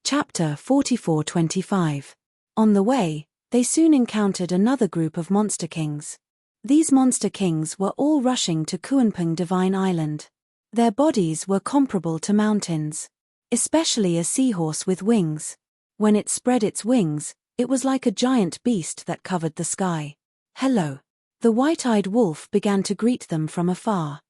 Chapter 44-25. On the way, they soon encountered another group of monster kings. These monster kings were all rushing to Kuanping Divine Island. Their bodies were comparable to mountains. Especially a seahorse with wings. When it spread its wings, it was like a giant beast that covered the sky. Hello. The white-eyed wolf began to greet them from afar.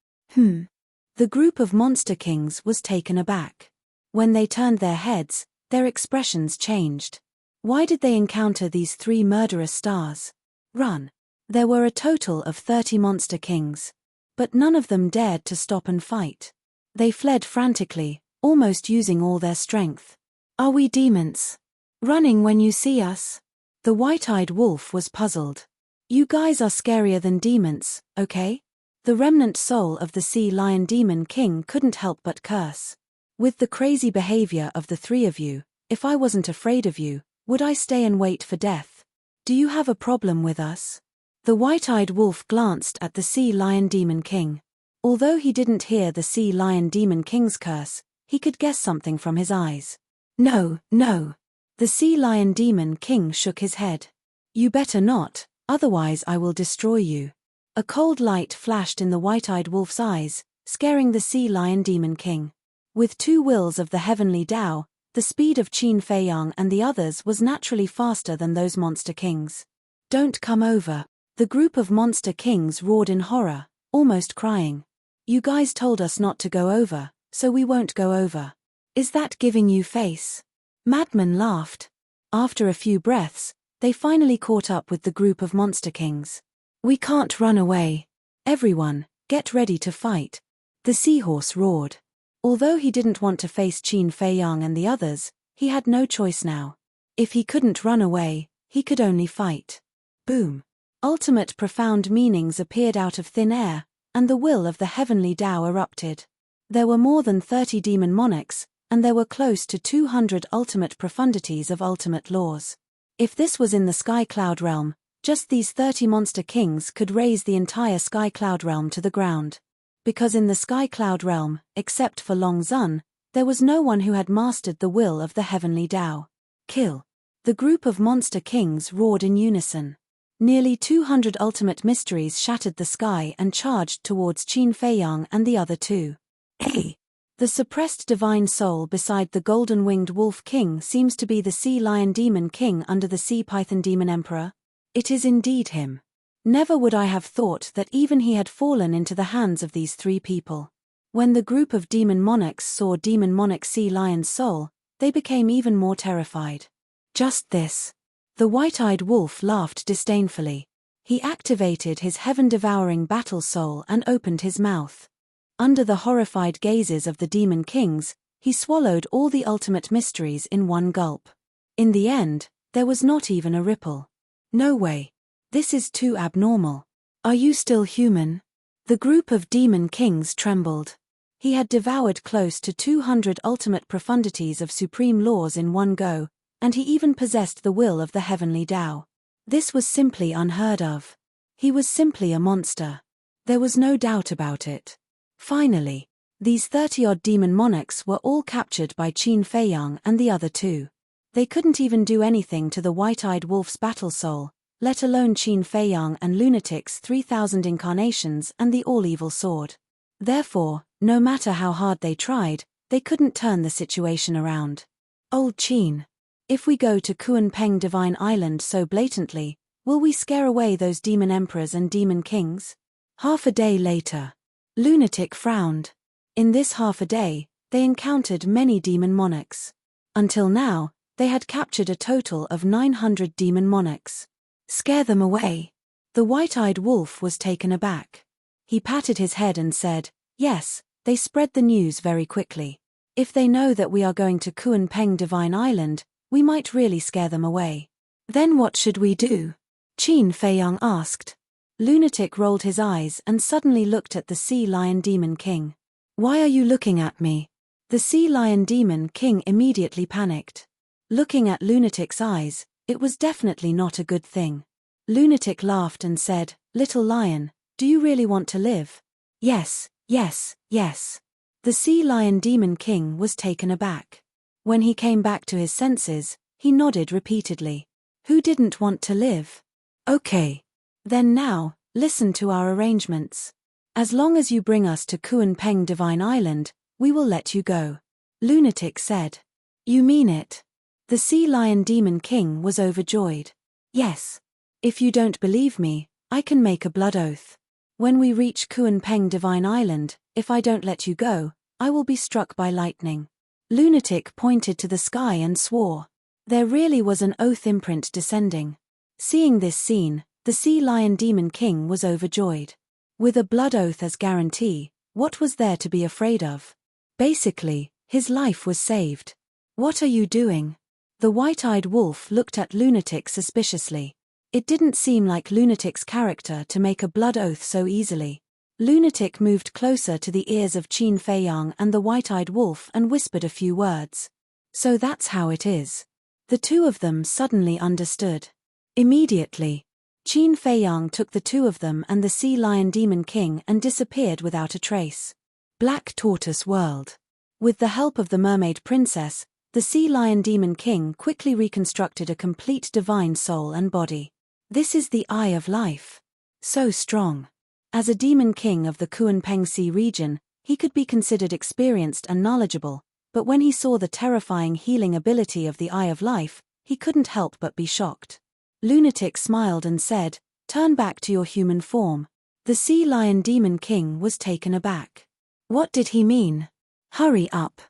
The group of monster kings was taken aback. When they turned their heads, their expressions changed. Why did they encounter these three murderous stars? Run. There were a total of 30 monster kings. But none of them dared to stop and fight. They fled frantically, almost using all their strength. Are we demons? Running when you see us? The white-eyed wolf was puzzled. You guys are scarier than demons, okay? The remnant soul of the sea lion demon king couldn't help but curse. With the crazy behavior of the three of you, if I wasn't afraid of you, would I stay and wait for death? Do you have a problem with us? The white-eyed wolf glanced at the sea lion demon king. Although he didn't hear the sea lion demon king's curse, he could guess something from his eyes. No, no. The sea lion demon king shook his head. You better not, otherwise I will destroy you. A cold light flashed in the white-eyed wolf's eyes, scaring the sea lion demon king. With two wills of the heavenly Tao, the speed of Qin Feiyang and the others was naturally faster than those monster kings. Don't come over. The group of monster kings roared in horror, almost crying. You guys told us not to go over, so we won't go over. Is that giving you face? Madman laughed. After a few breaths, they finally caught up with the group of monster kings. We can't run away. Everyone, get ready to fight. The seahorse roared. Although he didn't want to face Qin Feiyang and the others, he had no choice now. If he couldn't run away, he could only fight. Boom. Ultimate profound meanings appeared out of thin air, and the will of the heavenly Tao erupted. There were more than 30 demon monarchs, and there were close to 200 ultimate profundities of ultimate laws. If this was in the Sky Cloud realm, just these 30 monster kings could raise the entire Sky Cloud realm to the ground. Because in the Sky Cloud realm, except for Long Zun, there was no one who had mastered the will of the heavenly Tao. Kill. The group of monster kings roared in unison. Nearly 200 ultimate mysteries shattered the sky and charged towards Qin Feiyang and the other two. Hey! The suppressed divine soul beside the golden-winged wolf king seems to be the sea lion demon king under the sea python demon emperor. It is indeed him. Never would I have thought that even he had fallen into the hands of these three people. When the group of demon monarchs saw demon monarch sea lion's soul, they became even more terrified. Just this. The white-eyed wolf laughed disdainfully. He activated his heaven-devouring battle soul and opened his mouth. Under the horrified gazes of the demon kings, he swallowed all the ultimate mysteries in one gulp. In the end, there was not even a ripple. No way. This is too abnormal. Are you still human? The group of demon kings trembled. He had devoured close to 200 ultimate profundities of supreme laws in one go, and he even possessed the will of the heavenly Tao. This was simply unheard of. He was simply a monster. There was no doubt about it. Finally, these 30-odd demon monarchs were all captured by Qin Feiyang and the other two. They couldn't even do anything to the white-eyed wolf's battle soul, let alone Qin Feiyang and Lunatic's 3,000 incarnations and the all-evil sword. Therefore, no matter how hard they tried, they couldn't turn the situation around. Old Qin. If we go to Kuanping Divine Island so blatantly, will we scare away those demon emperors and demon kings? Half a day later. Lunatic frowned. In this half a day, they encountered many demon monarchs. Until now, they had captured a total of 900 demon monarchs. Scare them away. The white-eyed wolf was taken aback. He patted his head and said, yes, they spread the news very quickly. If they know that we are going to Kuanping Divine Island, we might really scare them away. Then what should we do? Qin Feiyang asked. Lunatic rolled his eyes and suddenly looked at the sea lion demon king. Why are you looking at me? The sea lion demon king immediately panicked. Looking at Lunatic's eyes, it was definitely not a good thing. Lunatic laughed and said, Little lion, do you really want to live? Yes, yes, yes. The sea lion demon king was taken aback. When he came back to his senses, he nodded repeatedly. Who didn't want to live? Okay. Then now, listen to our arrangements. As long as you bring us to Kuan-Peng Divine Island, we will let you go. Lunatic said. You mean it? The Sea Lion Demon King was overjoyed. Yes. If you don't believe me, I can make a blood oath. When we reach Kuan-Peng Divine Island, if I don't let you go, I will be struck by lightning. Lunatic pointed to the sky and swore. There really was an oath imprint descending. Seeing this scene, the Sea Lion Demon King was overjoyed. With a blood oath as guarantee, what was there to be afraid of? Basically, his life was saved. What are you doing? The white-eyed wolf looked at Lunatic suspiciously. It didn't seem like Lunatic's character to make a blood oath so easily. Lunatic moved closer to the ears of Qin Feiyang and the white-eyed wolf and whispered a few words. So that's how it is. The two of them suddenly understood. Immediately, Qin Feiyang took the two of them and the Sea Lion Demon King and disappeared without a trace. Black Tortoise World. With the help of the Mermaid Princess, the Sea Lion Demon King quickly reconstructed a complete divine soul and body. This is the Eye of Life. So strong. As a Demon King of the Kuan-Peng Sea region, he could be considered experienced and knowledgeable, but when he saw the terrifying healing ability of the Eye of Life, he couldn't help but be shocked. Lunatic smiled and said, "Turn back to your human form." The Sea Lion Demon King was taken aback. What did he mean? Hurry up.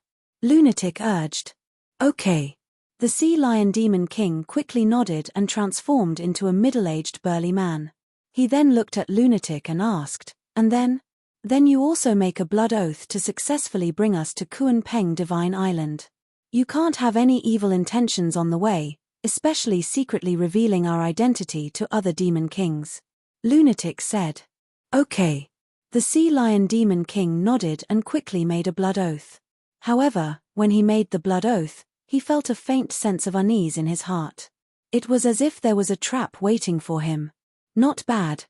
Lunatic urged. Okay. The Sea Lion Demon King quickly nodded and transformed into a middle-aged burly man. He then looked at Lunatic and asked, "And then? Then you also make a blood oath to successfully bring us to Kuan-Peng Divine Island. You can't have any evil intentions on the way, especially secretly revealing our identity to other demon kings." Lunatic said. Okay. The Sea Lion Demon King nodded and quickly made a blood oath. However, when he made the blood oath, he felt a faint sense of unease in his heart. It was as if there was a trap waiting for him. Not bad,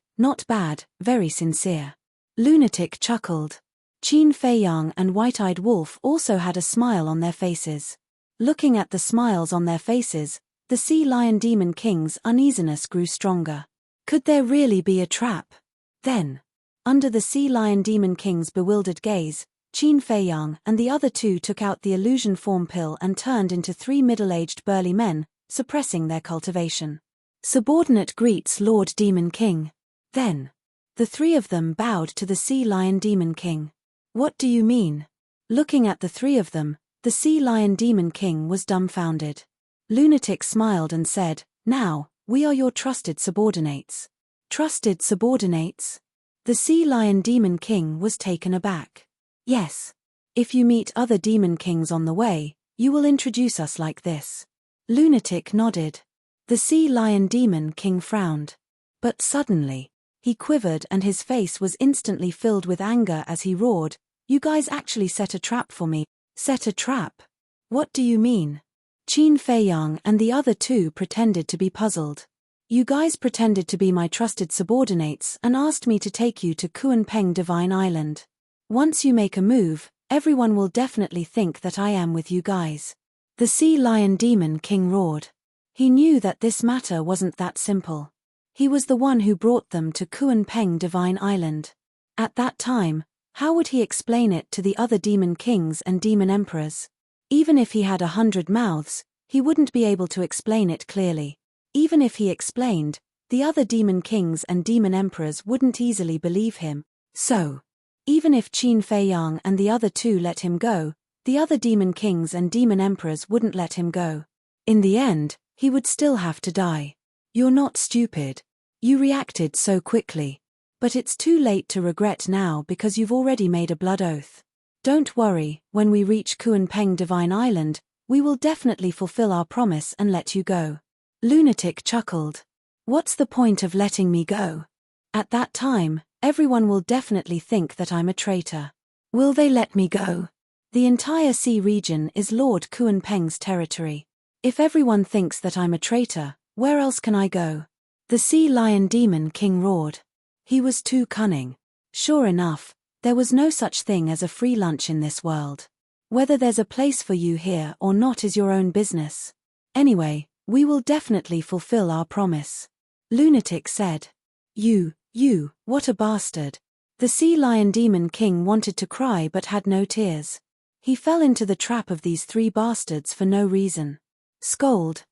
very sincere. Lunatic chuckled. Qin Feiyang and White-Eyed Wolf also had a smile on their faces. Looking at the smiles on their faces, the Sea Lion Demon King's uneasiness grew stronger. Could there really be a trap? Then, under the Sea Lion Demon King's bewildered gaze, Qin Feiyang and the other two took out the illusion form pill and turned into three middle-aged burly men, suppressing their cultivation. Subordinate greets Lord Demon King. Then, the three of them bowed to the Sea Lion Demon King. What do you mean? Looking at the three of them, the Sea Lion Demon King was dumbfounded. Lunatic smiled and said, "Now, we are your trusted subordinates." Trusted subordinates? The Sea Lion Demon King was taken aback. Yes. If you meet other demon kings on the way, you will introduce us like this. Lunatic nodded. The Sea Lion Demon King frowned. But suddenly, he quivered and his face was instantly filled with anger as he roared, "You guys actually set a trap for me." Set a trap? What do you mean? Qin Feiyang and the other two pretended to be puzzled. You guys pretended to be my trusted subordinates and asked me to take you to Kuan-Peng Divine Island. Once you make a move, everyone will definitely think that I am with you guys. The Sea Lion Demon King roared. He knew that this matter wasn't that simple. He was the one who brought them to Kuan-Peng Divine Island. At that time, how would he explain it to the other demon kings and demon emperors? Even if he had 100 mouths, he wouldn't be able to explain it clearly. Even if he explained, the other demon kings and demon emperors wouldn't easily believe him. So, even if Qin Feiyang and the other two let him go, the other demon kings and demon emperors wouldn't let him go. In the end, he would still have to die. You're not stupid. You reacted so quickly. But it's too late to regret now because you've already made a blood oath. Don't worry, when we reach Kuan-Peng Divine Island, we will definitely fulfill our promise and let you go. Lunatic chuckled. What's the point of letting me go? At that time, everyone will definitely think that I'm a traitor. Will they let me go? The entire sea region is Lord Kuan-Peng's territory. If everyone thinks that I'm a traitor, where else can I go? The Sea Lion Demon King roared. He was too cunning. Sure enough, there was no such thing as a free lunch in this world. Whether there's a place for you here or not is your own business. Anyway, we will definitely fulfill our promise. Lunatic said. You, what a bastard. The sea lion demon king wanted to cry but had no tears. He fell into the trap of these three bastards for no reason. Scold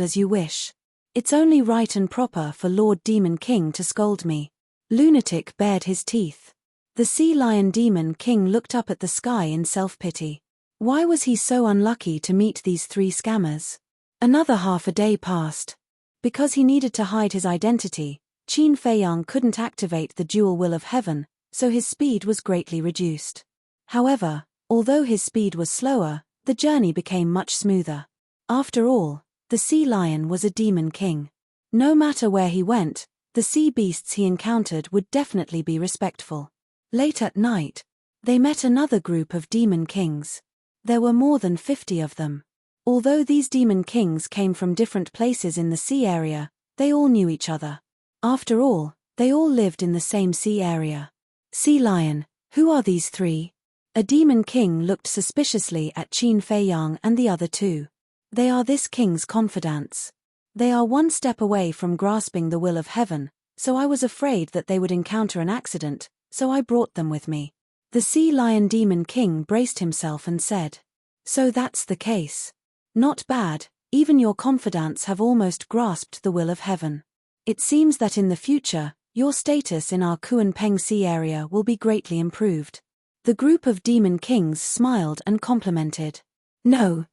as you wish. It's only right and proper for Lord Demon King to scold me. Lunatic bared his teeth. The sea lion demon king looked up at the sky in self-pity. Why was he so unlucky to meet these three scammers? Another half a day passed. Because he needed to hide his identity, Qin Feiyang couldn't activate the dual will of heaven, so his speed was greatly reduced. However, although his speed was slower, the journey became much smoother. After all, the sea lion was a demon king. No matter where he went, the sea beasts he encountered would definitely be respectful. Late at night, they met another group of demon kings. There were more than 50 of them. Although these demon kings came from different places in the sea area, they all knew each other. After all, they all lived in the same sea area. Sea lion, who are these three? A demon king looked suspiciously at Qin Feiyang and the other two. They are this king's confidants. They are one step away from grasping the will of heaven, so I was afraid that they would encounter an accident, so I brought them with me. The sea lion demon king braced himself and said. So that's the case. Not bad, even your confidants have almost grasped the will of heaven. It seems that in the future, your status in our Kunpeng Sea area will be greatly improved. The group of demon kings smiled and complimented. No.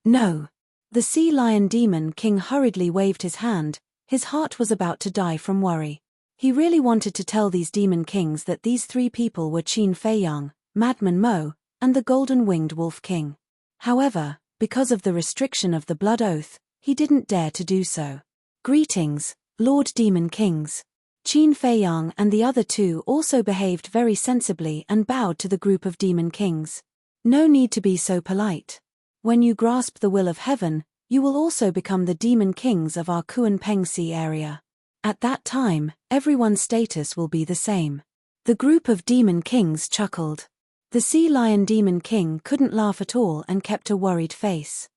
The sea lion demon king hurriedly waved his hand, his heart was about to die from worry. He really wanted to tell these demon kings that these three people were Qin Feiyang, Madman Mo, and the golden-winged wolf king. However, because of the restriction of the blood oath, he didn't dare to do so. Greetings, Lord Demon Kings. Qin Feiyang and the other two also behaved very sensibly and bowed to the group of demon kings. No need to be so polite. When you grasp the will of heaven, you will also become the demon kings of our Kunpeng Sea area. At that time, everyone's status will be the same. The group of demon kings chuckled. The sea lion demon king couldn't laugh at all and kept a worried face.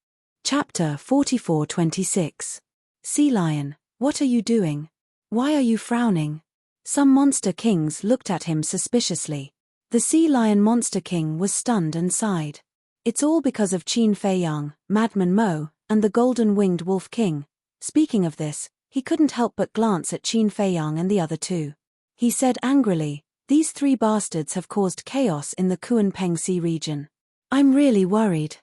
Chapter 44:26. Sea lion, what are you doing? Why are you frowning? Some monster kings looked at him suspiciously. The sea lion monster king was stunned and sighed. It's all because of Qin Feiyang, Madman Mo, and the golden-winged wolf king. Speaking of this, he couldn't help but glance at Qin Feiyang and the other two. He said angrily, these three bastards have caused chaos in the Kunpeng Sea region. I'm really worried.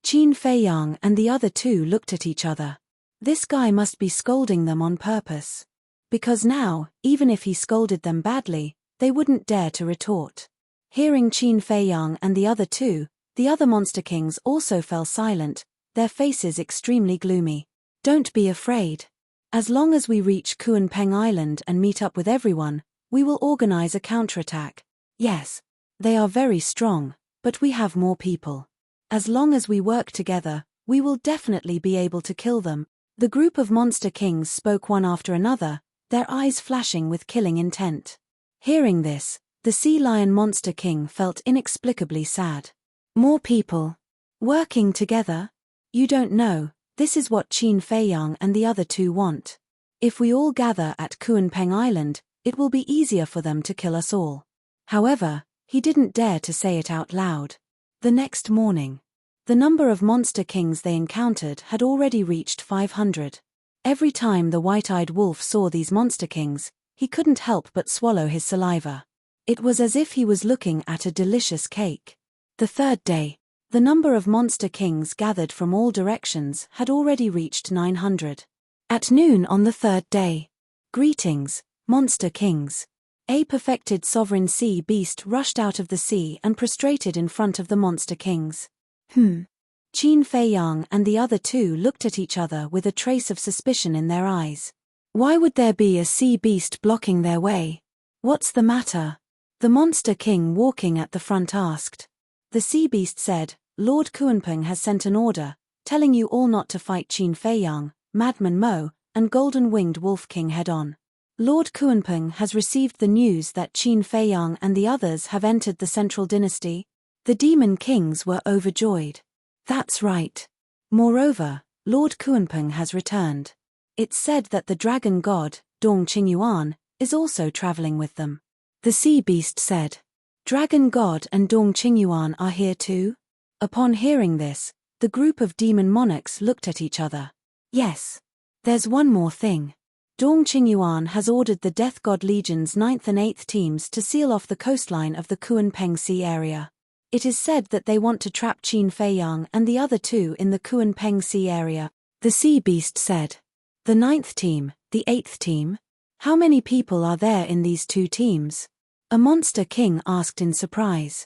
Qin Feiyang and the other two looked at each other. This guy must be scolding them on purpose. Because now, even if he scolded them badly, they wouldn't dare to retort. Hearing Qin Feiyang and the other two, the other monster kings also fell silent, their faces extremely gloomy. Don't be afraid. As long as we reach Kunpeng Island and meet up with everyone, we will organize a counterattack. Yes, they are very strong, but we have more people. As long as we work together, we will definitely be able to kill them. The group of monster kings spoke one after another, their eyes flashing with killing intent. Hearing this, the sea lion monster king felt inexplicably sad. More people. Working together? You don't know, this is what Qin Feiyang and the other two want. If we all gather at Kunpeng Island, it will be easier for them to kill us all. However, he didn't dare to say it out loud. The next morning, the number of monster kings they encountered had already reached 500. Every time the white-eyed wolf saw these monster kings, he couldn't help but swallow his saliva. It was as if he was looking at a delicious cake. The third day, the number of monster kings gathered from all directions had already reached 900. At noon on the third day, greetings, monster kings. A perfected sovereign sea beast rushed out of the sea and prostrated in front of the monster kings. Qin Feiyang and the other two looked at each other with a trace of suspicion in their eyes. Why would there be a sea beast blocking their way? What's the matter? The monster king walking at the front asked. The sea beast said, Lord Kunpeng has sent an order, telling you all not to fight Qin Feiyang, Madman Mo, and golden-winged wolf king head-on. Lord Kunpeng has received the news that Qin Feiyang and the others have entered the central dynasty. The demon kings were overjoyed. That's right. Moreover, Lord Kuanping has returned. It's said that the dragon god, Dong Qingyuan, is also traveling with them. The sea beast said. Dragon god and Dong Qingyuan are here too? Upon hearing this, the group of demon monarchs looked at each other. Yes. There's one more thing. Dong Qingyuan has ordered the Death God Legion's 9th and 8th teams to seal off the coastline of the Kuanping Sea area. It is said that they want to trap Qin Feiyang and the other two in the Kuanping Sea area, the sea beast said. The 9th team, the 8th team? How many people are there in these two teams? A monster king asked in surprise.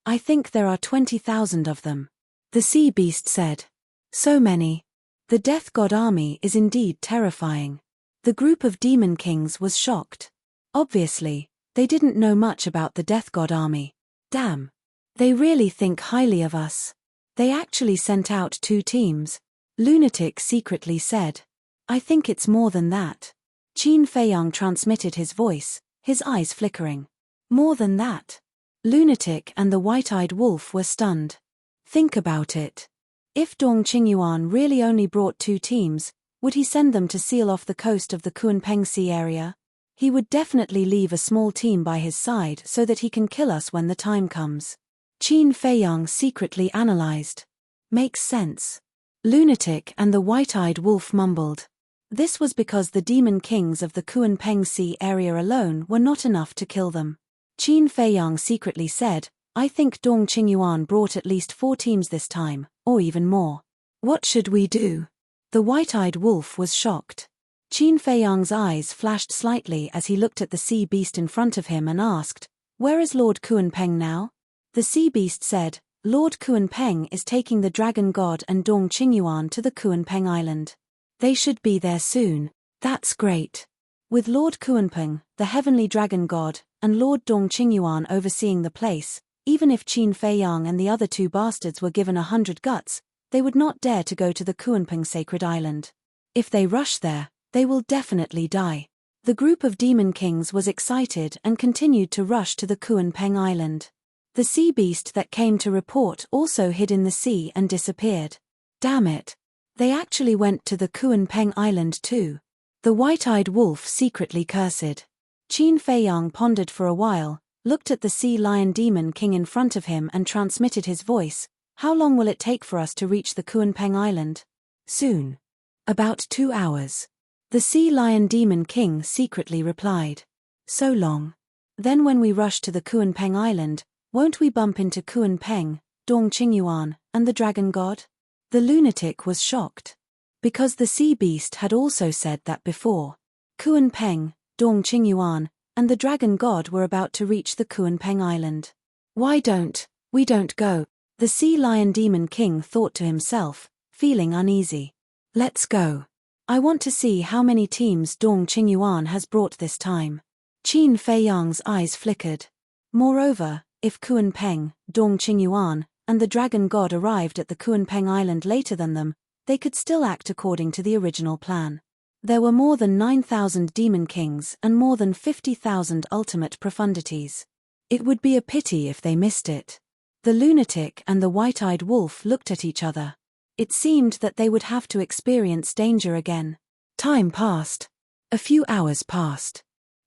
I think there are 20,000 of them. The sea beast said. So many. The Death God army is indeed terrifying. The group of demon kings was shocked. Obviously, they didn't know much about the Death God army. Damn. They really think highly of us. They actually sent out 2 teams. Lunatic secretly said. I think it's more than that. Qin Feiyang transmitted his voice, his eyes flickering. More than that. Lunatic and the white-eyed wolf were stunned. Think about it. If Dong Qingyuan really only brought 2 teams, would he send them to seal off the coast of the Kuanping Sea area? He would definitely leave a small team by his side so that he can kill us when the time comes. Qin Feiyang secretly analyzed. Makes sense. Lunatic and the white-eyed wolf mumbled. This was because the demon kings of the Kuanping Sea area alone were not enough to kill them. Qin Feiyang secretly said, I think Dong Qingyuan brought at least 4 teams this time, or even more. What should we do? The white-eyed wolf was shocked. Qin Feiyang's eyes flashed slightly as he looked at the sea beast in front of him and asked, Where is Lord Kuanping now? The sea beast said, Lord Kuanping is taking the dragon god and Dong Qingyuan to the Kuanping island. They should be there soon. That's great. With Lord Kuanping, the heavenly dragon god, and Lord Dong Qingyuan overseeing the place, even if Qin Feiyang and the other 2 bastards were given 100 guts, they would not dare to go to the Kuanping sacred island. If they rush there, they will definitely die. The group of demon kings was excited and continued to rush to the Kuanping island. The sea beast that came to report also hid in the sea and disappeared. Damn it. They actually went to the Kuanping island too. The white-eyed wolf secretly cursed. Qin Feiyang pondered for a while, looked at the sea lion demon king in front of him and transmitted his voice. How long will it take for us to reach the Kuanping island? Soon. About 2 hours. The sea lion demon king secretly replied. So long. Then when we rush to the Kuanping island, won't we bump into Kuanping, Dong Qingyuan, and the dragon god? The lunatic was shocked. Because the sea beast had also said that before. Kuanping, Dong Qingyuan, and the dragon god were about to reach the Kuanping island. Why don't we go? The sea lion demon king thought to himself, feeling uneasy. Let's go. I want to see how many teams Dong Qingyuan has brought this time. Qin Feiyang's eyes flickered. Moreover, if Kuanping, Dong Qingyuan, and the dragon god arrived at the Kuanping island later than them, they could still act according to the original plan. There were more than 9,000 demon kings and more than 50,000 ultimate profundities. It would be a pity if they missed it. The lunatic and the white-eyed wolf looked at each other. It seemed that they would have to experience danger again. Time passed. A few hours passed.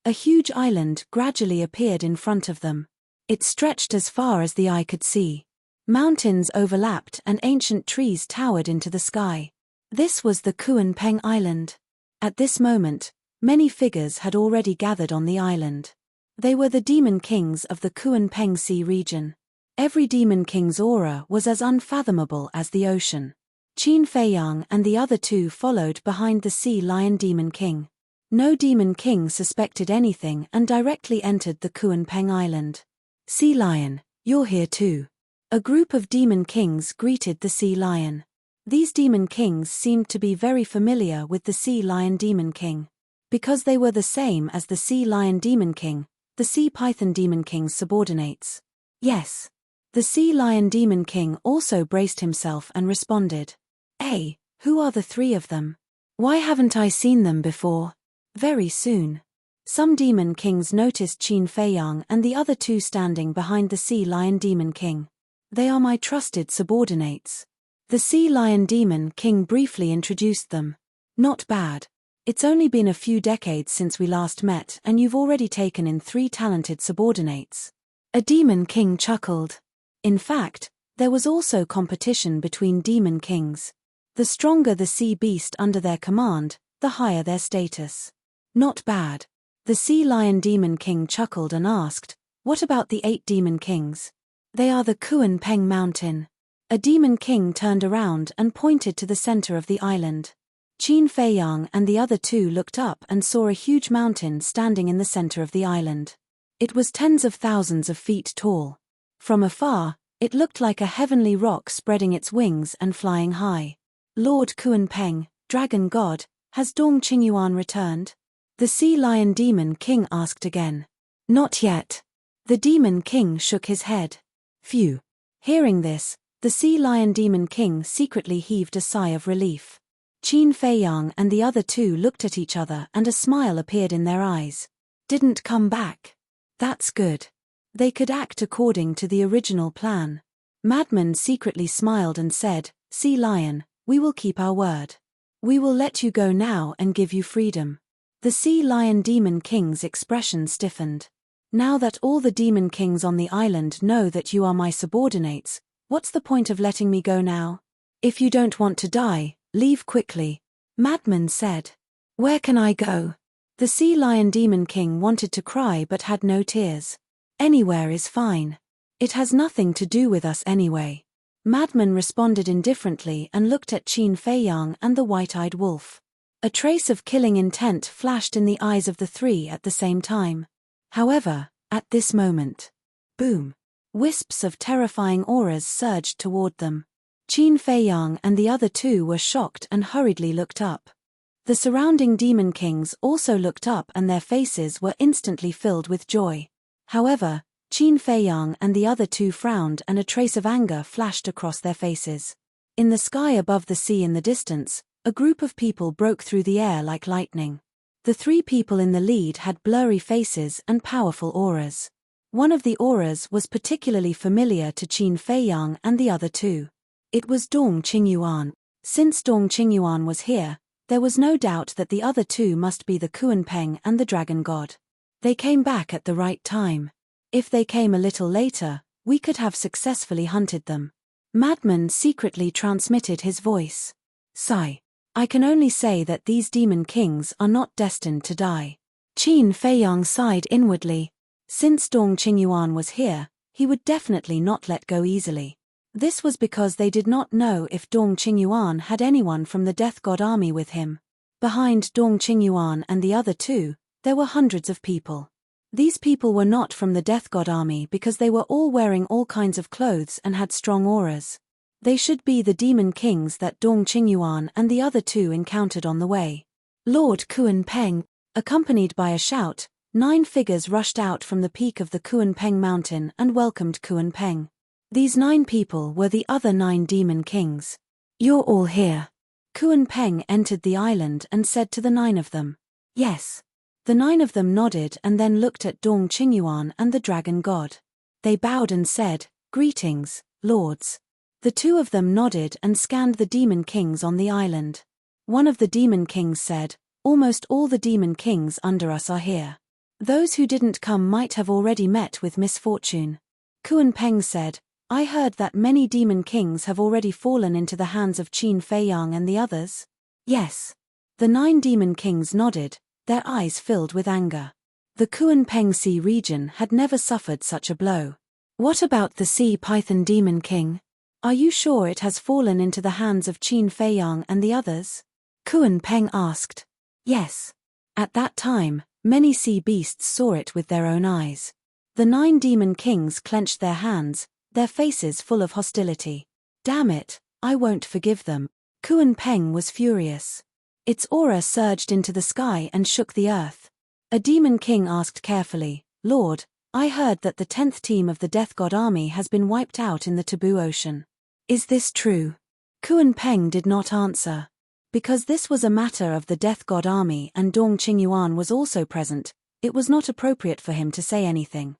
A huge island gradually appeared in front of them. It stretched as far as the eye could see. Mountains overlapped and ancient trees towered into the sky. This was the Kuanping Island. At this moment, many figures had already gathered on the island. They were the demon kings of the Kuanping Sea region. Every demon king's aura was as unfathomable as the ocean. Qin Feiyang and the other 2 followed behind the sea lion demon king. No demon king suspected anything and directly entered the Kuanping island. Sea lion, you're here too. A group of demon kings greeted the sea lion. These demon kings seemed to be very familiar with the sea lion demon king. Because they were the same as the sea lion demon king, the sea python demon king's subordinates. Yes. The sea lion demon king also braced himself and responded. Hey, who are the 3 of them? Why haven't I seen them before? Very soon. Some demon kings noticed Qin Feiyang and the other 2 standing behind the sea lion demon king. They are my trusted subordinates. The Sea Lion Demon King briefly introduced them. Not bad. It's only been a few decades since we last met and you've already taken in 3 talented subordinates. A Demon King chuckled. In fact, there was also competition between Demon Kings. The stronger the sea beast under their command, the higher their status. Not bad. The Sea Lion Demon King chuckled and asked, what about the 8 Demon Kings? They are the Kuan Peng Mountain. A Demon King turned around and pointed to the center of the island. Qin Feiyang and the other 2 looked up and saw a huge mountain standing in the center of the island. It was tens of thousands of feet tall. From afar, it looked like a heavenly rock spreading its wings and flying high. Lord Kuan Peng, Dragon God, has Dong Qingyuan returned? The Sea Lion Demon King asked again. Not yet. The Demon King shook his head. Phew. Hearing this, the Sea Lion Demon King secretly heaved a sigh of relief. Qin Feiyang and the other 2 looked at each other and a smile appeared in their eyes. Didn't come back. That's good. They could act according to the original plan. Madman secretly smiled and said, Sea Lion, we will keep our word. We will let you go now and give you freedom. The Sea Lion Demon King's expression stiffened. Now that all the Demon Kings on the island know that you are my subordinates, what's the point of letting me go now? If you don't want to die, leave quickly. Madman said. Where can I go? The Sea Lion Demon King wanted to cry but had no tears. Anywhere is fine. It has nothing to do with us anyway. Madman responded indifferently and looked at Qin Feiyang and the white-eyed wolf. A trace of killing intent flashed in the eyes of the 3 at the same time. However, at this moment, boom! Wisps of terrifying auras surged toward them. Qin Feiyang and the other 2 were shocked and hurriedly looked up. The surrounding Demon Kings also looked up and their faces were instantly filled with joy. However, Qin Feiyang and the other 2 frowned and a trace of anger flashed across their faces. In the sky above the sea in the distance, a group of people broke through the air like lightning. The 3 people in the lead had blurry faces and powerful auras. One of the auras was particularly familiar to Qin Feiyang and the other 2. It was Dong Qingyuan. Since Dong Qingyuan was here, there was no doubt that the other 2 must be the Kuan Peng and the Dragon God. They came back at the right time. If they came a little later, we could have successfully hunted them. Madman secretly transmitted his voice. Sigh. I can only say that these Demon Kings are not destined to die. Qin Feiyang sighed inwardly. Since Dong Qingyuan was here, he would definitely not let go easily. This was because they did not know if Dong Qingyuan had anyone from the Death God army with him. Behind Dong Qingyuan and the other 2, there were hundreds of people. These people were not from the Death God army because they were all wearing all kinds of clothes and had strong auras. They should be the Demon Kings that Dong Qingyuan and the other 2 encountered on the way. Lord Kuan Peng, accompanied by a shout, 9 figures rushed out from the peak of the Kuan Peng mountain and welcomed Kuan Peng. These 9 people were the other 9 Demon Kings. You're all here. Kuan Peng entered the island and said to the 9 of them. Yes. The 9 of them nodded and then looked at Dong Qingyuan and the Dragon God. They bowed and said, Greetings, lords. The 2 of them nodded and scanned the Demon Kings on the island. One of the Demon Kings said, Almost all the Demon Kings under us are here. Those who didn't come might have already met with misfortune. Kuan Peng said, I heard that many Demon Kings have already fallen into the hands of Qin Feiyang and the others. Yes. The 9 Demon Kings nodded, their eyes filled with anger. The Kuan Peng Sea region had never suffered such a blow. What about the Sea Python Demon King? Are you sure it has fallen into the hands of Qin Feiyang and the others? Kuan Peng asked. Yes. At that time, many sea beasts saw it with their own eyes. The 9 Demon Kings clenched their hands, their faces full of hostility. Damn it, I won't forgive them. Kuan Peng was furious. Its aura surged into the sky and shook the earth. A Demon King asked carefully, Lord, I heard that the 10th team of the Death God army has been wiped out in the Taboo Ocean. Is this true? Kuan Peng did not answer. Because this was a matter of the Death God army and Dong Qingyuan was also present, it was not appropriate for him to say anything.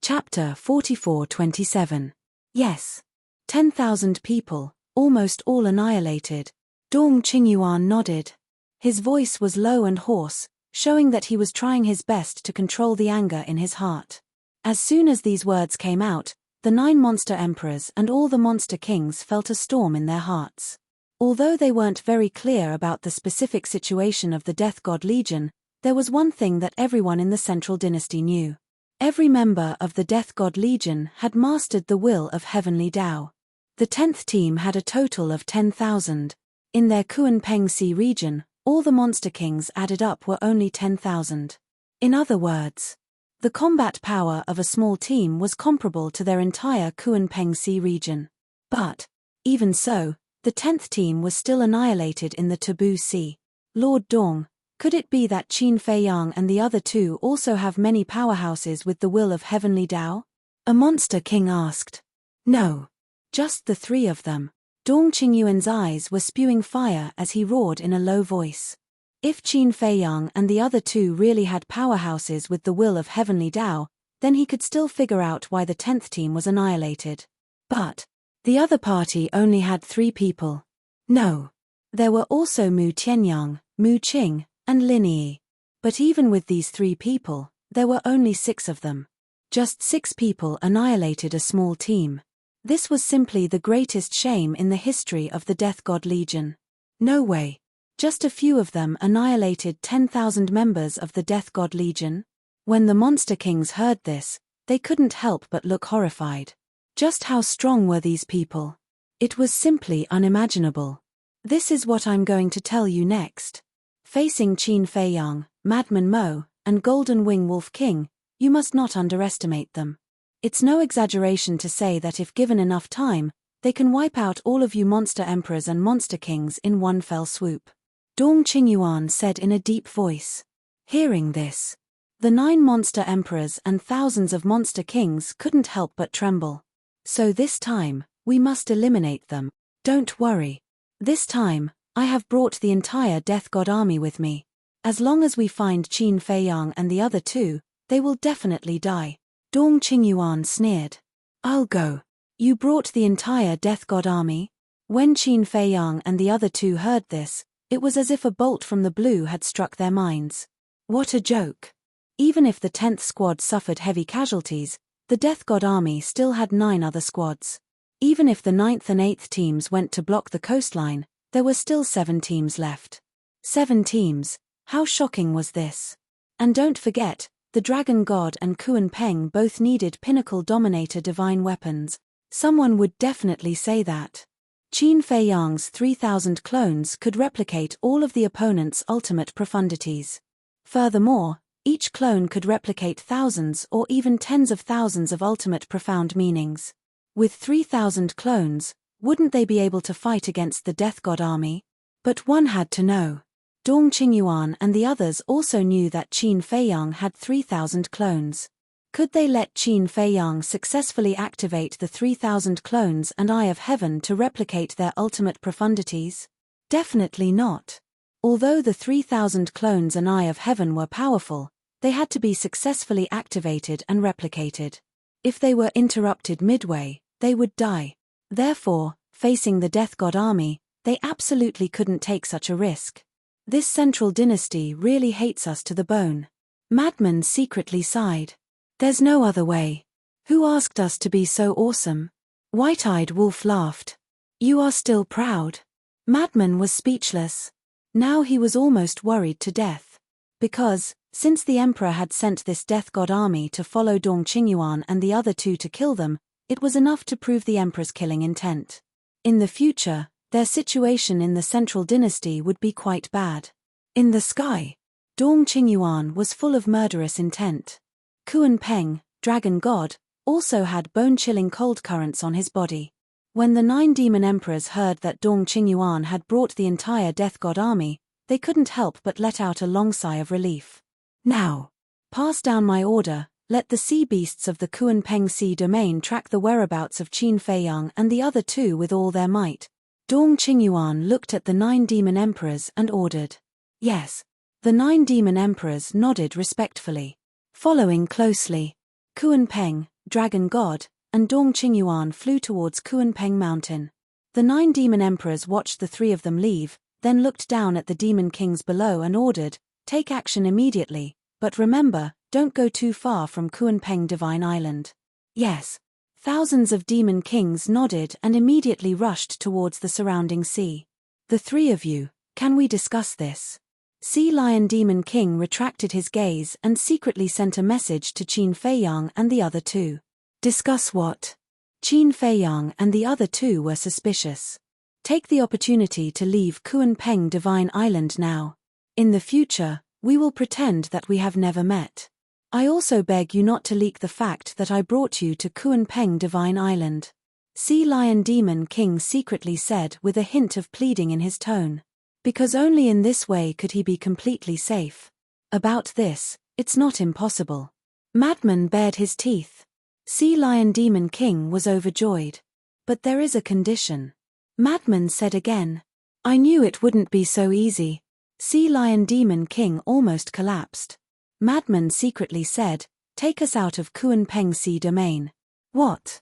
Chapter 44:27. Yes. 10,000 people, almost all annihilated. Dong Qingyuan nodded. His voice was low and hoarse, showing that he was trying his best to control the anger in his heart. As soon as these words came out, the 9 monster emperors and all the monster kings felt a storm in their hearts. Although they weren't very clear about the specific situation of the Death God Legion, there was one thing that everyone in the Central Dynasty knew. Every member of the Death God Legion had mastered the will of Heavenly Tao. The 10th team had a total of 10,000. In their Kunpeng Sea region, all the monster kings added up were only 10,000. In other words, the combat power of a small team was comparable to their entire Kunpeng Sea region. But, even so, the 10th team was still annihilated in the Taboo Sea. Lord Dong, could it be that Qin Feiyang and the other 2 also have many powerhouses with the will of Heavenly Tao? A monster king asked. No. Just the 3 of them. Dong Qingyuan's eyes were spewing fire as he roared in a low voice. If Qin Feiyang and the other 2 really had powerhouses with the will of Heavenly Tao, then he could still figure out why the 10th team was annihilated. But the other party only had 3 people. No. There were also Mu Tianyang, Mu Qing, and Lin Yi. But even with these 3 people, there were only 6 of them. Just 6 people annihilated a small team. This was simply the greatest shame in the history of the Death God Legion. No way. Just a few of them annihilated 10,000 members of the Death God Legion? When the Monster Kings heard this, they couldn't help but look horrified. Just how strong were these people? It was simply unimaginable. This is what I'm going to tell you next. Facing Qin Feiyang, Madman Mo, and Golden Wing Wolf King, you must not underestimate them. It's no exaggeration to say that if given enough time, they can wipe out all of you monster emperors and monster kings in one fell swoop. Dong Qingyuan said in a deep voice. Hearing this, the 9 monster emperors and thousands of monster kings couldn't help but tremble. So this time, we must eliminate them. Don't worry. This time, I have brought the entire Death God army with me. As long as we find Qin Feiyang and the other 2, they will definitely die. Dong Qingyuan sneered. I'll go. You brought the entire Death God army? When Qin Feiyang and the other 2 heard this, it was as if a bolt from the blue had struck their minds. What a joke. Even if the 10th squad suffered heavy casualties, the Death God army still had 9 other squads. Even if the 9th and 8th teams went to block the coastline, there were still 7 teams left. 7 teams, how shocking was this? And don't forget, the Dragon God and Kunpeng both needed Pinnacle Dominator divine weapons. Someone would definitely say that. Qin Feiyang's 3,000 clones could replicate all of the opponent's ultimate profundities. Furthermore, each clone could replicate thousands or even tens of thousands of ultimate profound meanings. With 3,000 clones, wouldn't they be able to fight against the Death God army? But one had to know. Dong Qingyuan and the others also knew that Qin Feiyang had 3,000 clones. Could they let Qin Feiyang successfully activate the 3,000 clones and Eye of Heaven to replicate their ultimate profundities? Definitely not. Although the 3,000 clones and Eye of Heaven were powerful, they had to be successfully activated and replicated. If they were interrupted midway, they would die. Therefore, facing the Death God army, they absolutely couldn't take such a risk. This Central Dynasty really hates us to the bone. Madman secretly sighed. There's no other way. Who asked us to be so awesome? White-eyed Wolf laughed. You are still proud. Madman was speechless. Now he was almost worried to death. Because, since the Emperor had sent this Death God army to follow Dong Qingyuan and the other 2 to kill them, it was enough to prove the Emperor's killing intent. In the future, their situation in the Central Dynasty would be quite bad. In the sky, Dong Qingyuan was full of murderous intent. Kunpeng, Dragon God, also had bone-chilling cold currents on his body. When the 9 demon emperors heard that Dong Qingyuan had brought the entire Death God army, they couldn't help but let out a long sigh of relief. Now, pass down my order, let the sea beasts of the Kunpeng Sea domain track the whereabouts of Qin Feiyang and the other 2 with all their might. Dong Qingyuan looked at the 9 demon emperors and ordered. Yes. The 9 demon emperors nodded respectfully. Following closely, Kunpeng, Dragon God, and Dong Qingyuan flew towards Kunpeng Mountain. The 9 demon emperors watched the 3 of them leave, then looked down at the demon kings below and ordered, "Take action immediately, but remember, don't go too far from Kunpeng Divine Island." Yes. Thousands of demon kings nodded and immediately rushed towards the surrounding sea. "The 3 of you, can we discuss this?" Sea Lion Demon King retracted his gaze and secretly sent a message to Qin Feiyang and the other 2. Discuss what? Qin Feiyang and the other 2 were suspicious. Take the opportunity to leave Kunpeng Divine Island now. In the future, we will pretend that we have never met. I also beg you not to leak the fact that I brought you to Kunpeng Divine Island. Sea Lion Demon King secretly said with a hint of pleading in his tone. Because only in this way could he be completely safe. About this, it's not impossible. Madman bared his teeth. Sea Lion Demon King was overjoyed. But there is a condition. Madman said again. I knew it wouldn't be so easy. Sea Lion Demon King almost collapsed. Madman secretly said, take us out of Kunpeng Sea Domain. What?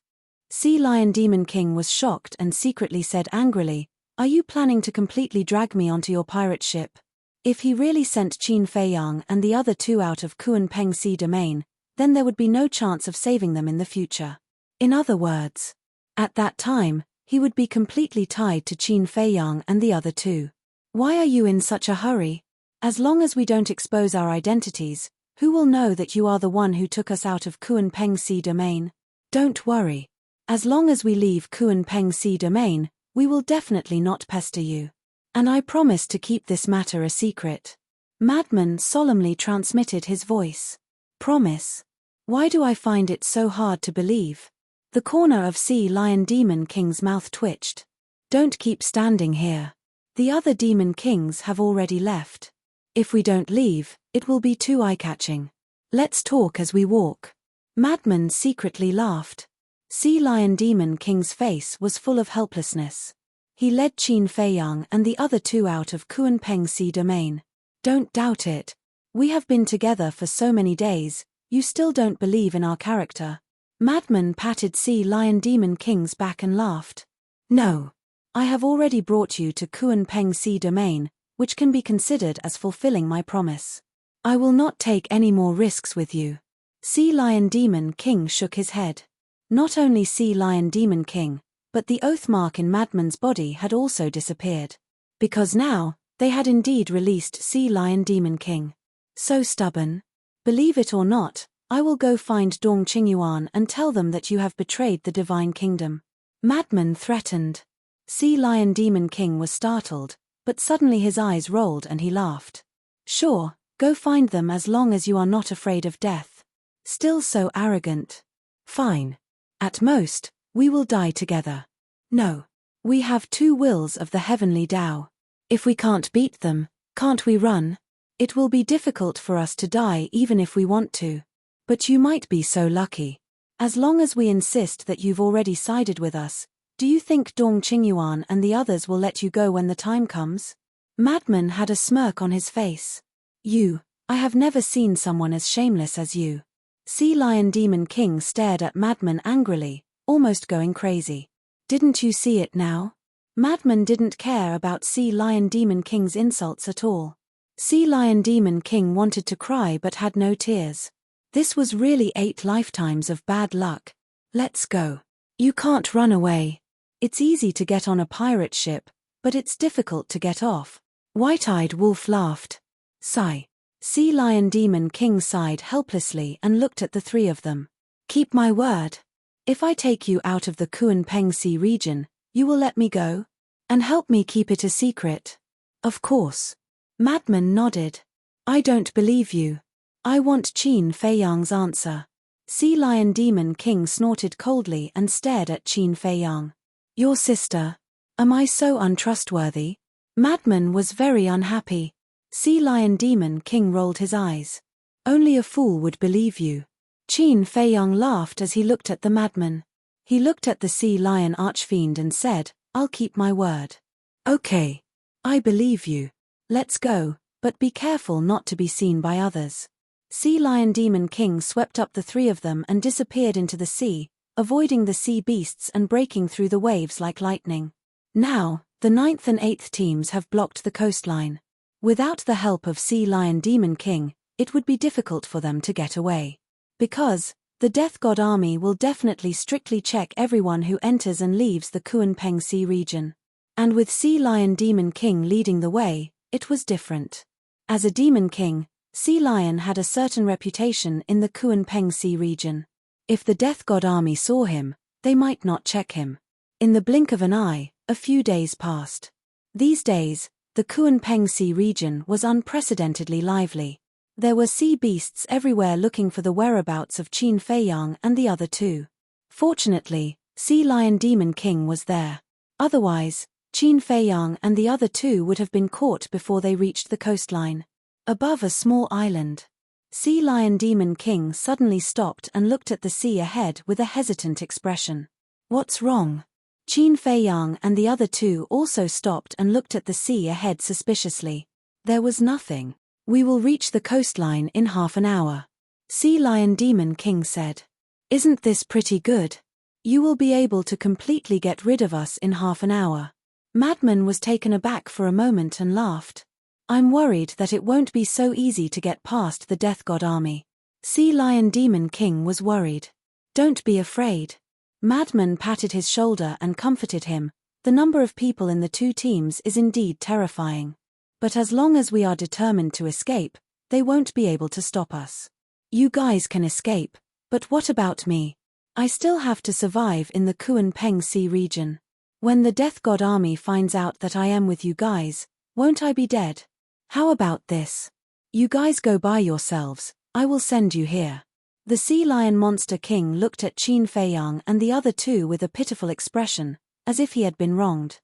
Sea Lion Demon King was shocked and secretly said angrily, are you planning to completely drag me onto your pirate ship? If he really sent Qin Feiyang and the other 2 out of Kunpeng Sea Domain, then there would be no chance of saving them in the future. In other words, at that time, he would be completely tied to Qin Feiyang and the other 2. Why are you in such a hurry? As long as we don't expose our identities, who will know that you are the one who took us out of Kunpeng Sea Domain? Don't worry. As long as we leave Kunpeng Sea Domain, we will definitely not pester you. And I promise to keep this matter a secret. Madman solemnly transmitted his voice. Promise? Why do I find it so hard to believe? The corner of Sea Lion Demon King's mouth twitched. Don't keep standing here. The other demon kings have already left. If we don't leave, it will be too eye-catching. Let's talk as we walk. Madman secretly laughed. Sea Lion Demon King's face was full of helplessness. He led Qin Feiyang and the other 2 out of Kunpeng Sea Domain. Don't doubt it. We have been together for so many days, you still don't believe in our character. Madman patted Sea Lion Demon King's back and laughed. No. I have already brought you to Kunpeng Sea Domain, which can be considered as fulfilling my promise. I will not take any more risks with you. Sea Lion Demon King shook his head. Not only Sea Lion Demon King, but the oath mark in Madman's body had also disappeared. Because now, they had indeed released Sea Lion Demon King. So stubborn. Believe it or not, I will go find Dong Qingyuan and tell them that you have betrayed the Divine Kingdom. Madman threatened. Sea Lion Demon King was startled, but suddenly his eyes rolled and he laughed. Sure, go find them as long as you are not afraid of death. Still so arrogant. Fine. At most, we will die together. No. We have 2 wills of the heavenly Tao. If we can't beat them, can't we run? It will be difficult for us to die even if we want to. But you might be so lucky. As long as we insist that you've already sided with us, do you think Dong Qingyuan and the others will let you go when the time comes? Madman had a smirk on his face. I have never seen someone as shameless as you. Sea Lion Demon King stared at Madman angrily, almost going crazy. Didn't you see it now? Madman didn't care about Sea Lion Demon King's insults at all. Sea Lion Demon King wanted to cry but had no tears. This was really 8 lifetimes of bad luck. Let's go. You can't run away. It's easy to get on a pirate ship, but it's difficult to get off. White-eyed Wolf laughed. Sigh. Sea Lion Demon King sighed helplessly and looked at the 3 of them. Keep my word. If I take you out of the Kunpeng Sea region, you will let me go? And help me keep it a secret? Of course. Madman nodded. I don't believe you. I want Qin Feiyang's answer. Sea Lion Demon King snorted coldly and stared at Qin Feiyang. Your sister. Am I so untrustworthy? Madman was very unhappy. Sea Lion Demon King rolled his eyes. Only a fool would believe you. Qin Feiyang laughed as he looked at the madman. He looked at the Sea Lion Archfiend and said, I'll keep my word. Okay. I believe you. Let's go, but be careful not to be seen by others. Sea Lion Demon King swept up the 3 of them and disappeared into the sea, avoiding the sea beasts and breaking through the waves like lightning. Now, the 9th and 8th teams have blocked the coastline. Without the help of Sea Lion Demon King, it would be difficult for them to get away. Because the Death God Army will definitely strictly check everyone who enters and leaves the Kunpeng Sea region. And with Sea Lion Demon King leading the way, it was different. As a Demon King, Sea Lion had a certain reputation in the Kunpeng Sea region. If the Death God Army saw him, they might not check him. In the blink of an eye, a few days passed. These days, the Kunpeng Sea region was unprecedentedly lively. There were sea beasts everywhere looking for the whereabouts of Qin Feiyang and the other two. Fortunately, Sea Lion Demon King was there. Otherwise, Qin Feiyang and the other two would have been caught before they reached the coastline. Above a small island, Sea Lion Demon King suddenly stopped and looked at the sea ahead with a hesitant expression. What's wrong? Qin Feiyang and the other two also stopped and looked at the sea ahead suspiciously. There was nothing. We will reach the coastline in half an hour. Sea Lion Demon King said. Isn't this pretty good? You will be able to completely get rid of us in half an hour. Madman was taken aback for a moment and laughed. I'm worried that it won't be so easy to get past the Death God Army. Sea Lion Demon King was worried. Don't be afraid. Madman patted his shoulder and comforted him. The number of people in the two teams is indeed terrifying. But as long as we are determined to escape, they won't be able to stop us. You guys can escape, but what about me? I still have to survive in the Kunpeng Sea region. When the Death God Army finds out that I am with you guys, won't I be dead? How about this? You guys go by yourselves, I will send you here. The Sea Lion Monster King looked at Qin Feiyang and the other two with a pitiful expression, as if he had been wronged.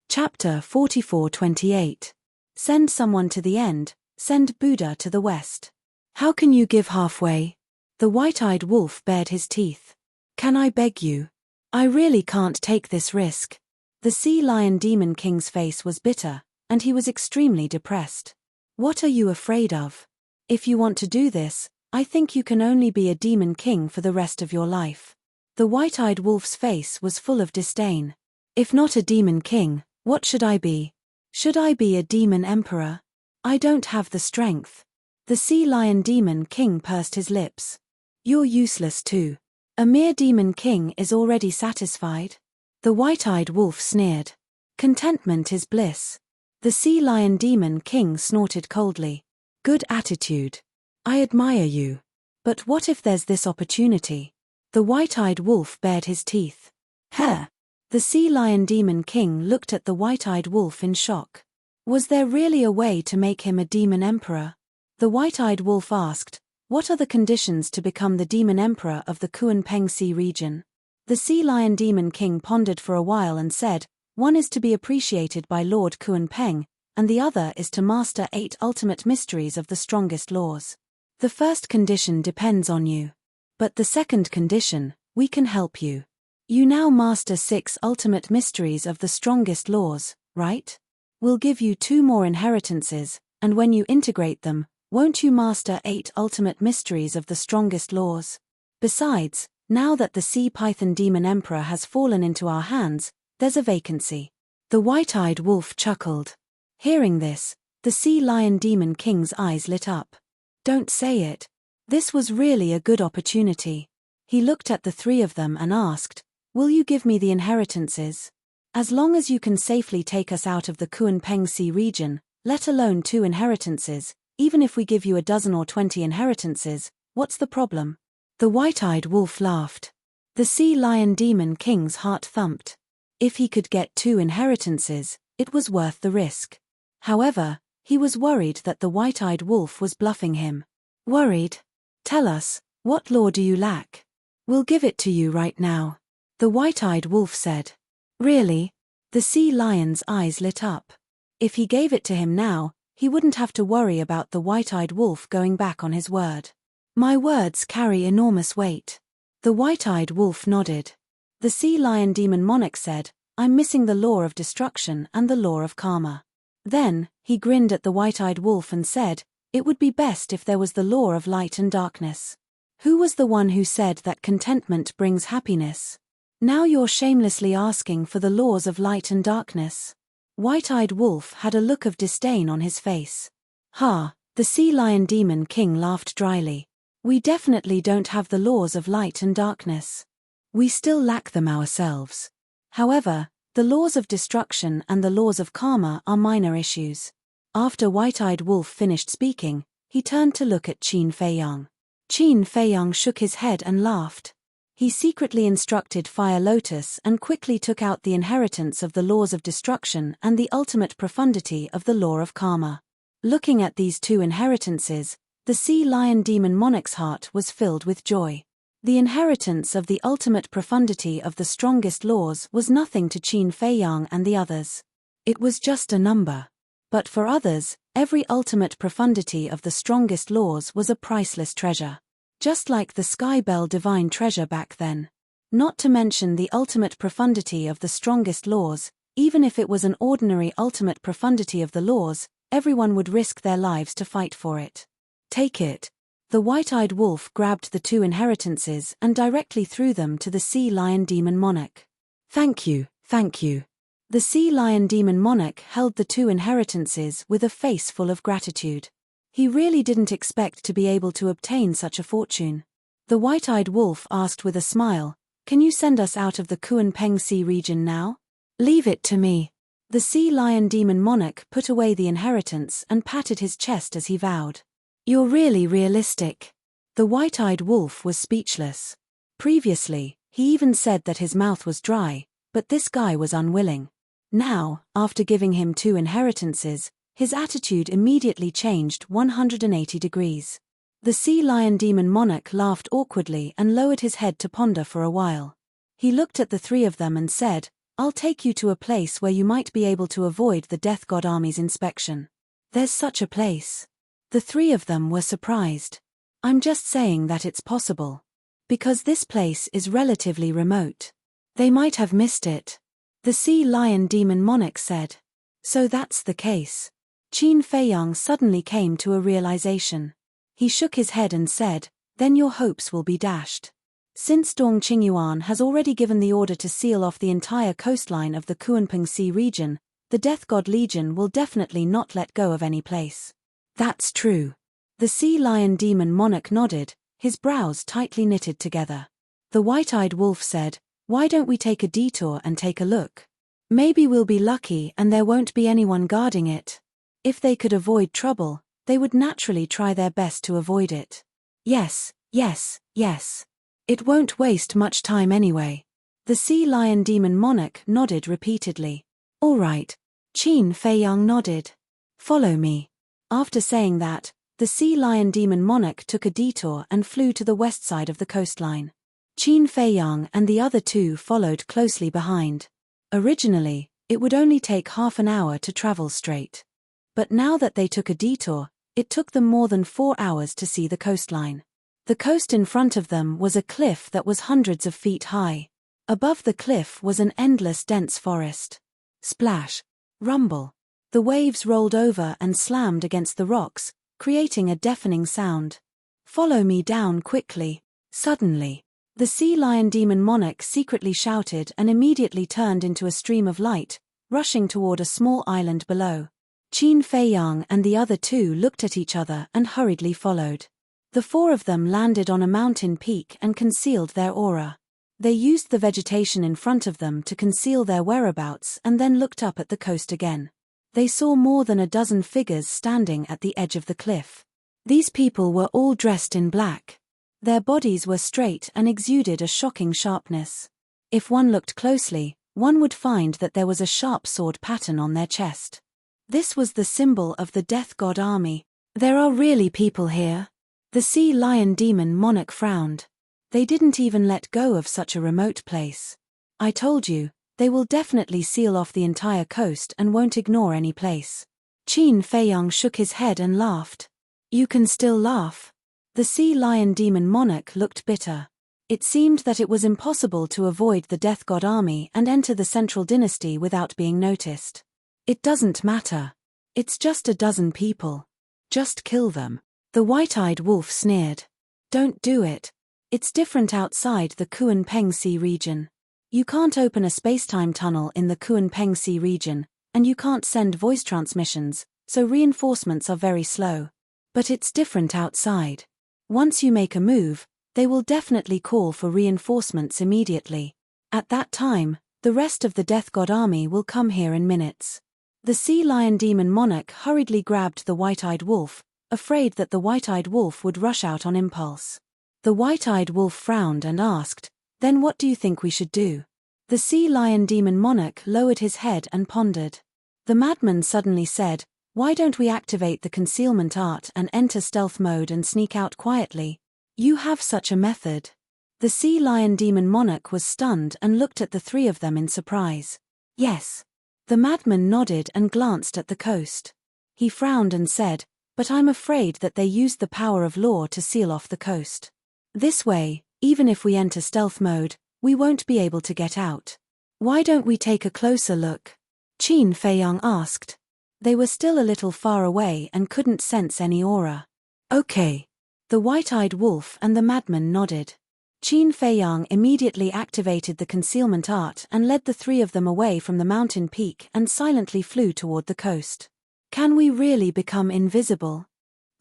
Chapter 44:28. Send someone to the end, send Buddha to the west. How can you give halfway? The white-eyed wolf bared his teeth. Can I beg you? I really can't take this risk. The Sea Lion Demon King's face was bitter, and he was extremely depressed. What are you afraid of? If you want to do this, I think you can only be a demon king for the rest of your life. The white-eyed wolf's face was full of disdain. If not a demon king, what should I be? Should I be a demon emperor? I don't have the strength. The Sea Lion Demon King pursed his lips. You're useless too. A mere demon king is already satisfied. The white-eyed wolf sneered. Contentment is bliss. The Sea Lion Demon King snorted coldly. Good attitude. I admire you. But what if there's this opportunity? The white-eyed wolf bared his teeth. Huh! The Sea Lion Demon King looked at the white-eyed wolf in shock. Was there really a way to make him a demon emperor? The white-eyed wolf asked, what are the conditions to become the demon emperor of the Kunpeng Sea region? The Sea Lion Demon King pondered for a while and said, one is to be appreciated by Lord Kunpeng, and the other is to master 8 ultimate mysteries of the strongest laws. The first condition depends on you. But the second condition, we can help you. You now master 6 ultimate mysteries of the strongest laws, right? We'll give you 2 more inheritances, and when you integrate them, won't you master 8 ultimate mysteries of the strongest laws? Besides, now that the Sea Python Demon Emperor has fallen into our hands, there's a vacancy. The white-eyed wolf chuckled. Hearing this, the Sea Lion Demon King's eyes lit up. Don't say it. This was really a good opportunity. He looked at the 3 of them and asked, will you give me the inheritances? As long as you can safely take us out of the Kunpeng Sea region, let alone 2 inheritances, even if we give you a dozen or 20 inheritances, what's the problem? The white-eyed wolf laughed. The Sea Lion Demon King's heart thumped. If he could get 2 inheritances, it was worth the risk. However, he was worried that the white-eyed wolf was bluffing him. Worried? Tell us, what law do you lack? We'll give it to you right now. The white-eyed wolf said. Really? The sea lion's eyes lit up. If he gave it to him now, he wouldn't have to worry about the white-eyed wolf going back on his word. My words carry enormous weight. The white-eyed wolf nodded. The Sea Lion Demon Monarch said, I'm missing the law of destruction and the law of karma. Then, he grinned at the white-eyed wolf and said, it would be best if there was the law of light and darkness. Who was the one who said that contentment brings happiness? Now you're shamelessly asking for the laws of light and darkness. White-eyed Wolf had a look of disdain on his face. Ha, the sea lion demon king laughed dryly. We definitely don't have the laws of light and darkness. We still lack them ourselves. However, the laws of destruction and the laws of karma are minor issues. After White-eyed Wolf finished speaking, he turned to look at Qin Feiyang. Qin Feiyang shook his head and laughed. He secretly instructed Fire Lotus and quickly took out the inheritance of the laws of destruction and the ultimate profundity of the law of karma. Looking at these two inheritances, the sea lion demon monarch's heart was filled with joy. The inheritance of the ultimate profundity of the strongest laws was nothing to Qin Feiyang and the others. It was just a number. But for others, every ultimate profundity of the strongest laws was a priceless treasure. Just like the Sky Bell divine treasure back then. Not to mention the ultimate profundity of the strongest laws, even if it was an ordinary ultimate profundity of the laws, everyone would risk their lives to fight for it. Take it. The white-eyed wolf grabbed the two inheritances and directly threw them to the sea lion demon monarch. Thank you, thank you. The sea lion demon monarch held the two inheritances with a face full of gratitude. He really didn't expect to be able to obtain such a fortune. The white-eyed wolf asked with a smile, "Can you send us out of the Kunpeng Sea region now?" "Leave it to me." The sea lion demon monarch put away the inheritance and patted his chest as he vowed. "You're really realistic." The white-eyed wolf was speechless. Previously, he even said that his mouth was dry, but this guy was unwilling. Now, after giving him two inheritances, his attitude immediately changed 180 degrees. The sea lion demon monarch laughed awkwardly and lowered his head to ponder for a while. He looked at the three of them and said, "I'll take you to a place where you might be able to avoid the Death God Army's inspection." "There's such a place." The three of them were surprised. "I'm just saying that it's possible. Because this place is relatively remote. They might have missed it." The sea lion demon monarch said. "So that's the case." Qin Feiyang suddenly came to a realization. He shook his head and said, "Then your hopes will be dashed. Since Dong Qingyuan has already given the order to seal off the entire coastline of the Kunpeng Sea region, the Death God Legion will definitely not let go of any place." "That's true." The sea lion demon monarch nodded, his brows tightly knitted together. The white-eyed wolf said, "Why don't we take a detour and take a look? Maybe we'll be lucky and there won't be anyone guarding it." If they could avoid trouble, they would naturally try their best to avoid it. Yes, yes, yes. It won't waste much time anyway. The sea lion demon monarch nodded repeatedly. "All right." Qin Feiyang nodded. "Follow me." After saying that, the sea lion demon monarch took a detour and flew to the west side of the coastline. Qin Feiyang and the other two followed closely behind. Originally, it would only take half an hour to travel straight. But now that they took a detour, it took them more than 4 hours to see the coastline. The coast in front of them was a cliff that was hundreds of feet high. Above the cliff was an endless dense forest. Splash. Rumble. The waves rolled over and slammed against the rocks, creating a deafening sound. "Follow me down quickly." Suddenly, the sea lion demon monarch secretly shouted and immediately turned into a stream of light, rushing toward a small island below. Qin Feiyang and the other two looked at each other and hurriedly followed. The four of them landed on a mountain peak and concealed their aura. They used the vegetation in front of them to conceal their whereabouts and then looked up at the coast again. They saw more than a dozen figures standing at the edge of the cliff. These people were all dressed in black. Their bodies were straight and exuded a shocking sharpness. If one looked closely, one would find that there was a sharp sword pattern on their chest. This was the symbol of the Death God Army. "There are really people here?" The sea lion demon monarch frowned. "They didn't even let go of such a remote place. I told you, they will definitely seal off the entire coast and won't ignore any place." Qin Feiyang shook his head and laughed. "You can still laugh." The sea lion demon monarch looked bitter. It seemed that it was impossible to avoid the Death God Army and enter the Central Dynasty without being noticed. "It doesn't matter. It's just a dozen people. Just kill them." The white-eyed wolf sneered. Don't do it. It's different outside the Kunpeng Sea region. You can't open a spacetime tunnel in the Kunpeng Sea region, and you can't send voice transmissions, so reinforcements are very slow. But it's different outside. Once you make a move, they will definitely call for reinforcements immediately. At that time, the rest of the Death God army will come here in minutes. The Sea Lion Demon Monarch hurriedly grabbed the White-Eyed Wolf, afraid that the White-Eyed Wolf would rush out on impulse. The White-Eyed Wolf frowned and asked, "Then what do you think we should do?" The Sea Lion Demon Monarch lowered his head and pondered. The madman suddenly said, "Why don't we activate the concealment art and enter stealth mode and sneak out quietly? You have such a method." The Sea Lion Demon Monarch was stunned and looked at the three of them in surprise. "Yes." The madman nodded and glanced at the coast. He frowned and said, "But I'm afraid that they used the power of law to seal off the coast. This way, even if we enter stealth mode, we won't be able to get out. Why don't we take a closer look?" Qin Feiyang asked. They were still a little far away and couldn't sense any aura. "Okay." The White-Eyed Wolf and the madman nodded. Qin Feiyang immediately activated the concealment art and led the three of them away from the mountain peak and silently flew toward the coast. "Can we really become invisible?"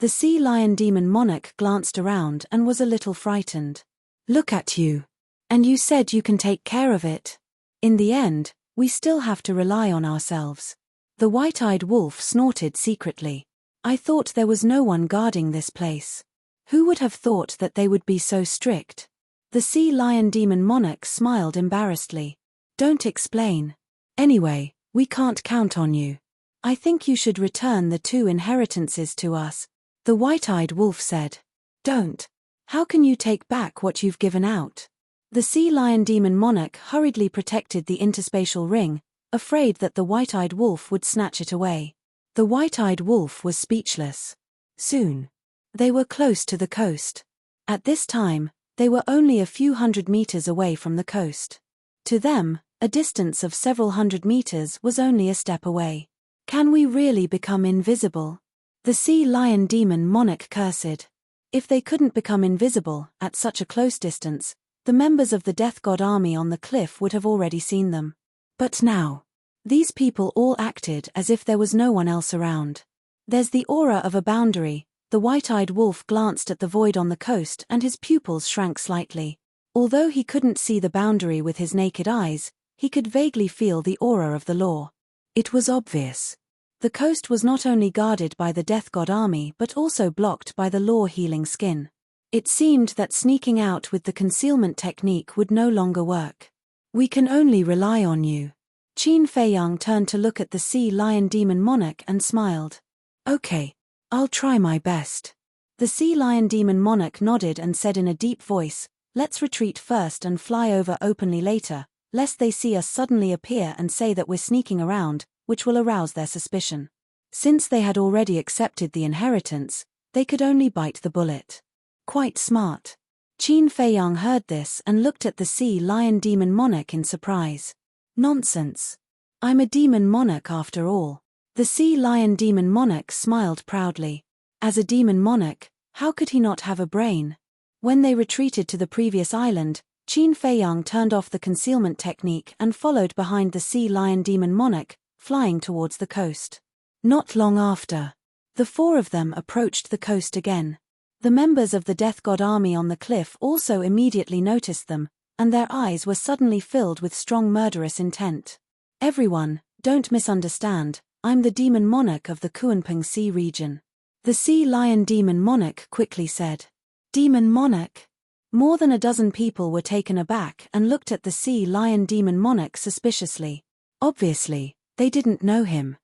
The Sea Lion Demon Monarch glanced around and was a little frightened. "Look at you. And you said you can take care of it. In the end, we still have to rely on ourselves." The White-Eyed Wolf snorted secretly. "I thought there was no one guarding this place. Who would have thought that they would be so strict?" The Sea Lion Demon Monarch smiled embarrassedly. "Don't explain. Anyway, we can't count on you. I think you should return the 2 inheritances to us," the White-Eyed Wolf said. "Don't. How can you take back what you've given out?" The Sea Lion Demon Monarch hurriedly protected the interspatial ring, afraid that the White-Eyed Wolf would snatch it away. The White-Eyed Wolf was speechless. Soon, they were close to the coast. At this time, they were only a few hundred meters away from the coast. To them, a distance of several hundred meters was only a step away. "Can we really become invisible?" The Sea Lion Demon Monarch cursed. If they couldn't become invisible at such a close distance, the members of the Death God army on the cliff would have already seen them. But now, these people all acted as if there was no one else around. "There's the aura of a boundary." The White-Eyed Wolf glanced at the void on the coast and his pupils shrank slightly. Although he couldn't see the boundary with his naked eyes, he could vaguely feel the aura of the law. It was obvious. The coast was not only guarded by the Death God army but also blocked by the law-healing skin. It seemed that sneaking out with the concealment technique would no longer work. "We can only rely on you." Qin Feiyang turned to look at the Sea Lion Demon Monarch and smiled. "Okay. I'll try my best." The Sea Lion Demon Monarch nodded and said in a deep voice, "Let's retreat first and fly over openly later, lest they see us suddenly appear and say that we're sneaking around, which will arouse their suspicion." Since they had already accepted the inheritance, they could only bite the bullet. Quite smart. Qin Feiyang heard this and looked at the Sea Lion Demon Monarch in surprise. "Nonsense. I'm a demon monarch after all." The Sea Lion Demon Monarch smiled proudly. As a demon monarch, how could he not have a brain? When they retreated to the previous island, Qin Feiyang turned off the concealment technique and followed behind the Sea Lion Demon Monarch, flying towards the coast. Not long after, the 4 of them approached the coast again. The members of the Death God army on the cliff also immediately noticed them, and their eyes were suddenly filled with strong murderous intent. "Everyone, don't misunderstand. I'm the demon monarch of the Kunpeng Sea region," the Sea Lion Demon Monarch quickly said. "Demon monarch?" More than a dozen people were taken aback and looked at the Sea Lion Demon Monarch suspiciously. Obviously, they didn't know him.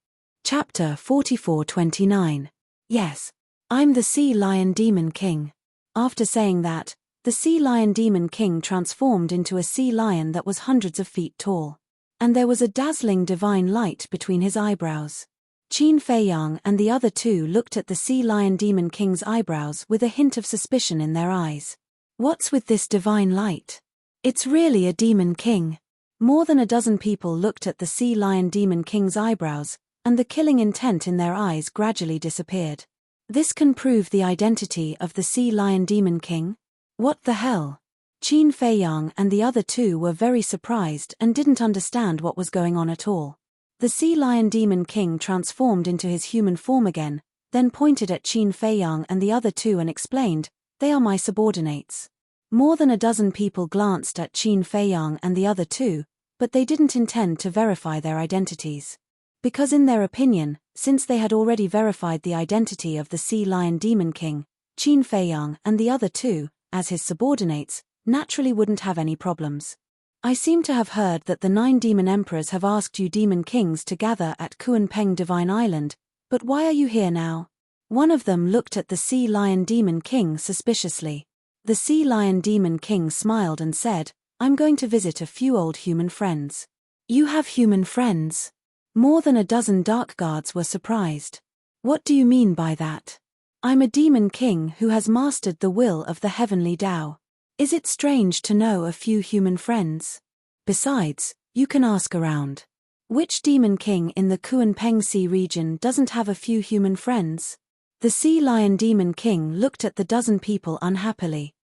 Chapter 44-29. "Yes. I'm the Sea Lion Demon King." After saying that, the Sea Lion Demon King transformed into a sea lion that was hundreds of feet tall. And there was a dazzling divine light between his eyebrows. Qin Feiyang and the other 2 looked at the Sea Lion Demon King's eyebrows with a hint of suspicion in their eyes. "What's with this divine light? It's really a demon king." More than a dozen people looked at the Sea Lion Demon King's eyebrows, and the killing intent in their eyes gradually disappeared. This can prove the identity of the Sea Lion Demon King? What the hell? Qin Feiyang and the other two were very surprised and didn't understand what was going on at all. The Sea Lion Demon King transformed into his human form again, then pointed at Qin Feiyang and the other two and explained, "They are my subordinates." More than a dozen people glanced at Qin Feiyang and the other two, but they didn't intend to verify their identities. Because in their opinion, since they had already verified the identity of the Sea Lion Demon King, Qin Feiyang and the other two, as his subordinates, naturally wouldn't have any problems. "I seem to have heard that the 9 demon emperors have asked you demon kings to gather at Kunpeng Divine Island, but why are you here now?" One of them looked at the Sea Lion Demon King suspiciously. The Sea Lion Demon King smiled and said, "I'm going to visit a few old human friends." "You have human friends?" More than a dozen dark guards were surprised. "What do you mean by that?" "I'm a demon king who has mastered the will of the heavenly Tao. Is it strange to know a few human friends? Besides, you can ask around. Which demon king in the Kunpeng Sea region doesn't have a few human friends?" The Sea Lion Demon King looked at the dozen people unhappily.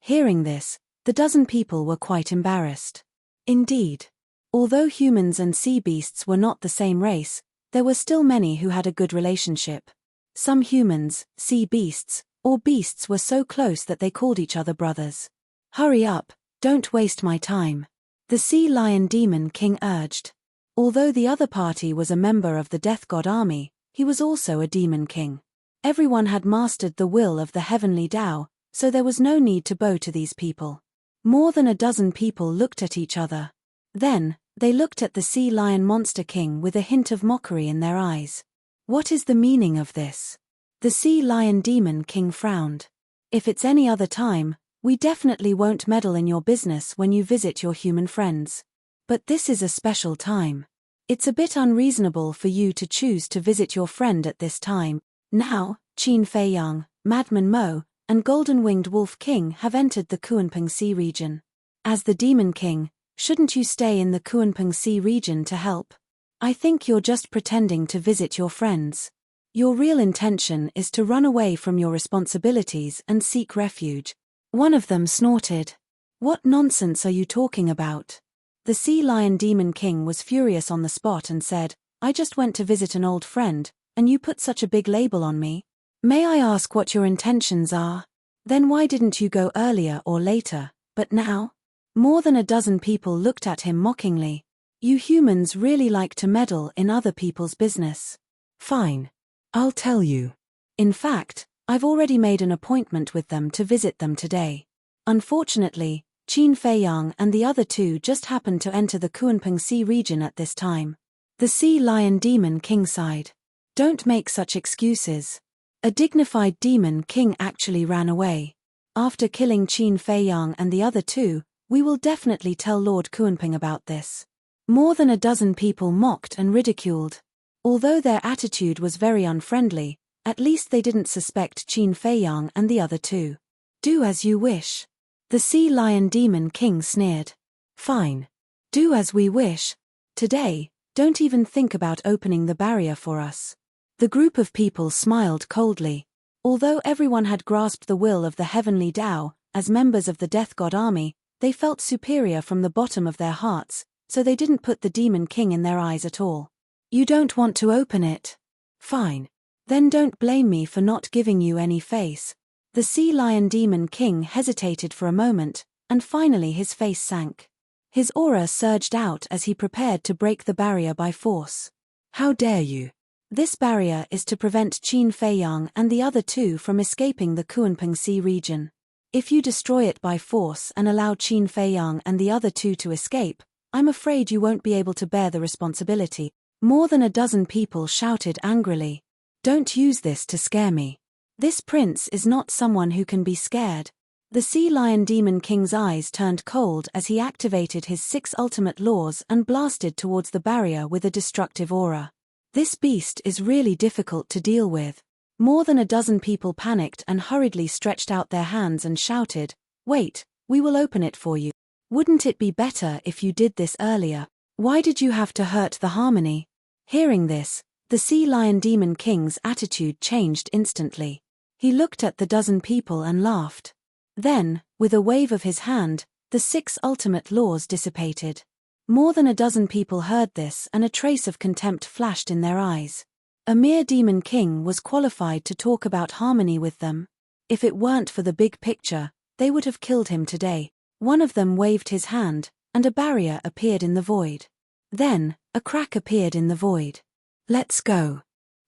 Hearing this, the dozen people were quite embarrassed. Indeed. Although humans and sea beasts were not the same race, there were still many who had a good relationship. Some humans, sea beasts, or beasts were so close that they called each other brothers. "Hurry up, don't waste my time," the Sea Lion Demon King urged. Although the other party was a member of the Death God army, he was also a demon king. Everyone had mastered the will of the heavenly Tao, so there was no need to bow to these people. More than a dozen people looked at each other. Then, they looked at the Sea Lion Monster King with a hint of mockery in their eyes. "What is the meaning of this?" The Sea Lion Demon King frowned. "If it's any other time, we definitely won't meddle in your business when you visit your human friends. But this is a special time. It's a bit unreasonable for you to choose to visit your friend at this time. Now, Qin Feiyang, Madman Mo, and Golden-Winged Wolf King have entered the Kunpeng Sea region. As the Demon King, shouldn't you stay in the Kunpeng Sea region to help? I think you're just pretending to visit your friends. Your real intention is to run away from your responsibilities and seek refuge." One of them snorted. "What nonsense are you talking about?" The Sea Lion Demon King was furious on the spot and said, "I just went to visit an old friend, and you put such a big label on me. May I ask what your intentions are? Then why didn't you go earlier or later, but now?" More than a dozen people looked at him mockingly. "You humans really like to meddle in other people's business. Fine. I'll tell you. In fact, I've already made an appointment with them to visit them today." Unfortunately, Qin Feiyang and the other two just happened to enter the Kunpeng Sea region at this time. The Sea Lion Demon King sighed. "Don't make such excuses. A dignified demon king actually ran away. After killing Qin Feiyang and the other two, we will definitely tell Lord Kunpeng about this." More than a dozen people mocked and ridiculed. Although their attitude was very unfriendly, at least they didn't suspect Qin Feiyang and the other two. "Do as you wish." The Sea Lion Demon King sneered. "Fine. Do as we wish. Today, don't even think about opening the barrier for us." The group of people smiled coldly. Although everyone had grasped the will of the heavenly Tao, as members of the Death God army, they felt superior from the bottom of their hearts, so they didn't put the Demon King in their eyes at all. "You don't want to open it? Fine. Then don't blame me for not giving you any face." The Sea Lion Demon King hesitated for a moment, and finally his face sank. His aura surged out as he prepared to break the barrier by force. "How dare you? This barrier is to prevent Qin Feiyang and the other two from escaping the Kunpeng Sea region. If you destroy it by force and allow Qin Feiyang and the other two to escape, I'm afraid you won't be able to bear the responsibility." More than a dozen people shouted angrily. "Don't use this to scare me. This prince is not someone who can be scared." The Sea Lion Demon King's eyes turned cold as he activated his 6 ultimate laws and blasted towards the barrier with a destructive aura. This beast is really difficult to deal with. More than a dozen people panicked and hurriedly stretched out their hands and shouted, "Wait, we will open it for you. Wouldn't it be better if you did this earlier? Why did you have to hurt the harmony?" Hearing this, The Sea Lion Demon King's attitude changed instantly. He looked at the dozen people and laughed. Then, with a wave of his hand, the 6 ultimate laws dissipated. More than a dozen people heard this, and a trace of contempt flashed in their eyes. A mere demon king was qualified to talk about harmony with them. If it weren't for the big picture, they would have killed him today. One of them waved his hand, and a barrier appeared in the void. Then, a crack appeared in the void. "Let's go."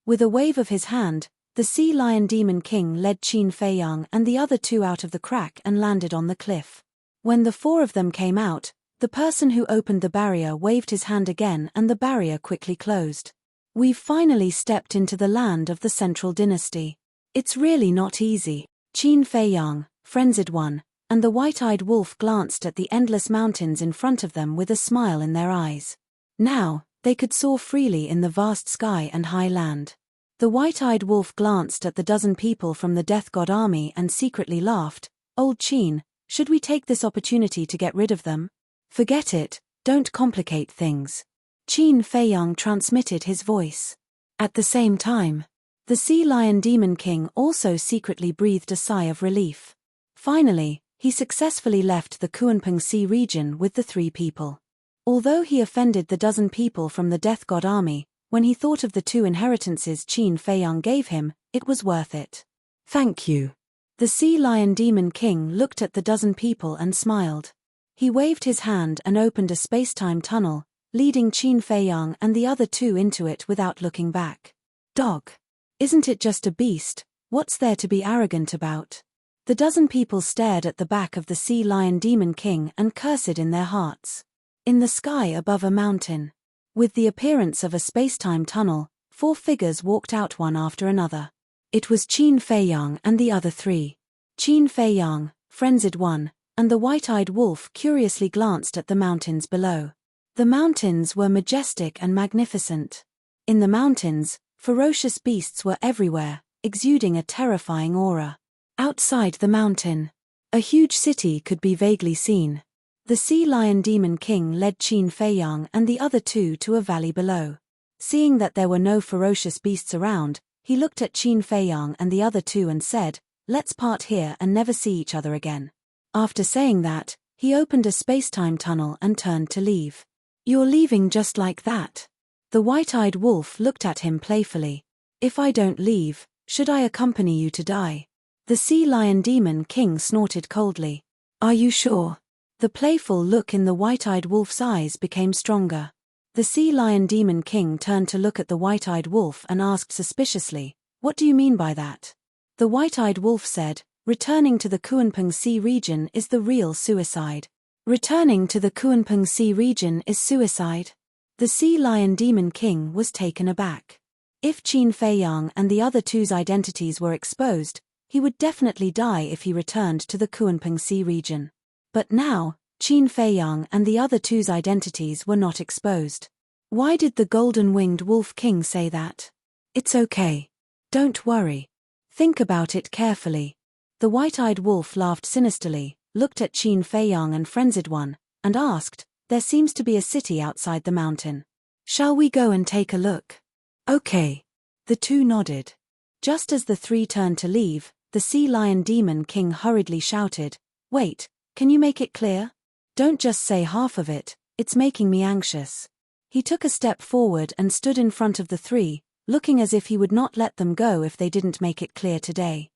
With a wave of his hand, the Sea Lion Demon King led Qin Feiyang and the other 2 out of the crack and landed on the cliff. When the 4 of them came out, the person who opened the barrier waved his hand again and the barrier quickly closed. "We've finally stepped into the land of the Central Dynasty. It's really not easy." Qin Feiyang, Frenzied One, and the White-Eyed Wolf glanced at the endless mountains in front of them with a smile in their eyes. Now, they could soar freely in the vast sky and high land. The White-Eyed Wolf glanced at the dozen people from the Death God army and secretly laughed. "Old Qin, should we take this opportunity to get rid of them?" "Forget it, don't complicate things." Qin Feiyang transmitted his voice. At the same time, the Sea Lion Demon King also secretly breathed a sigh of relief. Finally, he successfully left the Kunpeng Sea region with the 3 people. Although he offended the dozen people from the Death God army, when he thought of the 2 inheritances Qin Feiyang gave him, it was worth it. "Thank you." The Sea Lion Demon King looked at the dozen people and smiled. He waved his hand and opened a space-time tunnel, leading Qin Feiyang and the other 2 into it without looking back. "Dog. Isn't it just a beast? What's there to be arrogant about?" The dozen people stared at the back of the Sea Lion Demon King and cursed in their hearts. In the sky above a mountain, with the appearance of a space-time tunnel, 4 figures walked out one after another. It was Qin Feiyang and the other 3. Qin Feiyang, Frenzied One, and the White-Eyed Wolf curiously glanced at the mountains below. The mountains were majestic and magnificent. In the mountains, ferocious beasts were everywhere, exuding a terrifying aura. Outside the mountain, a huge city could be vaguely seen. The Sea Lion Demon King led Qin Feiyang and the other 2 to a valley below. Seeing that there were no ferocious beasts around, he looked at Qin Feiyang and the other 2 and said, "Let's part here and never see each other again." After saying that, he opened a space-time tunnel and turned to leave. "You're leaving just like that?" The White-Eyed Wolf looked at him playfully. "If I don't leave, should I accompany you to die?" The Sea Lion Demon King snorted coldly. "Are you sure?" The playful look in the White-Eyed Wolf's eyes became stronger. The Sea Lion Demon King turned to look at the White-Eyed Wolf and asked suspiciously, "What do you mean by that?" The White-Eyed Wolf said, "Returning to the Kunpeng Sea region is the real suicide." "Returning to the Kunpeng Sea region is suicide?" The Sea Lion Demon King was taken aback. If Qin Feiyang and the other 2's identities were exposed, he would definitely die if he returned to the Kunpeng Sea region. But now, Qin Feiyang and the other 2's identities were not exposed. Why did the Golden-Winged Wolf King say that? "It's okay. Don't worry. Think about it carefully." The White-Eyed Wolf laughed sinisterly, looked at Qin Feiyang and Frenzied One, and asked, "There seems to be a city outside the mountain. Shall we go and take a look?" "Okay." The 2 nodded. Just as the 3 turned to leave, the Sea Lion Demon King hurriedly shouted, "Wait, can you make it clear? Don't just say half of it, it's making me anxious." He took a step forward and stood in front of the 3, looking as if he would not let them go if they didn't make it clear today.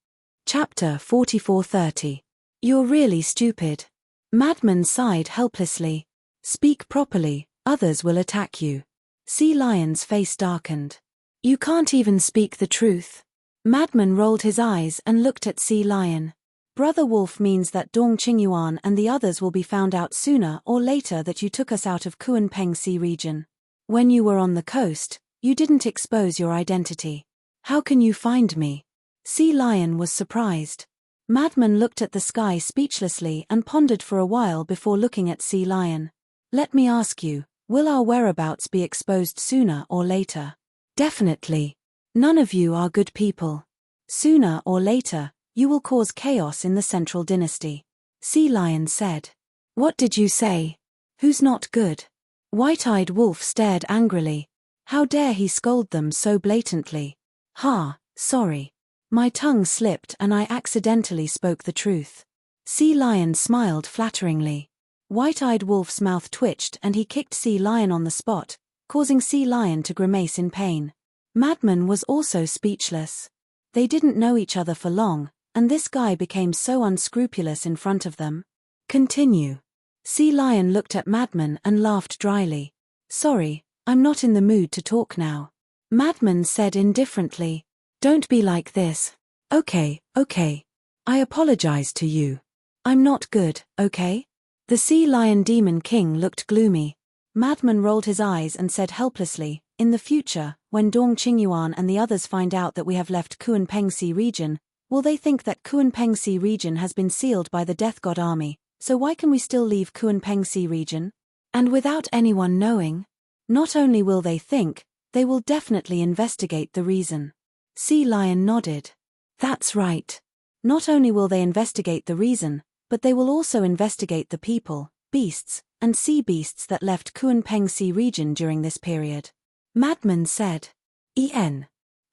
Chapter 44:30. "You're really stupid." Madman sighed helplessly. "Speak properly, others will attack you." Sea Lion's face darkened. "You can't even speak the truth." Madman rolled his eyes and looked at Sea Lion. "Brother Wolf means that Dong Qingyuan and the others will be found out sooner or later that you took us out of Kunpeng Sea region. When you were on the coast, you didn't expose your identity. How can you find me?" Sea Lion was surprised. Madman looked at the sky speechlessly and pondered for a while before looking at Sea Lion. "Let me ask you, will our whereabouts be exposed sooner or later?" "Definitely. None of you are good people. Sooner or later, you will cause chaos in the Central Dynasty." Sea Lion said. "What did you say? Who's not good?" White-Eyed Wolf stared angrily. How dare he scold them so blatantly? Sorry. My tongue slipped and I accidentally spoke the truth. Sea Lion smiled flatteringly. White-Eyed Wolf's mouth twitched and he kicked Sea Lion on the spot, causing Sea Lion to grimace in pain. Madman was also speechless. They didn't know each other for long, and this guy became so unscrupulous in front of them. Continue. Sea Lion looked at Madman and laughed dryly. Sorry, I'm not in the mood to talk now. Madman said indifferently. Don't be like this. Okay. I apologize to you. I'm not good, okay? The Sea Lion Demon King looked gloomy. Madman rolled his eyes and said helplessly, in the future, when Dong Qingyuan and the others find out that we have left Kunpengsi region, will they think that Kunpengsi region has been sealed by the Death God army, so why can we still leave Kunpengsi region? And without anyone knowing? Not only will they think, they will definitely investigate the reason. Sea Lion nodded. That's right. Not only will they investigate the reason, but they will also investigate the people, beasts, and sea beasts that left Kunpengsi region during this period. Madman said. The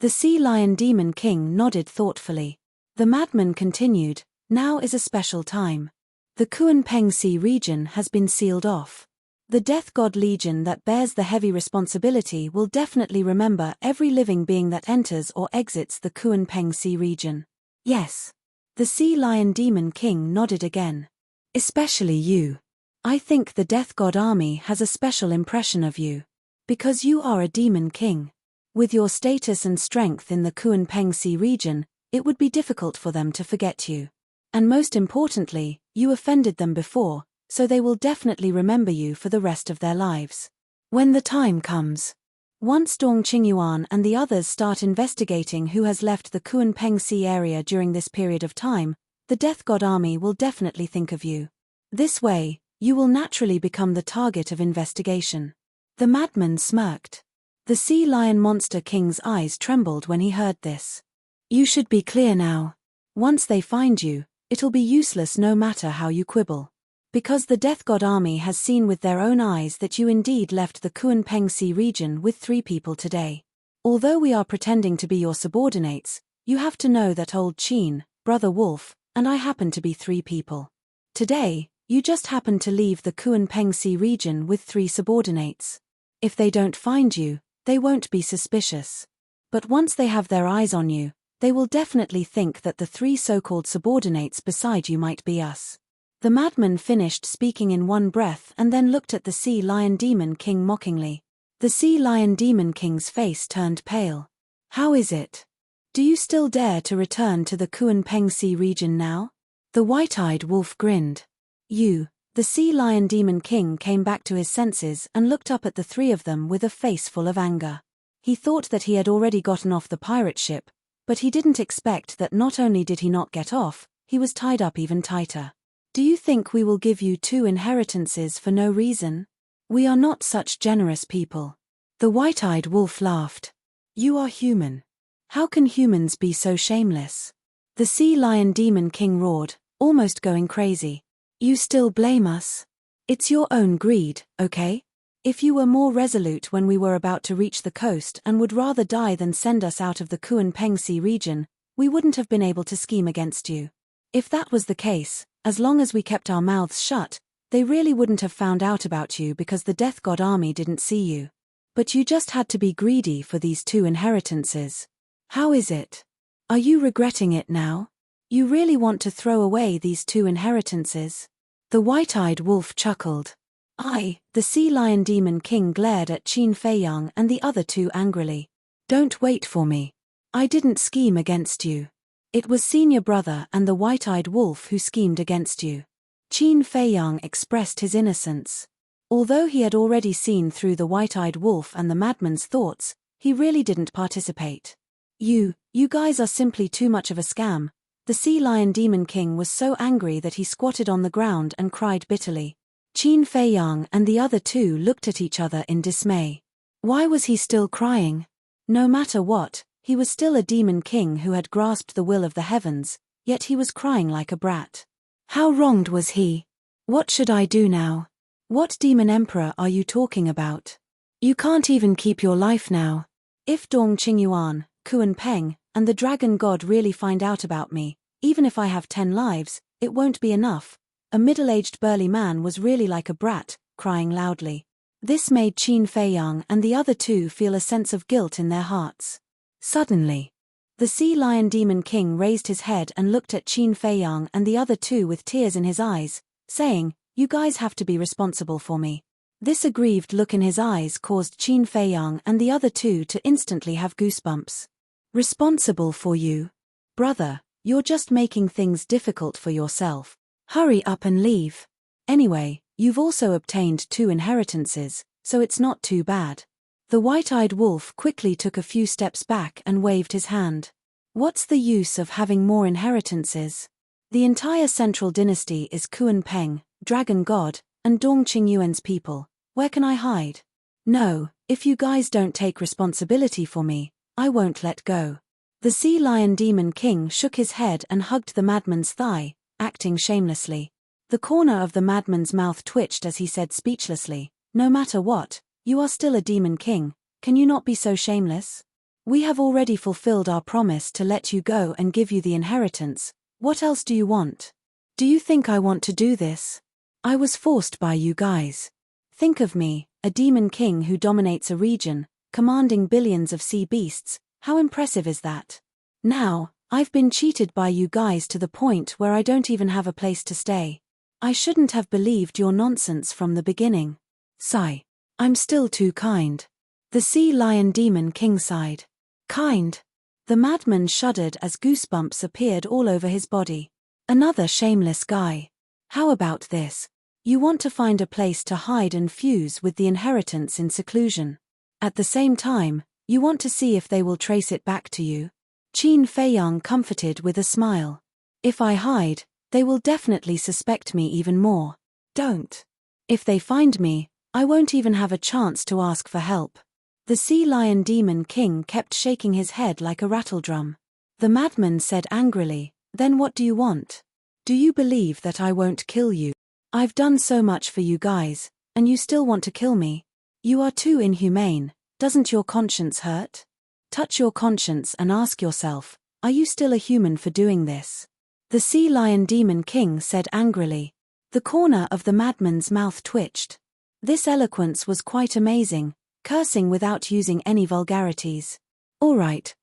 Sea Lion Demon King nodded thoughtfully. The Madman continued, now is a special time. The Kunpengsi region has been sealed off. The Death God Legion that bears the heavy responsibility will definitely remember every living being that enters or exits the Kunpengsi region. Yes. The Sea Lion Demon King nodded again. Especially you. I think the Death God army has a special impression of you. Because you are a Demon King. With your status and strength in the Kunpengsi region, it would be difficult for them to forget you. And most importantly, you offended them before, so they will definitely remember you for the rest of their lives. When the time comes. Once Dong Qingyuan and the others start investigating who has left the Kunpengsi area during this period of time, the Death God army will definitely think of you. This way, you will naturally become the target of investigation. The Madman smirked. The Sea Lion Monster King's eyes trembled when he heard this. You should be clear now. Once they find you, it'll be useless no matter how you quibble. Because the Death God army has seen with their own eyes that you indeed left the Kunpengsi region with 3 people today. Although we are pretending to be your subordinates, you have to know that old Qin, Brother Wolf, and I happen to be 3 people. Today, you just happen to leave the Kunpengsi region with 3 subordinates. If they don't find you, they won't be suspicious. But once they have their eyes on you, they will definitely think that the 3 so-called subordinates beside you might be us. The Madman finished speaking in one breath and then looked at the Sea Lion Demon King mockingly. The Sea Lion Demon King's face turned pale. How is it? Do you still dare to return to the Kunpengsi region now? The White-Eyed Wolf grinned. The Sea Lion Demon King came back to his senses and looked up at the 3 of them with a face full of anger. He thought that he had already gotten off the pirate ship, but he didn't expect that not only did he not get off, he was tied up even tighter. Do you think we will give you 2 inheritances for no reason? We are not such generous people. The White-Eyed Wolf laughed. You are human. How can humans be so shameless? The Sea Lion Demon King roared, almost going crazy. You still blame us? It's your own greed, okay? If you were more resolute when we were about to reach the coast and would rather die than send us out of the Kunpengsi region, we wouldn't have been able to scheme against you. If that was the case, as long as we kept our mouths shut, they really wouldn't have found out about you because the Death God army didn't see you. But you just had to be greedy for these 2 inheritances. How is it? Are you regretting it now? You really want to throw away these 2 inheritances? The White-Eyed Wolf chuckled. The Sea Lion Demon King glared at Qin Feiyang and the other 2 angrily. Don't wait for me. I didn't scheme against you. It was Senior Brother and the White-Eyed Wolf who schemed against you. Qin Feiyang expressed his innocence. Although he had already seen through the White-Eyed Wolf and the Madman's thoughts, he really didn't participate. You guys are simply too much of a scam. The Sea Lion Demon King was so angry that he squatted on the ground and cried bitterly. Qin Feiyang and the other 2 looked at each other in dismay. Why was he still crying? No matter what, he was still a demon king who had grasped the will of the heavens, yet he was crying like a brat. How wronged was he? What should I do now? What demon emperor are you talking about? You can't even keep your life now. If Dong Qingyuan, Kuan Peng, and the dragon god really find out about me, even if I have 10 lives, it won't be enough. A middle-aged burly man was really like a brat, crying loudly. This made Qin Feiyang and the other two feel a sense of guilt in their hearts. Suddenly, the Sea Lion Demon King raised his head and looked at Qin Feiyang and the other two with tears in his eyes, saying, "You guys have to be responsible for me." This aggrieved look in his eyes caused Qin Feiyang and the other two to instantly have goosebumps. Responsible for you? Brother, you're just making things difficult for yourself. Hurry up and leave. Anyway, you've also obtained 2 inheritances, so it's not too bad. The white-eyed wolf quickly took a few steps back and waved his hand. What's the use of having more inheritances? The entire central dynasty is Kuan Peng, dragon god, and Dong Qingyuan's people. Where can I hide? No, if you guys don't take responsibility for me, I won't let go. The Sea Lion Demon King shook his head and hugged the madman's thigh, acting shamelessly. The corner of the madman's mouth twitched as he said speechlessly, "No matter what, you are still a demon king, can you not be so shameless? We have already fulfilled our promise to let you go and give you the inheritance, what else do you want? Do you think I want to do this? I was forced by you guys. Think of me, a demon king who dominates a region, commanding billions of sea beasts, how impressive is that? Now, I've been cheated by you guys to the point where I don't even have a place to stay. I shouldn't have believed your nonsense from the beginning. Sigh. I'm still too kind." The Sea Lion Demon King sighed. Kind? The madman shuddered as goosebumps appeared all over his body. Another shameless guy. How about this? You want to find a place to hide and fuse with the inheritance in seclusion. At the same time, you want to see if they will trace it back to you. Qin Feiyang comforted with a smile. If I hide, they will definitely suspect me even more. Don't. If they find me, I won't even have a chance to ask for help. The Sea Lion Demon King kept shaking his head like a rattledrum. The madman said angrily, "Then what do you want? Do you believe that I won't kill you? I've done so much for you guys, and you still want to kill me? You are too inhumane. Doesn't your conscience hurt? Touch your conscience and ask yourself, are you still a human for doing this?" The Sea Lion Demon King said angrily. The corner of the madman's mouth twitched. This eloquence was quite amazing, cursing without using any vulgarities. All right,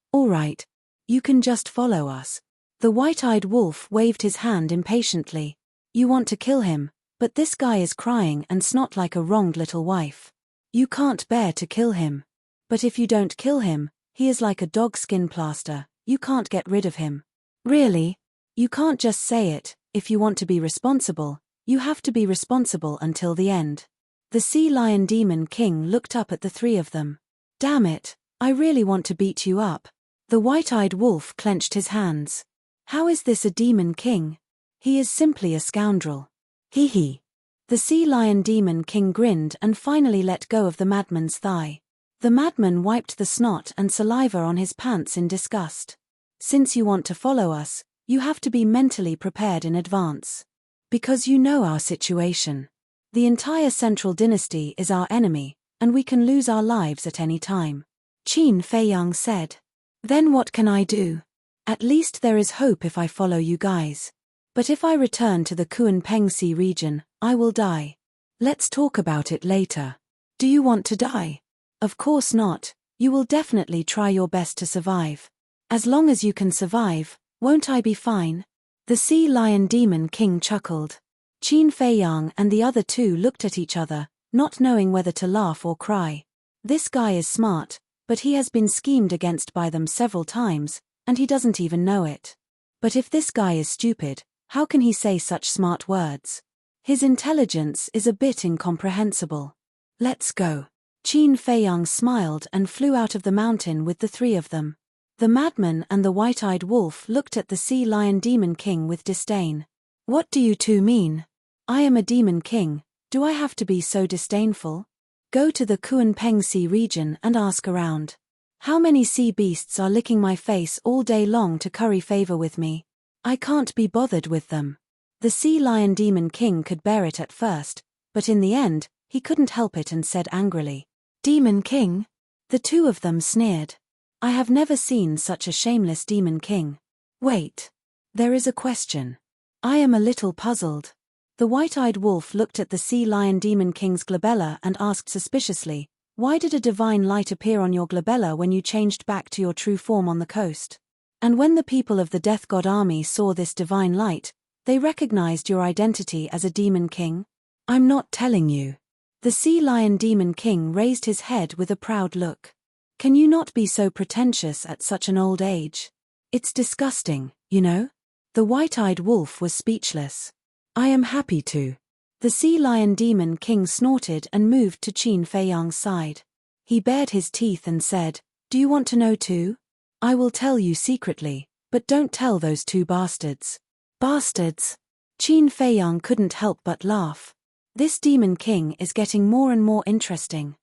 you can just follow us." The white-eyed wolf waved his hand impatiently. "You want to kill him, but this guy is crying and snot like a wronged little wife. You can't bear to kill him. But if you don't kill him, he is like a dog skin plaster, you can't get rid of him. Really? You can't just say it, if you want to be responsible, you have to be responsible until the end." The Sea Lion Demon King looked up at the 3 of them. "Damn it, I really want to beat you up." The white-eyed wolf clenched his hands. "How is this a demon king? He is simply a scoundrel. Hee hee." The Sea Lion Demon King grinned and finally let go of the madman's thigh. The madman wiped the snot and saliva on his pants in disgust. "Since you want to follow us, you have to be mentally prepared in advance. Because you know our situation. The entire central dynasty is our enemy, and we can lose our lives at any time." Qin Feiyang said. "Then what can I do? At least there is hope if I follow you guys. But if I return to the Kuan Peng Sea region, I will die. Let's talk about it later. Do you want to die? Of course not, you will definitely try your best to survive. As long as you can survive, won't I be fine?" The Sea Lion Demon King chuckled. Qin Feiyang and the other 2 looked at each other, not knowing whether to laugh or cry. This guy is smart, but he has been schemed against by them several times, and he doesn't even know it. But if this guy is stupid, how can he say such smart words? His intelligence is a bit incomprehensible. "Let's go." Qin Feiyang smiled and flew out of the mountain with the 3 of them. The madman and the white-eyed wolf looked at the Sea Lion Demon King with disdain. "What do you 2 mean? I am a demon king, do I have to be so disdainful? Go to the Kuan Peng Sea region and ask around. How many sea beasts are licking my face all day long to curry favor with me? I can't be bothered with them." The Sea Lion Demon King could bear it at first, but in the end, he couldn't help it and said angrily, Demon King? The two of them sneered. I have never seen such a shameless Demon King. Wait. There is a question. I am a little puzzled. The white-eyed wolf looked at the sea lion Demon King's glabella and asked suspiciously, why did a divine light appear on your glabella when you changed back to your true form on the coast? And when the people of the Death God army saw this divine light, they recognized your identity as a Demon King? I'm not telling you. The sea lion Demon King raised his head with a proud look. Can you not be so pretentious at such an old age? It's disgusting, you know? The white-eyed wolf was speechless. I am happy to. The sea lion Demon King snorted and moved to Qin Fei Yang's side. He bared his teeth and said, do you want to know too? I will tell you secretly, but don't tell those two bastards. Bastards? Qin Fei Yang couldn't help but laugh. This Demon King is getting more and more interesting.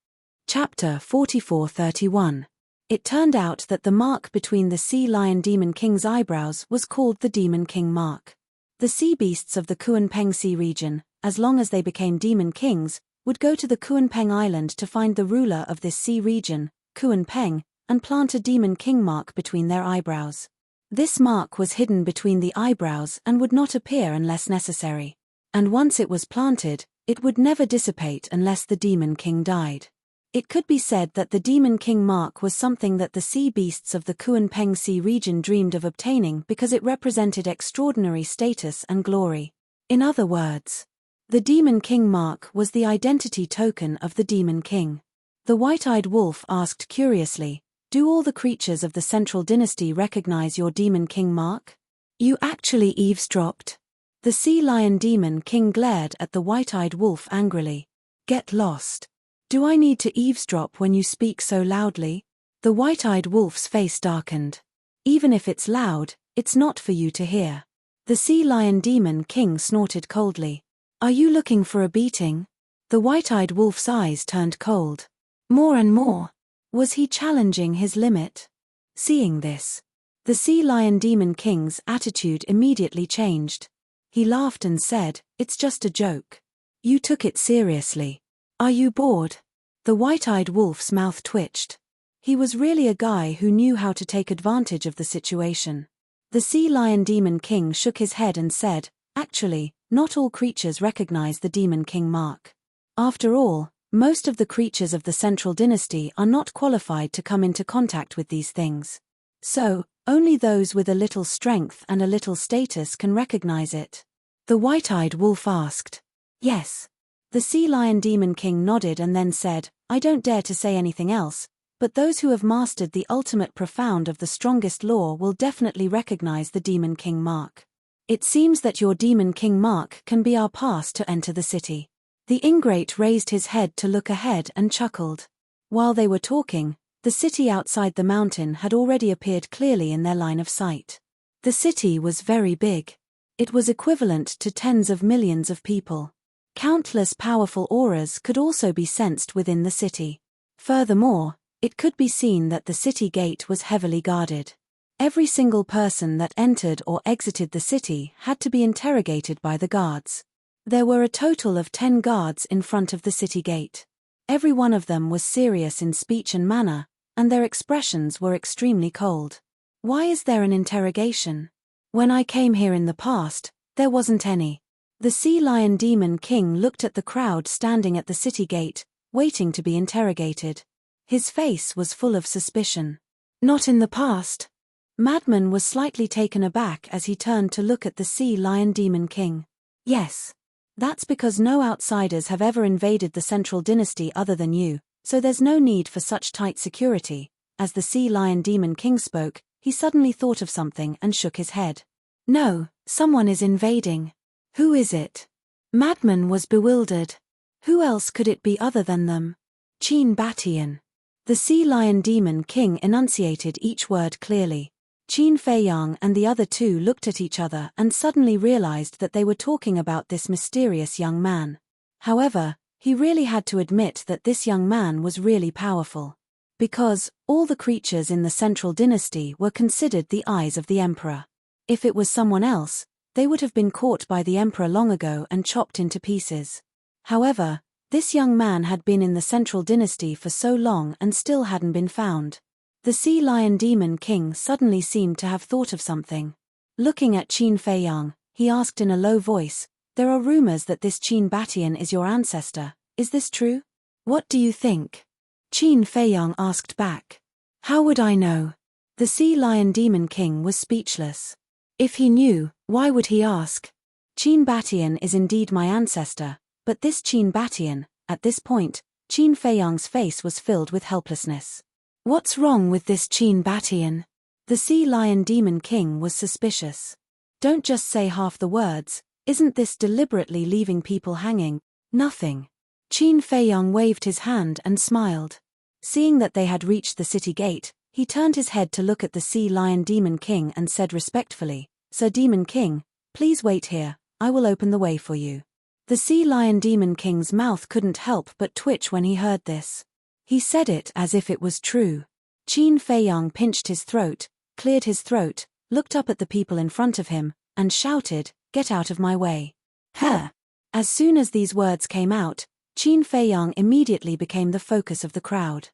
Chapter 44:31. It turned out that the mark between the sea lion Demon King's eyebrows was called the Demon King mark. The sea beasts of the Kunpeng Sea region, as long as they became Demon Kings, would go to the Kunpeng Island to find the ruler of this sea region, Kunpeng, and plant a Demon King mark between their eyebrows. This mark was hidden between the eyebrows and would not appear unless necessary. And once it was planted, it would never dissipate unless the Demon King died. It could be said that the Demon King mark was something that the sea beasts of the Kunpeng Sea region dreamed of obtaining because it represented extraordinary status and glory. In other words, the Demon King mark was the identity token of the Demon King. The white-eyed wolf asked curiously, do all the creatures of the Central Dynasty recognize your Demon King mark? You actually eavesdropped? The sea lion Demon King glared at the white-eyed wolf angrily. Get lost. Do I need to eavesdrop when you speak so loudly? The white-eyed wolf's face darkened. Even if it's loud, it's not for you to hear. The sea lion Demon King snorted coldly. Are you looking for a beating? The white-eyed wolf's eyes turned cold. More and more. Was he challenging his limit? Seeing this, the sea lion Demon King's attitude immediately changed. He laughed and said, it's just a joke. You took it seriously. Are you bored? The white-eyed wolf's mouth twitched. He was really a guy who knew how to take advantage of the situation. The sea lion Demon King shook his head and said, actually, not all creatures recognize the Demon King mark. After all, most of the creatures of the Central Dynasty are not qualified to come into contact with these things. So, only those with a little strength and a little status can recognize it. The white-eyed wolf asked. Yes. The sea lion Demon King nodded and then said, I don't dare to say anything else, but those who have mastered the ultimate profound of the strongest law will definitely recognize the Demon King mark. It seems that your Demon King mark can be our pass to enter the city. The ingrate raised his head to look ahead and chuckled. While they were talking, the city outside the mountain had already appeared clearly in their line of sight. The city was very big. It was equivalent to tens of millions of people. Countless powerful auras could also be sensed within the city. Furthermore, it could be seen that the city gate was heavily guarded. Every single person that entered or exited the city had to be interrogated by the guards. There were a total of 10 guards in front of the city gate. Every one of them was serious in speech and manner, and their expressions were extremely cold. Why is there an interrogation? When I came here in the past, there wasn't any. The sea lion Demon King looked at the crowd standing at the city gate, waiting to be interrogated. His face was full of suspicion. Not in the past. Madman was slightly taken aback as he turned to look at the sea lion Demon King. Yes. That's because no outsiders have ever invaded the Central Dynasty other than you, so there's no need for such tight security. As the sea lion Demon King spoke, he suddenly thought of something and shook his head. No, someone is invading. Who is it? Madman was bewildered. Who else could it be other than them? Qin Batian. The sea lion Demon King enunciated each word clearly. Qin Fei Yang and the other two looked at each other and suddenly realized that they were talking about this mysterious young man. However, he really had to admit that this young man was really powerful. Because, all the creatures in the Central Dynasty were considered the eyes of the Emperor. If it was someone else, they would have been caught by the Emperor long ago and chopped into pieces. However, This young man had been in the Central Dynasty for so long and still hadn't been found. The Sea Lion Demon King suddenly seemed to have thought of something. Looking at Qin Feiyang, he asked in a low voice, "There are rumors that this Qin Batian is your ancestor, is this true? What do you think?" Qin Feiyang asked back. "How would I know?" The Sea Lion Demon King was speechless. If he knew, why would he ask? Qin Batian is indeed my ancestor, but this Qin Batian, at this point, Qin Feiyang's face was filled with helplessness. What's wrong with this Qin Batian? The Sea Lion Demon King was suspicious. Don't just say half the words, isn't this deliberately leaving people hanging? Nothing. Qin Feiyang waved his hand and smiled. Seeing that they had reached the city gate, he turned his head to look at the Sea Lion Demon King and said respectfully, "Sir Demon King, please wait here, I will open the way for you." The Sea Lion Demon King's mouth couldn't help but twitch when he heard this. He said it as if it was true. Qin Feiyang pinched his throat, cleared his throat, looked up at the people in front of him, and shouted, "Get out of my way." Huh! As soon as these words came out, Qin Feiyang immediately became the focus of the crowd.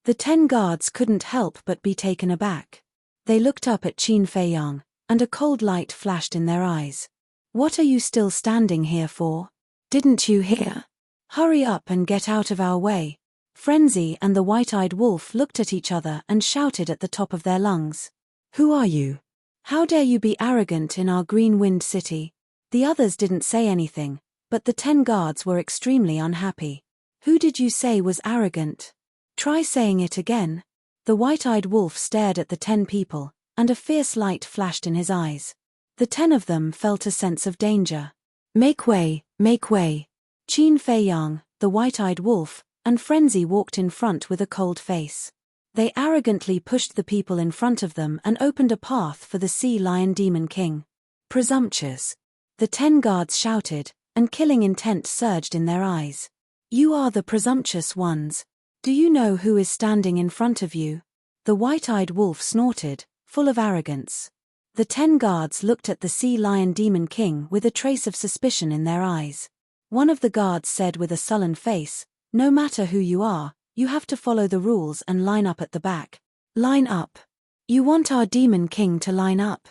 The 10 guards couldn't help but be taken aback. They looked up at Qin Feiyang, and a cold light flashed in their eyes. "What are you still standing here for? Didn't you hear? Hurry up and get out of our way." Frenzy and the white-eyed wolf looked at each other and shouted at the top of their lungs. "Who are you? How dare you be arrogant in our green-wind city?" The others didn't say anything, but the 10 guards were extremely unhappy. "Who did you say was arrogant? Try saying it again." The white-eyed wolf stared at the 10 people, and a fierce light flashed in his eyes. The 10 of them felt a sense of danger. Make way, make way." Qin Feiyang, the white-eyed wolf, and Frenzy walked in front with a cold face. They arrogantly pushed the people in front of them and opened a path for the Sea Lion Demon King. "Presumptuous!" The 10 guards shouted, and killing intent surged in their eyes. "You are the presumptuous ones. Do you know who is standing in front of you?" The white-eyed wolf snorted, full of arrogance. The 10 guards looked at the Sea Lion Demon King with a trace of suspicion in their eyes. One of the guards said with a sullen face, "No matter who you are, you have to follow the rules and line up at the back." "Line up? You want our Demon King to line up?"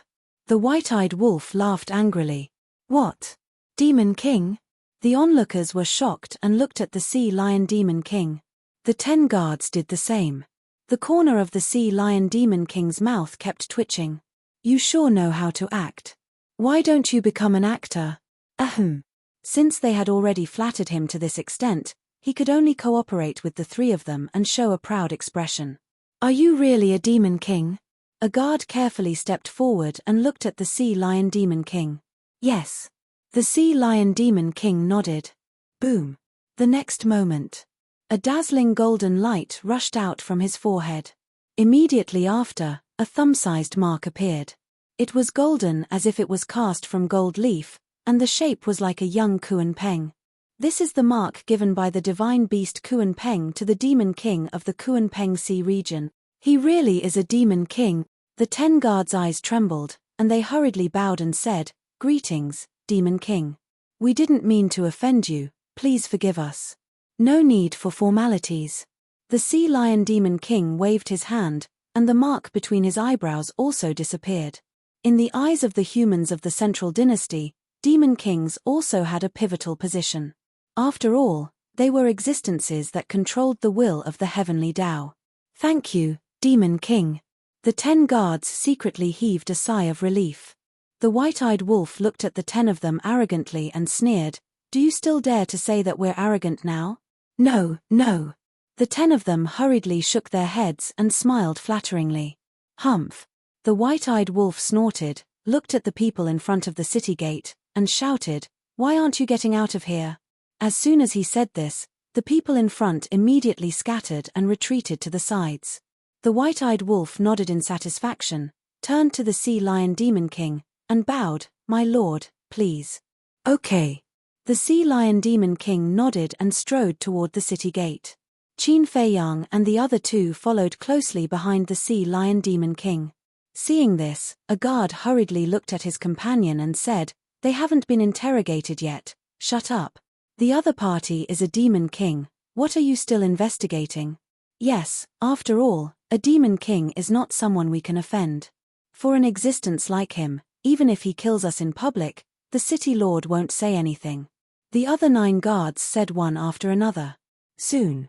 The white-eyed wolf laughed angrily. "What? Demon King?" The onlookers were shocked and looked at the Sea Lion Demon King. The 10 guards did the same. The corner of the Sea Lion Demon King's mouth kept twitching. "You sure know how to act. Why don't you become an actor?" Ahem. Since they had already flattered him to this extent, he could only cooperate with the 3 of them and show a proud expression. "Are you really a Demon King?" A guard carefully stepped forward and looked at the Sea Lion Demon King. "Yes." The Sea Lion Demon King nodded. Boom. The next moment, a dazzling golden light rushed out from his forehead. Immediately after, a thumb-sized mark appeared. It was golden as if it was cast from gold leaf, and the shape was like a young Kuan-Peng. This is the mark given by the divine beast Kuan-Peng to the Demon King of the Kuan-Peng Sea region. He really is a Demon King. The 10 guards' eyes trembled, and they hurriedly bowed and said, "Greetings, Demon King. We didn't mean to offend you, please forgive us." No need for formalities. The Sea Lion Demon King waved his hand, and the mark between his eyebrows also disappeared. In the eyes of the humans of the Central Dynasty, Demon Kings also had a pivotal position. After all, they were existences that controlled the will of the heavenly Tao. "Thank you, Demon King." The 10 guards secretly heaved a sigh of relief. The white-eyed wolf looked at the 10 of them arrogantly and sneered, "Do you still dare to say that we're arrogant now?" "No, no." The 10 of them hurriedly shook their heads and smiled flatteringly. "Humph." The white-eyed wolf snorted, looked at the people in front of the city gate, and shouted, "Why aren't you getting out of here?" As soon as he said this, the people in front immediately scattered and retreated to the sides. The white-eyed wolf nodded in satisfaction, turned to the Sea Lion Demon King, and bowed, "My lord, please." "Okay." The Sea Lion Demon King nodded and strode toward the city gate. Qin Feiyang and the other 2 followed closely behind the Sea Lion Demon King. Seeing this, a guard hurriedly looked at his companion and said, "They haven't been interrogated yet, shut up." The other party is a demon king. What are you still investigating? Yes, after all, a demon king is not someone we can offend. For an existence like him, even if he kills us in public, the city lord won't say anything. The other 9 guards said one after another. Soon,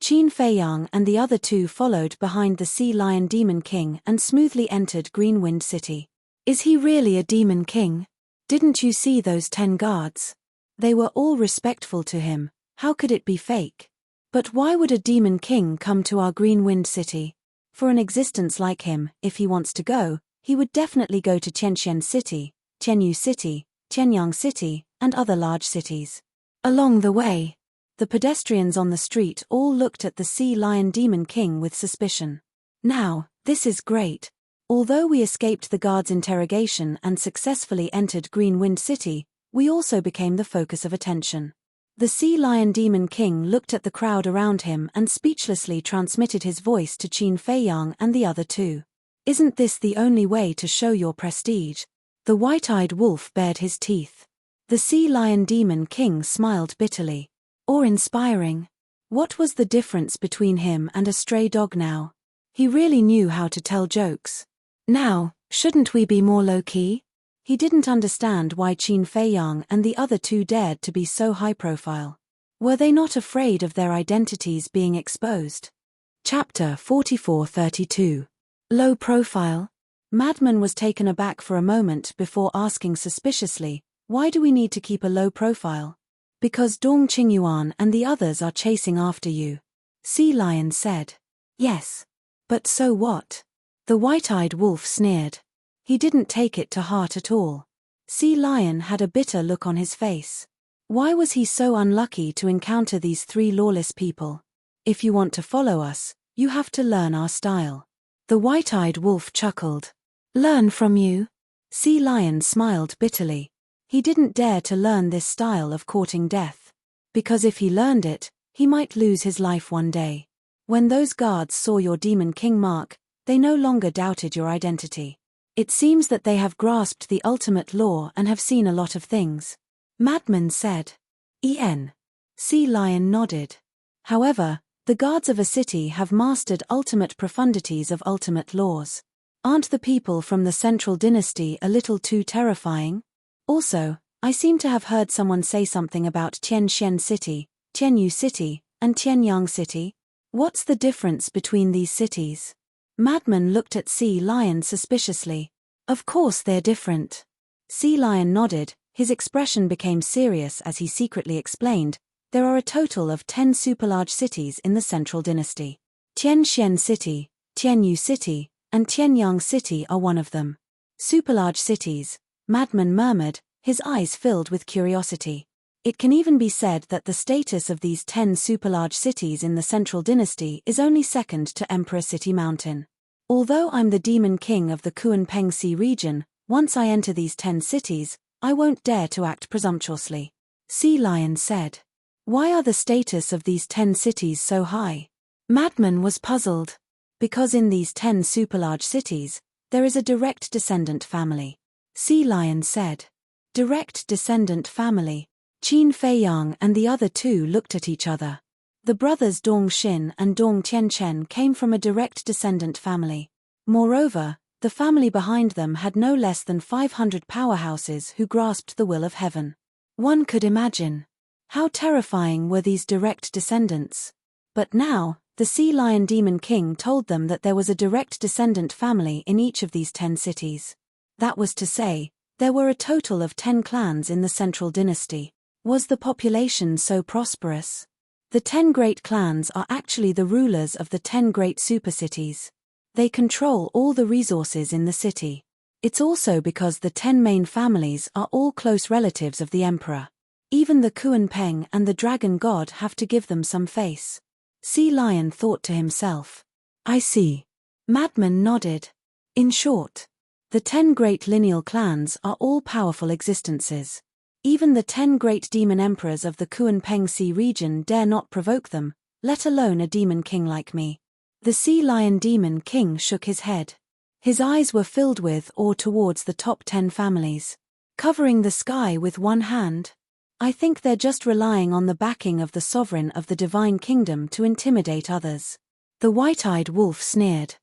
Qin Feiyang and the other 2 followed behind the sea lion demon king and smoothly entered Greenwind City. Is he really a demon king? Didn't you see those 10 guards? They were all respectful to him. How could it be fake? But why would a demon king come to our Greenwind City? For an existence like him, if he wants to go, he would definitely go to Tianxian City, Tianyu City, Tianyang City, and other large cities. Along the way, the pedestrians on the street all looked at the sea lion demon king with suspicion. Now, this is great. Although we escaped the guards' interrogation and successfully entered Greenwind City, we also became the focus of attention. The sea lion demon king looked at the crowd around him and speechlessly transmitted his voice to Qin Feiyang and the other 2. Isn't this the only way to show your prestige? The white-eyed wolf bared his teeth. The sea lion demon king smiled bitterly. Or inspiring. What was the difference between him and a stray dog now? He really knew how to tell jokes. Now, shouldn't we be more low-key? He didn't understand why Qin Feiyang and the other 2 dared to be so high-profile. Were they not afraid of their identities being exposed? Chapter 44-32. Low profile. Madman was taken aback for a moment before asking suspiciously, why do we need to keep a low profile? Because Dong Qingyuan and the others are chasing after you. Sea Lion said. Yes. But so what? The white-eyed wolf sneered. He didn't take it to heart at all. Sea Lion had a bitter look on his face. Why was he so unlucky to encounter these 3 lawless people? If you want to follow us, you have to learn our style. The white-eyed wolf chuckled. Learn from you? Sea Lion smiled bitterly. He didn't dare to learn this style of courting death. Because if he learned it, he might lose his life one day. When those guards saw your demon king mark, they no longer doubted your identity. It seems that they have grasped the ultimate law and have seen a lot of things. Madman said. Sea Lion nodded. However, the guards of a city have mastered ultimate profundities of ultimate laws. Aren't the people from the Central Dynasty a little too terrifying? Also, I seem to have heard someone say something about Tianxian City, Tianyu City, and Tianyang City. What's the difference between these cities? Madman looked at Sea Lion suspiciously. Of course they're different. Sea Lion nodded. His expression became serious as he secretly explained, there are a total of 10 superlarge cities in the Central Dynasty. Tianxian City, Tianyu City, and Tianyang City are one of them. Superlarge cities, Madman murmured, his eyes filled with curiosity. It can even be said that the status of these 10 superlarge cities in the Central Dynasty is only second to Emperor City Mountain. Although I'm the demon king of the Kunpeng Sea region, once I enter these 10 cities, I won't dare to act presumptuously. Sea Lion said. Why are the status of these 10 cities so high? Madman was puzzled. Because in these 10 superlarge cities, there is a direct descendant family. Sea Lion said. Direct descendant family. Qin Feiyang and the other 2 looked at each other. The brothers Dong Xin and Dong Tianchen came from a direct descendant family. Moreover, the family behind them had no less than 500 powerhouses who grasped the will of heaven. One could imagine. How terrifying were these direct descendants. But now, the Sea Lion Demon King told them that there was a direct descendant family in each of these 10 cities. That was to say, there were a total of 10 clans in the Central Dynasty. Was the population so prosperous? The 10 great clans are actually the rulers of the 10 great supercities. They control all the resources in the city. It's also because the 10 main families are all close relatives of the emperor. Even the Kunpeng and the dragon god have to give them some face. Sea Lion thought to himself. I see. Madman nodded. In short, the 10 great lineal clans are all powerful existences. Even the 10 great demon emperors of the Kunpeng Sea region dare not provoke them, let alone a demon king like me. The Sea Lion Demon King shook his head. His eyes were filled with awe towards the top 10 families. Covering the sky with one hand. I think they're just relying on the backing of the sovereign of the divine kingdom to intimidate others. The white-eyed wolf sneered.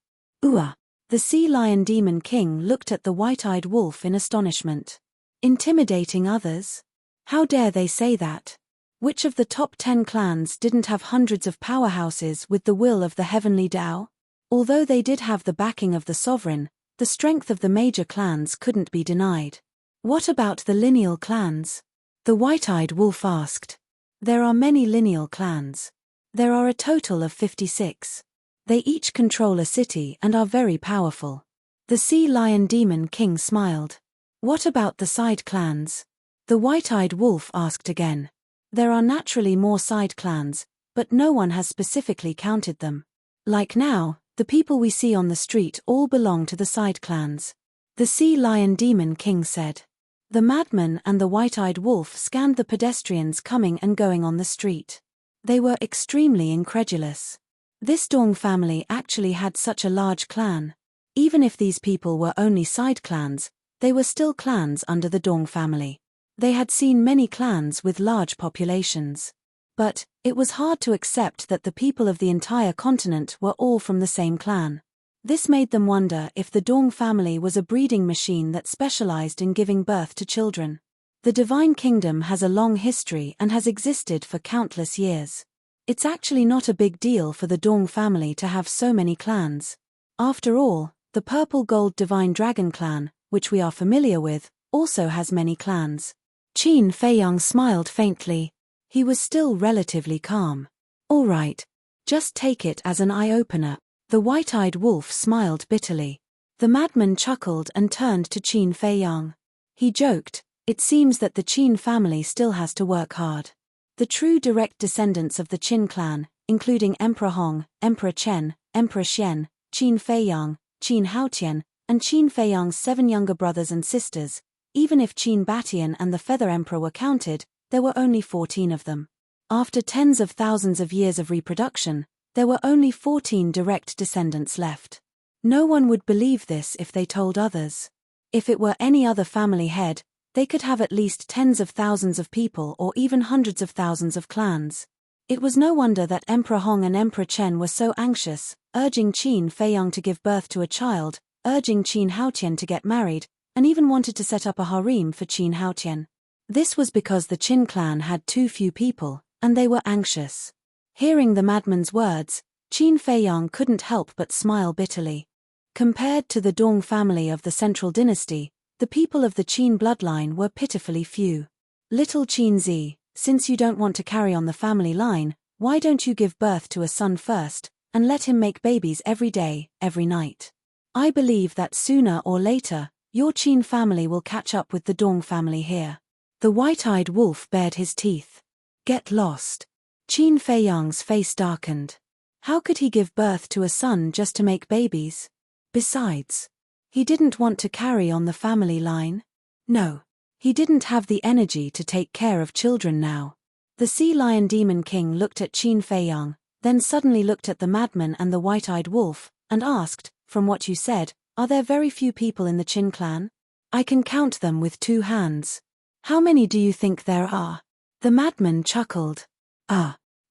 Ooh! The sea lion demon king looked at the white-eyed wolf in astonishment. Intimidating others? How dare they say that? Which of the top 10 clans didn't have hundreds of powerhouses with the will of the heavenly Tao? Although they did have the backing of the sovereign, the strength of the major clans couldn't be denied. What about the lineal clans? The white-eyed wolf asked. There are many lineal clans. There are a total of 56. They each control a city and are very powerful. The sea lion demon king smiled. What about the side clans? The white-eyed wolf asked again. There are naturally more side clans, but no one has specifically counted them. Like now, the people we see on the street all belong to the side clans. The sea lion demon king said. The madman and the white-eyed wolf scanned the pedestrians coming and going on the street. They were extremely incredulous. This Dong family actually had such a large clan. Even if these people were only side clans, they were still clans under the Dong family. They had seen many clans with large populations. But it was hard to accept that the people of the entire continent were all from the same clan. This made them wonder if the Dong family was a breeding machine that specialized in giving birth to children. The divine kingdom has a long history and has existed for countless years. It's actually not a big deal for the Dong family to have so many clans. After all, the purple gold divine dragon clan, which we are familiar with, also has many clans. Qin Feiyang smiled faintly. He was still relatively calm. All right. Just take it as an eye-opener. The white-eyed wolf smiled bitterly. The madman chuckled and turned to Qin Feiyang. He joked, it seems that the Qin family still has to work hard. The true direct descendants of the Qin clan, including Emperor Hong, Emperor Chen, Emperor Xian, Qin Feiyang, Qin Haotian, and Qin Feiyang's 7 younger brothers and sisters, even if Qin Batian and the Feather Emperor were counted, there were only 14 of them. After tens of thousands of years of reproduction, there were only 14 direct descendants left. No one would believe this if they told others. If it were any other family head, they could have at least tens of thousands of people or even hundreds of thousands of clans. It was no wonder that Emperor Hong and Emperor Chen were so anxious, urging Qin Feiyang to give birth to a child, urging Qin Haotian to get married, and even wanted to set up a harem for Qin Haotian. This was because the Qin clan had too few people, and they were anxious. Hearing the madman's words, Qin Feiyang couldn't help but smile bitterly. Compared to the Dong family of the Central Dynasty, the people of the Qin bloodline were pitifully few. Little Qin Zi, since you don't want to carry on the family line, why don't you give birth to a son first, and let him make babies every day, every night? I believe that sooner or later, your Qin family will catch up with the Dong family here. The white-eyed wolf bared his teeth. Get lost. Qin Feiyang's face darkened. How could he give birth to a son just to make babies? Besides, he didn't want to carry on the family line. No. He didn't have the energy to take care of children now. The sea lion demon king looked at Qin Feiyang, then suddenly looked at the madman and the white-eyed wolf, and asked, from what you said, are there very few people in the Qin clan? I can count them with 2 hands. How many do you think there are? The madman chuckled.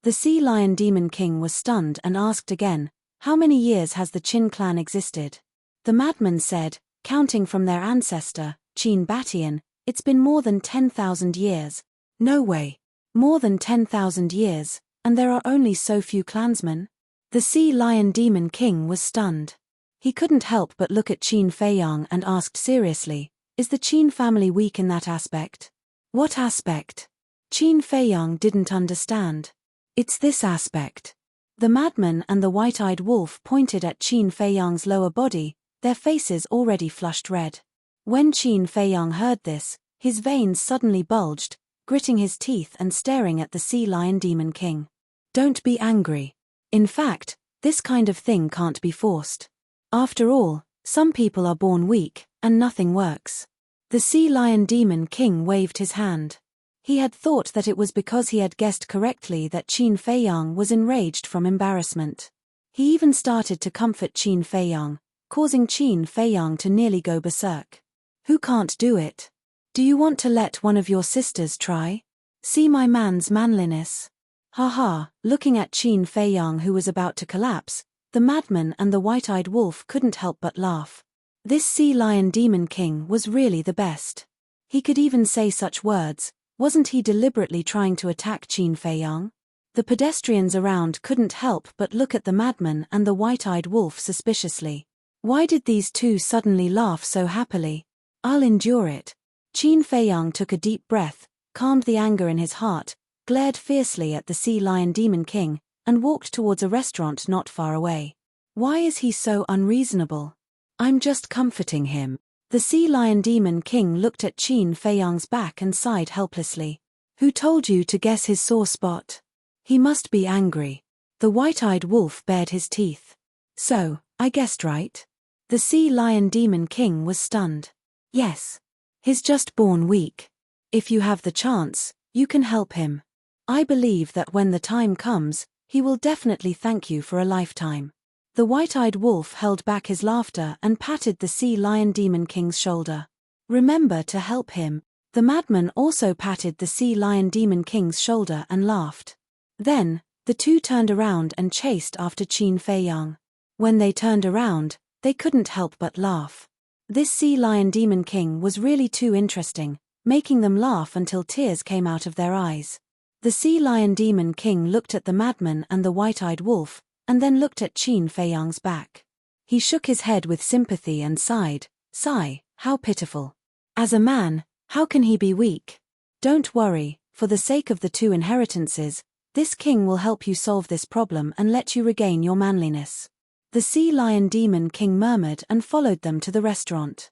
The sea lion demon king was stunned and asked again, how many years has the Qin clan existed? The madman said, counting from their ancestor, Qin Batian, it's been more than 10,000 years. No way. More than 10,000 years, and there are only so few clansmen? The sea lion demon king was stunned. He couldn't help but look at Qin Feiyang and asked seriously, is the Qin family weak in that aspect? What aspect? Qin Feiyang didn't understand. It's this aspect. The madman and the white-eyed wolf pointed at Qin Feiyang's lower body, their faces already flushed red. When Qin Feiyang heard this, his veins suddenly bulged, gritting his teeth and staring at the sea lion demon king. Don't be angry. In fact, this kind of thing can't be forced. After all, some people are born weak, and nothing works. The sea lion demon king waved his hand. He had thought that it was because he had guessed correctly that Qin Feiyang was enraged from embarrassment. He even started to comfort Qin Feiyang, causing Qin Feiyang to nearly go berserk. Who can't do it? Do you want to let one of your sisters try? See my man's manliness. Ha ha. Looking at Qin Fei Yang, who was about to collapse, the madman and the white-eyed wolf couldn't help but laugh. This sea lion demon king was really the best. He could even say such words. Wasn't he deliberately trying to attack Qin Fei Yang? The pedestrians around couldn't help but look at the madman and the white-eyed wolf suspiciously. Why did these two suddenly laugh so happily? I'll endure it. Qin Fei Yang took a deep breath, calmed the anger in his heart, glared fiercely at the sea lion demon king, and walked towards a restaurant not far away. Why is he so unreasonable? I'm just comforting him. The sea lion demon king looked at Qin Fei Yang's back and sighed helplessly. Who told you to guess his sore spot? He must be angry. The white-eyed wolf bared his teeth. So, I guessed right? The sea lion demon king was stunned. Yes. He's just born weak. If you have the chance, you can help him. I believe that when the time comes, he will definitely thank you for a lifetime. The white-eyed wolf held back his laughter and patted the sea lion demon king's shoulder. Remember to help him. The madman also patted the sea lion demon king's shoulder and laughed. Then, the two turned around and chased after Qin Fei Yang. When they turned around, they couldn't help but laugh. This sea lion demon king was really too interesting, making them laugh until tears came out of their eyes. The sea lion demon king looked at the madman and the white-eyed wolf, and then looked at Qin Fei Yang's back. He shook his head with sympathy and sighed. Sigh, how pitiful. As a man, how can he be weak? Don't worry, for the sake of the two inheritances, this king will help you solve this problem and let you regain your manliness. The sea lion demon king murmured and followed them to the restaurant.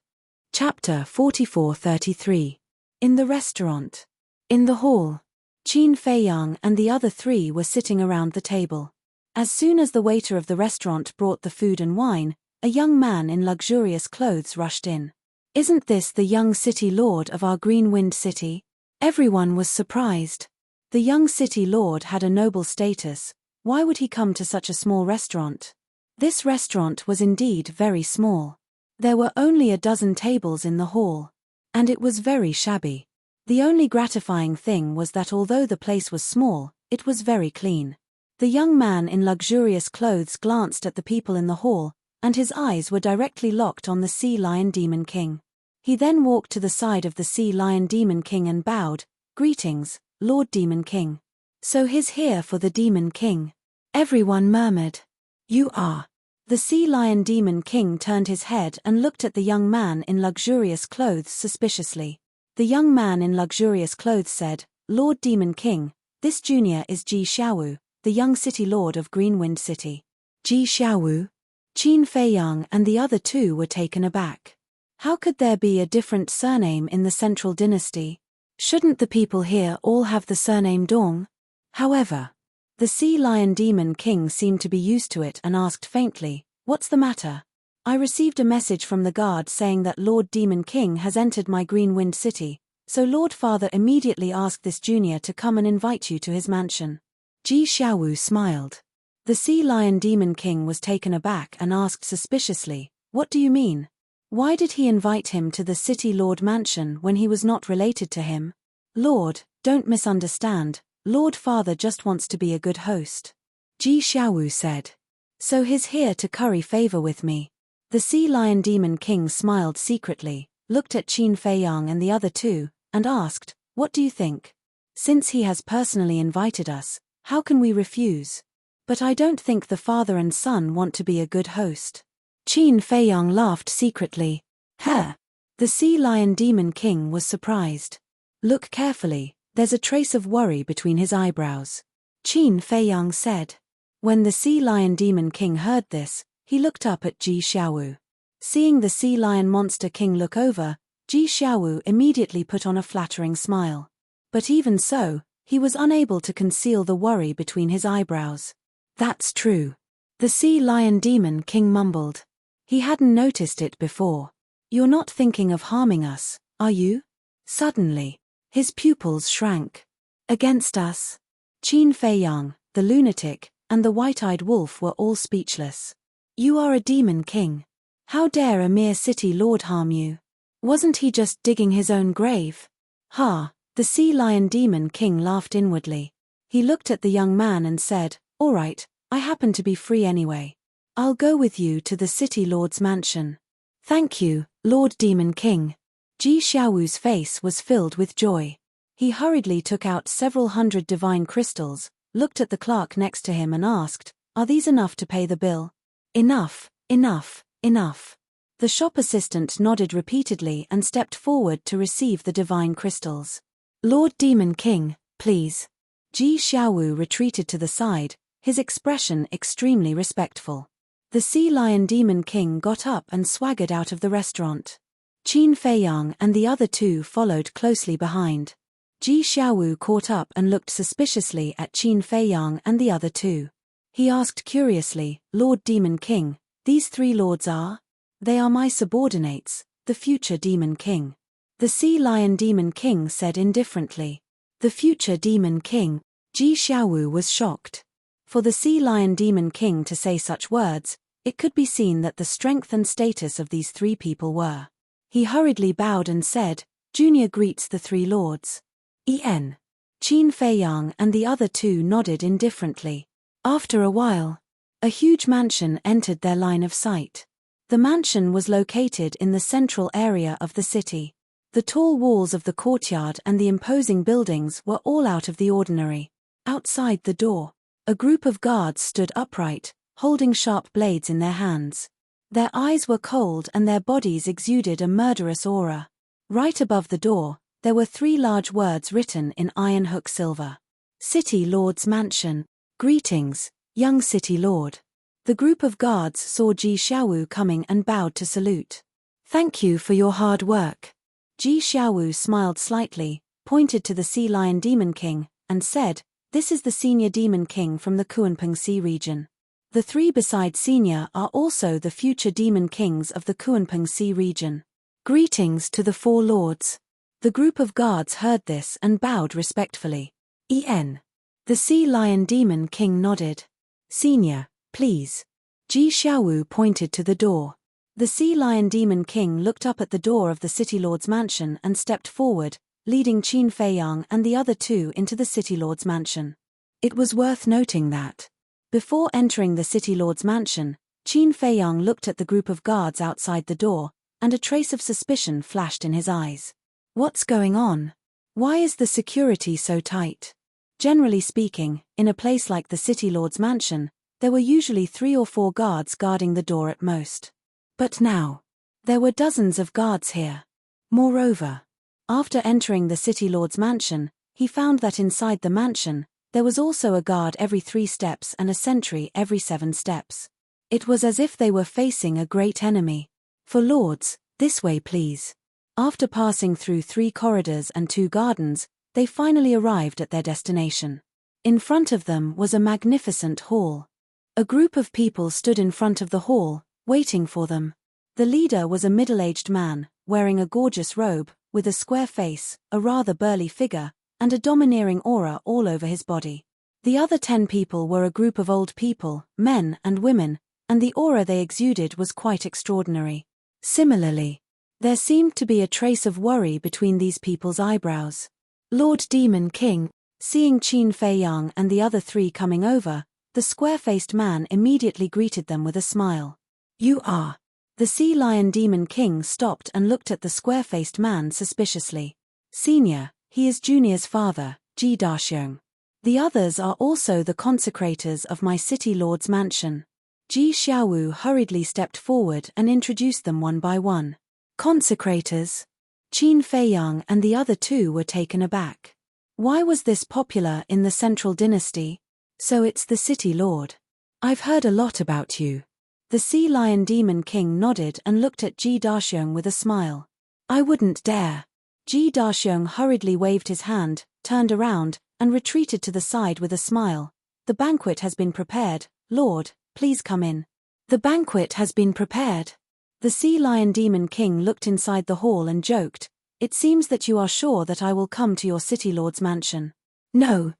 Chapter 44:33. In the restaurant. In the hall. Qin Fei Yang and the other three were sitting around the table. As soon as the waiter of the restaurant brought the food and wine, a young man in luxurious clothes rushed in. Isn't this the young city lord of our Greenwind city? Everyone was surprised. The young city lord had a noble status. Why would he come to such a small restaurant? This restaurant was indeed very small. There were only a dozen tables in the hall. And it was very shabby. The only gratifying thing was that although the place was small, it was very clean. The young man in luxurious clothes glanced at the people in the hall, and his eyes were directly locked on the sea lion demon king. He then walked to the side of the sea lion demon king and bowed. Greetings, Lord Demon King. So he's here for the Demon King. Everyone murmured. You are. The sea lion demon king turned his head and looked at the young man in luxurious clothes suspiciously. The young man in luxurious clothes said, Lord Demon King, this junior is Ji Xiaowu, the young city lord of Greenwind City. Ji Xiaowu? Qin Fei Yang and the other two were taken aback. How could there be a different surname in the central dynasty? Shouldn't the people here all have the surname Dong? However, the sea lion demon king seemed to be used to it and asked faintly, What's the matter? I received a message from the guard saying that Lord Demon King has entered my Greenwind city, so Lord Father immediately asked this junior to come and invite you to his mansion. Ji Xiaowu smiled. The sea lion demon king was taken aback and asked suspiciously, What do you mean? Why did he invite him to the city lord mansion when he was not related to him? Lord, don't misunderstand, Lord Father just wants to be a good host. Ji Xiaowu said. So he's here to curry favor with me. The sea lion demon king smiled secretly, looked at Qin Fei Yang and the other two, and asked, What do you think? Since he has personally invited us, how can we refuse? But I don't think the father and son want to be a good host. Qin Fei Yang laughed secretly. Huh. The sea lion demon king was surprised. Look carefully, there's a trace of worry between his eyebrows. Qin Fei Yang said. When the sea lion demon king heard this, he looked up at Ji Xiaowu. Seeing the sea lion monster king look over, Ji Xiaowu immediately put on a flattering smile. But even so, he was unable to conceal the worry between his eyebrows. That's true. The sea lion demon king mumbled. He hadn't noticed it before. You're not thinking of harming us, are you? Suddenly, his pupils shrank. Against us? Qin Fei Yang, the lunatic, and the white-eyed wolf were all speechless. You are a demon king. How dare a mere city lord harm you? Wasn't he just digging his own grave? Ha, The Sea Lion Demon King laughed inwardly. He looked at the young man and said, "All right, I happen to be free anyway. I'll go with you to the City Lord's mansion." "Thank you, Lord Demon King." Ji Xiaowu's face was filled with joy. He hurriedly took out several hundred divine crystals, looked at the clerk next to him and asked, "Are these enough to pay the bill?" "Enough, enough, enough." The shop assistant nodded repeatedly and stepped forward to receive the divine crystals. "Lord Demon King, please." Ji Xiaowu retreated to the side, his expression extremely respectful. The Sea Lion Demon King got up and swaggered out of the restaurant. Qin Feiyang and the other two followed closely behind. Ji Xiaowu caught up and looked suspiciously at Qin Feiyang and the other two. He asked curiously, "Lord Demon King, these three lords are?" "They are my subordinates, the future Demon King." The Sea Lion Demon King said indifferently. "The future Demon King?" Ji Xiaowu was shocked. For the Sea Lion Demon King to say such words, it could be seen that the strength and status of these three people were. He hurriedly bowed and said, "Junior greets the three lords." Qin Feiyang and the other two nodded indifferently. After a while, a huge mansion entered their line of sight. The mansion was located in the central area of the city. The tall walls of the courtyard and the imposing buildings were all out of the ordinary. Outside the door, a group of guards stood upright, holding sharp blades in their hands. Their eyes were cold and their bodies exuded a murderous aura. Right above the door, there were three large words written in iron hook silver. "City Lord's Mansion. Greetings, young City Lord." The group of guards saw Ji Xiaowu coming and bowed to salute. "Thank you for your hard work." Ji Xiaowu smiled slightly, pointed to the Sea Lion Demon King, and said, "This is the Senior Demon King from the Kunpeng Sea region. The three beside Senior are also the future Demon Kings of the Kunpeng Sea region. Greetings to the four lords." The group of guards heard this and bowed respectfully. "En." The Sea Lion Demon King nodded. "Senior, please." Ji Xiaowu pointed to the door. The Sea Lion Demon King looked up at the door of the City Lord's mansion and stepped forward, leading Qin Feiyang and the other two into the City Lord's mansion. It was worth noting that, before entering the City Lord's mansion, Qin Feiyang looked at the group of guards outside the door, and a trace of suspicion flashed in his eyes. What's going on? Why is the security so tight? Generally speaking, in a place like the City Lord's mansion, there were usually 3 or 4 guards guarding the door at most. But now, there were dozens of guards here. Moreover, after entering the City Lord's mansion, he found that inside the mansion, there was also a guard every 3 steps and a sentry every 7 steps. It was as if they were facing a great enemy. "For lords, this way please." After passing through 3 corridors and 2 gardens, they finally arrived at their destination. In front of them was a magnificent hall. A group of people stood in front of the hall, waiting for them. The leader was a middle-aged man, wearing a gorgeous robe, with a square face, a rather burly figure, and a domineering aura all over his body. The other 10 people were a group of old people, men and women, and the aura they exuded was quite extraordinary. Similarly, there seemed to be a trace of worry between these people's eyebrows. Lord Demon King, seeing Qin Feiyang and the other 3 coming over, the square-faced man immediately greeted them with a smile. "You are..." The Sea Lion Demon King stopped and looked at the square-faced man suspiciously. "Senior, he is Junior's father, Ji Daxiong. The others are also the consecrators of my City Lord's mansion." Ji Xiaowu hurriedly stepped forward and introduced them one by one. "Consecrators?" Qin Feiyang and the other 2 were taken aback. Why was this popular in the Central Dynasty? "So it's the City Lord. I've heard a lot about you." The Sea Lion Demon King nodded and looked at Ji Daxiong with a smile. "I wouldn't dare." Ji Daxiong hurriedly waved his hand, turned around, and retreated to the side with a smile. "The banquet has been prepared, Lord, please come in." "The banquet has been prepared." The Sea Lion Demon King looked inside the hall and joked, "It seems that you are sure that I will come to your City Lord's mansion." No,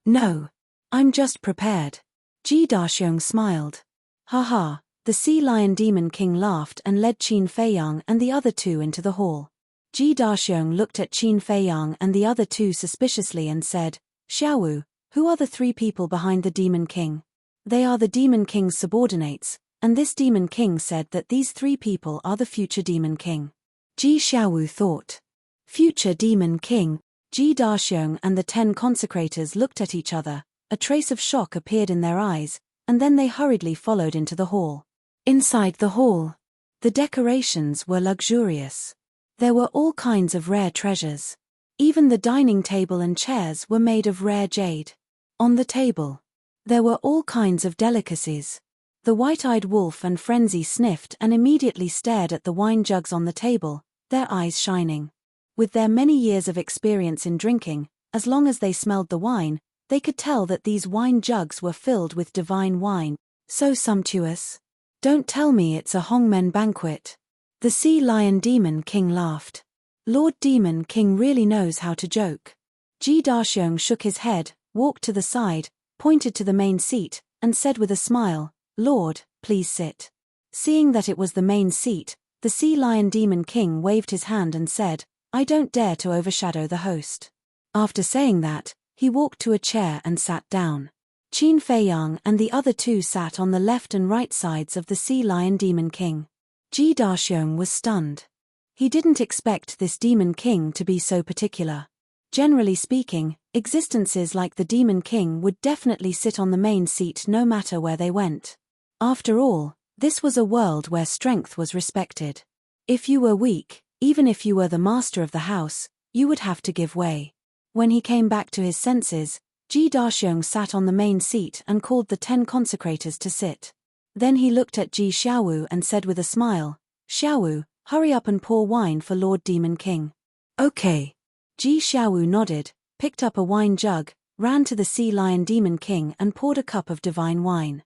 I'm just prepared." Ji Daxiong smiled. "Ha." The Sea Lion Demon King laughed and led Qin Feiyang and the other 2 into the hall. Ji Daxiong looked at Qin Feiyang and the other two suspiciously and said, Xiaowu, who are the three people behind the Demon King? They are the Demon King's subordinates, and this Demon King said that these three people are the future Demon King. Ji Xiaowu thought. Future Demon King. Ji Daxiong and the 10 consecrators looked at each other, a trace of shock appeared in their eyes, and then they hurriedly followed into the hall. Inside the hall, the decorations were luxurious. There were all kinds of rare treasures. Even the dining table and chairs were made of rare jade. On the table, there were all kinds of delicacies. The white-eyed wolf and Frenzy sniffed and immediately stared at the wine jugs on the table, their eyes shining. With their many years of experience in drinking, as long as they smelled the wine, they could tell that these wine jugs were filled with divine wine. So sumptuous. Don't tell me it's a Hongmen banquet. The Sea Lion Demon King laughed. Lord Demon King really knows how to joke. Ji Daxiong shook his head, walked to the side, pointed to the main seat, and said with a smile, Lord, please sit. Seeing that it was the main seat, the Sea Lion Demon King waved his hand and said, I don't dare to overshadow the host. After saying that, he walked to a chair and sat down. Qin Feiyang and the other two sat on the left and right sides of the Sea Lion Demon King. Ji Daxiong was stunned. He didn't expect this Demon King to be so particular. Generally speaking, existences like the Demon King would definitely sit on the main seat no matter where they went. After all, this was a world where strength was respected. If you were weak, even if you were the master of the house, you would have to give way. When he came back to his senses, Ji Daxiong sat on the main seat and called the 10 consecrators to sit. Then he looked at Ji Xiaowu and said with a smile, Xiaowu, hurry up and pour wine for Lord Demon King. Okay. Ji Xiaowu nodded, picked up a wine jug, ran to the Sea Lion Demon King and poured a cup of divine wine.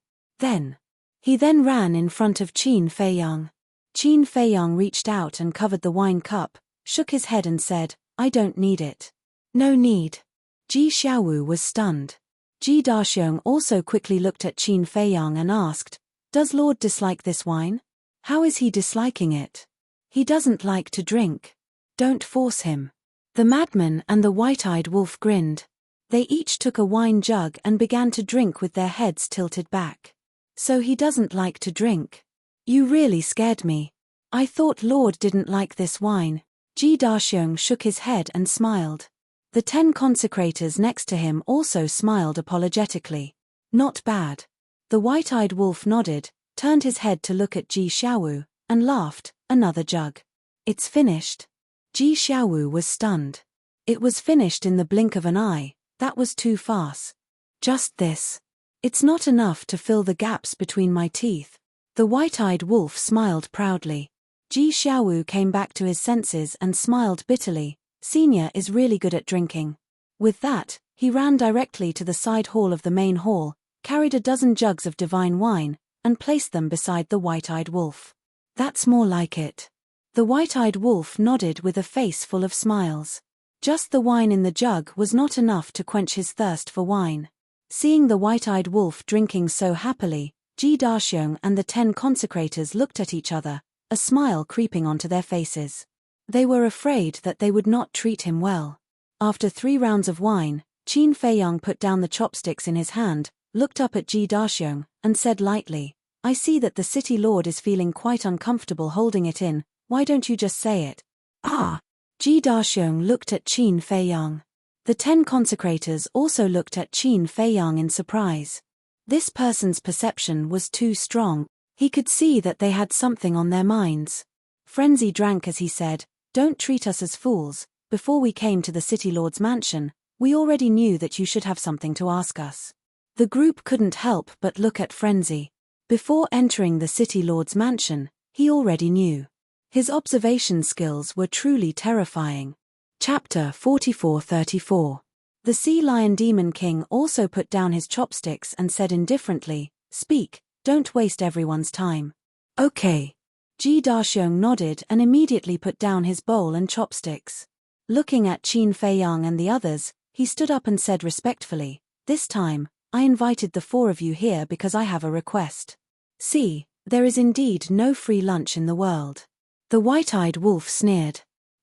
He then ran in front of Qin Feiyang. Qin Feiyang reached out and covered the wine cup, shook his head and said, I don't need it. No need. Ji Xiaowu was stunned. Ji Daxiong also quickly looked at Qin Feiyang and asked, Does Lord dislike this wine? How is he disliking it? He doesn't like to drink. Don't force him. The madman and the white-eyed wolf grinned. They each took a wine jug and began to drink with their heads tilted back. So he doesn't like to drink. You really scared me. I thought Lord didn't like this wine. Ji Daxiong shook his head and smiled. The 10 consecrators next to him also smiled apologetically. Not bad. The white-eyed wolf nodded, turned his head to look at Ji Xiaowu, and laughed, another jug. It's finished. Ji Xiaowu was stunned. It was finished in the blink of an eye, that was too fast. Just this. It's not enough to fill the gaps between my teeth. The white-eyed wolf smiled proudly. Ji Xiaowu came back to his senses and smiled bitterly. Senior is really good at drinking. With that, he ran directly to the side hall of the main hall, carried a dozen jugs of divine wine, and placed them beside the white-eyed wolf. That's more like it. The white-eyed wolf nodded with a face full of smiles. Just the wine in the jug was not enough to quench his thirst for wine. Seeing the white-eyed wolf drinking so happily, Ji Daxiong and the 10 consecrators looked at each other, a smile creeping onto their faces. They were afraid that they would not treat him well. After 3 rounds of wine, Qin Feiyang put down the chopsticks in his hand, looked up at Ji Daxiong, and said lightly, I see that the city lord is feeling quite uncomfortable holding it in, why don't you just say it? Ah! Ji Daxiong looked at Qin Feiyang. The 10 consecrators also looked at Qin Feiyang in surprise. This person's perception was too strong. He could see that they had something on their minds. Frenzy drank as he said, Don't treat us as fools. Before we came to the city lord's mansion, we already knew that you should have something to ask us. The group couldn't help but look at Frenzy. Before entering the city lord's mansion, he already knew. His observation skills were truly terrifying. Chapter 44-34. The Sea Lion Demon King also put down his chopsticks and said indifferently, Speak, don't waste everyone's time. Okay. Ji Daxiong nodded and immediately put down his bowl and chopsticks. Looking at Qin Feiyang and the others, he stood up and said respectfully, This time, I invited the 4 of you here because I have a request. See, there is indeed no free lunch in the world. The white-eyed wolf sneered.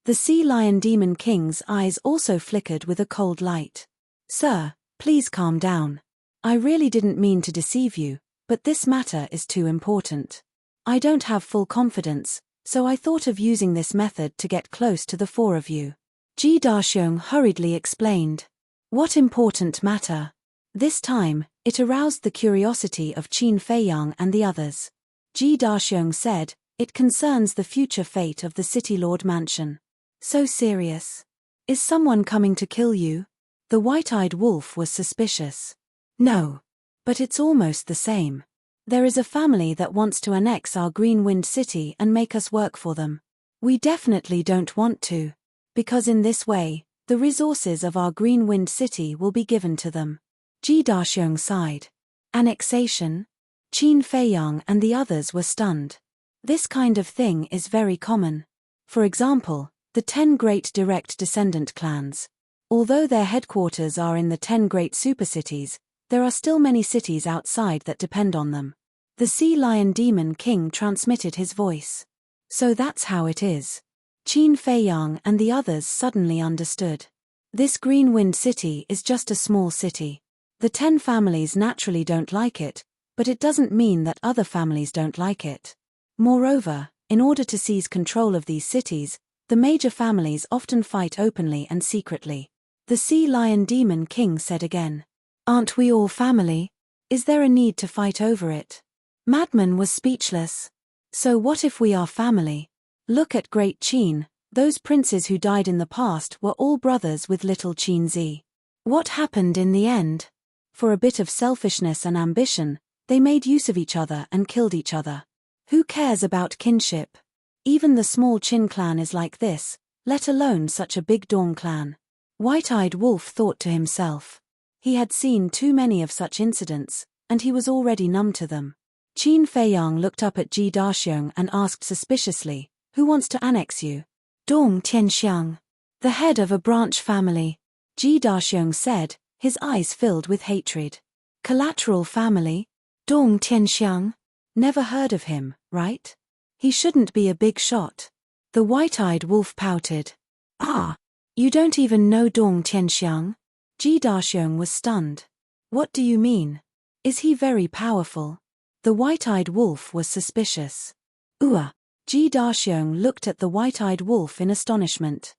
The Sea Lion Demon King's eyes also flickered with a cold light. Sir, please calm down. I really didn't mean to deceive you, but this matter is too important. I don't have full confidence, so I thought of using this method to get close to the four of you. Ji Daxiong hurriedly explained. What important matter? This time, it aroused the curiosity of Qin Feiyang and the others. Ji Daxiong said, it concerns the future fate of the City Lord Mansion. So serious. Is someone coming to kill you? The white-eyed wolf was suspicious. No. But it's almost the same. There is a family that wants to annex our Green Wind City and make us work for them. We definitely don't want to. Because in this way, the resources of our Green Wind City will be given to them. Ji Daxiong sighed. Annexation? Qin Feiyang and the others were stunned. This kind of thing is very common. For example, the 10 great direct descendant clans. Although their headquarters are in the 10 great supercities, there are still many cities outside that depend on them. The Sea Lion Demon King transmitted his voice. So that's how it is. Qin Feiyang and the others suddenly understood. This Green Wind City is just a small city. The 10 families naturally don't like it, but it doesn't mean that other families don't like it. Moreover, in order to seize control of these cities, the major families often fight openly and secretly. The Sea Lion Demon King said again. Aren't we all family? Is there a need to fight over it? Madman was speechless. So what if we are family? Look at Great Qin, those princes who died in the past were all brothers with little Qin Zi. What happened in the end? For a bit of selfishness and ambition, they made use of each other and killed each other. Who cares about kinship? Even the small Qin clan is like this, let alone such a big Dong clan. White-eyed Wolf thought to himself. He had seen too many of such incidents, and he was already numb to them. Qin Feiyang looked up at Ji Daxiong and asked suspiciously, who wants to annex you? Dong Tianxiang. The head of a branch family. Ji Daxiong said, his eyes filled with hatred. Collateral family? Dong Tianxiang? Never heard of him, right? He shouldn't be a big shot. The white-eyed wolf pouted. Ah, you don't even know Dong Tianxiang? Ji Daxiong was stunned. What do you mean? Is he very powerful? The white-eyed wolf was suspicious. Ji Daxiong looked at the white-eyed wolf in astonishment.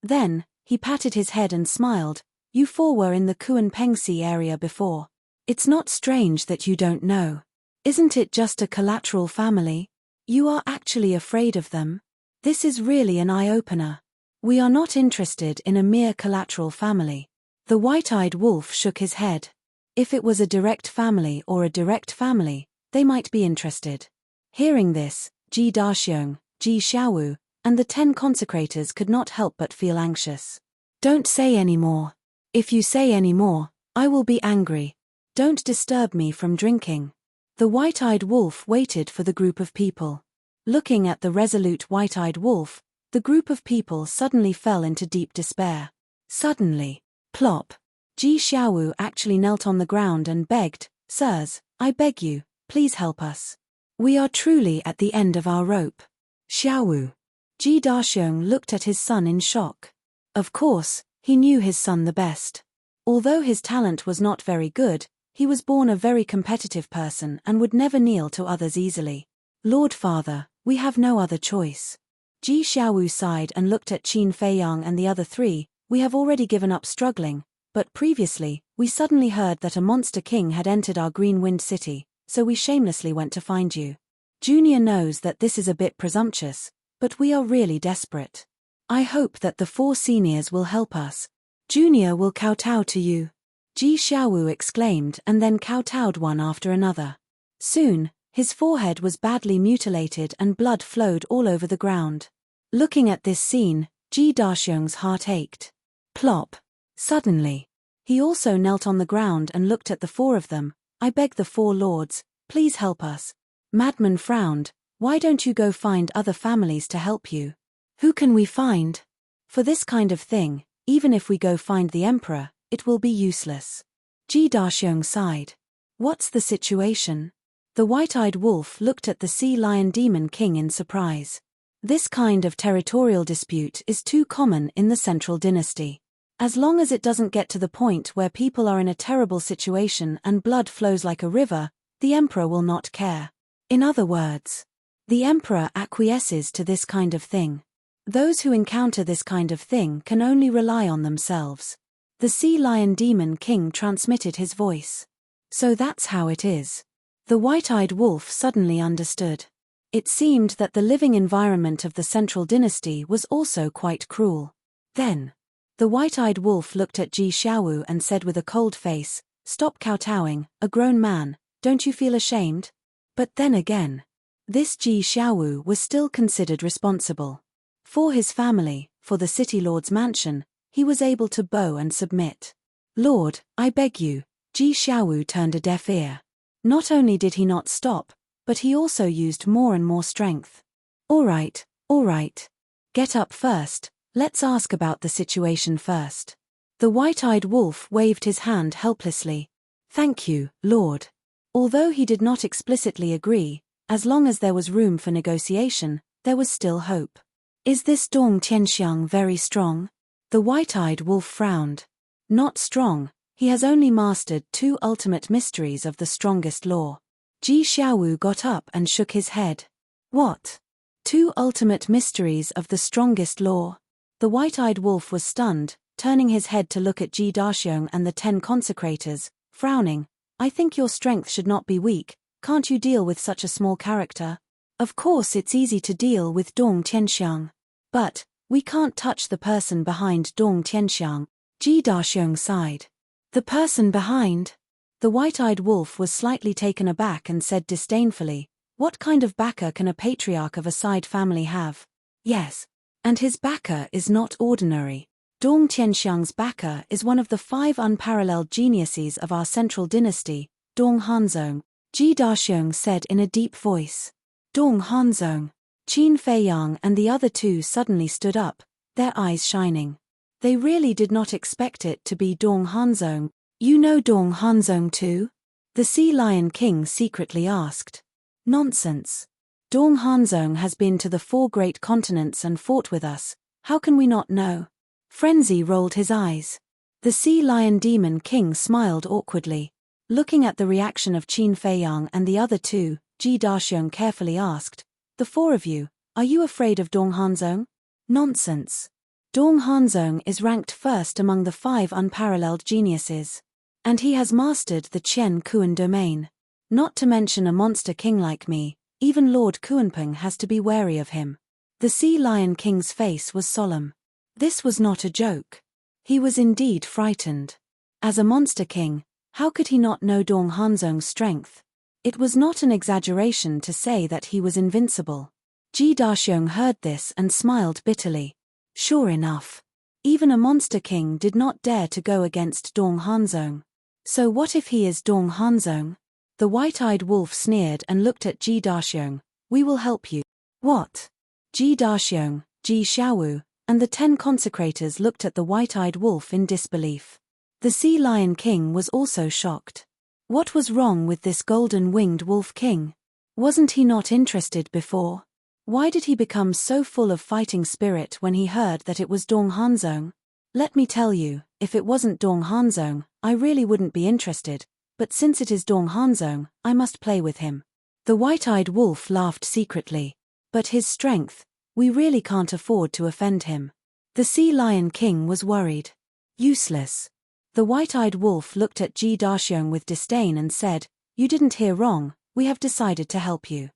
Then, he patted his head and smiled. You four were in the Kunpengsi area before. It's not strange that you don't know. Isn't it just a collateral family? You are actually afraid of them? This is really an eye-opener. We are not interested in a mere collateral family. The white-eyed wolf shook his head. If it was a direct family or a direct family, they might be interested. Hearing this, Ji Daxiong, Ji Xiaowu, and the 10 consecrators could not help but feel anxious. Don't say any more. If you say any more, I will be angry. Don't disturb me from drinking. The white-eyed wolf waited for the group of people. Looking at the resolute white-eyed wolf, the group of people suddenly fell into deep despair. Suddenly, plop. Ji Xiaowu actually knelt on the ground and begged, Sirs, I beg you, please help us. We are truly at the end of our rope. Xiaowu. Ji Daxiong looked at his son in shock. Of course, he knew his son the best. Although his talent was not very good, he was born a very competitive person and would never kneel to others easily. Lord Father, we have no other choice. Ji Xiaowu sighed and looked at Qin Feiyang and the other 3. We have already given up struggling, but previously, we suddenly heard that a monster king had entered our Green Wind City, so we shamelessly went to find you. Junior knows that this is a bit presumptuous, but we are really desperate. I hope that the 4 seniors will help us. Junior will kowtow to you. Ji Xiaowu exclaimed and then kowtowed one after another. Soon, his forehead was badly mutilated and blood flowed all over the ground. Looking at this scene, Ji Daxiong's heart ached. Plop. Suddenly, he also knelt on the ground and looked at the 4 of them. I beg the 4 lords, please help us. Madman frowned. Why don't you go find other families to help you? Who can we find? For this kind of thing, even if we go find the emperor, it will be useless. Ji Daxiong sighed. What's the situation? The white-eyed wolf looked at the Sea Lion Demon King in surprise. This kind of territorial dispute is too common in the central dynasty. As long as it doesn't get to the point where people are in a terrible situation and blood flows like a river, the emperor will not care. In other words, the emperor acquiesces to this kind of thing. Those who encounter this kind of thing can only rely on themselves. The sea lion demon king transmitted his voice. So that's how it is. The white-eyed wolf suddenly understood. It seemed that the living environment of the central dynasty was also quite cruel. Then, the white-eyed wolf looked at Ji Xiaowu and said with a cold face, "Stop kowtowing, a grown man, don't you feel ashamed?" But then again, this Ji Xiaowu was still considered responsible. For his family, for the city lord's mansion, he was able to bow and submit. "Lord, I beg you," Ji Xiaowu turned a deaf ear. Not only did he not stop, but he also used more and more strength. All right. Get up first, let's ask about the situation first." The white-eyed wolf waved his hand helplessly. "Thank you, Lord." Although he did not explicitly agree, as long as there was room for negotiation, there was still hope. "Is this Dong Tianxiang very strong?" The white-eyed wolf frowned. "Not strong, he has only mastered 2 ultimate mysteries of the strongest law." Ji Xiaowu got up and shook his head. "What? 2 ultimate mysteries of the strongest law?" The white-eyed wolf was stunned, turning his head to look at Ji Daxiong and the 10 consecrators, frowning. "I think your strength should not be weak, can't you deal with such a small character?" "Of course it's easy to deal with Dong Tianxiang. But, we can't touch the person behind Dong Tianxiang," Ji Daxiong sighed. "The person behind?" The white-eyed wolf was slightly taken aback and said disdainfully, "What kind of backer can a patriarch of a side family have?" "Yes. And his backer is not ordinary. Dong Tianxiang's backer is one of the 5 unparalleled geniuses of our central dynasty, Dong Hanzong," Ji Daxiong said in a deep voice. "Dong Hanzong." Qin Feiyang and the other 2 suddenly stood up, their eyes shining. They really did not expect it to be Dong Hanzong. "You know Dong Hanzong too?" the Sea Lion King secretly asked. "Nonsense. Dong Hanzong has been to the 4 great continents and fought with us, how can we not know?" Frenzy rolled his eyes. The Sea Lion Demon King smiled awkwardly. Looking at the reaction of Qin Feiyang and the other 2, Ji Daxiong carefully asked, "The 4 of you, are you afraid of Dong Hanzong?" "Nonsense. Dong Hanzong is ranked first among the 5 unparalleled geniuses. And he has mastered the Qian Kuan domain. Not to mention a monster king like me, even Lord Kuanping has to be wary of him." The Sea Lion King's face was solemn. This was not a joke. He was indeed frightened. As a monster king, how could he not know Dong Hanzong's strength? It was not an exaggeration to say that he was invincible. Ji Daxiong heard this and smiled bitterly. Sure enough. Even a monster king did not dare to go against Dong Hanzong. So what if he is Dong Hanzong? The white-eyed wolf sneered and looked at Ji Daxiong. "We will help you." "What?" Ji Daxiong, Ji Xiaowu, and the 10 consecrators looked at the white-eyed wolf in disbelief. The Sea Lion King was also shocked. What was wrong with this golden-winged wolf king? Wasn't he not interested before? Why did he become so full of fighting spirit when he heard that it was Dong Hanzong? Let me tell you, if it wasn't Dong Hanzong, I really wouldn't be interested, but since it is Dong Hanzong, I must play with him. The white-eyed wolf laughed secretly. But his strength, we really can't afford to offend him. The Sea Lion King was worried. Useless. The white-eyed wolf looked at Ji Daxiong with disdain and said, "You didn't hear wrong, we have decided to help you."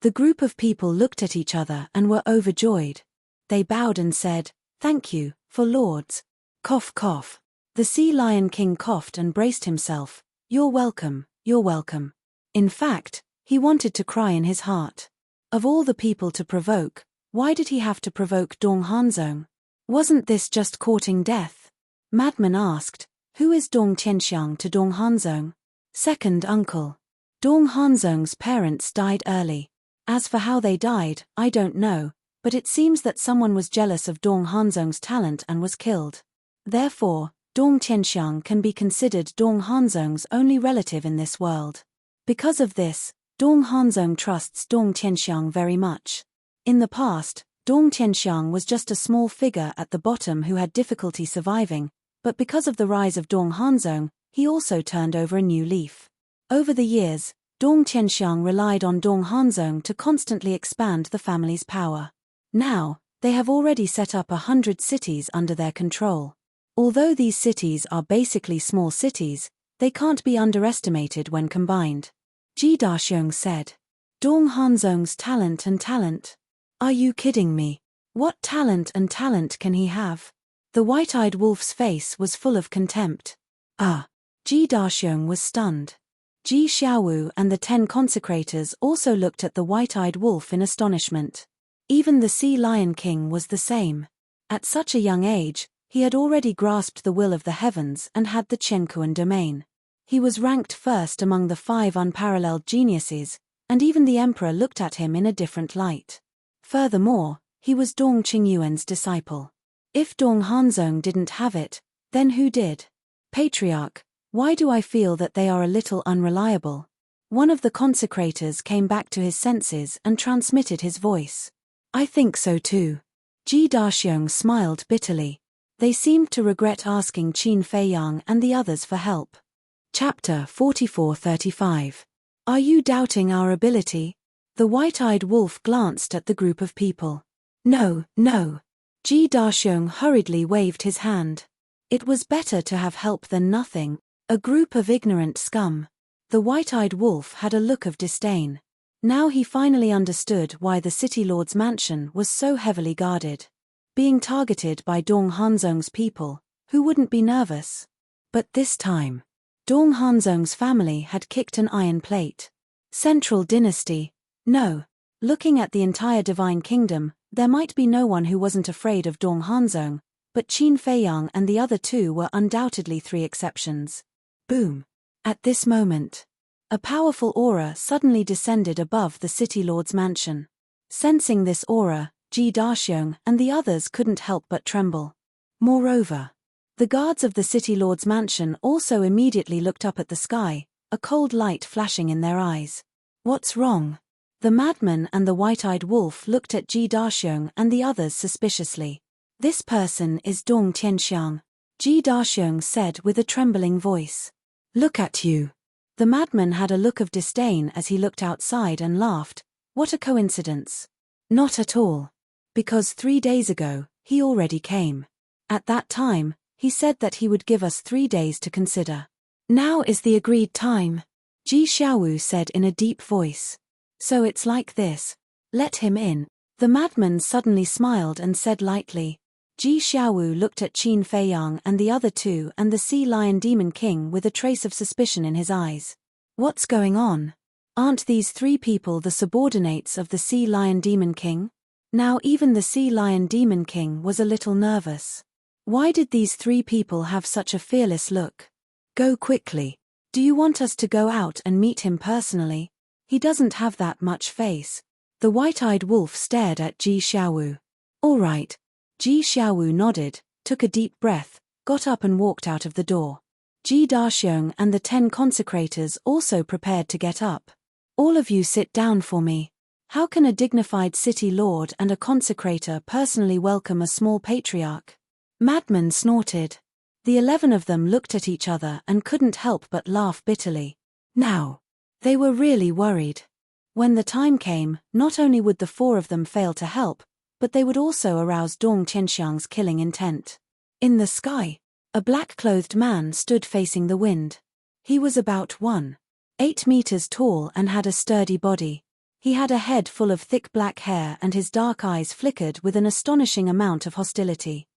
The group of people looked at each other and were overjoyed. They bowed and said, "Thank you, for lords." Cough cough. The Sea Lion King coughed and braced himself. You're welcome, you're welcome." In fact, he wanted to cry in his heart. Of all the people to provoke, why did he have to provoke Dong Hanzong? Wasn't this just courting death? Madman asked, "Who is Dong Tianxiang to Dong Hanzong?" "Second uncle. Dong Hanzong's parents died early. As for how they died, I don't know, but it seems that someone was jealous of Dong Hanzong's talent and was killed. Therefore, Dong Tianxiang can be considered Dong Hanzong's only relative in this world. Because of this, Dong Hanzong trusts Dong Tianxiang very much. In the past, Dong Tianxiang was just a small figure at the bottom who had difficulty surviving, but because of the rise of Dong Hanzong, he also turned over a new leaf. Over the years, Dong Tianxiang relied on Dong Hanzong to constantly expand the family's power. Now, they have already set up 100 cities under their control. Although these cities are basically small cities, they can't be underestimated when combined. Ji Daxiong said. Dong Hanzong's talent and talent. Are you kidding me? What talent and talent can he have? The white-eyed wolf's face was full of contempt. Ji Daxiong was stunned. Ji Xiaowu and the 10 consecrators also looked at the white-eyed wolf in astonishment. Even the Sea Lion King was the same. At such a young age, he had already grasped the will of the heavens and had the Chenkuan domain. He was ranked first among the 5 unparalleled geniuses, and even the emperor looked at him in a different light. Furthermore, he was Dong Qingyuan's disciple. If Dong Hanzong didn't have it, then who did? Patriarch, why do I feel that they are a little unreliable? One of the consecrators came back to his senses and transmitted his voice. I think so too. Ji Daxiong smiled bitterly. They seemed to regret asking Qin Feiyang and the others for help. Chapter 44-35. Are you doubting our ability? The white-eyed wolf glanced at the group of people. No, no. Ji Daxiong hurriedly waved his hand. It was better to have help than nothing, a group of ignorant scum. The white-eyed wolf had a look of disdain. Now he finally understood why the city lord's mansion was so heavily guarded. Being targeted by Dong Hanzong's people, who wouldn't be nervous? But this time, Dong Hanzong's family had kicked an iron plate. Central dynasty. No. Looking at the entire divine kingdom, there might be no one who wasn't afraid of Dong Hanzong, but Qin Feiyang and the other 2 were undoubtedly 3 exceptions. Boom. At this moment, a powerful aura suddenly descended above the city lord's mansion. Sensing this aura, Ji Daxiong and the others couldn't help but tremble. Moreover, the guards of the city lord's mansion also immediately looked up at the sky, a cold light flashing in their eyes. What's wrong? The madman and the white-eyed wolf looked at Ji Daxiong and the others suspiciously. This person is Dong Tianxiang, Ji Daxiong said with a trembling voice. Look at you. The madman had a look of disdain as he looked outside and laughed. What a coincidence. Not at all. Because 3 days ago, he already came. At that time, he said that he would give us 3 days to consider. Now is the agreed time, Ji Xiaowu said in a deep voice. So it's like this. Let him in. The madman suddenly smiled and said lightly. Ji Xiaowu looked at Qin Feiyang and the other 2 and the Sea Lion Demon King with a trace of suspicion in his eyes. What's going on? Aren't these 3 people the subordinates of the Sea Lion Demon King? Now even the Sea Lion Demon King was a little nervous. Why did these 3 people have such a fearless look? Go quickly. Do you want us to go out and meet him personally? He doesn't have that much face. The white-eyed wolf stared at Ji Xiaowu. All right. Ji Xiaowu nodded, took a deep breath, got up and walked out of the door. Ji Daxiong and the 10 consecrators also prepared to get up. All of you sit down for me. How can a dignified city lord and a consecrator personally welcome a small patriarch? Madman snorted. The 11 of them looked at each other and couldn't help but laugh bitterly. Now, they were really worried. When the time came, not only would the 4 of them fail to help, but they would also arouse Dong Tianxiang's killing intent. In the sky, a black-clothed man stood facing the wind. He was about 1.8 meters tall and had a sturdy body. He had a head full of thick black hair and his dark eyes flickered with an astonishing amount of hostility.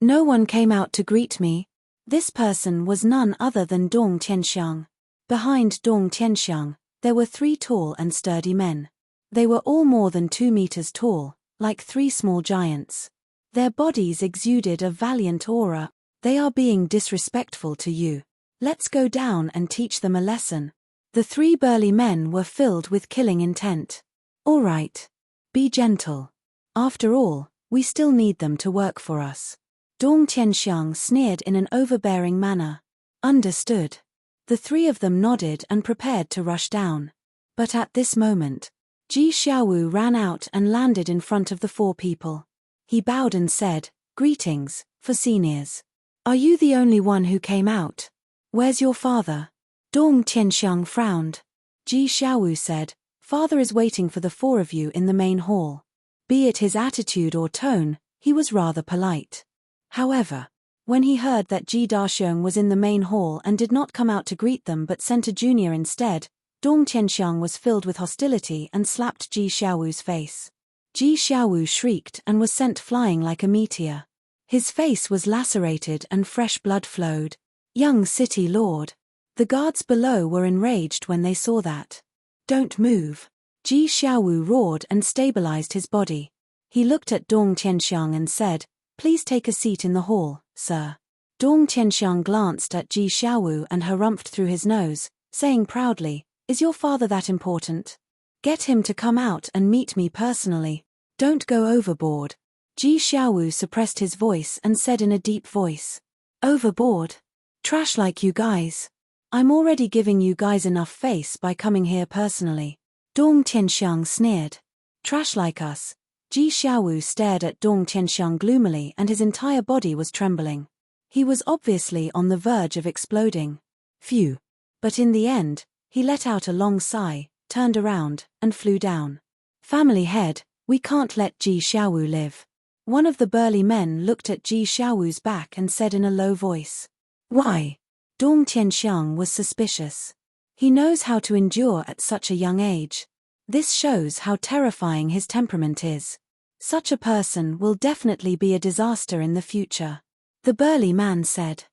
No one came out to greet me. This person was none other than Dong Tianxiang. Behind Dong Tianxiang, there were 3 tall and sturdy men. They were all more than 2 meters tall, like 3 small giants. Their bodies exuded a valiant aura. They are being disrespectful to you. Let's go down and teach them a lesson. The 3 burly men were filled with killing intent. All right. Be gentle. After all, we still need them to work for us. Dong Tianxiang sneered in an overbearing manner. Understood. The 3 of them nodded and prepared to rush down. But at this moment, Ji Xiaowu ran out and landed in front of the 4 people. He bowed and said, "Greetings, for seniors. Are you the only one who came out? Where's your father?" Dong Tianxiang frowned. Ji Xiaowu said, "Father is waiting for the 4 of you in the main hall." Be it his attitude or tone, he was rather polite. However, when he heard that Ji Daxiong was in the main hall and did not come out to greet them but sent a junior instead, Dong Tianxiang was filled with hostility and slapped Ji Xiaowu's face. Ji Xiaowu shrieked and was sent flying like a meteor. His face was lacerated and fresh blood flowed. Young city lord. The guards below were enraged when they saw that. "Don't move." Ji Xiaowu roared and stabilized his body. He looked at Dong Tianxiang and said, "Please take a seat in the hall, sir." Dong Tianxiang glanced at Ji Xiaowu and harumphed through his nose, saying proudly, "Is your father that important? Get him to come out and meet me personally. Don't go overboard." Ji Xiaowu suppressed his voice and said in a deep voice, "Overboard? Trash like you guys. I'm already giving you guys enough face by coming here personally." Dong Tianxiang sneered. "Trash like us?" Ji Xiaowu stared at Dong Tianxiang gloomily and his entire body was trembling. He was obviously on the verge of exploding. Phew. But in the end, he let out a long sigh, turned around, and flew down. "Family head, we can't let Ji Xiaowu live." One of the burly men looked at Ji Xiaowu's back and said in a low voice, "Why?" Dong Tianxiang was suspicious. He knows how to endure at such a young age. This shows how terrifying his temperament is. Such a person will definitely be a disaster in the future. The burly man said,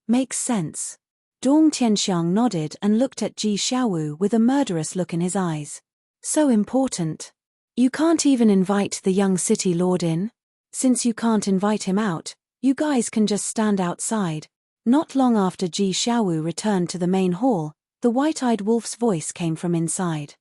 "Makes sense." Dong Tianxiang nodded and looked at Ji Xiaowu with a murderous look in his eyes. "So important. You can't even invite the young city lord in? Since you can't invite him out, you guys can just stand outside." Not long after Ji Xiaowu returned to the main hall, the white-eyed wolf's voice came from inside.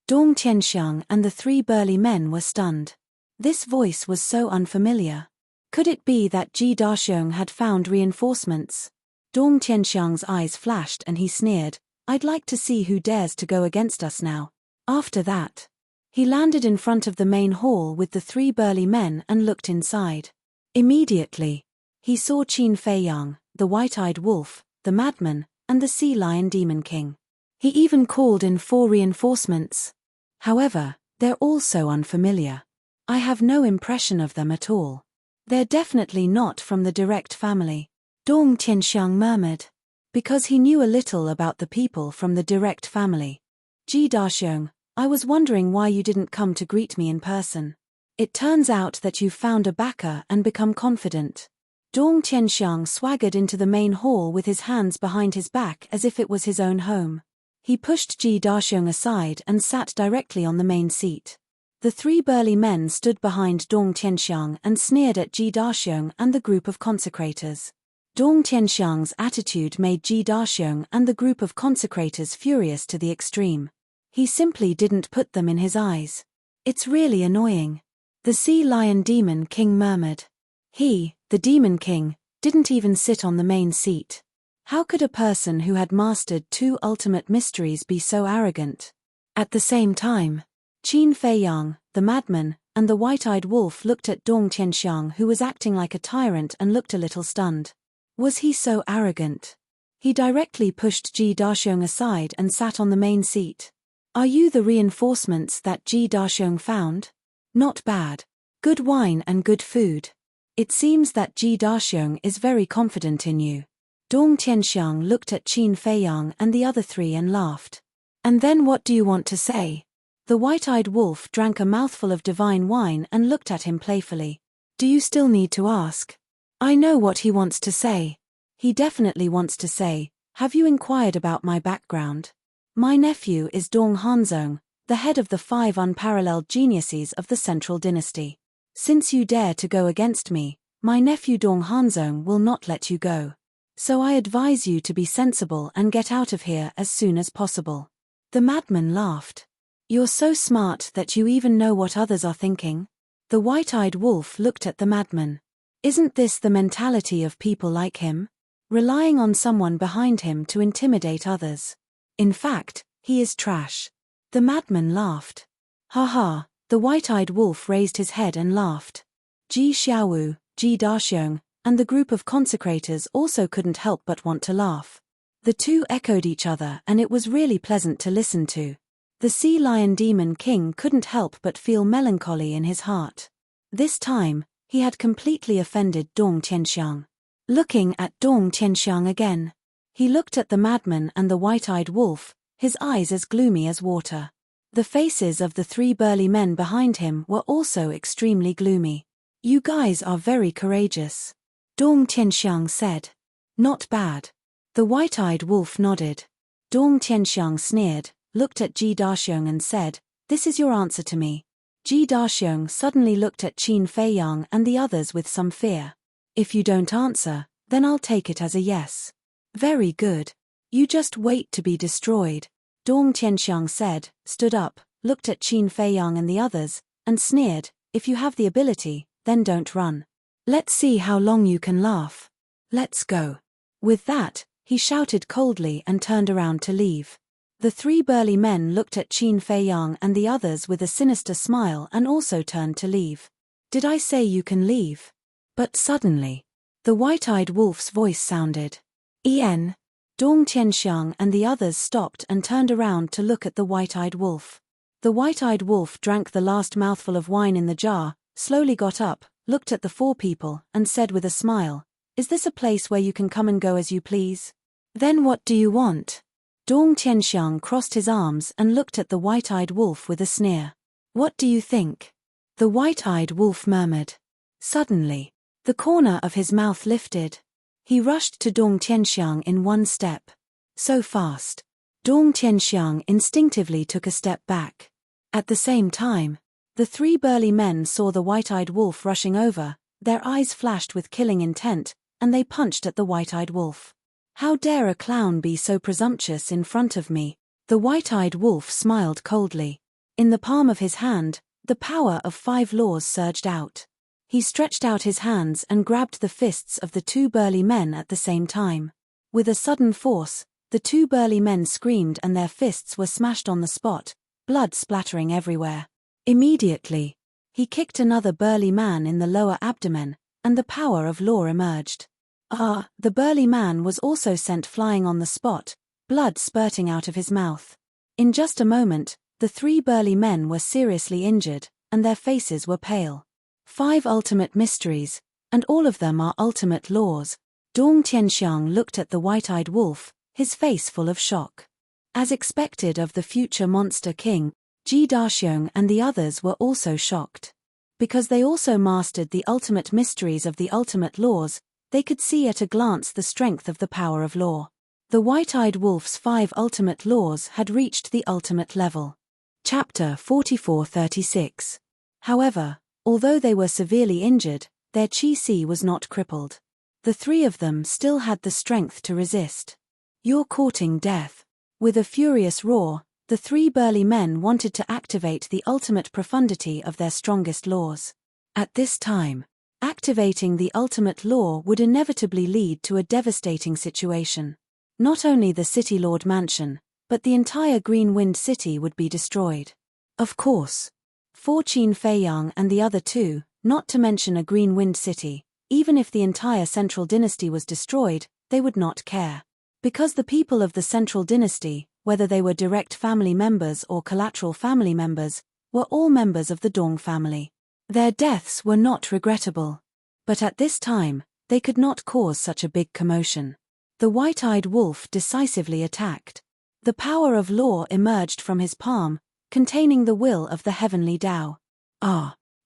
Dong Tianxiang and the 3 burly men were stunned. This voice was so unfamiliar. Could it be that Ji Daxiong had found reinforcements? Dong Tianxiang's eyes flashed and he sneered, "I'd like to see who dares to go against us now." After that, he landed in front of the main hall with the 3 burly men and looked inside. Immediately, he saw Qin Feiyang, the white-eyed wolf, the madman, and the sea lion demon king. He even called in 4 reinforcements. However, they're all so unfamiliar. I have no impression of them at all. They're definitely not from the direct family. Dong Tianxiang murmured. Because he knew a little about the people from the direct family. "Ji Daxiong, I was wondering why you didn't come to greet me in person. It turns out that you've found a backer and become confident." Dong Tianxiang swaggered into the main hall with his hands behind his back as if it was his own home. He pushed Ji Daxiong aside and sat directly on the main seat. The 3 burly men stood behind Dong Tianxiang and sneered at Ji Daxiong and the group of consecrators. Dong Tianxiang's attitude made Ji Daxiong and the group of consecrators furious to the extreme. He simply didn't put them in his eyes. "It's really annoying." The sea lion demon king murmured. He, the demon king, didn't even sit on the main seat. How could a person who had mastered 2 ultimate mysteries be so arrogant? At the same time, Qin Feiyang, the madman, and the white-eyed wolf looked at Dong Tianxiang, who was acting like a tyrant, and looked a little stunned. Was he so arrogant? He directly pushed Ji Daxiong aside and sat on the main seat. "Are you the reinforcements that Ji Daxiong found? Not bad. Good wine and good food. It seems that Ji Daxiong is very confident in you." Dong Tianxiang looked at Qin Feiyang and the other 3 and laughed. "And then what do you want to say?" The white-eyed wolf drank a mouthful of divine wine and looked at him playfully. "Do you still need to ask?" "I know what he wants to say. He definitely wants to say, have you inquired about my background? My nephew is Dong Hanzong, the head of the 5 unparalleled geniuses of the Central Dynasty. Since you dare to go against me, my nephew Dong Hanzong will not let you go. So I advise you to be sensible and get out of here as soon as possible." The madman laughed. "You're so smart that you even know what others are thinking?" The white-eyed wolf looked at the madman. Isn't this the mentality of people like him? Relying on someone behind him to intimidate others. In fact, he is trash. The madman laughed. Ha ha, the white-eyed wolf raised his head and laughed. Ji Xiaowu, Ji Daxiong, and the group of consecrators also couldn't help but want to laugh. The two echoed each other and it was really pleasant to listen to. The sea lion demon king couldn't help but feel melancholy in his heart. This time, he had completely offended Dong Tianxiang. Looking at Dong Tianxiang again, he looked at the madman and the white-eyed wolf, his eyes as gloomy as water. The faces of the three burly men behind him were also extremely gloomy. You guys are very courageous, Dong Tianxiang said. Not bad. The white-eyed wolf nodded. Dong Tianxiang sneered, looked at Ji Daxiong and said, "This is your answer to me." Ji Daxiong suddenly looked at Qin Feiyang and the others with some fear. "If you don't answer, then I'll take it as a yes." "Very good. You just wait to be destroyed," Dong Tianxiang said, stood up, looked at Qin Feiyang and the others, and sneered, "If you have the ability, then don't run. Let's see how long you can laugh. Let's go." With that, he shouted coldly and turned around to leave. The three burly men looked at Qin Feiyang and the others with a sinister smile and also turned to leave. "Did I say you can leave?" But suddenly, the white-eyed wolf's voice sounded. "En." Dong Tianxiang and the others stopped and turned around to look at the white-eyed wolf. The white-eyed wolf drank the last mouthful of wine in the jar, slowly got up, looked at the four people, and said with a smile, "Is this a place where you can come and go as you please? Then what do you want?" Dong Tianxiang crossed his arms and looked at the white-eyed wolf with a sneer. "What do you think?" The white-eyed wolf murmured. Suddenly, the corner of his mouth lifted. He rushed to Dong Tianxiang in one step. So fast. Dong Tianxiang instinctively took a step back. At the same time, the three burly men saw the white-eyed wolf rushing over, their eyes flashed with killing intent, and they punched at the white-eyed wolf. "How dare a clown be so presumptuous in front of me?" The white-eyed wolf smiled coldly. In the palm of his hand, the power of 5 laws surged out. He stretched out his hands and grabbed the fists of the two burly men at the same time. With a sudden force, the two burly men screamed and their fists were smashed on the spot, blood splattering everywhere. Immediately, he kicked another burly man in the lower abdomen, and the power of law emerged. The burly man was also sent flying on the spot, blood spurting out of his mouth. In just a moment, the three burly men were seriously injured, and their faces were pale. 5 ultimate mysteries, and all of them are ultimate laws. Dong Tianxiang looked at the white-eyed wolf, his face full of shock. As expected of the future monster king, Ji Daxiong and the others were also shocked. Because they also mastered the ultimate mysteries of the ultimate laws, they could see at a glance the strength of the power of law. The white-eyed wolf's 5 ultimate laws had reached the ultimate level. Chapter 44-36. However, although they were severely injured, their qi was not crippled. The 3 of them still had the strength to resist. "You're courting death." With a furious roar, the 3 burly men wanted to activate the ultimate profundity of their strongest laws. At this time, activating the ultimate law would inevitably lead to a devastating situation. Not only the City Lord Mansion, but the entire Green Wind City would be destroyed. Of course. For Qin Feiyang and the other 2, not to mention a Green Wind City, even if the entire Central Dynasty was destroyed, they would not care. Because the people of the Central Dynasty, whether they were direct family members or collateral family members, were all members of the Dong family. Their deaths were not regrettable. But at this time, they could not cause such a big commotion. The white-eyed wolf decisively attacked. The power of law emerged from his palm, containing the will of the heavenly Tao.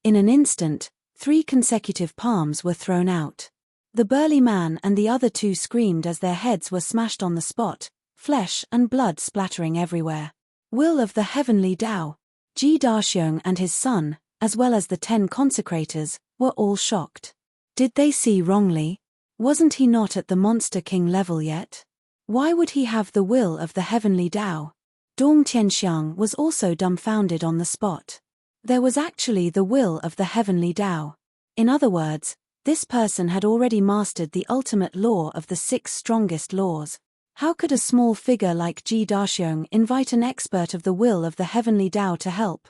In an instant, 3 consecutive palms were thrown out. The burly man and the other 2 screamed as their heads were smashed on the spot, flesh and blood splattering everywhere. Will of the heavenly Tao. Ji Daxiong and his son, as well as the 10 consecrators, were all shocked. Did they see wrongly? Wasn't he not at the Monster King level yet? Why would he have the will of the heavenly Tao? Dong Tianxiang was also dumbfounded on the spot. There was actually the will of the heavenly Tao. In other words, this person had already mastered the ultimate law of the 6 strongest laws. How could a small figure like Ji Daxiong invite an expert of the will of the heavenly Tao to help?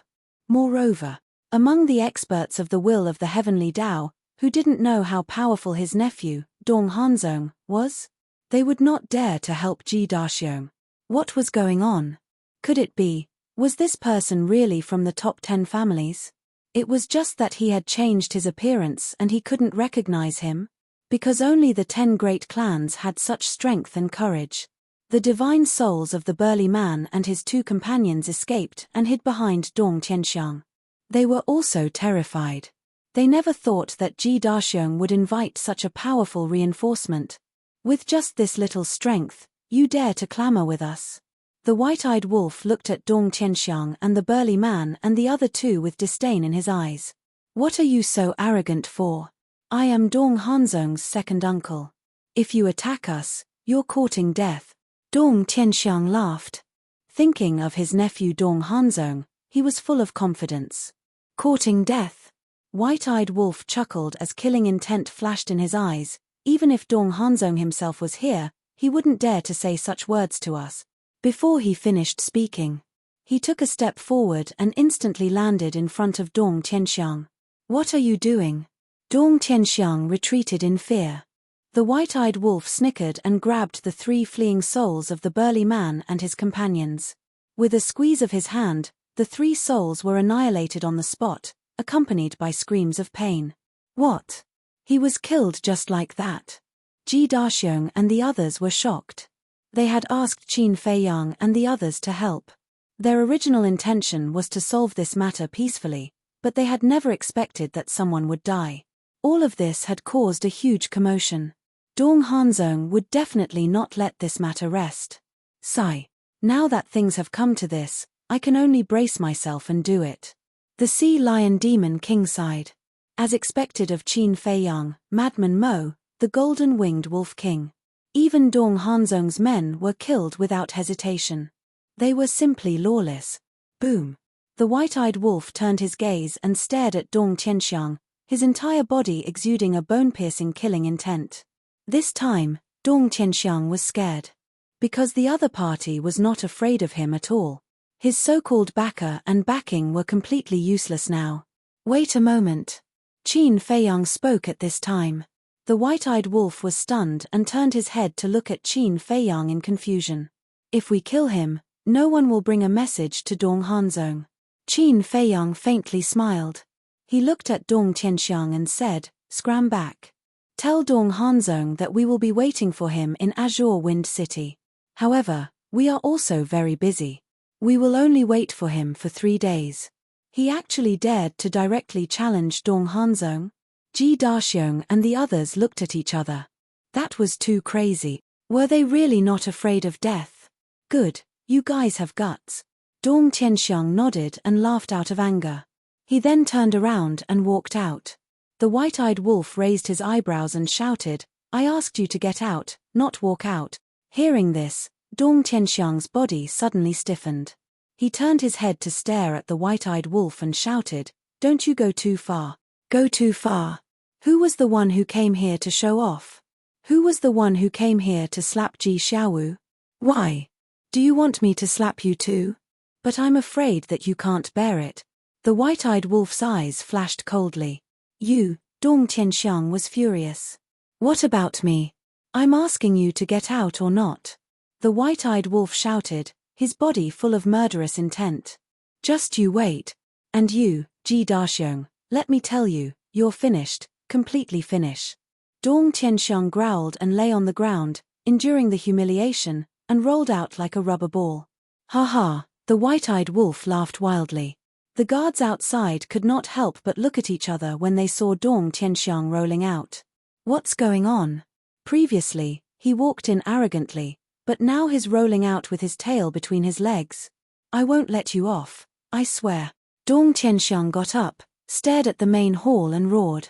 Moreover, among the experts of the will of the heavenly Tao, who didn't know how powerful his nephew, Dong Hanzong, was, they would not dare to help Ji Daxiong. What was going on? Could it be, was this person really from the top 10 families? It was just that he had changed his appearance and he couldn't recognize him, because only the 10 great clans had such strength and courage. The divine souls of the burly man and his 2 companions escaped and hid behind Dong Tianxiang. They were also terrified. They never thought that Ji Daxiong would invite such a powerful reinforcement. With just this little strength, you dare to clamor with us? The white-eyed wolf looked at Dong Tianxiang and the burly man and the other 2 with disdain in his eyes. What are you so arrogant for? I am Dong Hanzong's second uncle. If you attack us, you're courting death. Dong Tianxiang laughed. Thinking of his nephew Dong Hanzong, he was full of confidence. Courting death? White-eyed wolf chuckled as killing intent flashed in his eyes. Even if Dong Hanzong himself was here, he wouldn't dare to say such words to us. Before he finished speaking, he took a step forward and instantly landed in front of Dong Tianxiang. What are you doing? Dong Tianxiang retreated in fear. The white-eyed wolf snickered and grabbed the 3 fleeing souls of the burly man and his companions. With a squeeze of his hand, the 3 souls were annihilated on the spot, accompanied by screams of pain. What? He was killed just like that. Ji Daxiong and the others were shocked. They had asked Qin Feiyang and the others to help. Their original intention was to solve this matter peacefully, but they had never expected that someone would die. All of this had caused a huge commotion. Dong Hanzong would definitely not let this matter rest. Sigh. Now that things have come to this, I can only brace myself and do it. The Sea Lion Demon King sighed. As expected of Qin Feiyang, Madman Mo, the golden-winged Wolf King. Even Dong Hanzong's men were killed without hesitation. They were simply lawless. Boom. The white-eyed wolf turned his gaze and stared at Dong Tianxiang, his entire body exuding a bone-piercing killing intent. This time, Dong Tianxiang was scared. Because the other party was not afraid of him at all. His so-called backer and backing were completely useless now. Wait a moment. Qin Feiyang spoke at this time. The white-eyed wolf was stunned and turned his head to look at Qin Feiyang in confusion. If we kill him, no one will bring a message to Dong Hanzong. Qin Feiyang faintly smiled. He looked at Dong Tianxiang and said, "Scram back. Tell Dong Hanzong that we will be waiting for him in Azure Wind City. However, we are also very busy. We will only wait for him for 3 days." He actually dared to directly challenge Dong Hanzong. Ji Daxiong and the others looked at each other. That was too crazy. Were they really not afraid of death? Good, you guys have guts. Dong Tianxiang nodded and laughed out of anger. He then turned around and walked out. The white-eyed wolf raised his eyebrows and shouted, "I asked you to get out, not walk out." Hearing this, Dong Tianxiang's body suddenly stiffened. He turned his head to stare at the white-eyed wolf and shouted, "Don't you go too far. Go too far. Who was the one who came here to show off? Who was the one who came here to slap Ji Xiaowu? Why? Do you want me to slap you too? But I'm afraid that you can't bear it." The white-eyed wolf's eyes flashed coldly. "You," Dong Tianxiang was furious. "What about me? I'm asking you to get out or not." The white-eyed wolf shouted, his body full of murderous intent. "Just you wait. And you, Ji Daxiong, let me tell you, you're finished, completely finished." Dong Tianxiang growled and lay on the ground, enduring the humiliation, and rolled out like a rubber ball. "Ha ha," the white-eyed wolf laughed wildly. The guards outside could not help but look at each other when they saw Dong Tianxiang rolling out. What's going on? Previously, he walked in arrogantly, but now he's rolling out with his tail between his legs. "I won't let you off, I swear." Dong Tianxiang got up, stared at the main hall and roared.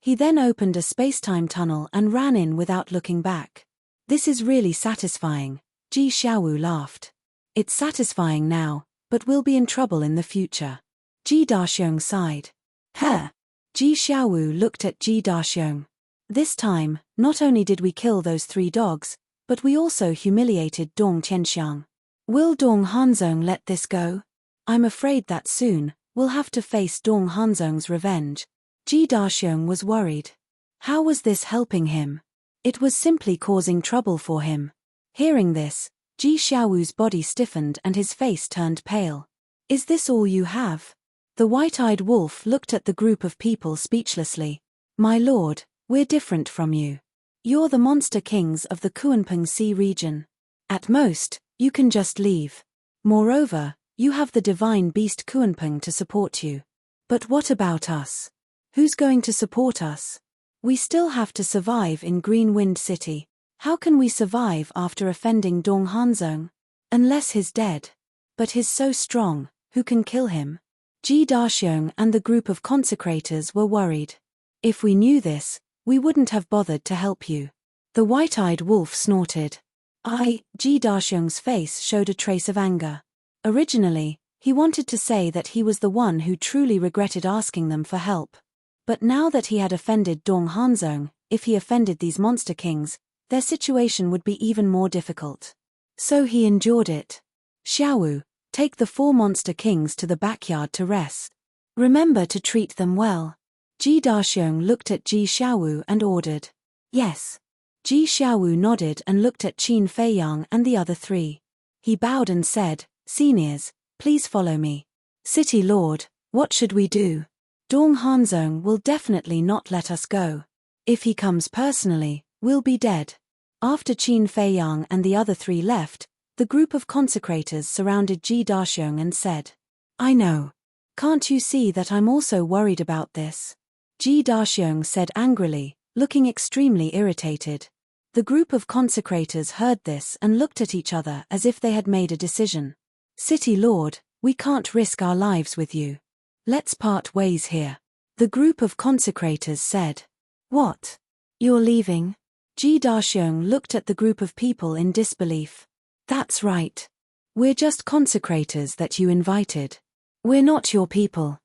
He then opened a space-time tunnel and ran in without looking back. "This is really satisfying," Ji Xiaowu laughed. "It's satisfying now, but we'll be in trouble in the future." Ji Daxiong sighed. "Huh." Ji Xiaowu looked at Ji Daxiong. "This time, not only did we kill those 3 dogs, But we also humiliated Dong Qianxiang. Will Dong Hanzong let this go? I'm afraid that soon, we'll have to face Dong Hanzong's revenge. Ji Daxiong was worried. How was this helping him? It was simply causing trouble for him. Hearing this, Ji Xiaowu's body stiffened and his face turned pale. Is this all you have? The white-eyed wolf looked at the group of people speechlessly. My lord, we're different from you. You're the monster kings of the Kunpeng Sea region. At most, you can just leave. Moreover, you have the divine beast Kunpeng to support you. But what about us? Who's going to support us? We still have to survive in Green Wind City. How can we survive after offending Dong Hanzong? Unless he's dead. But he's so strong, who can kill him? Ji Daxiong and the group of consecrators were worried. If we knew this, we wouldn't have bothered to help you. The white-eyed wolf snorted. Ji Daxiong's face showed a trace of anger. Originally, he wanted to say that he was the one who truly regretted asking them for help. But now that he had offended Dong Hanzong, if he offended these monster kings, their situation would be even more difficult. So he endured it. Xiaowu, take the 4 monster kings to the backyard to rest. Remember to treat them well. Ji Daxiong looked at Ji Xiaowu and ordered. Yes. Ji Xiaowu nodded and looked at Qin Feiyang and the other 3. He bowed and said, Seniors, please follow me. City Lord, what should we do? Dong Hanzong will definitely not let us go. If he comes personally, we'll be dead. After Qin Feiyang and the other 3 left, the group of consecrators surrounded Ji Daxiong and said, I know. Can't you see that I'm also worried about this? Ji Daxiong said angrily, looking extremely irritated. The group of consecrators heard this and looked at each other as if they had made a decision. City Lord, we can't risk our lives with you. Let's part ways here. The group of consecrators said. What? You're leaving? Ji Daxiong looked at the group of people in disbelief. That's right. We're just consecrators that you invited. We're not your people.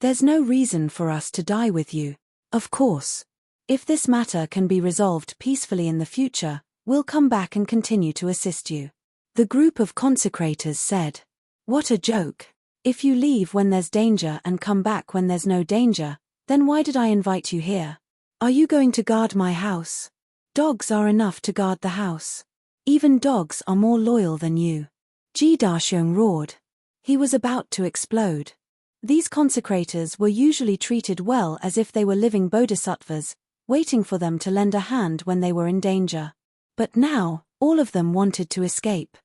There's no reason for us to die with you. Of course. If this matter can be resolved peacefully in the future, we'll come back and continue to assist you. The group of consecrators said. What a joke. If you leave when there's danger and come back when there's no danger, then why did I invite you here? Are you going to guard my house? Dogs are enough to guard the house. Even dogs are more loyal than you. Ji Daxiong roared. He was about to explode. These consecrators were usually treated well as if they were living bodhisattvas, waiting for them to lend a hand when they were in danger. But now, all of them wanted to escape.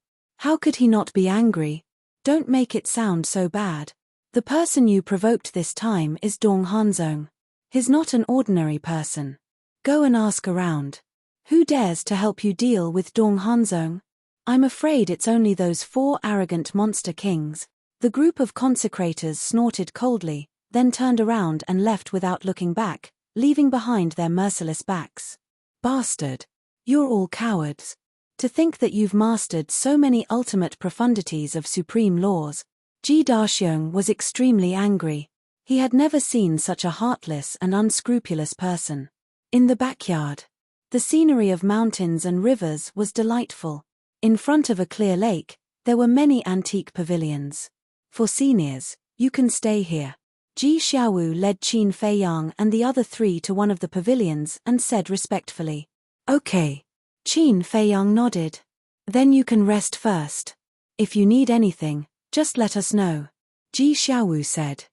How could he not be angry? Don't make it sound so bad. The person you provoked this time is Dong Hanzong. He's not an ordinary person. Go and ask around. Who dares to help you deal with Dong Hanzong? I'm afraid it's only those 4 arrogant monster kings. The group of consecrators snorted coldly, then turned around and left without looking back, leaving behind their merciless backs. Bastard! You're all cowards. To think that you've mastered so many ultimate profundities of supreme laws. Ji Daxiong was extremely angry. He had never seen such a heartless and unscrupulous person. In the backyard, the scenery of mountains and rivers was delightful. In front of a clear lake, there were many antique pavilions. For seniors, you can stay here. Ji Xiaowu led Qin Feiyang and the other 3 to one of the pavilions and said respectfully, Okay. Qin Feiyang nodded. Then you can rest first. If you need anything, just let us know. Ji Xiaowu said.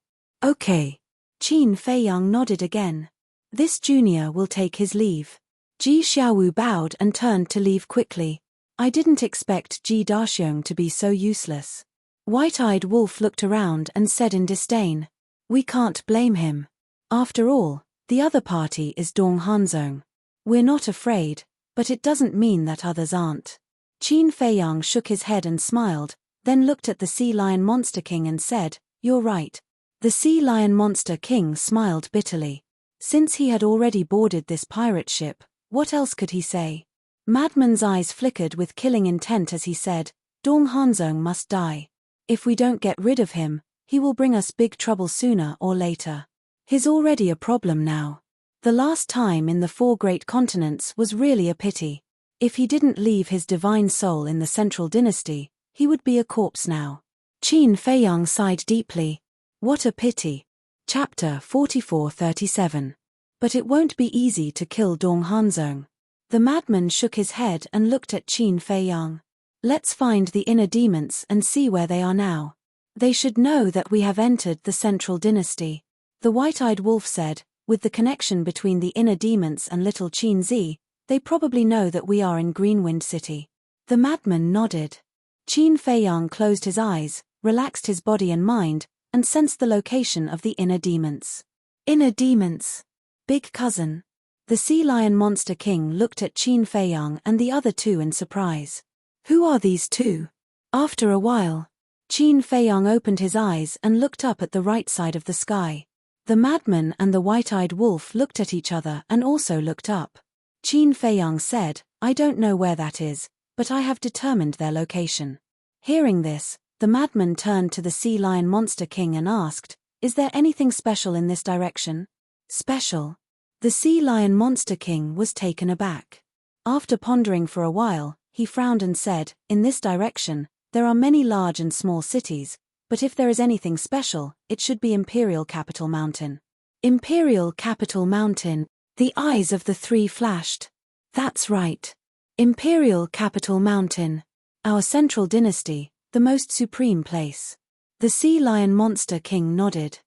Okay. Qin Feiyang nodded again. This junior will take his leave. Ji Xiaowu bowed and turned to leave quickly. I didn't expect Ji Daxiong to be so useless. White-eyed Wolf looked around and said in disdain. We can't blame him. After all, the other party is Dong Hanzong. We're not afraid, but it doesn't mean that others aren't. Qin Feiyang shook his head and smiled, then looked at the Sea Lion Monster King and said, You're right. The Sea Lion Monster King smiled bitterly. Since he had already boarded this pirate ship, what else could he say? Madman's eyes flickered with killing intent as he said, Dong Hanzong must die. If we don't get rid of him, he will bring us big trouble sooner or later. He's already a problem now. The last time in the 4 great continents was really a pity. If he didn't leave his divine soul in the central dynasty, he would be a corpse now. Qin Feiyang sighed deeply. What a pity. Chapter 44:37. But it won't be easy to kill Dong Hanzong. The madman shook his head and looked at Qin Feiyang. Let's find the inner demons and see where they are now. They should know that we have entered the central dynasty. The white-eyed wolf said, with the connection between the inner demons and little Qin Zi, they probably know that we are in Greenwind City. The madman nodded. Qin Feiyang closed his eyes, relaxed his body and mind, and sensed the location of the inner demons. Inner demons. Big cousin. The sea lion monster king looked at Qin Feiyang and the other two in surprise. Who are these two? After a while, Qin Feiyang opened his eyes and looked up at the right side of the sky. The madman and the white-eyed wolf looked at each other and also looked up. Qin Feiyang said, I don't know where that is, but I have determined their location. Hearing this, the madman turned to the sea lion monster king and asked, Is there anything special in this direction? Special? The sea lion monster king was taken aback. After pondering for a while, he frowned and said, In this direction, there are many large and small cities, but if there is anything special, it should be Imperial Capital Mountain. Imperial Capital Mountain. The eyes of the three flashed. That's right. Imperial Capital Mountain. Our central dynasty, the most supreme place. The sea lion monster king nodded.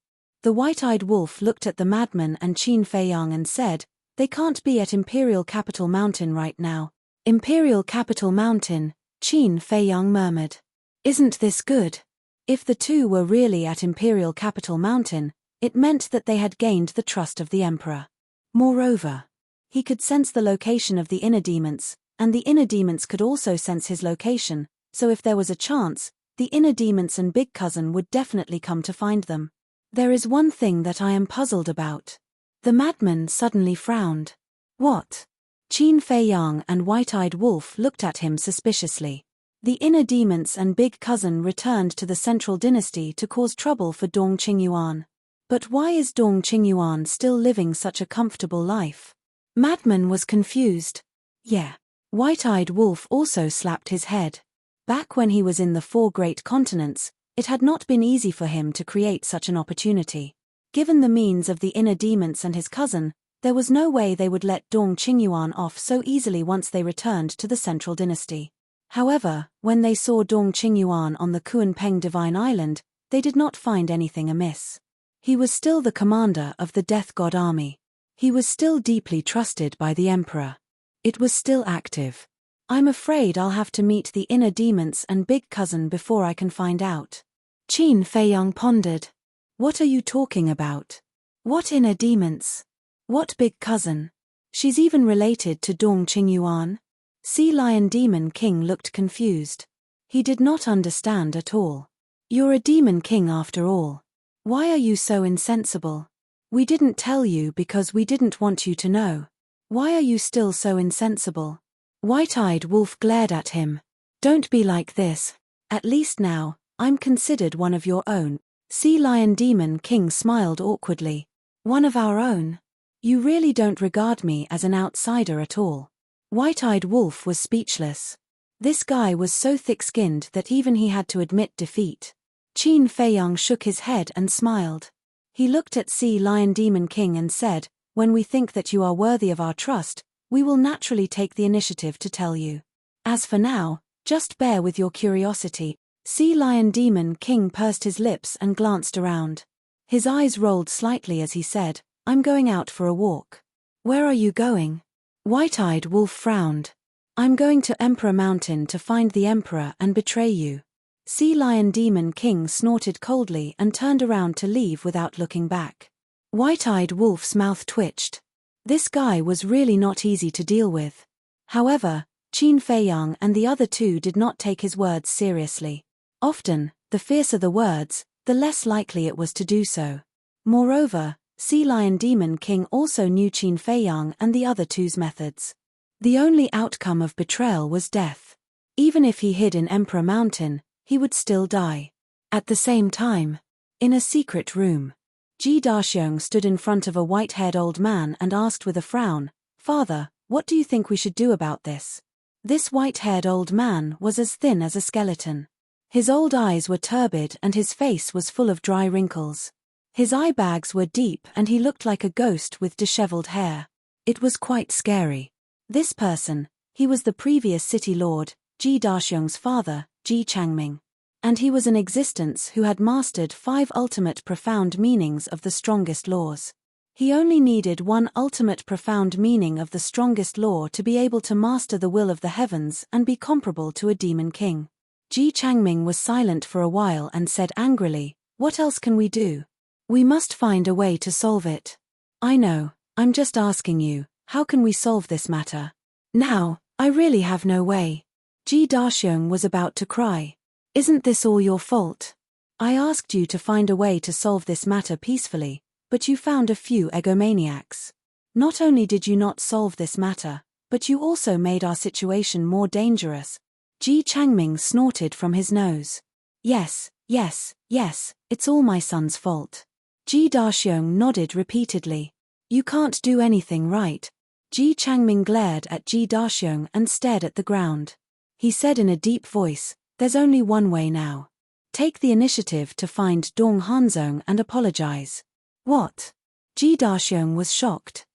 The white-eyed wolf looked at the madman and Qin Feiyang and said, They can't be at Imperial Capital Mountain right now. Imperial Capital Mountain, Qin Feiyang murmured. Isn't this good? If the two were really at Imperial Capital Mountain, it meant that they had gained the trust of the emperor. Moreover, he could sense the location of the inner demons, and the inner demons could also sense his location, so if there was a chance, the inner demons and big cousin would definitely come to find them. There is one thing that I am puzzled about. The madman suddenly frowned. What? Qin Feiyang and white-eyed wolf looked at him suspiciously. The inner demons and big cousin returned to the central dynasty to cause trouble for Dong Qingyuan. But why is Dong Qingyuan still living such a comfortable life? Madman was confused. Yeah. White-eyed wolf also slapped his head. Back when he was in the 4 great continents, it had not been easy for him to create such an opportunity. Given the means of the inner demons and his cousin, there was no way they would let Dong Qingyuan off so easily once they returned to the central dynasty. However, when they saw Dong Qingyuan on the Kunpeng Divine Island, they did not find anything amiss. He was still the commander of the Death God Army. He was still deeply trusted by the emperor. It was still active. I'm afraid I'll have to meet the inner demons and big cousin before I can find out. Qin Feiyang pondered. What are you talking about? What inner demons? What big cousin? She's even related to Dong Qingyuan? Sea Lion Demon King looked confused. He did not understand at all. You're a demon king after all. Why are you so insensible? We didn't tell you because we didn't want you to know. Why are you still so insensible? White-eyed wolf glared at him. Don't be like this. At least now, I'm considered one of your own. Sea Lion Demon King smiled awkwardly. One of our own? You really don't regard me as an outsider at all. White-eyed wolf was speechless. This guy was so thick-skinned that even he had to admit defeat. Qin Feiyang shook his head and smiled. He looked at Sea Lion Demon King and said, When we think that you are worthy of our trust, we will naturally take the initiative to tell you. As for now, just bear with your curiosity. Sea Lion Demon King pursed his lips and glanced around. His eyes rolled slightly as he said, I'm going out for a walk. Where are you going? White-eyed wolf frowned. I'm going to Emperor Mountain to find the emperor and betray you. Sea Lion Demon King snorted coldly and turned around to leave without looking back. White-eyed wolf's mouth twitched. This guy was really not easy to deal with. However, Qin Feiyang and the other two did not take his words seriously. Often, the fiercer the words, the less likely it was to do so. Moreover, Sea Lion Demon King also knew Qin Feiyang and the other two's methods. The only outcome of betrayal was death. Even if he hid in Emperor Mountain, he would still die. At the same time, in a secret room, Ji Daxiong stood in front of a white-haired old man and asked with a frown, Father, what do you think we should do about this? This white-haired old man was as thin as a skeleton. His old eyes were turbid and his face was full of dry wrinkles. His eye bags were deep and he looked like a ghost with disheveled hair. It was quite scary. This person, he was the previous city lord, Ji Daxiong's father, Ji Changming. And he was an existence who had mastered 5 ultimate profound meanings of the strongest laws. He only needed one ultimate profound meaning of the strongest law to be able to master the will of the heavens and be comparable to a demon king. Ji Changming was silent for a while and said angrily, "What else can we do? We must find a way to solve it." "I know, I'm just asking you, how can we solve this matter? Now, I really have no way." Ji Daxiong was about to cry. "Isn't this all your fault? I asked you to find a way to solve this matter peacefully, but you found a few egomaniacs. Not only did you not solve this matter, but you also made our situation more dangerous." Ji Changming snorted from his nose. Yes, it's all my son's fault." Ji Daxiong nodded repeatedly. "You can't do anything right." Ji Changming glared at Ji Daxiong and stared at the ground. He said in a deep voice, "There's only one way now. Take the initiative to find Dong Hanzong and apologize." "What?" Ji Daxiong was shocked.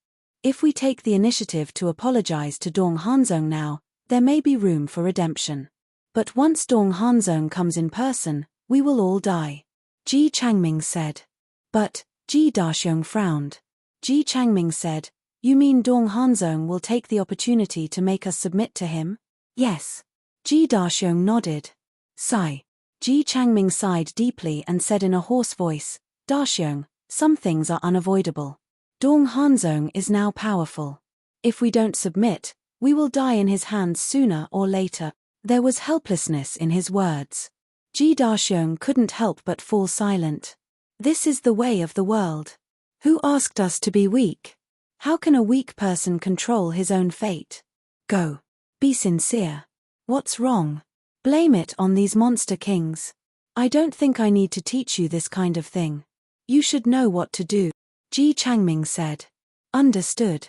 "If we take the initiative to apologize to Dong Hanzong now, there may be room for redemption. But once Dong Hanzong comes in person, we will all die," Ji Changming said. "But," Ji Daxiong frowned. Ji Changming said, "You mean Dong Hanzong will take the opportunity to make us submit to him?" "Yes." Ji Daxiong nodded. Sigh. Ji Changming sighed deeply and said in a hoarse voice, "Daxiong, some things are unavoidable. Dong Hanzong is now powerful. If we don't submit, we will die in his hands sooner or later." There was helplessness in his words. Ji Daxiong couldn't help but fall silent. This is the way of the world. Who asked us to be weak? How can a weak person control his own fate? Go. Be sincere. What's wrong? Blame it on these monster kings. I don't think I need to teach you this kind of thing. You should know what to do, Ji Changming said. Understood.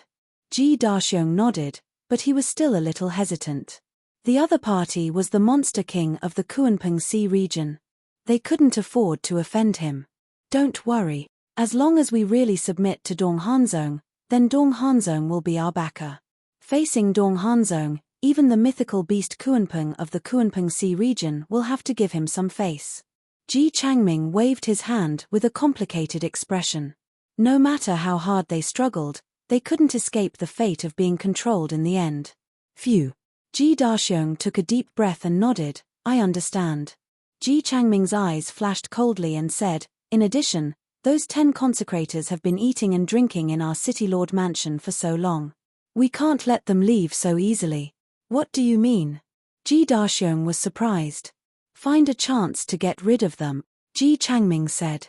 Ji Daxiong nodded, but he was still a little hesitant. The other party was the monster king of the Kunpeng Sea region. They couldn't afford to offend him. Don't worry, as long as we really submit to Dong Hanzong, then Dong Hanzong will be our backer. Facing Dong Hanzong, even the mythical beast Kunpeng of the Kunpeng Sea region will have to give him some face. Ji Changming waved his hand with a complicated expression. No matter how hard they struggled, they couldn't escape the fate of being controlled in the end. Phew. Ji Daxiong took a deep breath and nodded, "I understand." Ji Changming's eyes flashed coldly and said, "In addition, those 10 consecrators have been eating and drinking in our city lord mansion for so long. We can't let them leave so easily." "What do you mean?" Ji Daxiong was surprised. "Find a chance to get rid of them," Ji Changming said.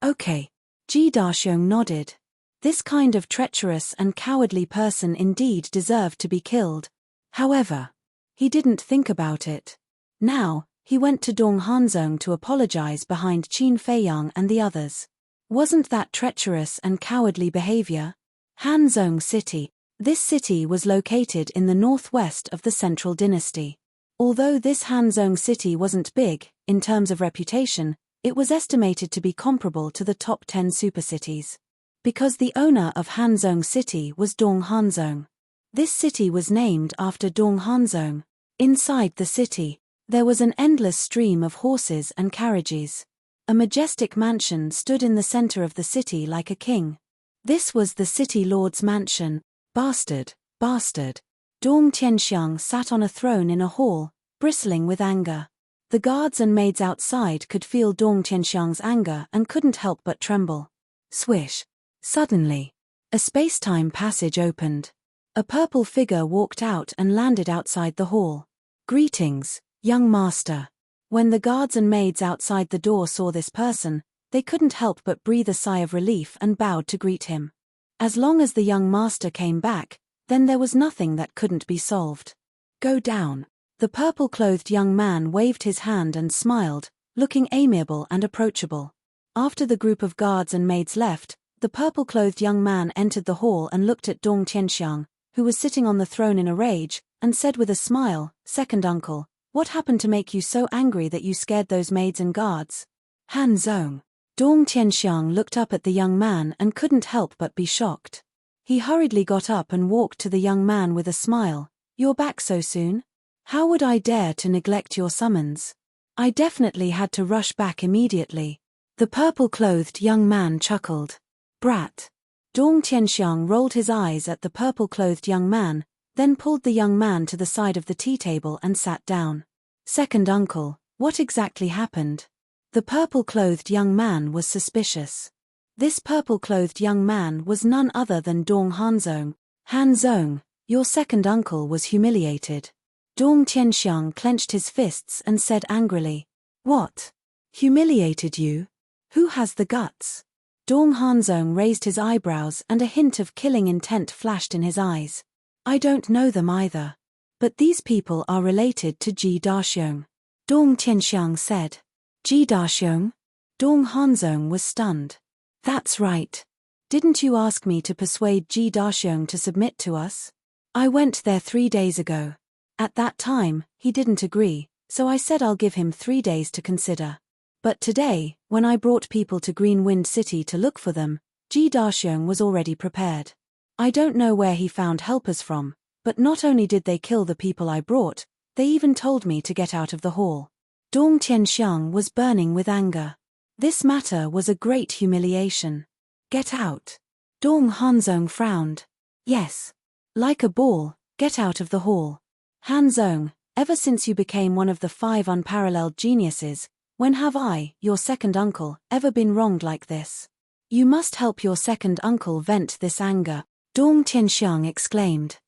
"Okay." Ji Daxiong nodded. This kind of treacherous and cowardly person indeed deserved to be killed. However, he didn't think about it. Now, he went to Dong Hanzong to apologize behind Qin Feiyang and the others. Wasn't that treacherous and cowardly behavior? Hanzong City. This city was located in the northwest of the Central Dynasty. Although this Hanzong City wasn't big, in terms of reputation, it was estimated to be comparable to the top 10 supercities. Because the owner of Hanzong City was Dong Hanzong. This city was named after Dong Hanzong. Inside the city, there was an endless stream of horses and carriages. A majestic mansion stood in the center of the city like a king. This was the city lord's mansion. Bastard, bastard. Dong Tianxiang sat on a throne in a hall, bristling with anger. The guards and maids outside could feel Dong Tianxiang's anger and couldn't help but tremble. Swish. Suddenly, a space-time passage opened. A purple figure walked out and landed outside the hall. "Greetings, young master." When the guards and maids outside the door saw this person, they couldn't help but breathe a sigh of relief and bowed to greet him. As long as the young master came back, then there was nothing that couldn't be solved. "Go down." The purple-clothed young man waved his hand and smiled, looking amiable and approachable. After the group of guards and maids left, the purple-clothed young man entered the hall and looked at Dong Tianxiang, who was sitting on the throne in a rage, and said with a smile, "Second uncle, what happened to make you so angry that you scared those maids and guards?" Han Zong. Dong Tianxiang looked up at the young man and couldn't help but be shocked. He hurriedly got up and walked to the young man with a smile. "You're back so soon? How would I dare to neglect your summons? I definitely had to rush back immediately." The purple-clothed young man chuckled. "Brat." Dong Tianxiang rolled his eyes at the purple-clothed young man, then pulled the young man to the side of the tea table and sat down. "Second uncle, what exactly happened?" The purple-clothed young man was suspicious. This purple-clothed young man was none other than Dong Hanzong. "Han Zong, your second uncle was humiliated." Dong Tianxiang clenched his fists and said angrily. "What? Humiliated you? Who has the guts?" Dong Hanzong raised his eyebrows and a hint of killing intent flashed in his eyes. "I don't know them either. But these people are related to Ji Daxiong," Dong Tianxiang said. "Ji Daxiong?" Dong Hanzong was stunned. "That's right. Didn't you ask me to persuade Ji Daxiong to submit to us? I went there 3 days ago. At that time, he didn't agree, so I said I'll give him 3 days to consider. But today, when I brought people to Green Wind City to look for them, Ji Daxiong was already prepared. I don't know where he found helpers from, but not only did they kill the people I brought, they even told me to get out of the hall." Dong Tianxiang was burning with anger. This matter was a great humiliation. "Get out." Dong Hanzong frowned. "Yes. Like a ball, get out of the hall. Han Zong, ever since you became one of the 5 unparalleled geniuses, when have I, your second uncle, ever been wronged like this? You must help your second uncle vent this anger," Dong Tianxiang exclaimed.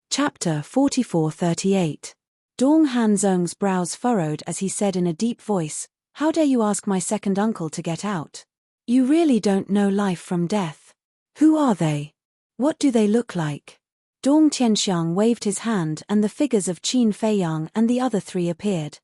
Chapter 44-38. Dong Hanzong's brows furrowed as he said in a deep voice, "How dare you ask my second uncle to get out? You really don't know life from death. Who are they? What do they look like?" Dong Tianxiang waved his hand and the figures of Qin Feiyang and the other 3 appeared.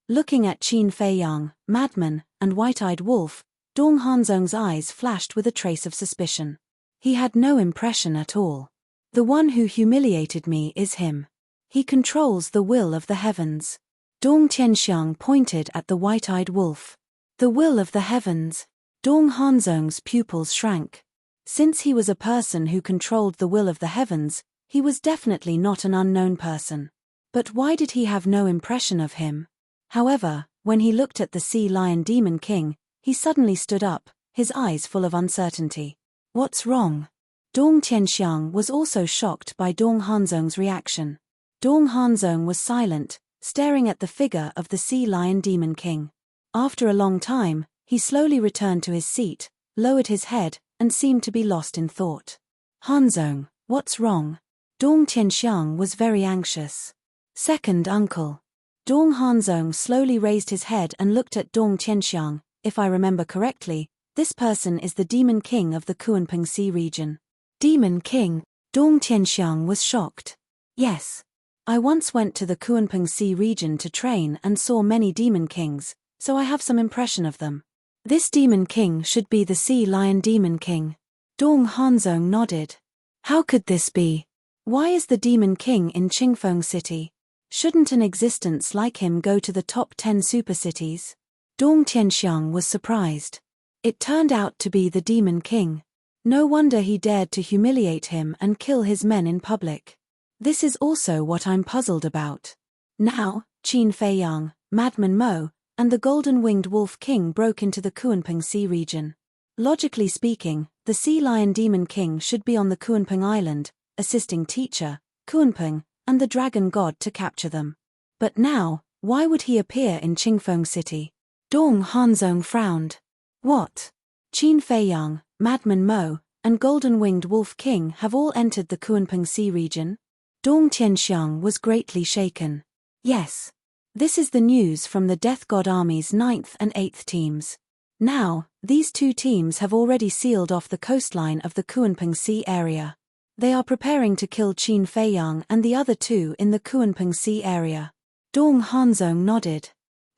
Looking at Qin Feiyang, Madman, and White-Eyed Wolf, Dong Hanzong's eyes flashed with a trace of suspicion. He had no impression at all. "The one who humiliated me is him. He controls the will of the heavens." Dong Tianxiang pointed at the White-Eyed Wolf. "The will of the heavens?" Dong Hanzong's pupils shrank. Since he was a person who controlled the will of the heavens, he was definitely not an unknown person. But why did he have no impression of him? However, when he looked at the Sea Lion Demon King, he suddenly stood up, his eyes full of uncertainty. "What's wrong?" Dong Tianxiang was also shocked by Dong Hanzong's reaction. Dong Hanzong was silent, staring at the figure of the Sea Lion Demon King. After a long time, he slowly returned to his seat, lowered his head, and seemed to be lost in thought. "Hanzong, what's wrong?" Dong Tianxiang was very anxious. "Second uncle." Dong Hanzong slowly raised his head and looked at Dong Tianxiang. "If I remember correctly, this person is the Demon King of the Kunpeng Sea region." "Demon King?" Dong Tianxiang was shocked. "Yes. I once went to the Kunpeng Sea region to train and saw many Demon Kings, so I have some impression of them. This Demon King should be the Sea Lion Demon King." Dong Hanzong nodded. "How could this be? Why is the Demon King in Qingfeng City? Shouldn't an existence like him go to the top 10 super cities?" Dong Tianxiang was surprised. It turned out to be the Demon King. No wonder he dared to humiliate him and kill his men in public. This is also what I'm puzzled about. Now, Qin Feiyang, Madman Mo, and the Golden-Winged Wolf King broke into the Kunpeng Sea region. Logically speaking, the Sea Lion Demon King should be on the Kunpeng Island, assisting Teacher, Kunpeng, and the Dragon God to capture them. But now, why would he appear in Qingfeng City? Dong Hanzong frowned. "What? Qin Feiyang, Madman Mo, and Golden-Winged Wolf King have all entered the Kunpeng Sea region?" Dong Tianxiang was greatly shaken. "Yes. This is the news from the Death God Army's 9th and 8th teams. Now, these 2 teams have already sealed off the coastline of the Kunpeng Sea area. They are preparing to kill Qin Feiyang and the other 2 in the Kunpeng Sea area." Dong Hanzong nodded.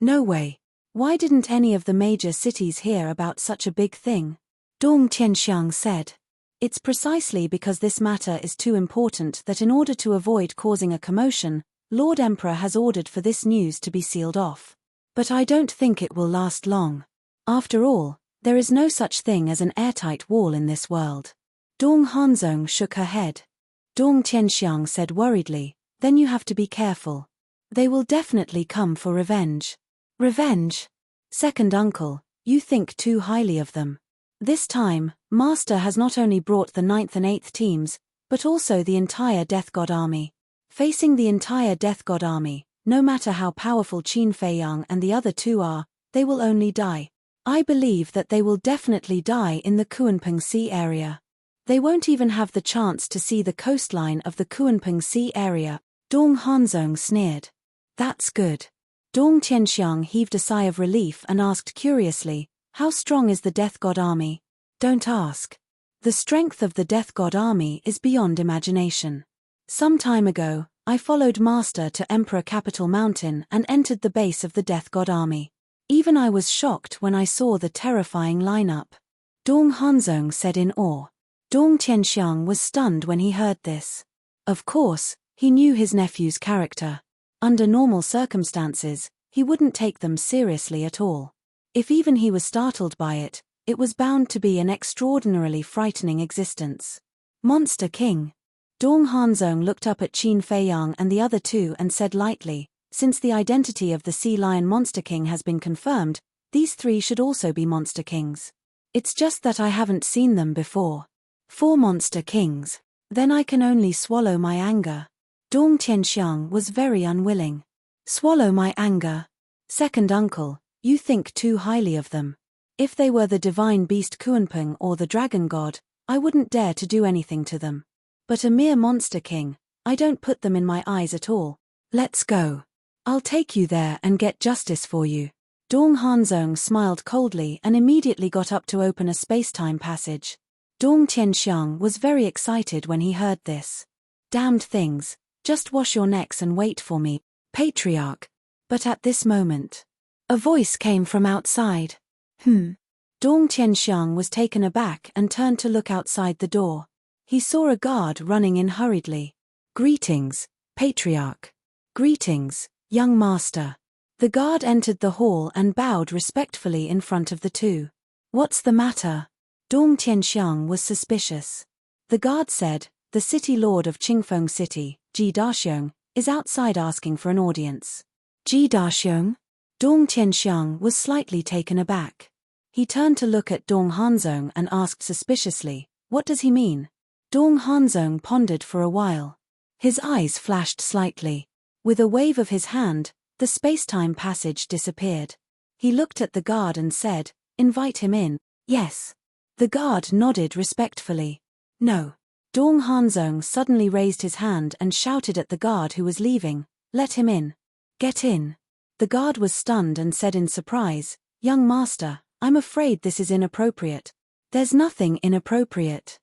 "No way. Why didn't any of the major cities hear about such a big thing?" Dong Tianxiang said. It's precisely because this matter is too important that in order to avoid causing a commotion, Lord Emperor has ordered for this news to be sealed off. But I don't think it will last long. After all, there is no such thing as an airtight wall in this world. Dong Hanzong shook her head. Dong Tianxiang said worriedly, then you have to be careful. They will definitely come for revenge. Revenge? Second uncle, you think too highly of them. This time, Master has not only brought the 9th and 8th teams, but also the entire Death God army. Facing the entire Death God army, no matter how powerful Qin Feiyang and the other two are, they will only die. I believe that they will definitely die in the Kunpeng Sea area. They won't even have the chance to see the coastline of the Kunpeng Sea area. Dong Hanzong sneered. That's good. Dong Tianxiang heaved a sigh of relief and asked curiously, how strong is the Death God army? Don't ask. The strength of the Death God army is beyond imagination. Some time ago, I followed Master to Emperor Capital Mountain and entered the base of the Death God army. Even I was shocked when I saw the terrifying lineup. Dong Hanzong said in awe. Dong Tianxiang was stunned when he heard this. Of course, he knew his nephew's character. Under normal circumstances, he wouldn't take them seriously at all. If even he was startled by it, it was bound to be an extraordinarily frightening existence. Monster King. Dong Hanzong looked up at Qin Feiyang and the other two and said lightly, since the identity of the Sea Lion Monster King has been confirmed, these three should also be Monster Kings. It's just that I haven't seen them before. 4 Monster Kings. Then I can only swallow my anger. Dong Tianxiang was very unwilling. Swallow my anger. Second uncle, you think too highly of them. If they were the divine beast Kunpeng or the dragon god, I wouldn't dare to do anything to them. But a mere monster king, I don't put them in my eyes at all. Let's go. I'll take you there and get justice for you. Dong Hanzong smiled coldly and immediately got up to open a space-time passage. Dong Tianxiang was very excited when he heard this. Damned things, just wash your necks and wait for me, patriarch. But at this moment, a voice came from outside. Dong Tianxiang was taken aback and turned to look outside the door. He saw a guard running in hurriedly. Greetings, patriarch. Greetings, young master. The guard entered the hall and bowed respectfully in front of the two. What's the matter? Dong Tianxiang was suspicious. The guard said, the city lord of Qingfeng City, Ji Daxiong, is outside asking for an audience. Ji Daxiong? Dong Tianxiang was slightly taken aback. He turned to look at Dong Hanzong and asked suspiciously, what does he mean? Dong Hanzong pondered for a while. His eyes flashed slightly. With a wave of his hand, the space-time passage disappeared. He looked at the guard and said, invite him in. Yes. The guard nodded respectfully. No. Dong Hanzong suddenly raised his hand and shouted at the guard who was leaving, let him in. Get in. The guard was stunned and said in surprise, young master, I'm afraid this is inappropriate. There's nothing inappropriate.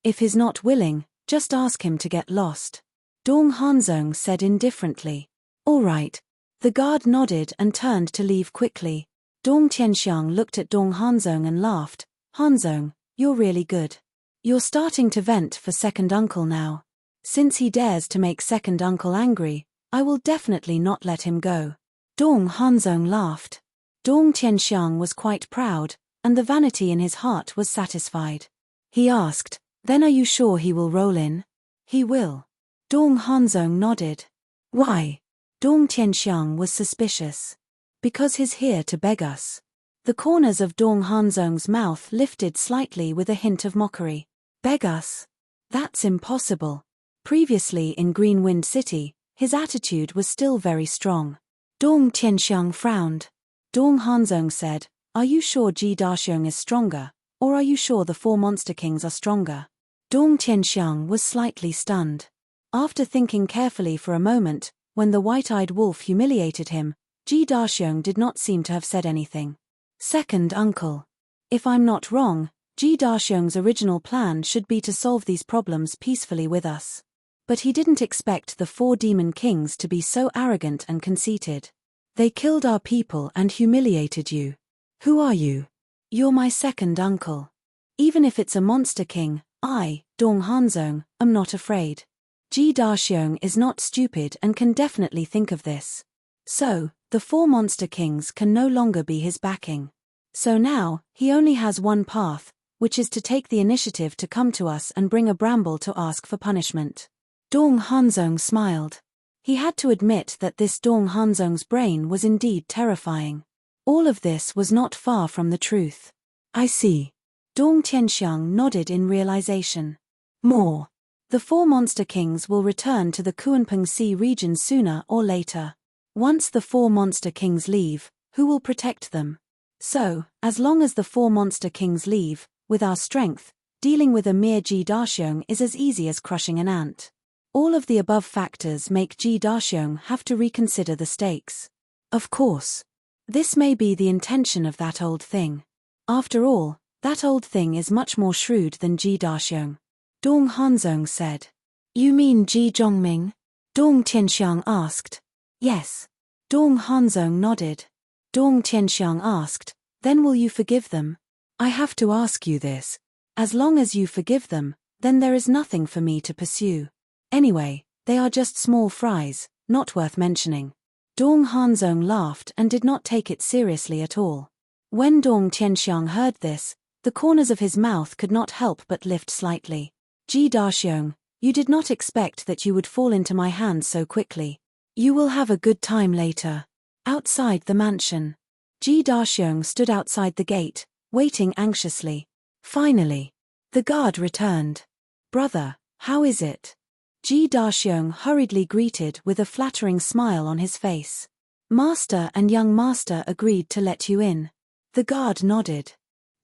If he's not willing, just ask him to get lost. Dong Hanzong said indifferently. All right. The guard nodded and turned to leave quickly. Dong Tianxiang looked at Dong Hanzong and laughed. Hanzong, you're really good. You're starting to vent for second uncle now. Since he dares to make second uncle angry, I will definitely not let him go. Dong Hanzong laughed. Dong Tianxiang was quite proud, and the vanity in his heart was satisfied. He asked, then are you sure he will roll in? He will. Dong Hanzong nodded. Why? Dong Tianxiang was suspicious. Because he's here to beg us. The corners of Dong Hanzong's mouth lifted slightly with a hint of mockery. Beg us? That's impossible. Previously in Green Wind City, his attitude was still very strong. Dong Tianxiang frowned. Dong Hanzong said, are you sure Ji Daxiong is stronger, or are you sure the 4 Monster Kings are stronger? Dong Tianxiang was slightly stunned. After thinking carefully for a moment, when the white-eyed wolf humiliated him, Ji Daxiong did not seem to have said anything. Second uncle. If I'm not wrong, Ji Daxiong's original plan should be to solve these problems peacefully with us. But he didn't expect the 4 demon kings to be so arrogant and conceited. They killed our people and humiliated you. Who are you? You're my second uncle. Even if it's a monster king, I, Dong Hanzong, am not afraid. Ji Daxiong is not stupid and can definitely think of this. So, the 4 monster kings can no longer be his backing. So now, he only has one path, which is to take the initiative to come to us and bring a bramble to ask for punishment. Dong Hanzong smiled. He had to admit that this Dong Hanzong's brain was indeed terrifying. All of this was not far from the truth. I see. Dong Tianxiang nodded in realization. More. The 4 monster kings will return to the Kunpeng Sea region sooner or later. Once the 4 monster kings leave, who will protect them? So, as long as the 4 monster kings leave, with our strength, dealing with a mere Ji Daxiong is as easy as crushing an ant. All of the above factors make Ji Daxiong have to reconsider the stakes. Of course. This may be the intention of that old thing. After all, that old thing is much more shrewd than Ji Daxiong. Dong Hanzong said. You mean Ji Zhongming? Dong Tianxiang asked. Yes. Dong Hanzong nodded. Dong Tianxiang asked, then will you forgive them? I have to ask you this. As long as you forgive them, then there is nothing for me to pursue. Anyway, they are just small fries, not worth mentioning. Dong Hanzong laughed and did not take it seriously at all. When Dong Tianxiang heard this, the corners of his mouth could not help but lift slightly. Ji Daxiong, you did not expect that you would fall into my hands so quickly. You will have a good time later. Outside the mansion. Ji Daxiong stood outside the gate, waiting anxiously. Finally. The guard returned. Brother, how is it? Ji Daxiong hurriedly greeted with a flattering smile on his face. Master and young master agreed to let you in. The guard nodded.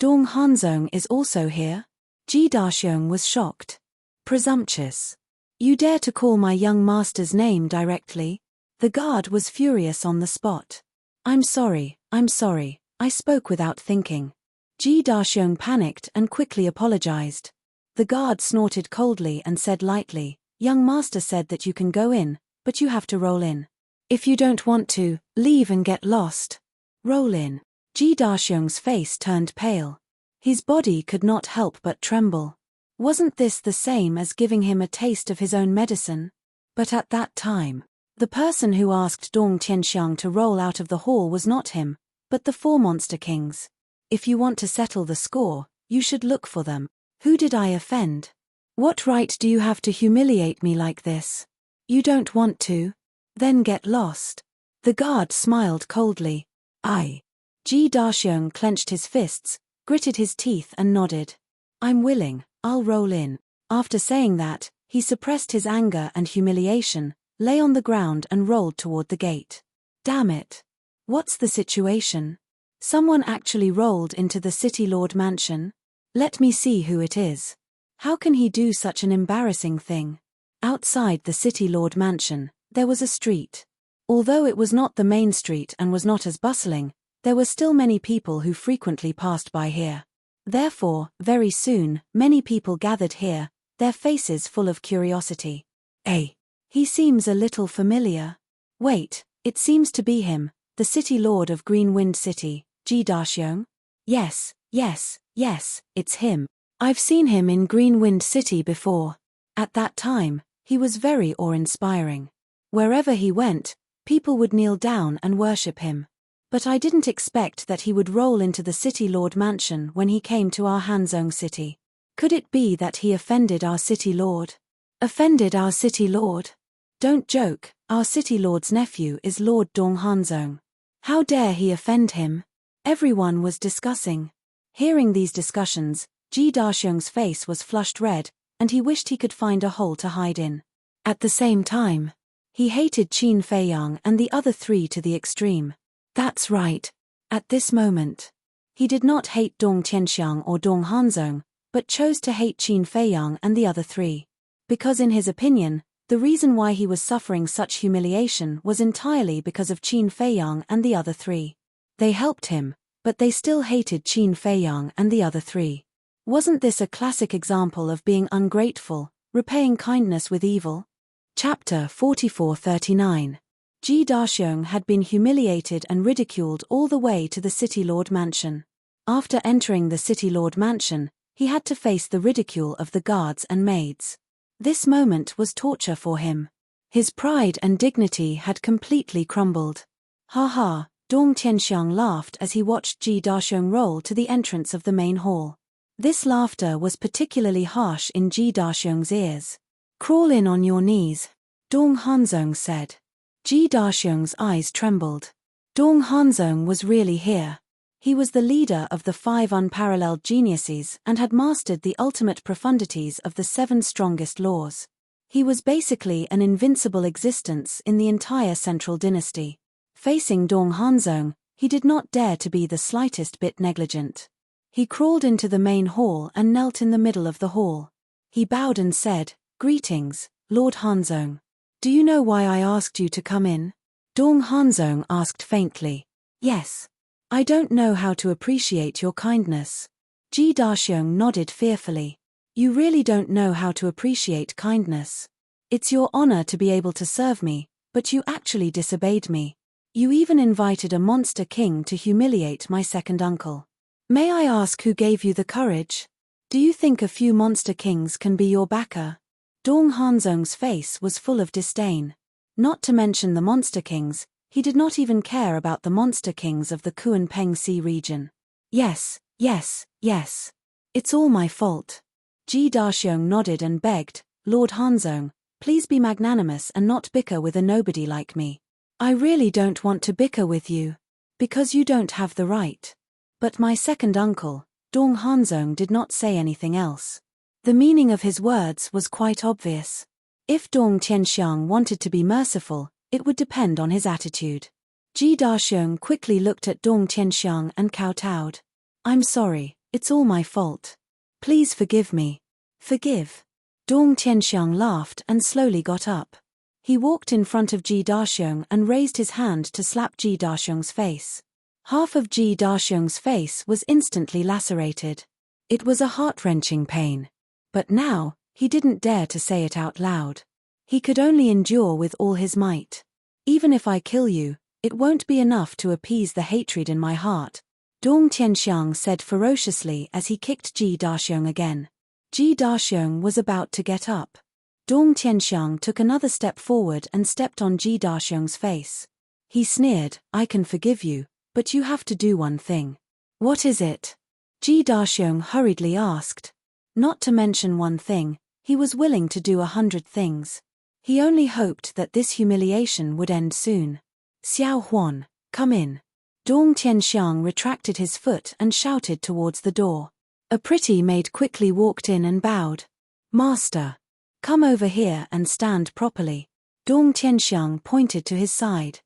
Dong Hanzong is also here? Ji Daxiong was shocked. Presumptuous. You dare to call my young master's name directly? The guard was furious on the spot. I'm sorry, I spoke without thinking. Ji Daxiong panicked and quickly apologized. The guard snorted coldly and said lightly, young master said that you can go in, but you have to roll in. If you don't want to, leave and get lost. Roll in. Ji Daxiong's face turned pale. His body could not help but tremble. Wasn't this the same as giving him a taste of his own medicine? But at that time, the person who asked Dong Tianxiang to roll out of the hall was not him, but the 4 monster kings. If you want to settle the score, you should look for them. Who did I offend? What right do you have to humiliate me like this? You don't want to? Then get lost. The guard smiled coldly. Ji Daxiong clenched his fists, gritted his teeth and nodded. I'm willing, I'll roll in. After saying that, he suppressed his anger and humiliation, lay on the ground and rolled toward the gate. Damn it. What's the situation? Someone actually rolled into the City Lord mansion? Let me see who it is. How can he do such an embarrassing thing? Outside the City Lord mansion, there was a street. Although it was not the main street and was not as bustling, there were still many people who frequently passed by here. Therefore, very soon, many people gathered here, their faces full of curiosity. He seems a little familiar. Wait, it seems to be him, the City Lord of Green Wind City, Ji Daxiong? Yes, it's him. I've seen him in Green Wind City before. At that time, he was very awe-inspiring. Wherever he went, people would kneel down and worship him. But I didn't expect that he would roll into the City Lord mansion when he came to our Hanzong city. Could it be that he offended our City Lord? Offended our City Lord? Don't joke, our City Lord's nephew is Lord Dong Hanzong. How dare he offend him? Everyone was discussing. Hearing these discussions, Ji Daxiong's face was flushed red, and he wished he could find a hole to hide in. At the same time, he hated Qin Feiyang and the other 3 to the extreme. That's right. At this moment, he did not hate Dong Tianxiang or Dong Hanzong, but chose to hate Qin Feiyang and the other 3. Because in his opinion, the reason why he was suffering such humiliation was entirely because of Qin Feiyang and the other 3. They helped him, but they still hated Qin Feiyang and the other 3. Wasn't this a classic example of being ungrateful, repaying kindness with evil? Chapter 4439. Ji Daxiong had been humiliated and ridiculed all the way to the City Lord mansion. After entering the City Lord mansion, He had to face the ridicule of the guards and maids. This moment was torture for him. His pride and dignity had completely crumbled. Ha ha, Dong Tianxiang laughed as he watched Ji Daxiong roll to the entrance of the main hall. This laughter was particularly harsh in Ji Daxiong's ears. Crawl in on your knees, Dong Hanzong said. Ji Daxiong's eyes trembled. Dong Hanzong was really here. He was the leader of the 5 unparalleled geniuses and had mastered the ultimate profundities of the 7 strongest laws. He was basically an invincible existence in the entire central dynasty. Facing Dong Hanzong, he did not dare to be the slightest bit negligent. He crawled into the main hall and knelt in the middle of the hall. He bowed and said, "Greetings, Lord Hanzong. Do you know why I asked you to come in?" Dong Hanzong asked faintly. "Yes. I don't know how to appreciate your kindness." Ji Daxiong nodded fearfully. "You really don't know how to appreciate kindness. It's your honor to be able to serve me, but you actually disobeyed me. You even invited a monster king to humiliate my second uncle. May I ask who gave you the courage? Do you think a few monster kings can be your backer?" Dong Hanzong's face was full of disdain. Not to mention the monster kings, he did not even care about the monster kings of the Kunpeng Sea region. Yes. It's all my fault." Ji Daxiong nodded and begged, "Lord Hanzong, please be magnanimous and not bicker with a nobody like me. I really don't want to bicker with you. Because you don't have the right. But my second uncle," Dong Hanzong did not say anything else. The meaning of his words was quite obvious. If Dong Tianxiang wanted to be merciful, it would depend on his attitude. Ji Daxiong quickly looked at Dong Tianxiang and kowtowed. "I'm sorry, it's all my fault. Please forgive me." "Forgive?" Dong Tianxiang laughed and slowly got up. He walked in front of Ji Daxiong and raised his hand to slap Ji Daxiong's face. Half of Ji Daxiong's face was instantly lacerated. It was a heart-wrenching pain. But now, he didn't dare to say it out loud. He could only endure with all his might. "Even if I kill you, it won't be enough to appease the hatred in my heart," Dong Tianxiang said ferociously as he kicked Ji Daxiong again. Ji Daxiong was about to get up. Dong Tianxiang took another step forward and stepped on Ji Daxiong's face. He sneered, "I can forgive you, but you have to do one thing." "What is it?" Ji Daxiong hurriedly asked. Not to mention one thing, he was willing to do 100 things. He only hoped that this humiliation would end soon. "Xiao Huan, come in." Dong Tianxiang retracted his foot and shouted towards the door. A pretty maid quickly walked in and bowed. "Master, come over here and stand properly." Dong Tianxiang pointed to his side.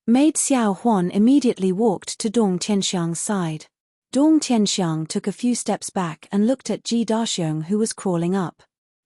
Maid Xiao Huan immediately walked to Dong Tianxiang's side. Dong Tianxiang took a few steps back and looked at Ji Daxiong, who was crawling up.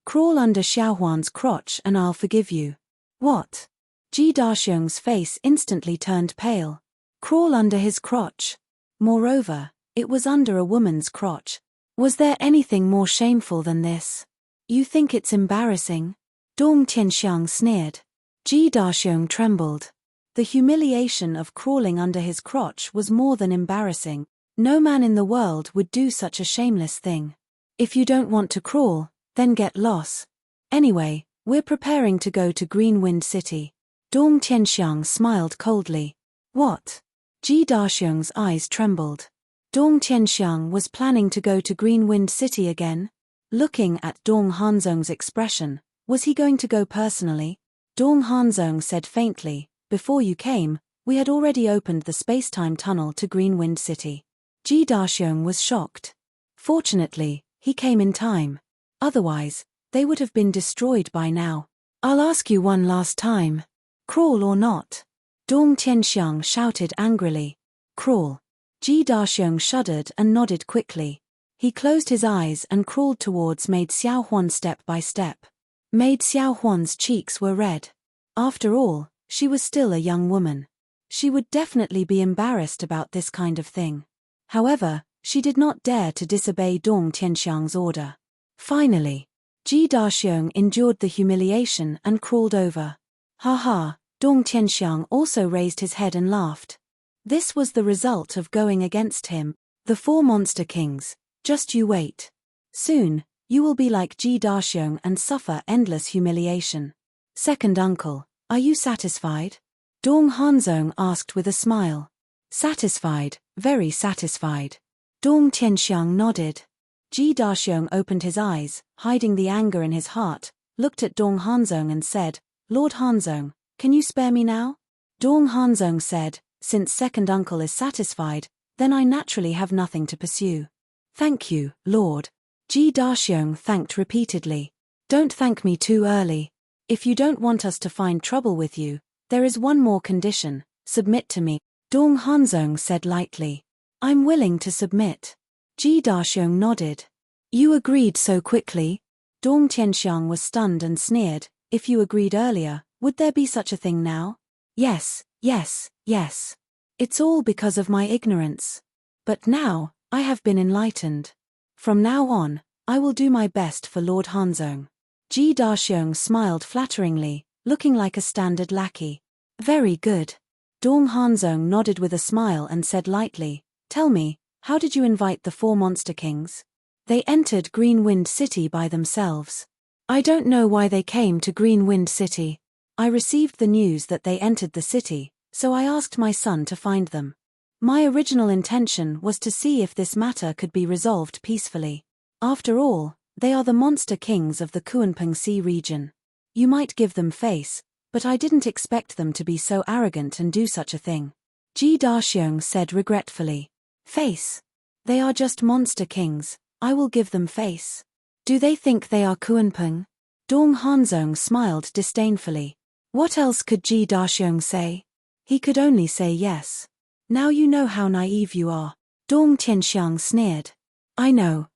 "Crawl under Xiao Huan's crotch and I'll forgive you." "What?" Ji Daxiong's face instantly turned pale. Crawl under his crotch. Moreover, it was under a woman's crotch. Was there anything more shameful than this? "You think it's embarrassing?" Dong Tianxiang sneered. Ji Daxiong trembled. The humiliation of crawling under his crotch was more than embarrassing. No man in the world would do such a shameless thing. "If you don't want to crawl, then get lost. Anyway, we're preparing to go to Green Wind City." Dong Tianxiang smiled coldly. "What?" Ji Daxiong's eyes trembled. Dong Tianxiang was planning to go to Green Wind City again? Looking at Dong Hanzong's expression, was he going to go personally? Dong Hanzong said faintly, "Before you came, we had already opened the space-time tunnel to Green Wind City." Ji Daxiong was shocked. Fortunately, he came in time. Otherwise, they would have been destroyed by now. "I'll ask you one last time. Crawl or not?" Dong Tianxiang shouted angrily. "Crawl." Ji Daxiong shuddered and nodded quickly. He closed his eyes and crawled towards Maid Xiao Huan step by step. Maid Xiao Huan's cheeks were red. After all, she was still a young woman. She would definitely be embarrassed about this kind of thing. However, she did not dare to disobey Dong Tianxiang's order. Finally, Ji Daxiong endured the humiliation and crawled over. "Ha ha," Dong Tianxiang also raised his head and laughed. This was the result of going against him. "The 4 monster kings, just you wait. Soon, you will be like Ji Daxiong and suffer endless humiliation. Second uncle, are you satisfied? Dong Hanzong asked with a smile. Satisfied, very satisfied. Dong Tianxiang nodded. Ji Daxiong opened his eyes, hiding the anger in his heart, looked at Dong Hanzong and said, Lord Hanzong, can you spare me now? Dong Hanzong said, since second uncle is satisfied, then I naturally have nothing to pursue. Thank you, Lord. Ji Daxiong thanked repeatedly. Don't thank me too early. If you don't want us to find trouble with you, there is one more condition, submit to me. Dong Hanzong said lightly. I'm willing to submit. Ji Daxiong nodded. You agreed so quickly? Dong Tianxiang was stunned and sneered. If you agreed earlier, would there be such a thing now? Yes, yes, yes. It's all because of my ignorance. But now, I have been enlightened. From now on, I will do my best for Lord Hanzong. Ji Daxiong smiled flatteringly, looking like a standard lackey. Very good. Dong Hanzong nodded with a smile and said lightly, Tell me, how did you invite the 4 monster kings? They entered Green Wind City by themselves. I don't know why they came to Green Wind City. I received the news that they entered the city, so I asked my son to find them. My original intention was to see if this matter could be resolved peacefully. After all, they are the monster kings of the Kunpeng Sea region. You might give them face, but I didn't expect them to be so arrogant and do such a thing. Ji Daxiong said regretfully. Face. They are just monster kings, I will give them face. Do they think they are Kunpeng? Dong Hanzong smiled disdainfully. What else could Ji Daxiong say? He could only say yes. Now you know how naive you are. Dong Tianxiang sneered. I know.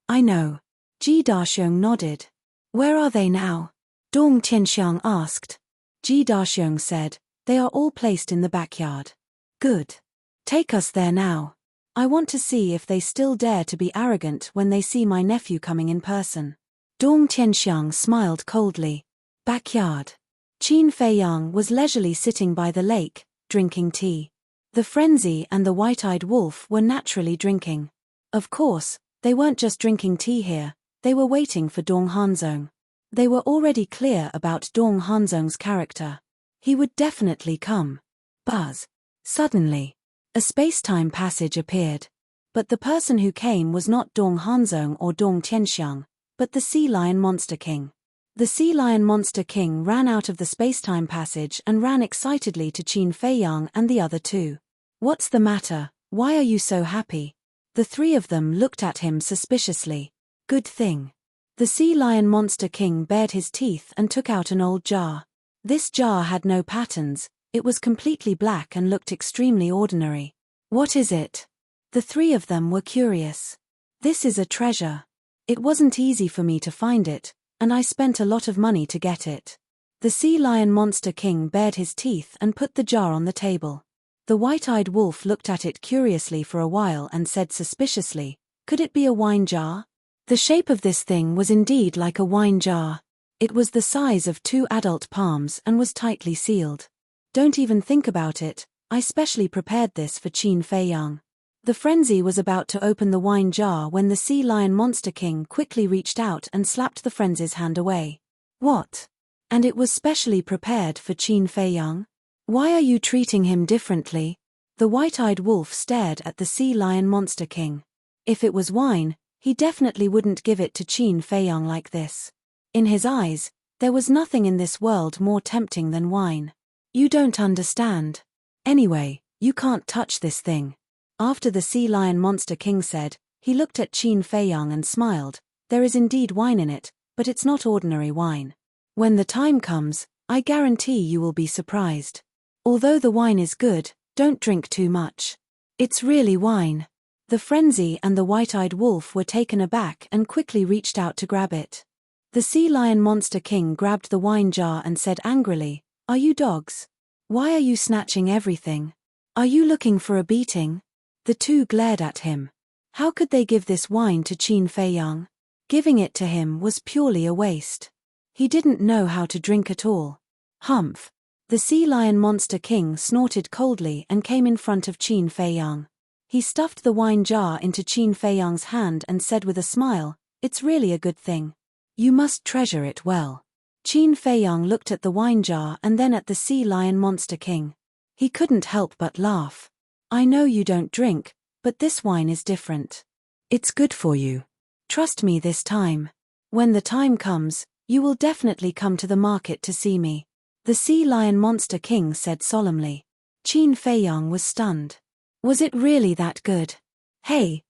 Ji Daxiong nodded. Where are they now? Dong Tianxiang asked. Ji Daxiong said, they are all placed in the backyard. Good. Take us there now. I want to see if they still dare to be arrogant when they see my nephew coming in person. Dong Tianxiang smiled coldly. Backyard. Qin Feiyang was leisurely sitting by the lake, drinking tea. The Frenzy and the White-Eyed Wolf were naturally drinking. Of course, they weren't just drinking tea here, they were waiting for Dong Hanzong. They were already clear about Dong Hanzong's character. He would definitely come. Buzz. Suddenly, a space-time passage appeared. But the person who came was not Dong Hanzong or Dong Tianxiang, but the Sea Lion Monster King. The Sea Lion Monster King ran out of the space-time passage and ran excitedly to Qin Feiyang and the other two. What's the matter? Why are you so happy? The 3 of them looked at him suspiciously. Good thing. The Sea Lion Monster King bared his teeth and took out an old jar. This jar had no patterns, it was completely black and looked extremely ordinary. What is it? The 3 of them were curious. This is a treasure. It wasn't easy for me to find it, and I spent a lot of money to get it. The Sea Lion Monster King bared his teeth and put the jar on the table. The White-Eyed Wolf looked at it curiously for a while and said suspiciously, could it be a wine jar? The shape of this thing was indeed like a wine jar. It was the size of 2 adult palms and was tightly sealed. Don't even think about it, I specially prepared this for Qin Feiyang. The Frenzy was about to open the wine jar when the Sea Lion Monster King quickly reached out and slapped the Frenzy's hand away. What? And it was specially prepared for Qin Feiyang? Why are you treating him differently? The White-Eyed Wolf stared at the Sea Lion Monster King. If it was wine, he definitely wouldn't give it to Qin Feiyang like this. In his eyes, there was nothing in this world more tempting than wine. You don't understand. Anyway, you can't touch this thing. After the Sea Lion Monster King said, he looked at Qin Feiyang and smiled. There is indeed wine in it, but it's not ordinary wine. When the time comes, I guarantee you will be surprised. Although the wine is good, don't drink too much. It's really wine. The Frenzy and the White-Eyed Wolf were taken aback and quickly reached out to grab it. The Sea Lion Monster King grabbed the wine jar and said angrily, Are you dogs? Why are you snatching everything? Are you looking for a beating? The 2 glared at him. How could they give this wine to Qin Feiyang? Giving it to him was purely a waste. He didn't know how to drink at all. Humph. The Sea Lion Monster King snorted coldly and came in front of Qin Feiyang. He stuffed the wine jar into Qin Feiyang's hand and said with a smile, It's really a good thing. You must treasure it well. Qin Feiyang looked at the wine jar and then at the sea lion monster king. He couldn't help but laugh. I know you don't drink, but this wine is different. It's good for you. Trust me this time. When the time comes, you will definitely come to the market to see me. The sea lion monster king said solemnly. Qin Feiyang was stunned. Was it really that good? Hey,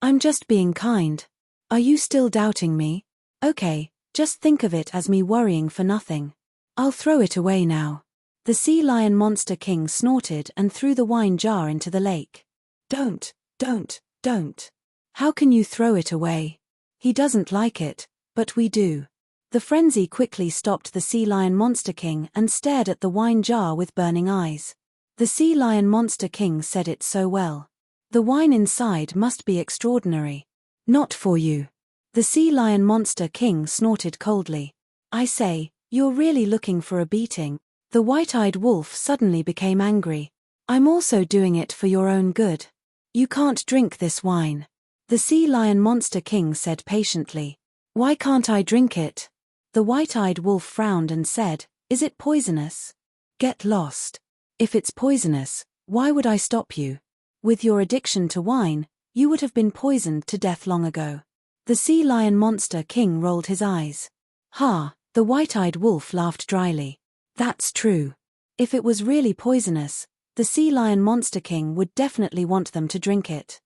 I'm just being kind. Are you still doubting me? Okay, just think of it as me worrying for nothing. I'll throw it away now. The sea lion monster king snorted and threw the wine jar into the lake. Don't. How can you throw it away? He doesn't like it, but we do. The frenzy quickly stopped the sea lion monster king and stared at the wine jar with burning eyes. The sea lion monster king said it so well. The wine inside must be extraordinary. Not for you. The sea lion monster king snorted coldly. I say, you're really looking for a beating. The white-eyed wolf suddenly became angry. I'm also doing it for your own good. You can't drink this wine. The sea lion monster king said patiently. Why can't I drink it? The white-eyed wolf frowned and said, is it poisonous? Get lost. If it's poisonous, why would I stop you? With your addiction to wine, you would have been poisoned to death long ago. The sea lion monster king rolled his eyes. Ha, the white-eyed wolf laughed dryly. That's true. If it was really poisonous, the sea lion monster king would definitely want them to drink it.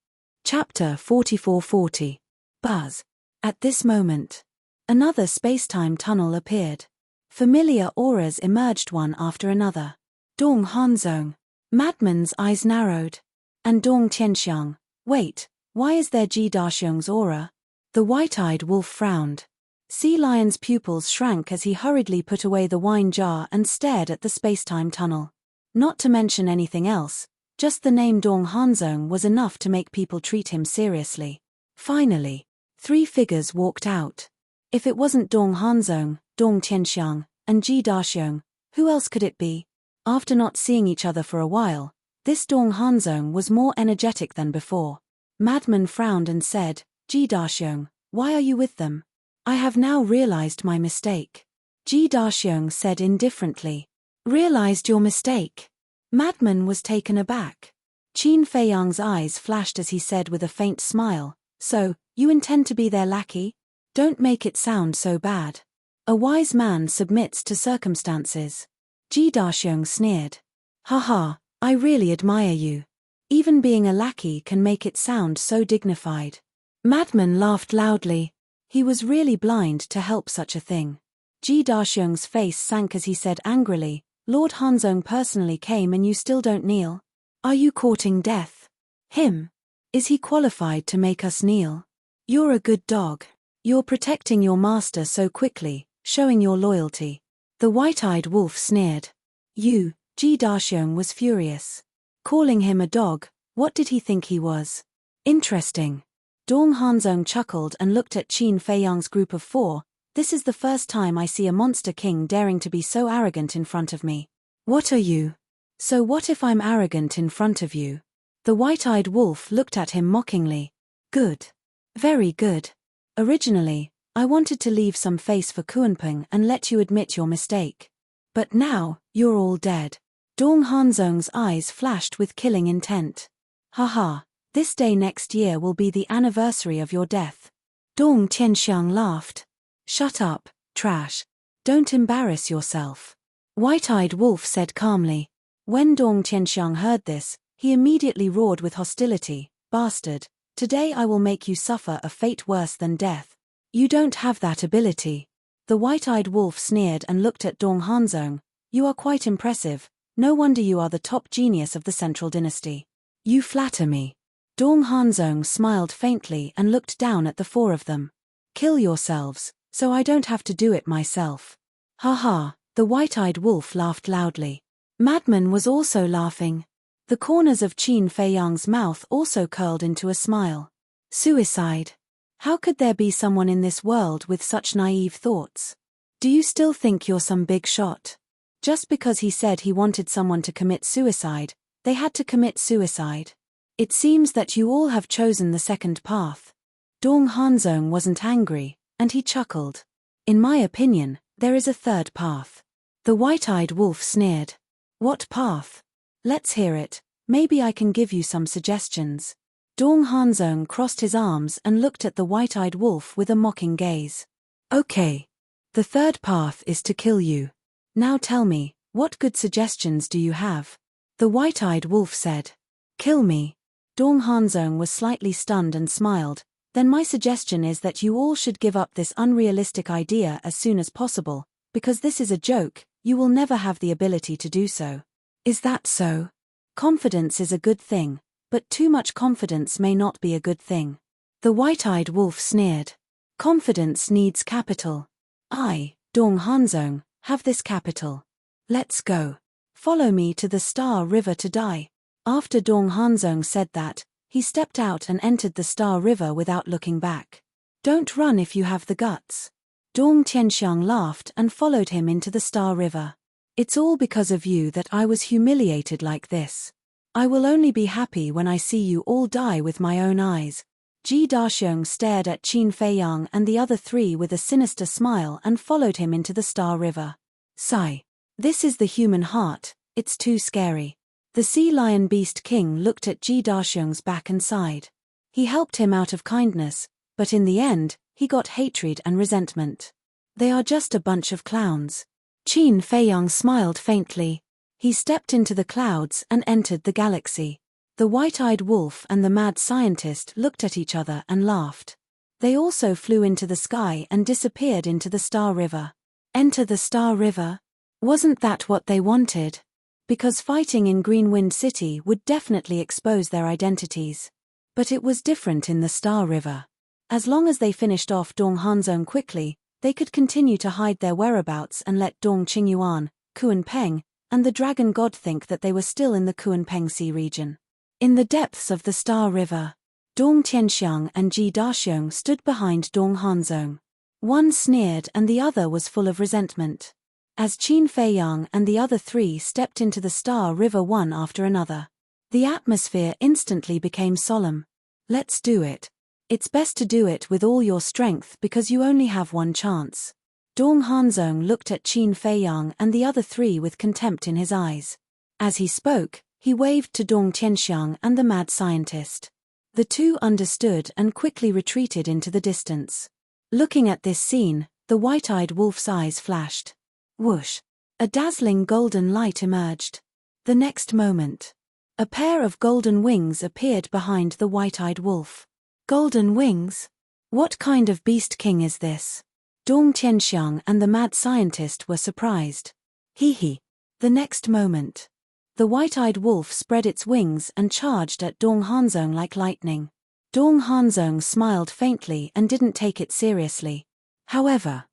Chapter 4440. Buzz. At this moment, another space-time tunnel appeared. Familiar auras emerged one after another. Dong Hanzong. Madman's eyes narrowed. And Dong Tianxiang. Wait, why is there Ji Daxiong's aura? The white-eyed wolf frowned. Sea Lion's pupils shrank as he hurriedly put away the wine jar and stared at the space-time tunnel. Not to mention anything else, just the name Dong Hanzong was enough to make people treat him seriously. Finally, 3 figures walked out. If it wasn't Dong Hanzong, Dong Tianxiang, and Ji Daxiong, who else could it be? After not seeing each other for a while, this Dong Hanzong was more energetic than before. Madman frowned and said, Ji Daxiong, why are you with them? I have now realized my mistake. Ji Daxiong said indifferently. Realized your mistake? Madman was taken aback. Qin Feiyang's eyes flashed as he said with a faint smile, so, you intend to be their lackey? Don't make it sound so bad. A wise man submits to circumstances. Ji Daxiong sneered. Haha, I really admire you. Even being a lackey can make it sound so dignified. Madman laughed loudly. He was really blind to help such a thing. Ji Daxiong's face sank as he said angrily, Lord Hanzong personally came and you still don't kneel? Are you courting death? Him? Is he qualified to make us kneel? You're a good dog. You're protecting your master so quickly, showing your loyalty. The white-eyed wolf sneered. You, Ji Daxiong was furious. Calling him a dog, what did he think he was? Interesting. Dong Hanzong chuckled and looked at Qin Feiyang's group of 4. This is the first time I see a monster king daring to be so arrogant in front of me. What are you? So what if I'm arrogant in front of you? The white-eyed wolf looked at him mockingly. Good. Very good. Originally, I wanted to leave some face for Kunpeng and let you admit your mistake. But now, you're all dead. Dong Hanzong's eyes flashed with killing intent. Haha, this day next year will be the anniversary of your death. Dong Tianxiang laughed. Shut up, trash. Don't embarrass yourself. White-eyed wolf said calmly. When Dong Tianxiang heard this, he immediately roared with hostility. Bastard, today I will make you suffer a fate worse than death. You don't have that ability. The white-eyed wolf sneered and looked at Dong Hanzong. You are quite impressive. No wonder you are the top genius of the Central Dynasty. You flatter me. Dong Hanzong smiled faintly and looked down at the 4 of them. Kill yourselves, so I don't have to do it myself. Ha ha, the white-eyed wolf laughed loudly. Madman was also laughing. The corners of Qin Feiyang's mouth also curled into a smile. Suicide. How could there be someone in this world with such naive thoughts? Do you still think you're some big shot? Just because he said he wanted someone to commit suicide, they had to commit suicide. It seems that you all have chosen the second path. Dong Hanzong wasn't angry, and he chuckled. In my opinion, there is a third path. The white-eyed wolf sneered. What path? Let's hear it, maybe I can give you some suggestions. Dong Hanzong crossed his arms and looked at the white-eyed wolf with a mocking gaze. Okay. The third path is to kill you. Now tell me, what good suggestions do you have? The white-eyed wolf said. Kill me. Dong Hanzong was slightly stunned and smiled. Then my suggestion is that you all should give up this unrealistic idea as soon as possible, because this is a joke, you will never have the ability to do so. Is that so? Confidence is a good thing, but too much confidence may not be a good thing. The white-eyed wolf sneered. Confidence needs capital. I, Dong Hanzong, have this capital. Let's go. Follow me to the Star River to die. After Dong Hanzong said that, he stepped out and entered the Star River without looking back. Don't run if you have the guts. Dong Tianxiang laughed and followed him into the Star River. It's all because of you that I was humiliated like this. I will only be happy when I see you all die with my own eyes. Ji Daxiong stared at Qin Feiyang and the other three with a sinister smile and followed him into the Star River. Sigh. This is the human heart, it's too scary. The Sea Lion Beast King looked at Ji Daxiong's back and sighed. He helped him out of kindness, but in the end, he got hatred and resentment. They are just a bunch of clowns. Qin Feiyang smiled faintly. He stepped into the clouds and entered the galaxy. The white-eyed wolf and the mad scientist looked at each other and laughed. They also flew into the sky and disappeared into the Star River. Enter the Star River? Wasn't that what they wanted? Because fighting in Greenwind City would definitely expose their identities. But it was different in the Star River. As long as they finished off Dong Hanzong quickly, they could continue to hide their whereabouts and let Dong Qingyuan, Kuan-Peng, and the Dragon God think that they were still in the Kuan-Peng Sea region. In the depths of the Star River, Dong Tianxiang and Ji Daxiong stood behind Dong Hanzong. One sneered and the other was full of resentment. As Qin Feiyang and the other three stepped into the Star River one after another, the atmosphere instantly became solemn. Let's do it. It's best to do it with all your strength because you only have one chance. Dong Hanzong looked at Qin Feiyang and the other three with contempt in his eyes. As he spoke, he waved to Dong Tianxiang and the mad scientist. The two understood and quickly retreated into the distance. Looking at this scene, the white-eyed wolf's eyes flashed. Whoosh! A dazzling golden light emerged. The next moment, a pair of golden wings appeared behind the white-eyed wolf. Golden wings? What kind of beast king is this? Dong Tianxiang and the mad scientist were surprised. Hee. The next moment, the white-eyed wolf spread its wings and charged at Dong Hanzong like lightning. Dong Hanzong smiled faintly and didn't take it seriously. However,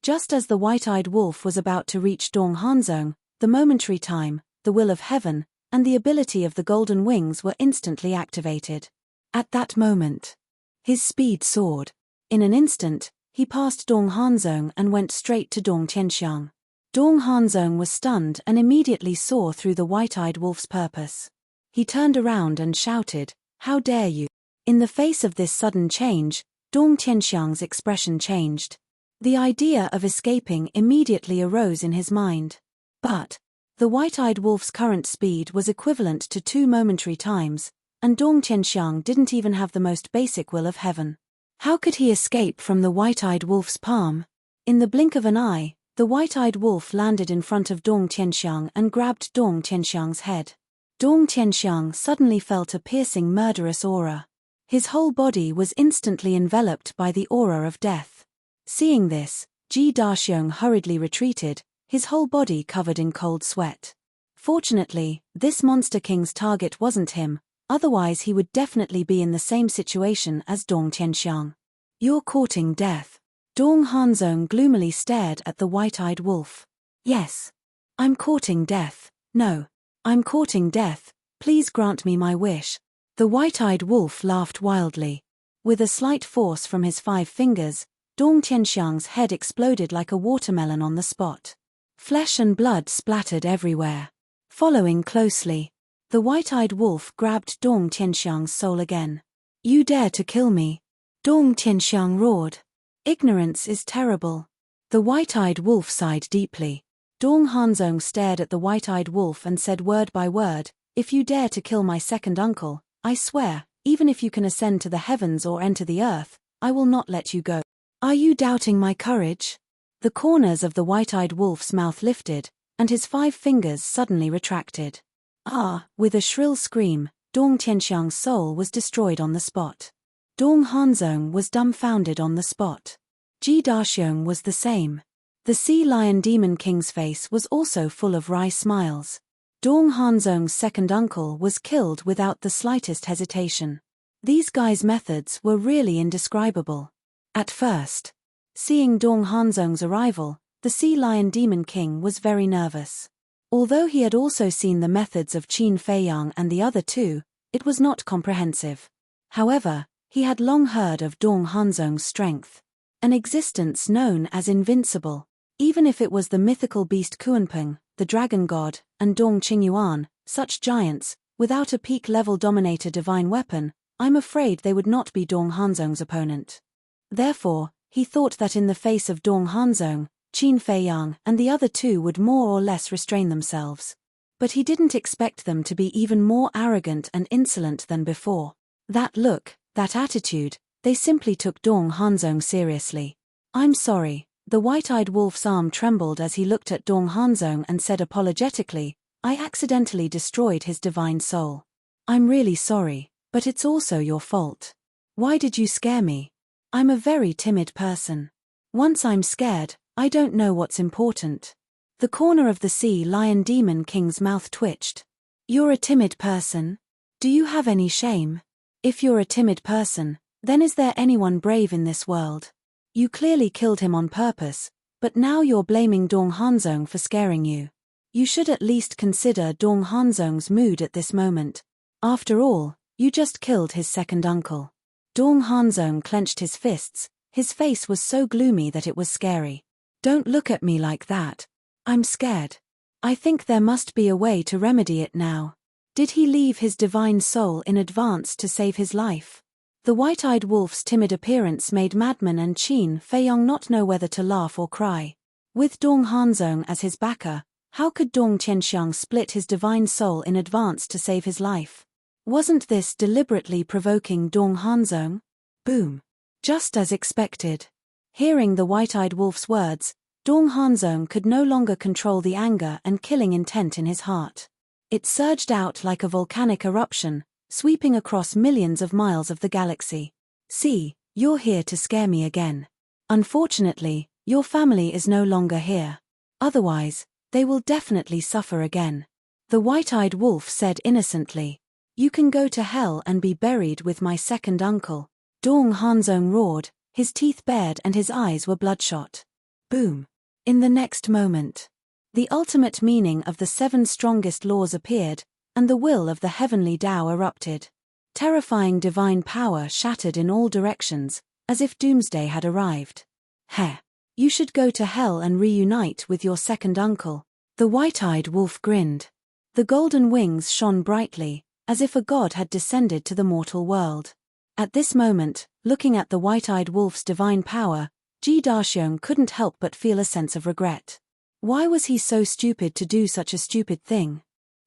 just as the white-eyed wolf was about to reach Dong Hanzong, the momentary time, the will of heaven, and the ability of the golden wings were instantly activated. At that moment, his speed soared. In an instant, he passed Dong Hanzong and went straight to Dong Tianxiang. Dong Hanzong was stunned and immediately saw through the white-eyed wolf's purpose. He turned around and shouted, "How dare you!" In the face of this sudden change, Dong Tianxiang's expression changed. The idea of escaping immediately arose in his mind. But the white-eyed wolf's current speed was equivalent to 2 momentary times, and Dong Tianxiang didn't even have the most basic will of heaven. How could he escape from the white-eyed wolf's palm? In the blink of an eye, the white-eyed wolf landed in front of Dong Tianxiang and grabbed Dong Tianxiang's head. Dong Tianxiang suddenly felt a piercing murderous aura. His whole body was instantly enveloped by the aura of death. Seeing this, Ji Daxiong hurriedly retreated, his whole body covered in cold sweat. Fortunately, this Monster King's target wasn't him, otherwise he would definitely be in the same situation as Dong Tianxiang. You're courting death. Dong Hanzong gloomily stared at the white-eyed wolf. Yes. I'm courting death. No. I'm courting death, please grant me my wish. The white-eyed wolf laughed wildly. With a slight force from his 5 fingers, Dong Tianxiang's head exploded like a watermelon on the spot. Flesh and blood splattered everywhere. Following closely, the white-eyed wolf grabbed Dong Tianxiang's soul again. You dare to kill me? Dong Tianxiang roared. Ignorance is terrible. The white-eyed wolf sighed deeply. Dong Hanzong stared at the white-eyed wolf and said word by word, "If you dare to kill my second uncle, I swear, even if you can ascend to the heavens or enter the earth, I will not let you go. Are you doubting my courage?" The corners of the white-eyed wolf's mouth lifted, and his 5 fingers suddenly retracted. Ah! With a shrill scream, Dong Tianxiang's soul was destroyed on the spot. Dong Hanzong was dumbfounded on the spot. Ji Daxiong was the same. The Sea Lion Demon King's face was also full of wry smiles. Dong Hanzong's second uncle was killed without the slightest hesitation. These guys' methods were really indescribable. At first, seeing Dong Hanzong's arrival, the Sea Lion Demon King was very nervous. Although he had also seen the methods of Qin Feiyang and the other two, it was not comprehensive. However, he had long heard of Dong Hanzong's strength. An existence known as invincible. Even if it was the mythical beast Kunpeng, the dragon god, and Dong Qingyuan, such giants, without a peak-level dominator divine weapon, I'm afraid they would not be Dong Hanzong's opponent. Therefore, he thought that in the face of Dong Hanzong, Qin Feiyang and the other two would more or less restrain themselves. But he didn't expect them to be even more arrogant and insolent than before. That look, that attitude, they simply took Dong Hanzong seriously. "I'm sorry." The white-eyed wolf's arm trembled as he looked at Dong Hanzong and said apologetically, "I accidentally destroyed his divine soul. I'm really sorry, but it's also your fault. Why did you scare me? I'm a very timid person. Once I'm scared, I don't know what's important." The corner of the Sea Lion Demon King's mouth twitched. "You're a timid person? Do you have any shame? If you're a timid person, then is there anyone brave in this world? You clearly killed him on purpose, but now you're blaming Dong Hanzong for scaring you. You should at least consider Dong Hanzong's mood at this moment. After all, you just killed his second uncle." Dong Hanzong clenched his fists, his face was so gloomy that it was scary. "Don't look at me like that. I'm scared. I think there must be a way to remedy it now. Did he leave his divine soul in advance to save his life?" The white-eyed wolf's timid appearance made Madman and Qin Feiyang not know whether to laugh or cry. With Dong Hanzong as his backer, how could Dong Tianxiang split his divine soul in advance to save his life? Wasn't this deliberately provoking Dong Hanzong? Boom. Just as expected. Hearing the white-eyed wolf's words, Dong Hanzong could no longer control the anger and killing intent in his heart. It surged out like a volcanic eruption, sweeping across millions of miles of the galaxy. "See, you're here to scare me again. Unfortunately, your family is no longer here. Otherwise, they will definitely suffer again." The white-eyed wolf said innocently, "You can go to hell and be buried with my second uncle." Dong Hanzong roared, his teeth bared and his eyes were bloodshot. Boom. In the next moment, the ultimate meaning of the 7 strongest laws appeared, and the will of the heavenly Tao erupted. Terrifying divine power shattered in all directions, as if doomsday had arrived. "Heh. You should go to hell and reunite with your second uncle." The white-eyed wolf grinned. The golden wings shone brightly, as if a god had descended to the mortal world. At this moment, looking at the white-eyed wolf's divine power, Ji Daxiong couldn't help but feel a sense of regret. Why was he so stupid to do such a stupid thing?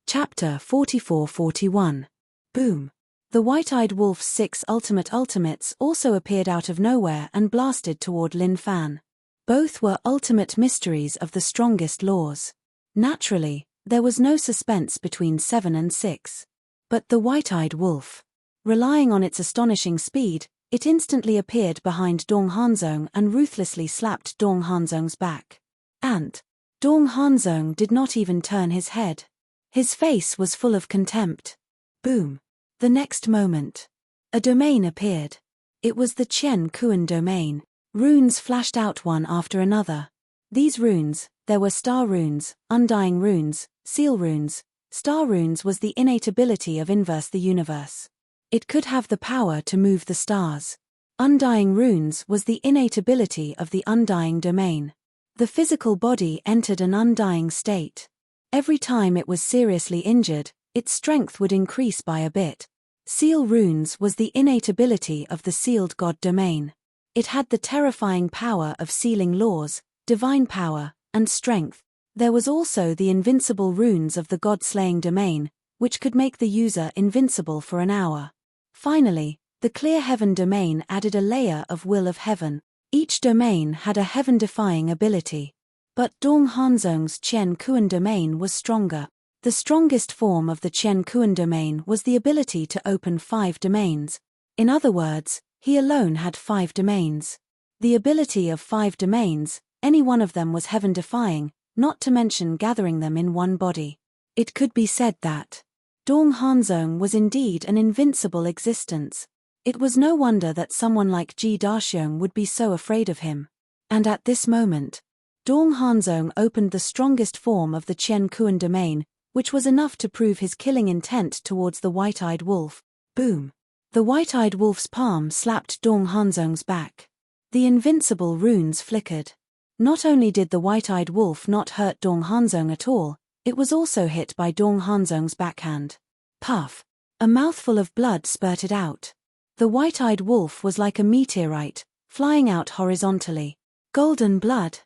Chapter 44-41. Boom. The white-eyed wolf's 6 ultimates also appeared out of nowhere and blasted toward Lin Fan. Both were ultimate mysteries of the strongest laws. Naturally, there was no suspense between 7 and 6. But the white-eyed wolf. Relying on its astonishing speed, it instantly appeared behind Dong Hanzong and ruthlessly slapped Dong Hanzong's back. And Dong Hanzong did not even turn his head. His face was full of contempt. Boom. The next moment, a domain appeared. It was the Qian Kuan domain. Runes flashed out one after another. These runes, there were star runes, undying runes, seal runes. Star runes was the innate ability of inverse the universe. It could have the power to move the stars. Undying runes was the innate ability of the undying domain. The physical body entered an undying state. Every time it was seriously injured, its strength would increase by a bit. Seal runes was the innate ability of the sealed god domain. It had the terrifying power of sealing laws, divine power, and strength. There was also the invincible runes of the god-slaying domain, which could make the user invincible for an hour. Finally, the clear heaven domain added a layer of will of heaven. Each domain had a heaven-defying ability. But Dong Hanzong's Qian Kuan domain was stronger. The strongest form of the Qian Kuan domain was the ability to open 5 domains. In other words, he alone had 5 domains. The ability of 5 domains, any one of them was heaven-defying, not to mention gathering them in one body. It could be said that Dong Hanzong was indeed an invincible existence. It was no wonder that someone like Ji Daxiong would be so afraid of him. And at this moment, Dong Hanzong opened the strongest form of the Qian Kuan domain, which was enough to prove his killing intent towards the white-eyed wolf. Boom! The white-eyed wolf's palm slapped Dong Hanzong's back. The invincible runes flickered. Not only did the white-eyed wolf not hurt Dong Hanzong at all, it was also hit by Dong Hanzong's backhand. Puff! A mouthful of blood spurted out. The white-eyed wolf was like a meteorite, flying out horizontally. Golden blood!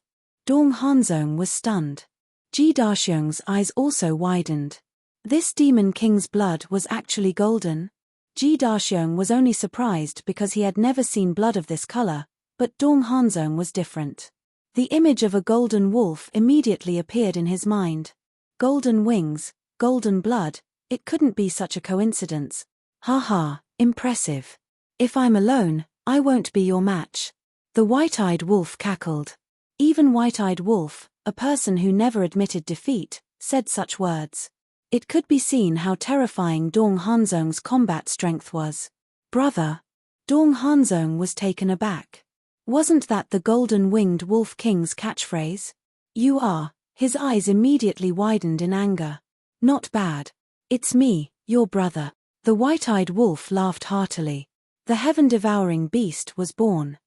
Dong Hanzong was stunned. Ji Daxiong's eyes also widened. This demon king's blood was actually golden? Ji Daxiong was only surprised because he had never seen blood of this color, but Dong Hanzong was different. The image of a golden wolf immediately appeared in his mind. Golden wings, golden blood, it couldn't be such a coincidence. Ha ha, impressive. If I'm alone, I won't be your match. The white-eyed wolf cackled. Even white-eyed wolf, a person who never admitted defeat, said such words. It could be seen how terrifying Dong Hanzong's combat strength was. Brother! Dong Hanzong was taken aback. Wasn't that the golden-winged wolf king's catchphrase? You are. His eyes immediately widened in anger. Not bad. It's me, your brother. The white-eyed wolf laughed heartily. The heaven-devouring beast was born.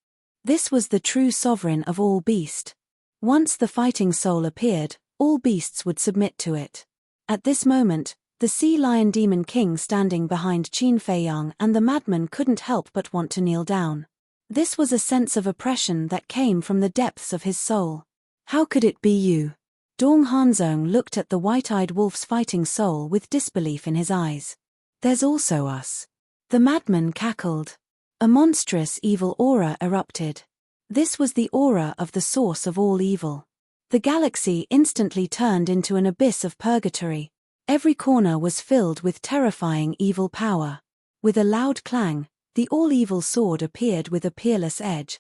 This was the true sovereign of all beast. Once the fighting soul appeared, all beasts would submit to it. At this moment, the sea lion demon king standing behind Qin Feiyang and the madman couldn't help but want to kneel down. This was a sense of oppression that came from the depths of his soul. How could it be you? Dong Hanzong looked at the white-eyed wolf's fighting soul with disbelief in his eyes. There's also us. The madman cackled. A monstrous evil aura erupted. This was the aura of the source of all evil. The galaxy instantly turned into an abyss of purgatory. Every corner was filled with terrifying evil power. With a loud clang, the all-evil sword appeared with a peerless edge.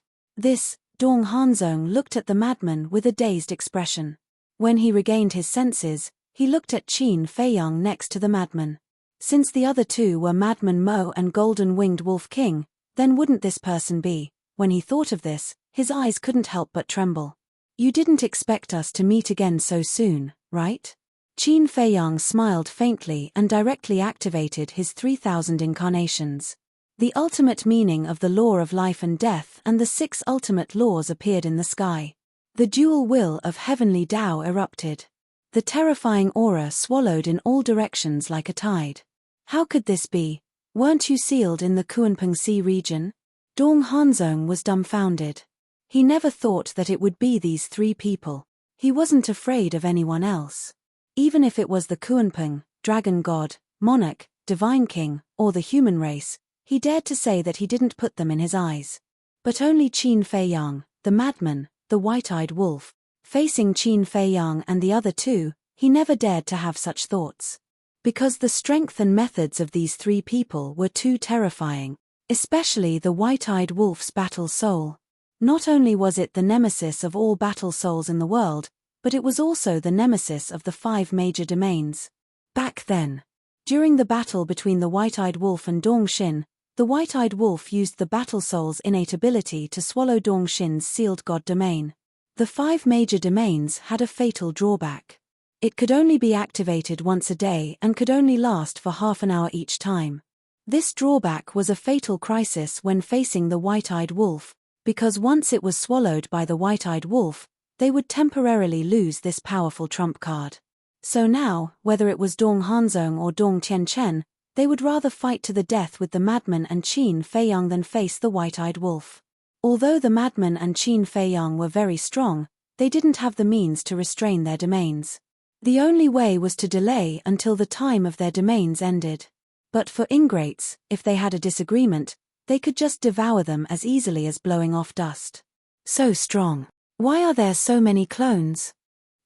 Dong Hanzong looked at the madman with a dazed expression. When he regained his senses, he looked at Qin Feiyang next to the madman. Since the other two were Madman Mo and Golden-Winged Wolf King, then wouldn't this person be? When he thought of this, his eyes couldn't help but tremble. You didn't expect us to meet again so soon, right? Qin Feiyang smiled faintly and directly activated his 3,000 incarnations. The ultimate meaning of the law of life and death and the 6 ultimate laws appeared in the sky. The dual will of heavenly Tao erupted. The terrifying aura swallowed in all directions like a tide. How could this be? Weren't you sealed in the Kuanping Sea region? Dong Hanzong was dumbfounded. He never thought that it would be these 3 people. He wasn't afraid of anyone else. Even if it was the Kuanping, dragon god, monarch, divine king, or the human race, he dared to say that he didn't put them in his eyes. But only Qin Feiyang, the madman, the white-eyed wolf. Facing Qin Feiyang and the other 2, he never dared to have such thoughts. Because the strength and methods of these 3 people were too terrifying, especially the white-eyed wolf's battle soul. Not only was it the nemesis of all battle souls in the world, but it was also the nemesis of the 5 major domains. Back then, during the battle between the white-eyed wolf and Dong Xin, the white-eyed wolf used the battle soul's innate ability to swallow Dong Xin's sealed god domain. The 5 major domains had a fatal drawback. It could only be activated once a day and could only last for half an hour each time. This drawback was a fatal crisis when facing the white-eyed wolf, because once it was swallowed by the white-eyed wolf, they would temporarily lose this powerful trump card. So now, whether it was Dong Hanzong or Dong Tianchen, They would rather fight to the death with the madman and Qin Feiyang than face the white-eyed wolf. Although the madman and Qin Feiyang were very strong, they didn't have the means to restrain their domains. The only way was to delay until the time of their domains ended. But for ingrates, if they had a disagreement, they could just devour them as easily as blowing off dust. So strong. Why are there so many clones?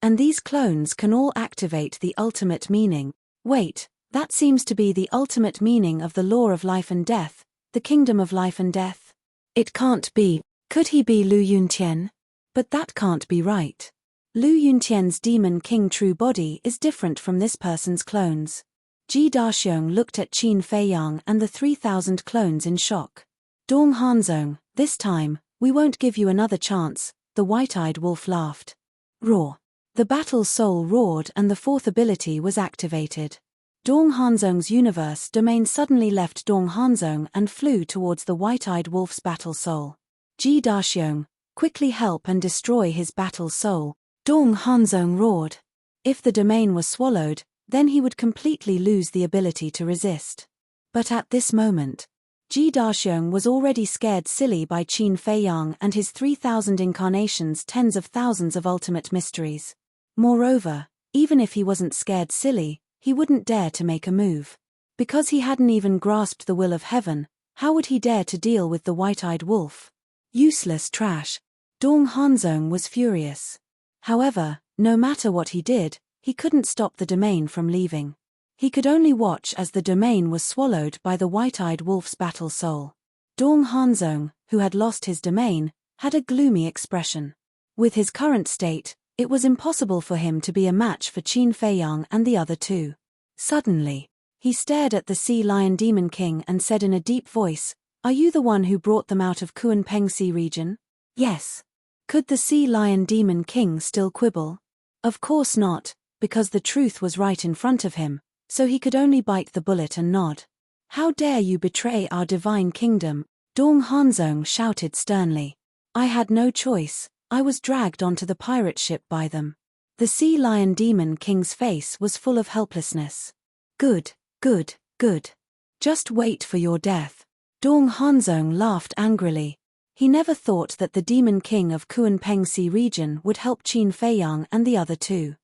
And these clones can all activate the ultimate meaning. Wait, that seems to be the ultimate meaning of the law of life and death, the kingdom of life and death. It can't be. Could he be Lu Yuntian? But that can't be right. Lu Yuntian's demon king true body is different from this person's clones. Ji Daxiong looked at Qin Feiyang and the 3,000 clones in shock. Dong Hanzong, this time, we won't give you another chance, the white-eyed wolf laughed. Roar. The battle soul roared and the fourth ability was activated. Dong Hanzong's universe domain suddenly left Dong Hanzong and flew towards the white-eyed wolf's battle soul. Ji Daxiong, quickly help and destroy his battle soul. Dong Hanzong roared. If the domain was swallowed, then he would completely lose the ability to resist. But at this moment, Ji Daxiong was already scared silly by Qin Feiyang and his 3,000 incarnations, tens of thousands of ultimate mysteries. Moreover, even if he wasn't scared silly, he wouldn't dare to make a move. Because he hadn't even grasped the will of heaven, how would he dare to deal with the white-eyed wolf? Useless trash. Dong Hanzong was furious. However, no matter what he did, he couldn't stop the domain from leaving. He could only watch as the domain was swallowed by the white-eyed wolf's battle soul. Dong Hanzong, who had lost his domain, had a gloomy expression. With his current state, it was impossible for him to be a match for Qin Feiyang and the other two. Suddenly, he stared at the Sea Lion Demon King and said in a deep voice, "Are you the one who brought them out of Kunpeng Sea region?" "Yes." Could the Sea Lion Demon King still quibble? Of course not, because the truth was right in front of him, so he could only bite the bullet and nod. "How dare you betray our divine kingdom?" Dong Hanzong shouted sternly. "I had no choice. I was dragged onto the pirate ship by them." The Sea Lion Demon King's face was full of helplessness. Good, good, good. Just wait for your death." Dong Hanzong laughed angrily. He never thought that the Demon King of Kunpeng Sea region would help Qin Feiyang and the other two.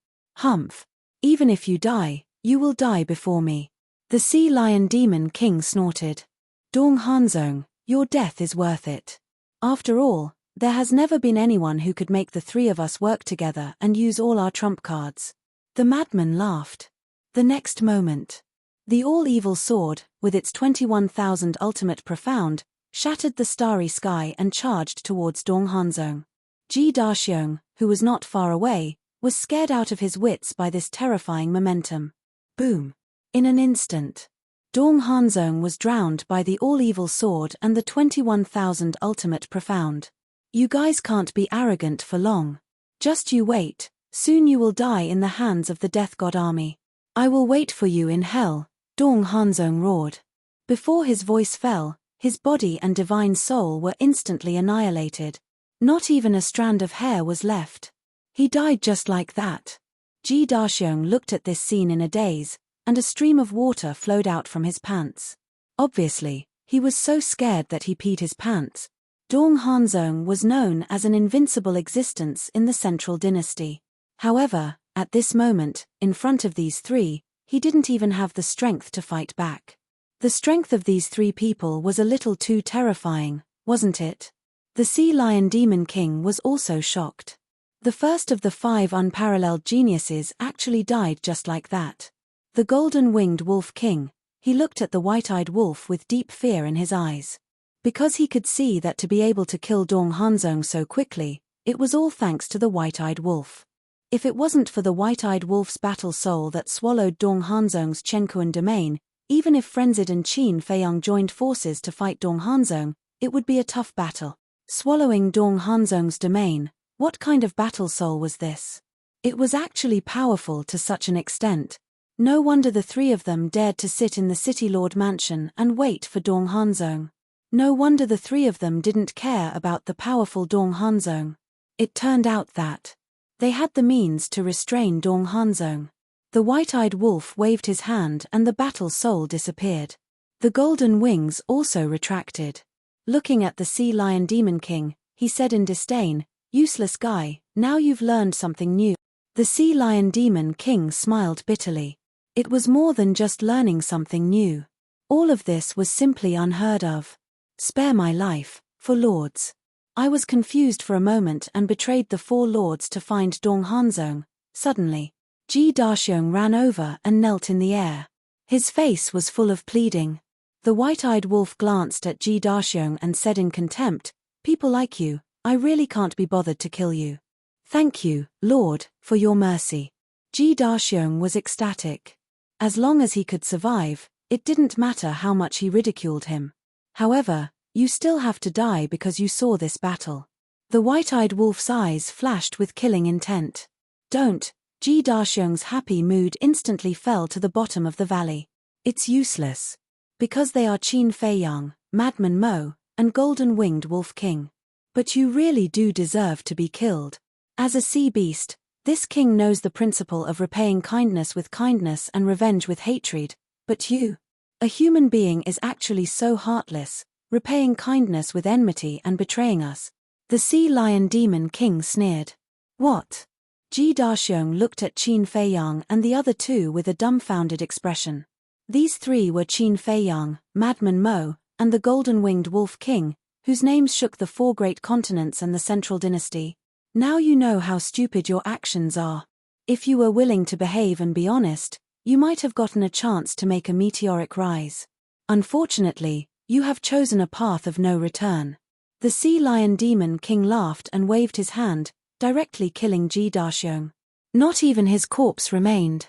"Humph. Even if you die, you will die before me." The Sea Lion Demon King snorted. "Dong Hanzong, your death is worth it. After all, there has never been anyone who could make the three of us work together and use all our trump cards." The madman laughed. The next moment, the all-evil sword, with its 21,000 ultimate profound, shattered the starry sky and charged towards Dong Hanzong. Ji Daxiong, who was not far away, was scared out of his wits by this terrifying momentum. Boom! In an instant, Dong Hanzong was drowned by the all-evil sword and the 21,000 ultimate profound. "You guys can't be arrogant for long. Just you wait, soon you will die in the hands of the Death God army. I will wait for you in hell," Dong Hanzong roared. Before his voice fell, his body and divine soul were instantly annihilated. Not even a strand of hair was left. He died just like that. Ji Daxiong looked at this scene in a daze, and a stream of water flowed out from his pants. Obviously, he was so scared that he peed his pants. Dong Hanzong was known as an invincible existence in the Central Dynasty. However, at this moment, in front of these three, he didn't even have the strength to fight back. The strength of these three people was a little too terrifying, wasn't it? The Sea Lion Demon King was also shocked. The first of the 5 unparalleled geniuses actually died just like that. The Golden-Winged Wolf King, he looked at the white-eyed wolf with deep fear in his eyes. Because he could see that to be able to kill Dong Hanzong so quickly, it was all thanks to the white-eyed wolf. If it wasn't for the white-eyed wolf's battle soul that swallowed Dong Hanzong's Chenkuan domain, even if Frenzid and Qin Feiyang joined forces to fight Dong Hanzong, it would be a tough battle. Swallowing Dong Hanzong's domain, what kind of battle soul was this? It was actually powerful to such an extent. No wonder the three of them dared to sit in the City Lord mansion and wait for Dong Hanzong. No wonder the three of them didn't care about the powerful Dong Hanzong. It turned out that they had the means to restrain Dong Hanzong. The white-eyed wolf waved his hand and the battle soul disappeared. The golden wings also retracted. Looking at the sea lion demon king, he said in disdain, "Useless guy, now you've learned something new." The sea lion demon king smiled bitterly. It was more than just learning something new. All of this was simply unheard of. Spare my life, for lords. I was confused for a moment and betrayed the 4 lords to find Dong Hanzong. Suddenly, Ji Daxiong ran over and knelt in the air. His face was full of pleading. The white-eyed wolf glanced at Ji Daxiong and said in contempt, "People like you, I really can't be bothered to kill you. Thank you, Lord, for your mercy." Ji Daxiong was ecstatic. As long as he could survive, it didn't matter how much he ridiculed him. However, you still have to die because you saw this battle. The white-eyed wolf's eyes flashed with killing intent. Don't. Ji Daxiong's happy mood instantly fell to the bottom of the valley. It's useless. Because they are Qin Feiyang, Madman Mo, and Golden-Winged Wolf King. But you really do deserve to be killed. As a sea beast, this king knows the principle of repaying kindness with kindness and revenge with hatred, but you, a human being, is actually so heartless, repaying kindness with enmity and betraying us. The sea lion demon king sneered. What? Ji Daxiong looked at Qin Feiyang and the other 2 with a dumbfounded expression. These 3 were Qin Feiyang, Madman Mo, and the Golden-Winged Wolf King, whose names shook the 4 great continents and the Central Dynasty. Now you know how stupid your actions are. If you were willing to behave and be honest, you might have gotten a chance to make a meteoric rise. Unfortunately, you have chosen a path of no return. The sea lion demon king laughed and waved his hand, directly killing Ji Daxiong. Not even his corpse remained.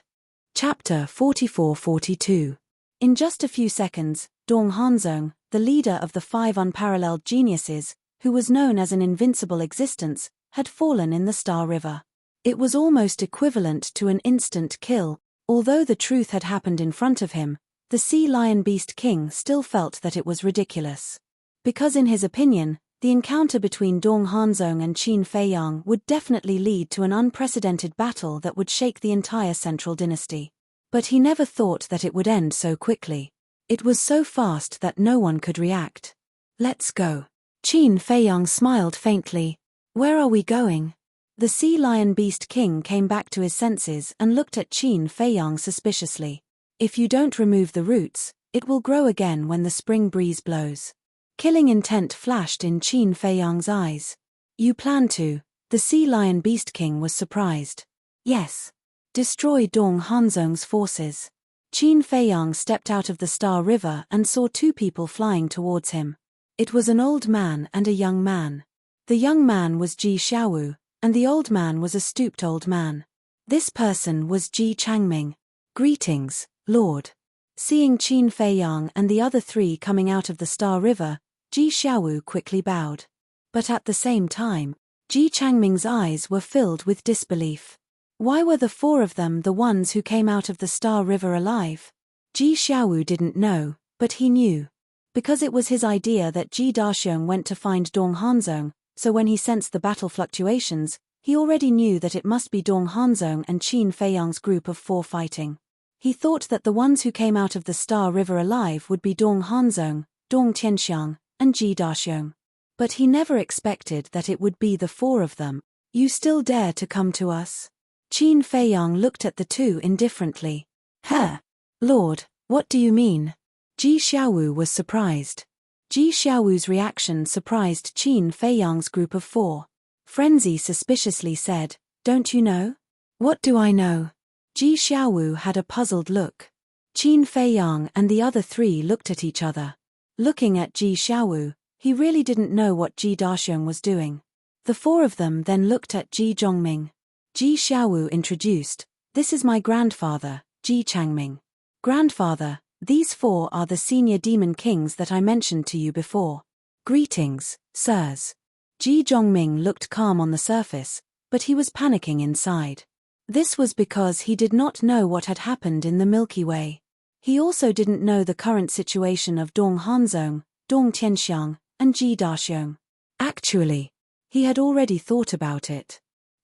Chapter 44-42. In just a few seconds, Dong Hanzong, the leader of the 5 unparalleled geniuses, who was known as an invincible existence, had fallen in the Star River. It was almost equivalent to an instant kill. Although the truth had happened in front of him, the Sea Lion Beast King still felt that it was ridiculous. Because in his opinion, the encounter between Dong Hanzong and Qin Feiyang would definitely lead to an unprecedented battle that would shake the entire Central Dynasty. But he never thought that it would end so quickly. It was so fast that no one could react. "Let's go." Qin Feiyang smiled faintly. "Where are we going?" The Sea Lion Beast King came back to his senses and looked at Qin Feiyang suspiciously. "If you don't remove the roots, it will grow again when the spring breeze blows." Killing intent flashed in Qin Feiyang's eyes. "You plan to?" The Sea Lion Beast King was surprised. "Yes. Destroy Dong Hanzong's forces." Qin Feiyang stepped out of the Star River and saw 2 people flying towards him. It was an old man and a young man. The young man was Ji Xiaowu, and the old man was a stooped old man. This person was Ji Changming. "Greetings, Lord." Seeing Qin Feiyang and the other 3 coming out of the Star River, Ji Xiaowu quickly bowed. But at the same time, Ji Changming's eyes were filled with disbelief. Why were the 4 of them the ones who came out of the Star River alive? Ji Xiaowu didn't know, but he knew. Because it was his idea that Ji Daxiong went to find Dong Hanzong, so when he sensed the battle fluctuations, he already knew that it must be Dong Hanzong and Qin Feiyang's group of 4 fighting. He thought that the ones who came out of the Star River alive would be Dong Hanzong, Dong Tianxiang, and Ji Daxiong. But he never expected that it would be the 4 of them. "You still dare to come to us?" Qin Feiyang looked at the 2 indifferently. "Huh? Lord, what do you mean?" Ji Xiaowu was surprised. Ji Xiaowu's reaction surprised Qin Feiyang's group of 4. Frenzy suspiciously said, "Don't you know?" "What do I know?" Ji Xiaowu had a puzzled look. Qin Feiyang and the other 3 looked at each other. Looking at Ji Xiaowu, he really didn't know what Ji Daxiong was doing. The 4 of them then looked at Ji Zhongming. Ji Xiaowu introduced, "This is my grandfather, Ji Changming." "Grandfather, these 4 are the senior demon kings that I mentioned to you before." "Greetings, sirs." Ji Zhongming looked calm on the surface, but he was panicking inside. This was because he did not know what had happened in the Milky Way. He also didn't know the current situation of Dong Hanzong, Dong Tianxiang, and Ji Daxiong. Actually, he had already thought about it.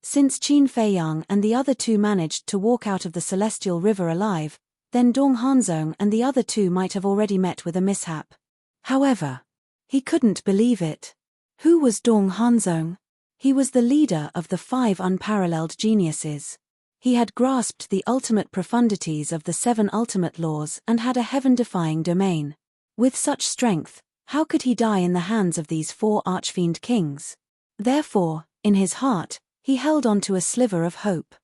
Since Qin Feiyang and the other two managed to walk out of the celestial river alive, then Dong Hanzong and the other two might have already met with a mishap. However, he couldn't believe it. Who was Dong Hanzong? He was the leader of the 5 unparalleled geniuses. He had grasped the ultimate profundities of the 7 ultimate laws and had a heaven-defying domain. With such strength, how could he die in the hands of these 4 archfiend kings? Therefore, in his heart, he held on to a sliver of hope.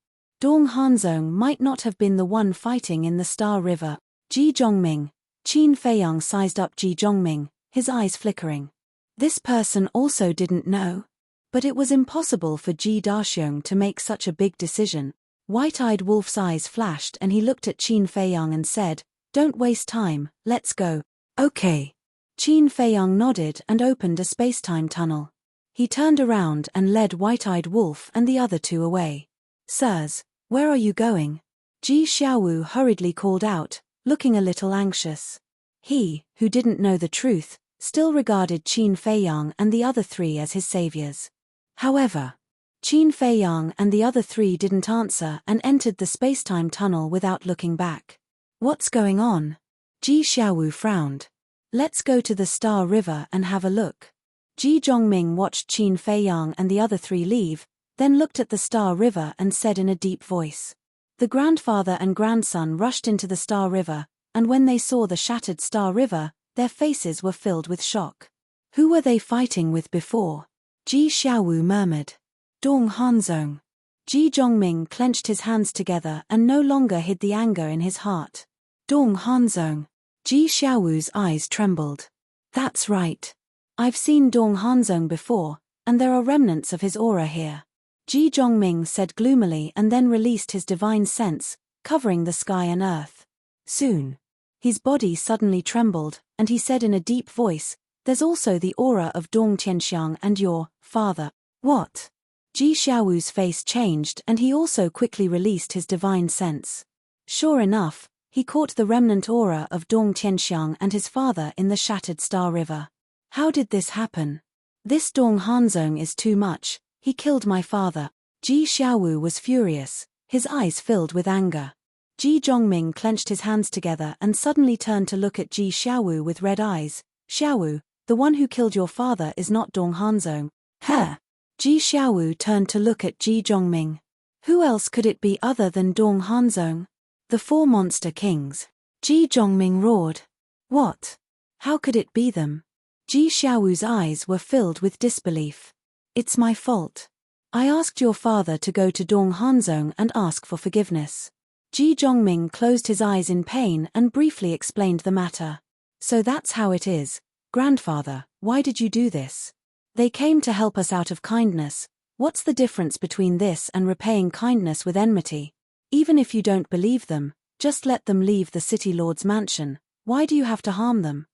Dong Hanzong might not have been the one fighting in the Star River. Ji Zhongming. Qin Feiyang sized up Ji Zhongming, his eyes flickering. This person also didn't know. But it was impossible for Ji Daxiong to make such a big decision. White-eyed Wolf's eyes flashed and he looked at Qin Feiyang and said, "Don't waste time, let's go." "Okay." Qin Feiyang nodded and opened a space-time tunnel. He turned around and led White-eyed Wolf and the other two away. "Sirs, where are you going?" Ji Xiaowu hurriedly called out, looking a little anxious. He, who didn't know the truth, still regarded Qin Feiyang and the other 3 as his saviors. However, Qin Feiyang and the other 3 didn't answer and entered the space-time tunnel without looking back. "What's going on?" Ji Xiaowu frowned. "Let's go to the Star River and have a look." Ji Zhongming watched Qin Feiyang and the other 3 leave, then looked at the Star River and said in a deep voice. The grandfather and grandson rushed into the Star River, and when they saw the shattered Star River, their faces were filled with shock. Who were they fighting with before? Ji Xiaowu murmured. Dong Hanzong. Ji Zhongming clenched his hands together and no longer hid the anger in his heart. Dong Hanzong. Ji Xiaowu's eyes trembled. "That's right. I've seen Dong Hanzong before, and there are remnants of his aura here." Ji Zhongming said gloomily and then released his divine sense, covering the sky and earth. Soon, his body suddenly trembled, and he said in a deep voice, "There's also the aura of Dong Tianxiang and your father." "What?" Ji Xiaowu's face changed and he also quickly released his divine sense. Sure enough, he caught the remnant aura of Dong Tianxiang and his father in the shattered Star River. How did this happen? This Dong Hanzong is too much. He killed my father. Ji Xiaowu was furious, his eyes filled with anger. Ji Zhongming clenched his hands together and suddenly turned to look at Ji Xiaowu with red eyes. "Xiaowu, the one who killed your father is not Dong Hanzong." "Huh?" Ji Xiaowu turned to look at Ji Zhongming. Who else could it be other than Dong Hanzong? The 4 monster kings. Ji Zhongming roared. "What? How could it be them?" Ji Xiaowu's eyes were filled with disbelief. "It's my fault. I asked your father to go to Dong Hanzong and ask for forgiveness." Ji Zhongming closed his eyes in pain and briefly explained the matter. "So that's how it is. Grandfather, why did you do this? They came to help us out of kindness. What's the difference between this and repaying kindness with enmity? Even if you don't believe them, just let them leave the city lord's mansion. Why do you have to harm them?"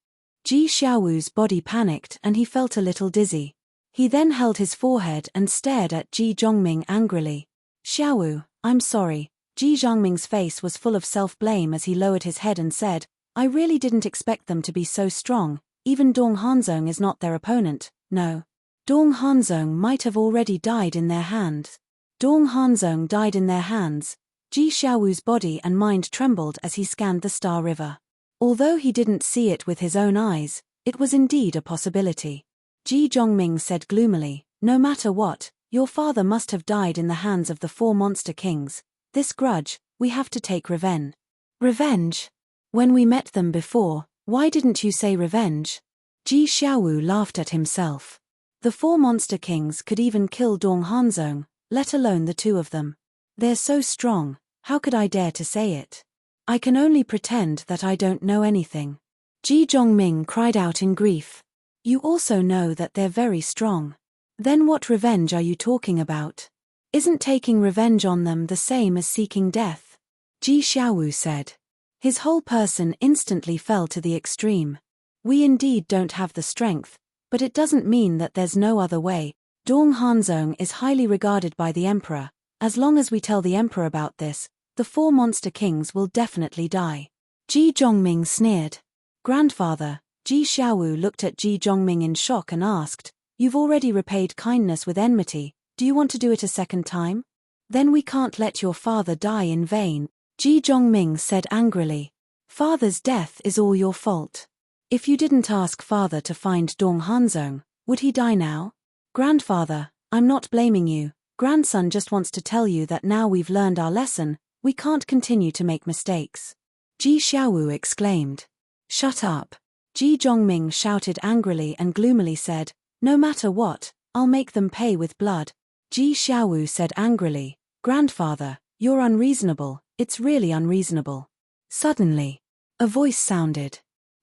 Ji Xiaowu's body panicked and he felt a little dizzy. He then held his forehead and stared at Ji Zhongming angrily. "Xiaowu, I'm sorry." Ji Zhongming's face was full of self-blame as he lowered his head and said, "I really didn't expect them to be so strong. Even Dong Hanzong is not their opponent, no. Dong Hanzong might have already died in their hands." Dong Hanzong died in their hands. Ji Xiaowu's body and mind trembled as he scanned the Star River. Although he didn't see it with his own eyes, it was indeed a possibility. Ji Zhongming said gloomily, "No matter what, your father must have died in the hands of the 4 monster kings. This grudge, we have to take revenge." "Revenge? When we met them before, why didn't you say revenge?" Ji Xiaowu laughed at himself. The 4 monster kings could even kill Dong Hanzong, let alone the 2 of them. They're so strong, how could I dare to say it? I can only pretend that I don't know anything. Ji Zhongming cried out in grief. "You also know that they're very strong. Then what revenge are you talking about? Isn't taking revenge on them the same as seeking death?" Ji Xiaowu said. His whole person instantly fell to the extreme. "We indeed don't have the strength, but it doesn't mean that there's no other way. Dong Hanzong is highly regarded by the emperor. As long as we tell the emperor about this, the 4 monster kings will definitely die." Ji Zhongming sneered. "Grandfather," Ji Xiaowu looked at Ji Zhongming in shock and asked, "You've already repaid kindness with enmity. Do you want to do it a second time? Then we can't let your father die in vain, Ji Zhongming said angrily. Father's death is all your fault. If you didn't ask father to find Dong Hanzong, would he die now? Grandfather, I'm not blaming you. Grandson just wants to tell you that now we've learned our lesson, we can't continue to make mistakes. Ji Xiaowu exclaimed. Shut up. Ji Zhongming shouted angrily and gloomily said, no matter what, I'll make them pay with blood. Ji Xiaowu said angrily, Grandfather, you're unreasonable, it's really unreasonable. Suddenly, a voice sounded.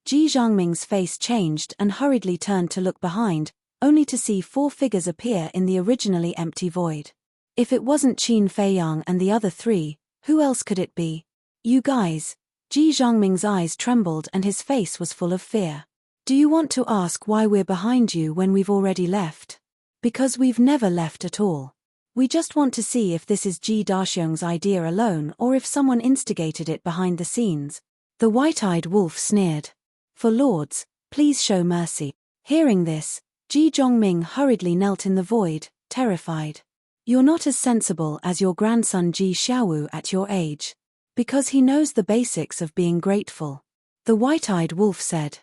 Ji Zhongming's face changed and hurriedly turned to look behind, only to see 4 figures appear in the originally empty void. If it wasn't Qin Feiyang and the other 3, who else could it be? You guys. Ji Zhongming's eyes trembled and his face was full of fear. Do you want to ask why we're behind you when we've already left? Because we've never left at all. We just want to see if this is Ji Daxiong's idea alone or if someone instigated it behind the scenes. The white-eyed wolf sneered. For lords, please show mercy. Hearing this, Ji Zhongming hurriedly knelt in the void, terrified. You're not as sensible as your grandson Ji Xiaowu at your age. Because he knows the basics of being grateful. The white-eyed wolf said.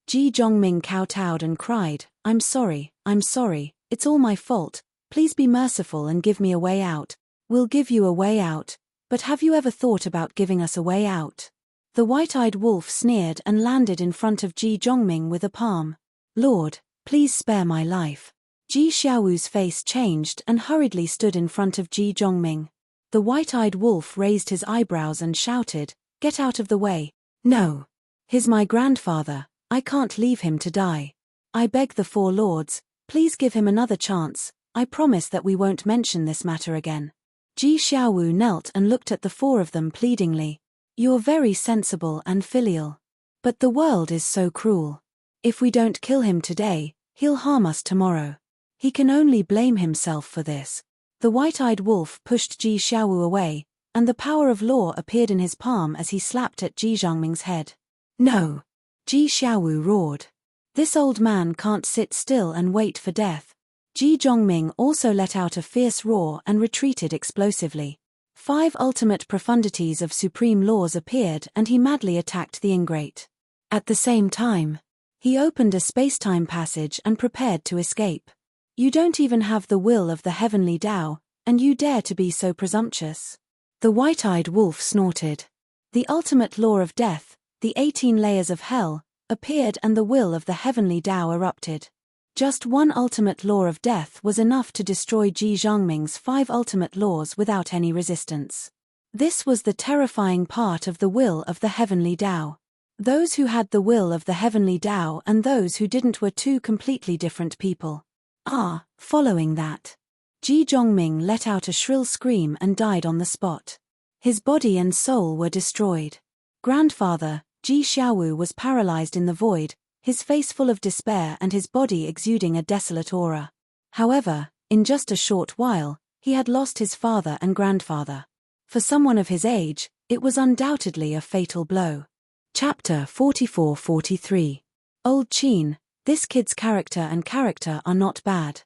Ji Zhongming kowtowed and cried, I'm sorry, it's all my fault, please be merciful and give me a way out. We'll give you a way out, but have you ever thought about giving us a way out? The white-eyed wolf sneered and landed in front of Ji Zhongming with a palm. Lord, please spare my life. Ji Xiaowu's face changed and hurriedly stood in front of Ji Zhongming. The white-eyed wolf raised his eyebrows and shouted, Get out of the way. No. He's my grandfather, I can't leave him to die. I beg the 4 lords, please give him another chance, I promise that we won't mention this matter again. Ji Xiaowu knelt and looked at the 4 of them pleadingly. You're very sensible and filial. But the world is so cruel. If we don't kill him today, he'll harm us tomorrow. He can only blame himself for this. The white-eyed wolf pushed Ji Xiaowu away, and the power of law appeared in his palm as he slapped at Ji Zhongming's head. No! Ji Xiaowu roared. This old man can't sit still and wait for death. Ji Zhongming also let out a fierce roar and retreated explosively. 5 ultimate profundities of supreme laws appeared and he madly attacked the ingrate. At the same time, he opened a space-time passage and prepared to escape. You don't even have the will of the heavenly Tao, and you dare to be so presumptuous. The white-eyed wolf snorted. The ultimate law of death, the 18 layers of hell, appeared and the will of the heavenly Tao erupted. Just one ultimate law of death was enough to destroy Ji Zhongming's 5 ultimate laws without any resistance. This was the terrifying part of the will of the heavenly Tao. Those who had the will of the heavenly Tao and those who didn't were 2 completely different people. Following that, Ji Zhongming let out a shrill scream and died on the spot. His body and soul were destroyed. Grandfather, Ji Xiaowu was paralyzed in the void, his face full of despair and his body exuding a desolate aura. However, in just a short while, he had lost his father and grandfather. For someone of his age, it was undoubtedly a fatal blow. Chapter 44-43. Old Qin, this kid's character are not bad.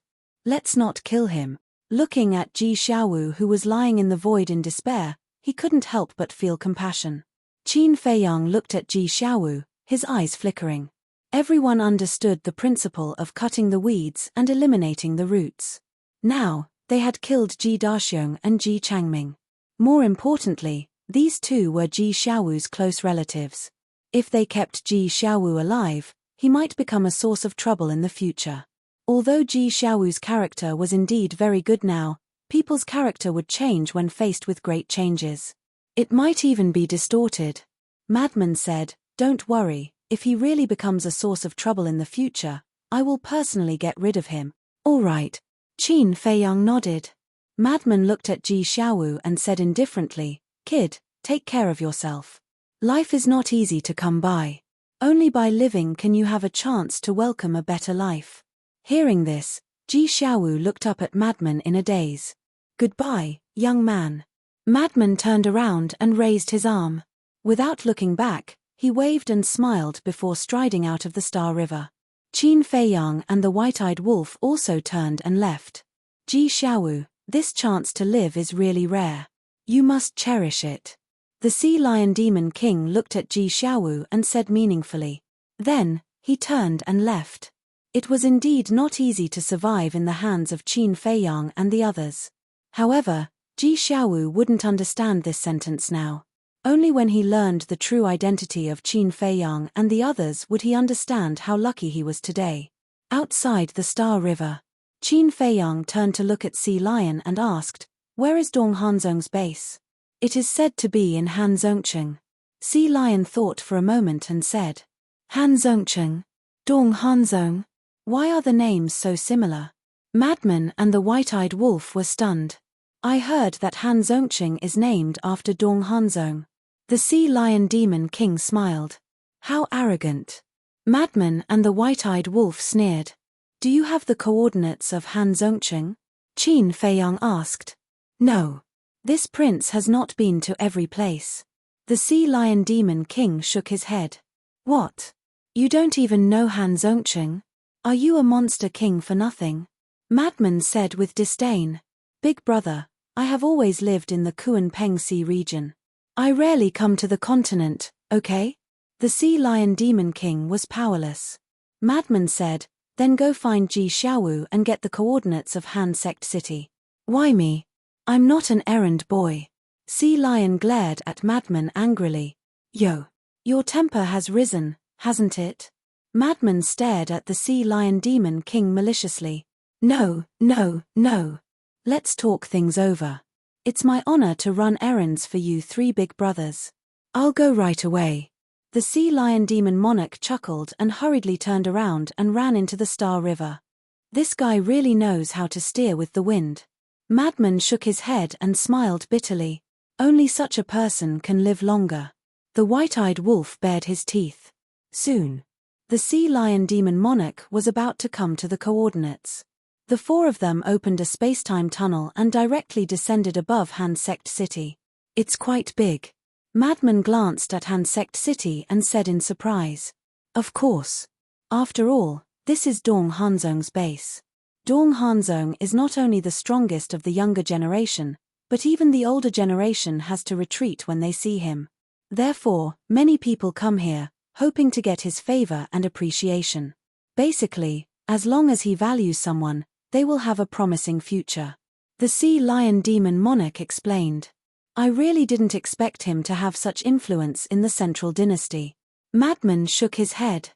Let's not kill him. Looking at Ji Xiaowu who was lying in the void in despair, he couldn't help but feel compassion. Qin Feiyang looked at Ji Xiaowu, his eyes flickering. Everyone understood the principle of cutting the weeds and eliminating the roots. Now, they had killed Ji Daxiong and Ji Changming. More importantly, these 2 were Ji Xiaowu's close relatives. If they kept Ji Xiaowu alive, he might become a source of trouble in the future. Although Ji Xiaowu's character was indeed very good now, people's character would change when faced with great changes. It might even be distorted. Madman said, Don't worry, if he really becomes a source of trouble in the future, I will personally get rid of him. All right. Qin Feiyang nodded. Madman looked at Ji Xiaowu and said indifferently, Kid, take care of yourself. Life is not easy to come by. Only by living can you have a chance to welcome a better life. Hearing this, Ji Xiaowu looked up at Madman in a daze. Goodbye, young man. Madman turned around and raised his arm. Without looking back, he waved and smiled before striding out of the Star River. Qin Feiyang and the white-eyed wolf also turned and left. Ji Xiaowu, this chance to live is really rare. You must cherish it. The Sea Lion Demon King looked at Ji Xiaowu and said meaningfully. Then, he turned and left. It was indeed not easy to survive in the hands of Qin Feiyang and the others. However, Ji Xiaowu wouldn't understand this sentence now. Only when he learned the true identity of Qin Feiyang and the others would he understand how lucky he was today. Outside the Star River, Qin Feiyang turned to look at Sea Lion and asked, "Where is Dong Hanzong's base?" "It is said to be in Hanzongcheng." Sea Lion thought for a moment and said, "Hanzongcheng? Dong Hanzong? Why are the names so similar?" Madman and the white-eyed wolf were stunned. "I heard that Hanzongcheng is named after Dong Hanzong." The Sea Lion Demon King smiled. "How arrogant." Madman and the white-eyed wolf sneered. "Do you have the coordinates of Hanzongcheng?" Qin Feiyang asked. "No. This prince has not been to every place." The Sea Lion Demon King shook his head. "What? You don't even know Hanzongcheng? Are you a monster king for nothing?" Madman said with disdain. "Big brother, I have always lived in the Kunpeng Sea region. I rarely come to the continent, okay?" The Sea Lion Demon King was powerless. Madman said, "Then go find Ji Xiaowu and get the coordinates of Han Sect City." "Why me? I'm not an errand boy." Sea Lion glared at Madman angrily. "Yo, your temper has risen, hasn't it?" Madman stared at the Sea Lion Demon King maliciously. No. Let's talk things over. It's my honor to run errands for you three big brothers. I'll go right away." The Sea Lion Demon Monarch chuckled and hurriedly turned around and ran into the Star River. This guy really knows how to steer with the wind. Madman shook his head and smiled bitterly. Only such a person can live longer. The white-eyed wolf bared his teeth. Soon, the Sea Lion Demon Monarch was about to come to the coordinates. The four of them opened a space-time tunnel and directly descended above Han Sect City. "It's quite big." Madman glanced at Han Sect City and said in surprise. "Of course. After all, this is Dong Hanzong's base." Dong Hanzong is not only the strongest of the younger generation, but even the older generation has to retreat when they see him. Therefore, many people come here, hoping to get his favor and appreciation. Basically, as long as he values someone, they will have a promising future. The Sea Lion Demon Monarch explained. "I really didn't expect him to have such influence in the Central Dynasty." Madman shook his head.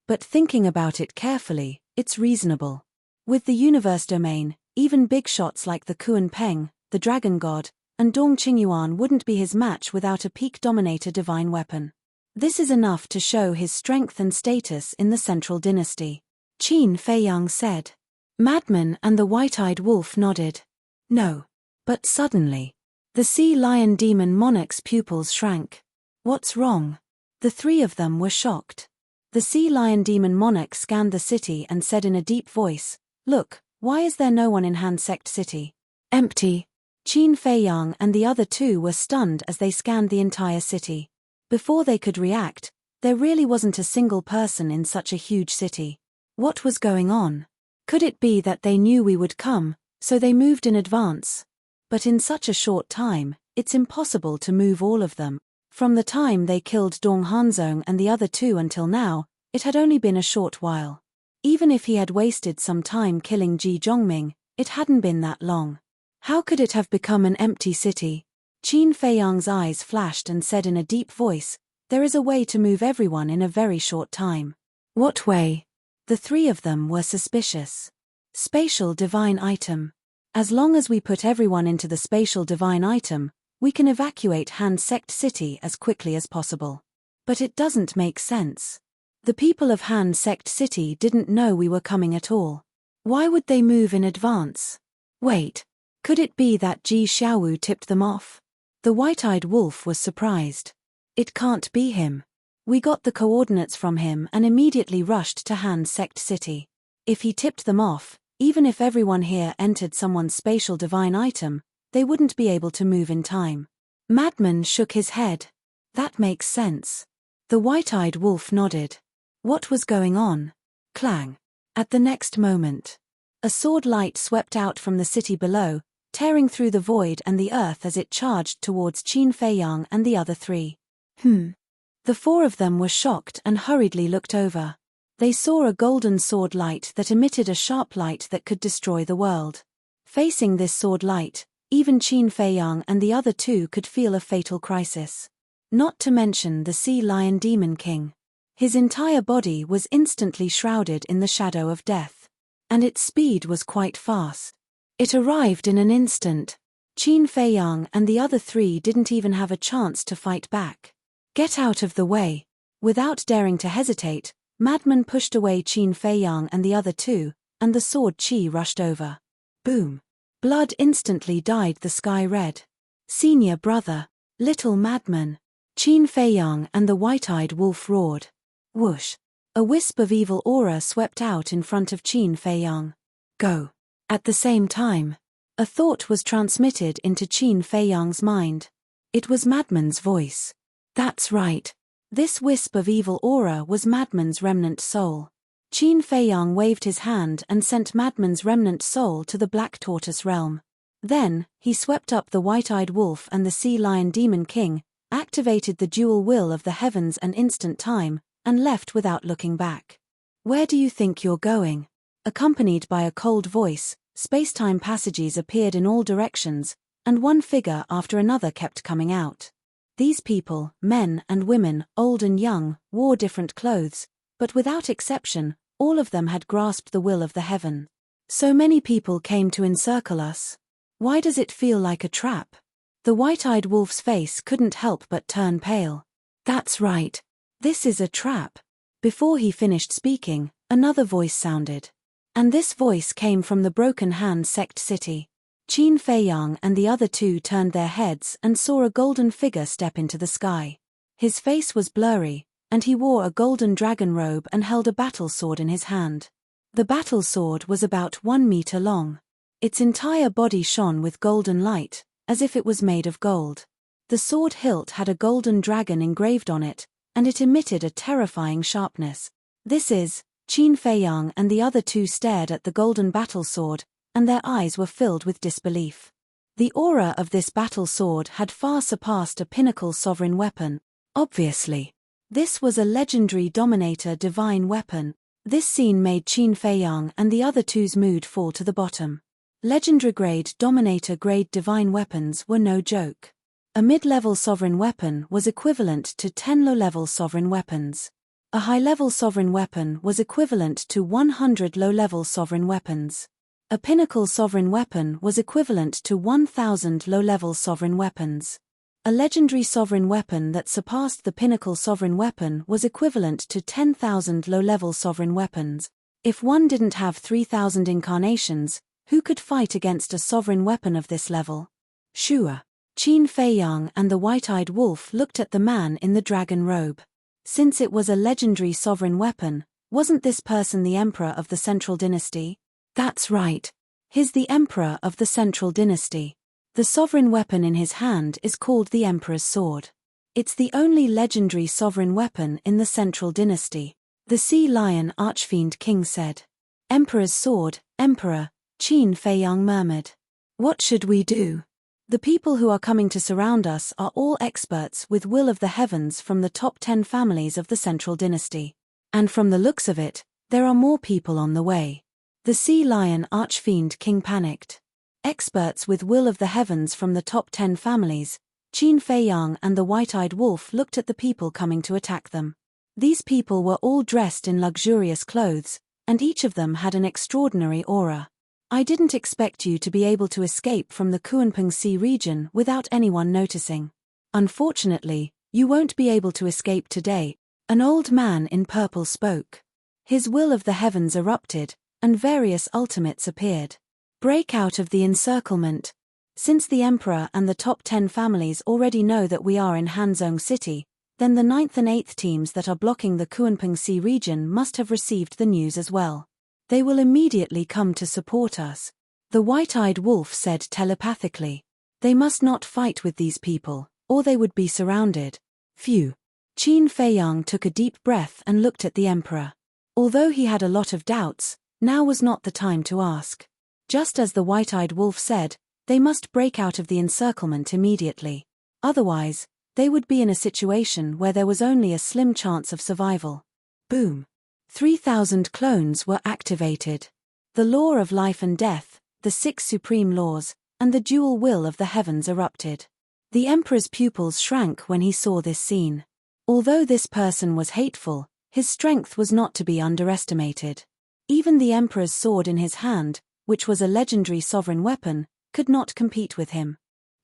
But thinking about it carefully, it's reasonable. With the universe domain, even big shots like the Kunpeng, the Dragon God, and Dong Qingyuan wouldn't be his match without a peak dominator divine weapon. This is enough to show his strength and status in the Central Dynasty. Qin Feiyang said. Madman and the white-eyed wolf nodded. No. But suddenly, the Sea Lion Demon Monarch's pupils shrank. What's wrong? The three of them were shocked. The Sea Lion Demon Monarch scanned the city and said in a deep voice, "Look, why is there no one in Han Sect City?" Empty. Qin Feiyang and the other two were stunned as they scanned the entire city. Before they could react, there really wasn't a single person in such a huge city. What was going on? Could it be that they knew we would come, so they moved in advance? But in such a short time, it's impossible to move all of them. From the time they killed Dong Hanzong and the other two until now, it had only been a short while. Even if he had wasted some time killing Ji Zhongming, it hadn't been that long. How could it have become an empty city? Qin Feiyang's eyes flashed and said in a deep voice, "There is a way to move everyone in a very short time." What way? The three of them were suspicious. Spatial divine item. As long as we put everyone into the spatial divine item, we can evacuate Han Sect City as quickly as possible. But it doesn't make sense. The people of Han Sect City didn't know we were coming at all. Why would they move in advance? Wait, could it be that Ji Xiaowu tipped them off? The white-eyed wolf was surprised. It can't be him. We got the coordinates from him and immediately rushed to Han Sect City. If he tipped them off, even if everyone here entered someone's spatial divine item, they wouldn't be able to move in time. Madman shook his head. That makes sense. The white-eyed wolf nodded. What was going on? Clang. At the next moment, A sword light swept out from the city below, tearing through the void and the earth as it charged towards Qin Feiyang and the other three. The four of them were shocked and hurriedly looked over. They saw a golden sword light that emitted a sharp light that could destroy the world. Facing this sword light, even Qin Feiyang and the other two could feel a fatal crisis. Not to mention the Sea Lion Demon King. His entire body was instantly shrouded in the shadow of death. And its speed was quite fast. It arrived in an instant. Qin Feiyang and the other three didn't even have a chance to fight back. Get out of the way. Without daring to hesitate, Madman pushed away Qin Feiyang and the other two, and the sword Qi rushed over. Boom. Blood instantly dyed the sky red. Senior brother, little Madman. Qin Feiyang and the white-eyed wolf roared. Whoosh. A wisp of evil aura swept out in front of Qin Feiyang. Go. At the same time, a thought was transmitted into Qin Feiyang's mind. It was Madman's voice. That's right. This wisp of evil aura was Madman's remnant soul. Qin Feiyang waved his hand and sent Madman's remnant soul to the Black Tortoise realm. Then, he swept up the white-eyed wolf and the Sea Lion Demon King, activated the dual will of the heavens and instant time, and left without looking back. Where do you think you're going? Accompanied by a cold voice, space-time passages appeared in all directions, and one figure after another kept coming out. These people, men and women, old and young, wore different clothes, but without exception, all of them had grasped the will of the heaven. So many people came to encircle us. Why does it feel like a trap? The white-eyed wolf's face couldn't help but turn pale. That's right. This is a trap. Before he finished speaking, another voice sounded. And this voice came from the Broken Hand Sect City. Qin Feiyang and the other two turned their heads and saw a golden figure step into the sky. His face was blurry, and he wore a golden dragon robe and held a battle sword in his hand. The battle sword was about 1 meter long. Its entire body shone with golden light, as if it was made of gold. The sword hilt had a golden dragon engraved on it, and it emitted a terrifying sharpness. This is, Qin Feiyang and the other two stared at the golden battle sword, and their eyes were filled with disbelief. The aura of this battle sword had far surpassed a pinnacle sovereign weapon. Obviously. This was a legendary Dominator divine weapon. This scene made Qin Feiyang and the other two's mood fall to the bottom. Legendary grade Dominator grade divine weapons were no joke. A mid-level sovereign weapon was equivalent to 10 low-level sovereign weapons. A high-level sovereign weapon was equivalent to 100 low-level sovereign weapons. A pinnacle sovereign weapon was equivalent to 1,000 low-level sovereign weapons. A legendary sovereign weapon that surpassed the pinnacle sovereign weapon was equivalent to 10,000 low-level sovereign weapons. If one didn't have 3,000 incarnations, who could fight against a sovereign weapon of this level? Sure. Qin Feiyang and the white-eyed wolf looked at the man in the dragon robe. Since it was a legendary sovereign weapon, wasn't this person the emperor of the Central Dynasty? That's right. He's the emperor of the Central Dynasty. The sovereign weapon in his hand is called the Emperor's Sword. It's the only legendary sovereign weapon in the Central Dynasty. The Sea Lion Archfiend King said. Emperor's Sword, Emperor, Qin Feiyang murmured. What should we do? The people who are coming to surround us are all experts with will of the heavens from the top 10 families of the Central Dynasty. And from the looks of it, there are more people on the way. The Sea Lion Archfiend King panicked. Experts with will of the heavens from the top 10 families, Qin Feiyang and the white-eyed wolf looked at the people coming to attack them. These people were all dressed in luxurious clothes, and each of them had an extraordinary aura. I didn't expect you to be able to escape from the Kunpeng Sea region without anyone noticing. Unfortunately, you won't be able to escape today, an old man in purple spoke. His will of the heavens erupted, and various ultimates appeared. Break out of the encirclement. Since the Emperor and the top 10 families already know that we are in Hanzhong City, then the 9th and 8th teams that are blocking the Kunpeng Sea region must have received the news as well. They will immediately come to support us. The white-eyed wolf said telepathically. They must not fight with these people, or they would be surrounded. Phew. Qin Feiyang took a deep breath and looked at the Emperor. Although he had a lot of doubts, Now was not the time to ask. Just as the white-eyed wolf said, they must break out of the encirclement immediately. Otherwise, they would be in a situation where there was only a slim chance of survival. Boom. 3,000 clones were activated. The law of life and death, the 6 supreme laws, and the dual will of the heavens erupted. The emperor's pupils shrank when he saw this scene. Although this person was hateful, his strength was not to be underestimated. Even the emperor's sword in his hand, which was a legendary sovereign weapon, could not compete with him.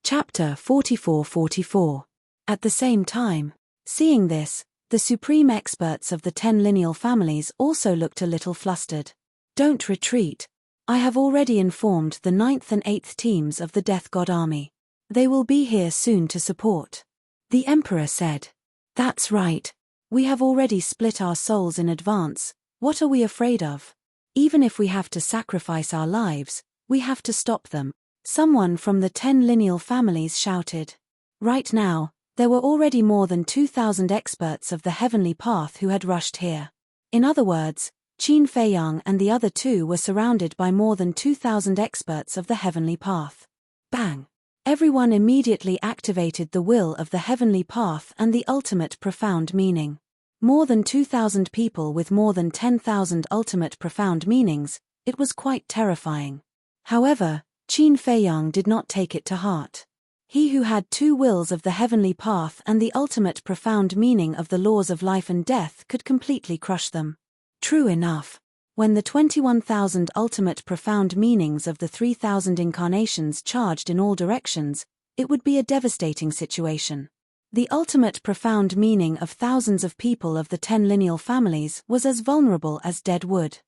Chapter 44:44. At the same time, seeing this, the supreme experts of the 10 lineal families also looked a little flustered. Don't retreat. I have already informed the 9th and 8th teams of the Death God Army. They will be here soon to support. The Emperor said. That's right. We have already split our souls in advance. What are we afraid of? Even if we have to sacrifice our lives, we have to stop them. Someone from the 10 lineal families shouted. Right now, there were already more than 2,000 experts of the heavenly path who had rushed here. In other words, Qin Feiyang and the other two were surrounded by more than 2,000 experts of the heavenly path. Bang! Everyone immediately activated the will of the heavenly path and the ultimate profound meaning. More than 2,000 people with more than 10,000 ultimate profound meanings, it was quite terrifying. However, Qin Feiyang did not take it to heart. He who had 2 wills of the heavenly path and the ultimate profound meaning of the laws of life and death could completely crush them. True enough, when the 21,000 ultimate profound meanings of the 3,000 incarnations charged in all directions, it would be a devastating situation. The ultimate profound meaning of thousands of people of the 10 lineal families was as vulnerable as dead wood.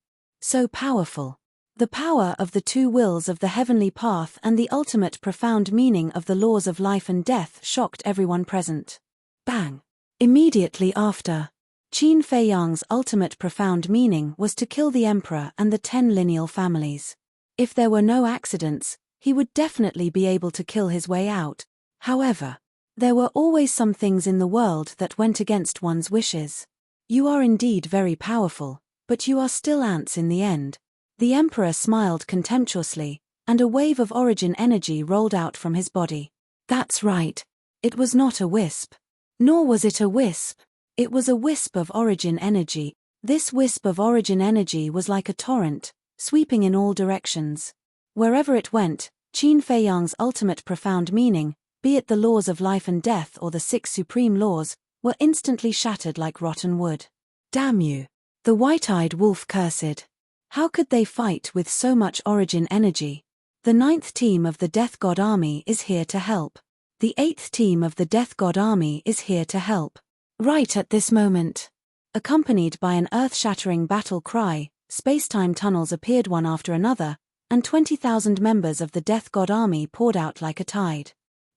So powerful. The power of the 2 wills of the heavenly path and the ultimate profound meaning of the laws of life and death shocked everyone present. Bang! Immediately after, Qin Feiyang's ultimate profound meaning was to kill the emperor and the 10 lineal families. If there were no accidents, he would definitely be able to kill his way out. However, there were always some things in the world that went against one's wishes. You are indeed very powerful, but you are still ants in the end. The emperor smiled contemptuously, and a wave of origin energy rolled out from his body. That's right. It was not a wisp. Nor was it a wisp. It was a wisp of origin energy. This wisp of origin energy was like a torrent, sweeping in all directions. Wherever it went, Qin Feiyang's ultimate profound meaning, be it the laws of life and death or the 6 supreme laws, were instantly shattered like rotten wood. Damn you! The white-eyed wolf cursed. How could they fight with so much origin energy? The 9th team of the Death God Army is here to help. The 8th team of the Death God Army is here to help. Right at this moment. Accompanied by an earth-shattering battle cry, space-time tunnels appeared one after another, and 20,000 members of the Death God Army poured out like a tide.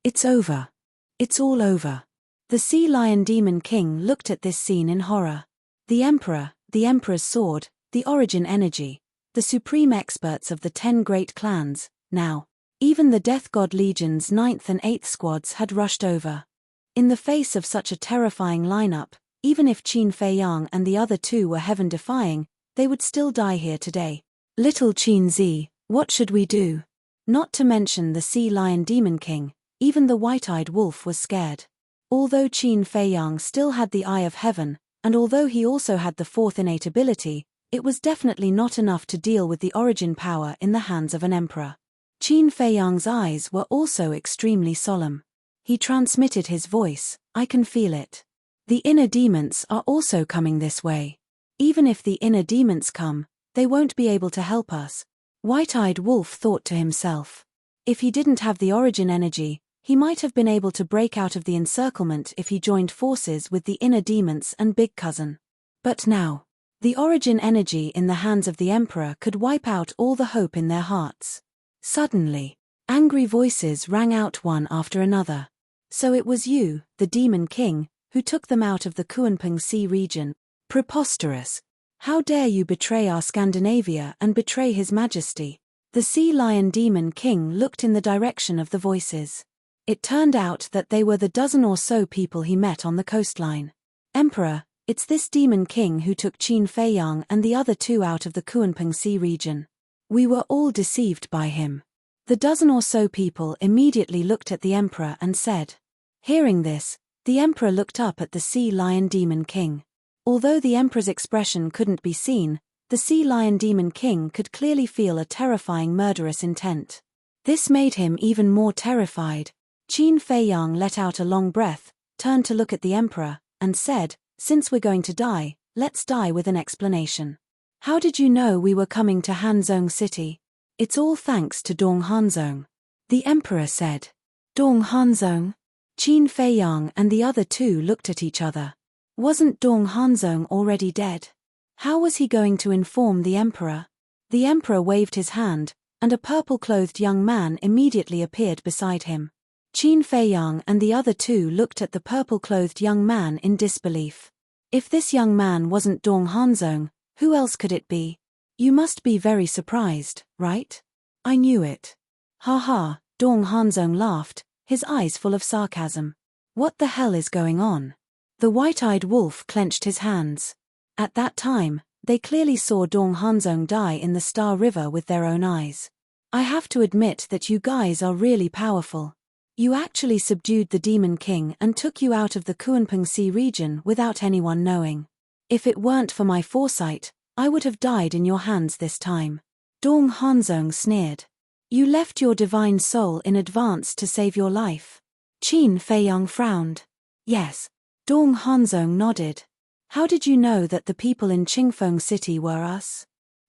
It's over. It's all over. The Sea Lion Demon King looked at this scene in horror. The Emperor, the Emperor's sword, the origin energy, the supreme experts of the 10 great clans, now, even the Death God Legion's 9th and 8th squads had rushed over. In the face of such a terrifying lineup, even if Qin Feiyang and the other 2 were heaven-defying, they would still die here today. Little Qin Zi, what should we do? Not to mention the Sea Lion Demon King, even the white-eyed wolf was scared. Although Qin Feiyang still had the Eye of Heaven, and although he also had the 4th innate ability, it was definitely not enough to deal with the origin power in the hands of an emperor. Qin Feiyang's eyes were also extremely solemn. He transmitted his voice, I can feel it. The inner demons are also coming this way. Even if the inner demons come, they won't be able to help us. White-eyed wolf thought to himself. If he didn't have the origin energy, he might have been able to break out of the encirclement if he joined forces with the inner demons and big cousin. But now, the origin energy in the hands of the emperor could wipe out all the hope in their hearts. Suddenly, angry voices rang out one after another. So it was you, the Demon King, who took them out of the Kunpeng Sea region. Preposterous! How dare you betray our Scandinavia and betray His Majesty? The Sea Lion Demon King looked in the direction of the voices. It turned out that they were the dozen or so people he met on the coastline. Emperor, It's this demon king who took Qin Feiyang and the other two out of the Kunpeng Sea region. We were all deceived by him. The dozen or so people immediately looked at the emperor and said. Hearing this, the emperor looked up at the sea lion demon king. Although the emperor's expression couldn't be seen, the sea lion demon king could clearly feel a terrifying murderous intent. This made him even more terrified. Qin Feiyang let out a long breath, turned to look at the emperor, and said, "Since we're going to die, let's die with an explanation. How did you know we were coming to Hanzhong City?" "It's all thanks to Dong Hanzhong," the emperor said. "Dong Hanzhong?" Qin Feiyang and the other two looked at each other. Wasn't Dong Hanzhong already dead? How was he going to inform the emperor? The emperor waved his hand, and a purple-clothed young man immediately appeared beside him. Qin Feiyang and the other two looked at the purple-clothed young man in disbelief. If this young man wasn't Dong Hanzhong, who else could it be? "You must be very surprised, right? I knew it." "Ha ha," Dong Hanzhong laughed, his eyes full of sarcasm. "What the hell is going on?" The white-eyed wolf clenched his hands. At that time, they clearly saw Dong Hanzhong die in the Star River with their own eyes. "I have to admit that you guys are really powerful. You actually subdued the Demon King and took you out of the Kunpeng Sea region without anyone knowing. If it weren't for my foresight, I would have died in your hands this time." Dong Hanzhong sneered. "You left your divine soul in advance to save your life." Qin Feiyang frowned. "Yes." Dong Hanzhong nodded. "How did you know that the people in Qingfeng City were us?"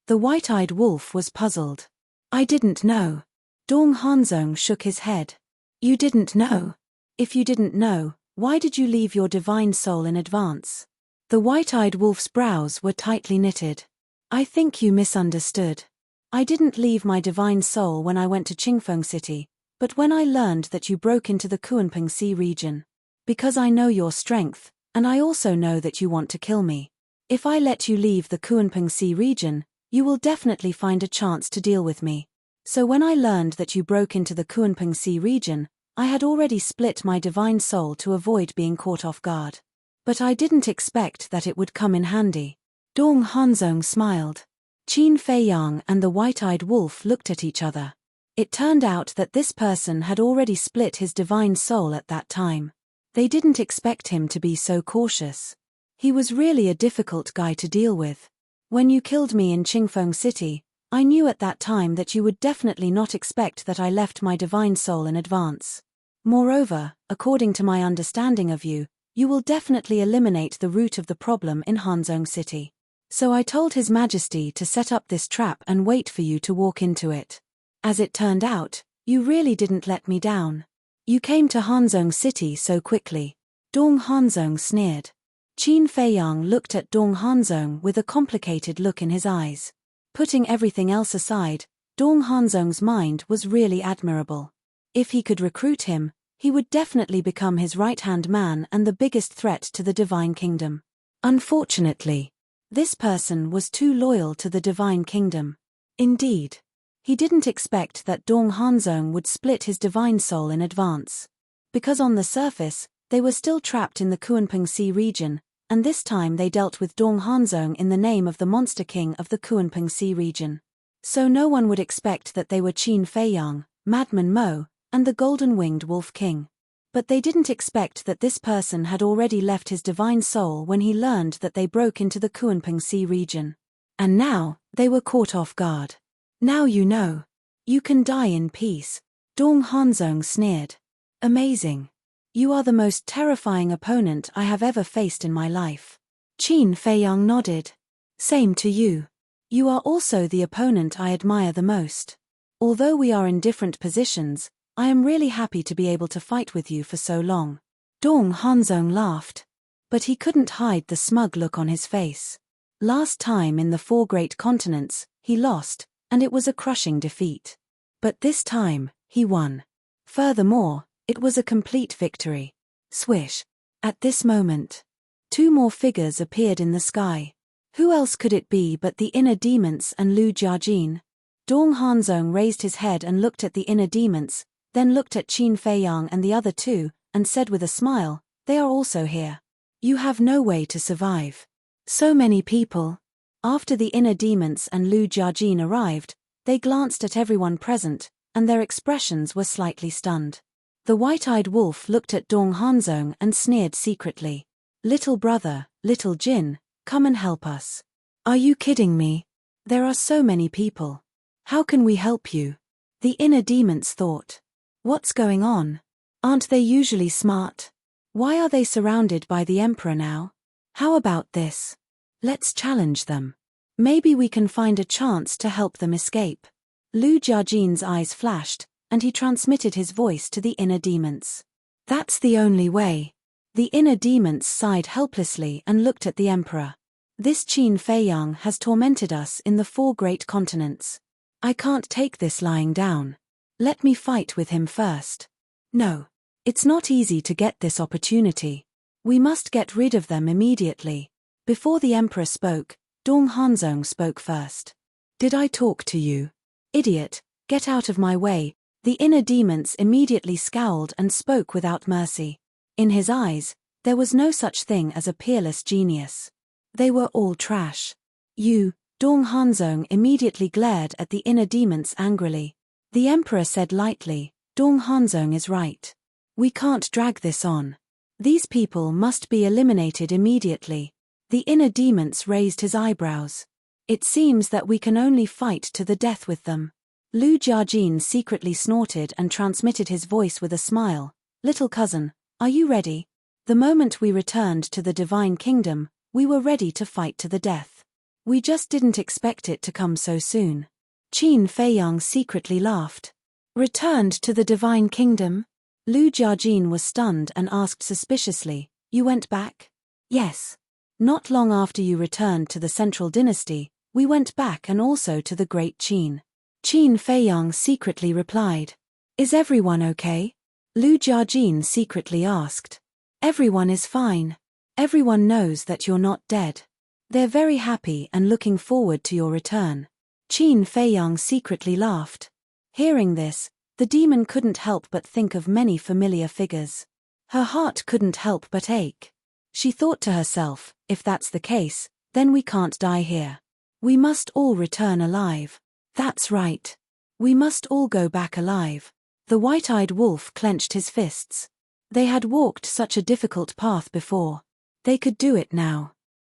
The white-eyed wolf was puzzled. "I didn't know." Dong Hanzhong shook his head. "You didn't know? If you didn't know, why did you leave your divine soul in advance?" The white-eyed wolf's brows were tightly knitted. "I think you misunderstood. I didn't leave my divine soul when I went to Qingfeng City, but when I learned that you broke into the Kunpeng Sea region. Because I know your strength, and I also know that you want to kill me. If I let you leave the Kunpeng Sea region, you will definitely find a chance to deal with me. So when I learned that you broke into the Kunpeng Sea region, I had already split my divine soul to avoid being caught off guard. But I didn't expect that it would come in handy." Dong Hanzhong smiled. Qin Feiyang and the white-eyed wolf looked at each other. It turned out that this person had already split his divine soul at that time. They didn't expect him to be so cautious. He was really a difficult guy to deal with. "When you killed me in Qingfeng City, I knew at that time that you would definitely not expect that I left my divine soul in advance. Moreover, according to my understanding of you, you will definitely eliminate the root of the problem in Hanzhong City. So I told His Majesty to set up this trap and wait for you to walk into it. As it turned out, you really didn't let me down. You came to Hanzhong City so quickly." Dong Hanzhong sneered. Qin Feiyang looked at Dong Hanzhong with a complicated look in his eyes. Putting everything else aside, Dong Hanzhong's mind was really admirable. If he could recruit him, he would definitely become his right-hand man and the biggest threat to the Divine Kingdom. Unfortunately, this person was too loyal to the Divine Kingdom. Indeed, he didn't expect that Dong Hanzhong would split his divine soul in advance. Because on the surface, they were still trapped in the Kunpeng Sea region, and this time they dealt with Dong Hanzhong in the name of the Monster King of the Kunpeng Sea region. So no one would expect that they were Qin Feiyang, Madman Mo, and the Golden-Winged Wolf King. But they didn't expect that this person had already left his divine soul when he learned that they broke into the Kunpeng Sea region. And now, they were caught off guard. "Now you know. You can die in peace." Dong Hanzhong sneered. "Amazing. You are the most terrifying opponent I have ever faced in my life." Qin Feiyang nodded. "Same to you. You are also the opponent I admire the most. Although we are in different positions, I am really happy to be able to fight with you for so long." Dong Hanzhong laughed. But he couldn't hide the smug look on his face. Last time in the 4 great continents, he lost, and it was a crushing defeat. But this time, he won. Furthermore, it was a complete victory. Swish. At this moment, 2 more figures appeared in the sky. Who else could it be but the inner demons and Lu Jiajin? Dong Hanzhong raised his head and looked at the inner demons, then looked at Qin Feiyang and the other 2, and said with a smile, "They are also here. You have no way to survive. So many people. After the inner demons and Lu Jiajin arrived, they glanced at everyone present, and their expressions were slightly stunned. The white-eyed wolf looked at Dong Hanzong and sneered secretly. Little brother, little Jin, come and help us. Are you kidding me? There are so many people. How can we help you? The inner demons thought. What's going on? Aren't they usually smart? Why are they surrounded by the emperor now? How about this? Let's challenge them. Maybe we can find a chance to help them escape. Lu Jiajin's eyes flashed, and he transmitted his voice to the inner demons. That's the only way. The inner demons sighed helplessly and looked at the emperor. This Qin Feiyang has tormented us in the 4 great continents. I can't take this lying down. Let me fight with him first. No. It's not easy to get this opportunity. We must get rid of them immediately. Before the emperor spoke, Dong Hanzong spoke first. Did I talk to you? Idiot, get out of my way. The inner demons immediately scowled and spoke without mercy. In his eyes, there was no such thing as a peerless genius. They were all trash. You, Dong Hanzong immediately glared at the inner demons angrily. The emperor said lightly, Dong Hanzong is right. We can't drag this on. These people must be eliminated immediately. The inner demons raised his eyebrows. It seems that we can only fight to the death with them. Lu Jiajin secretly snorted and transmitted his voice with a smile. Little cousin, are you ready? The moment we returned to the Divine Kingdom, we were ready to fight to the death. We just didn't expect it to come so soon. Qin Feiyang secretly laughed. Returned to the Divine Kingdom? Lu Jiajin was stunned and asked suspiciously, you went back? Yes. Not long after you returned to the Central Dynasty, we went back and also to the Great Qin. Qin Feiyang secretly replied. Is everyone okay? Lu Jiajin secretly asked. Everyone is fine. Everyone knows that you're not dead. They're very happy and looking forward to your return. Qin Feiyang secretly laughed. Hearing this, the demon couldn't help but think of many familiar figures. Her heart couldn't help but ache. She thought to herself, if that's the case, then we can't die here. We must all return alive. That's right. We must all go back alive. The white-eyed wolf clenched his fists. They had walked such a difficult path before. They could do it now.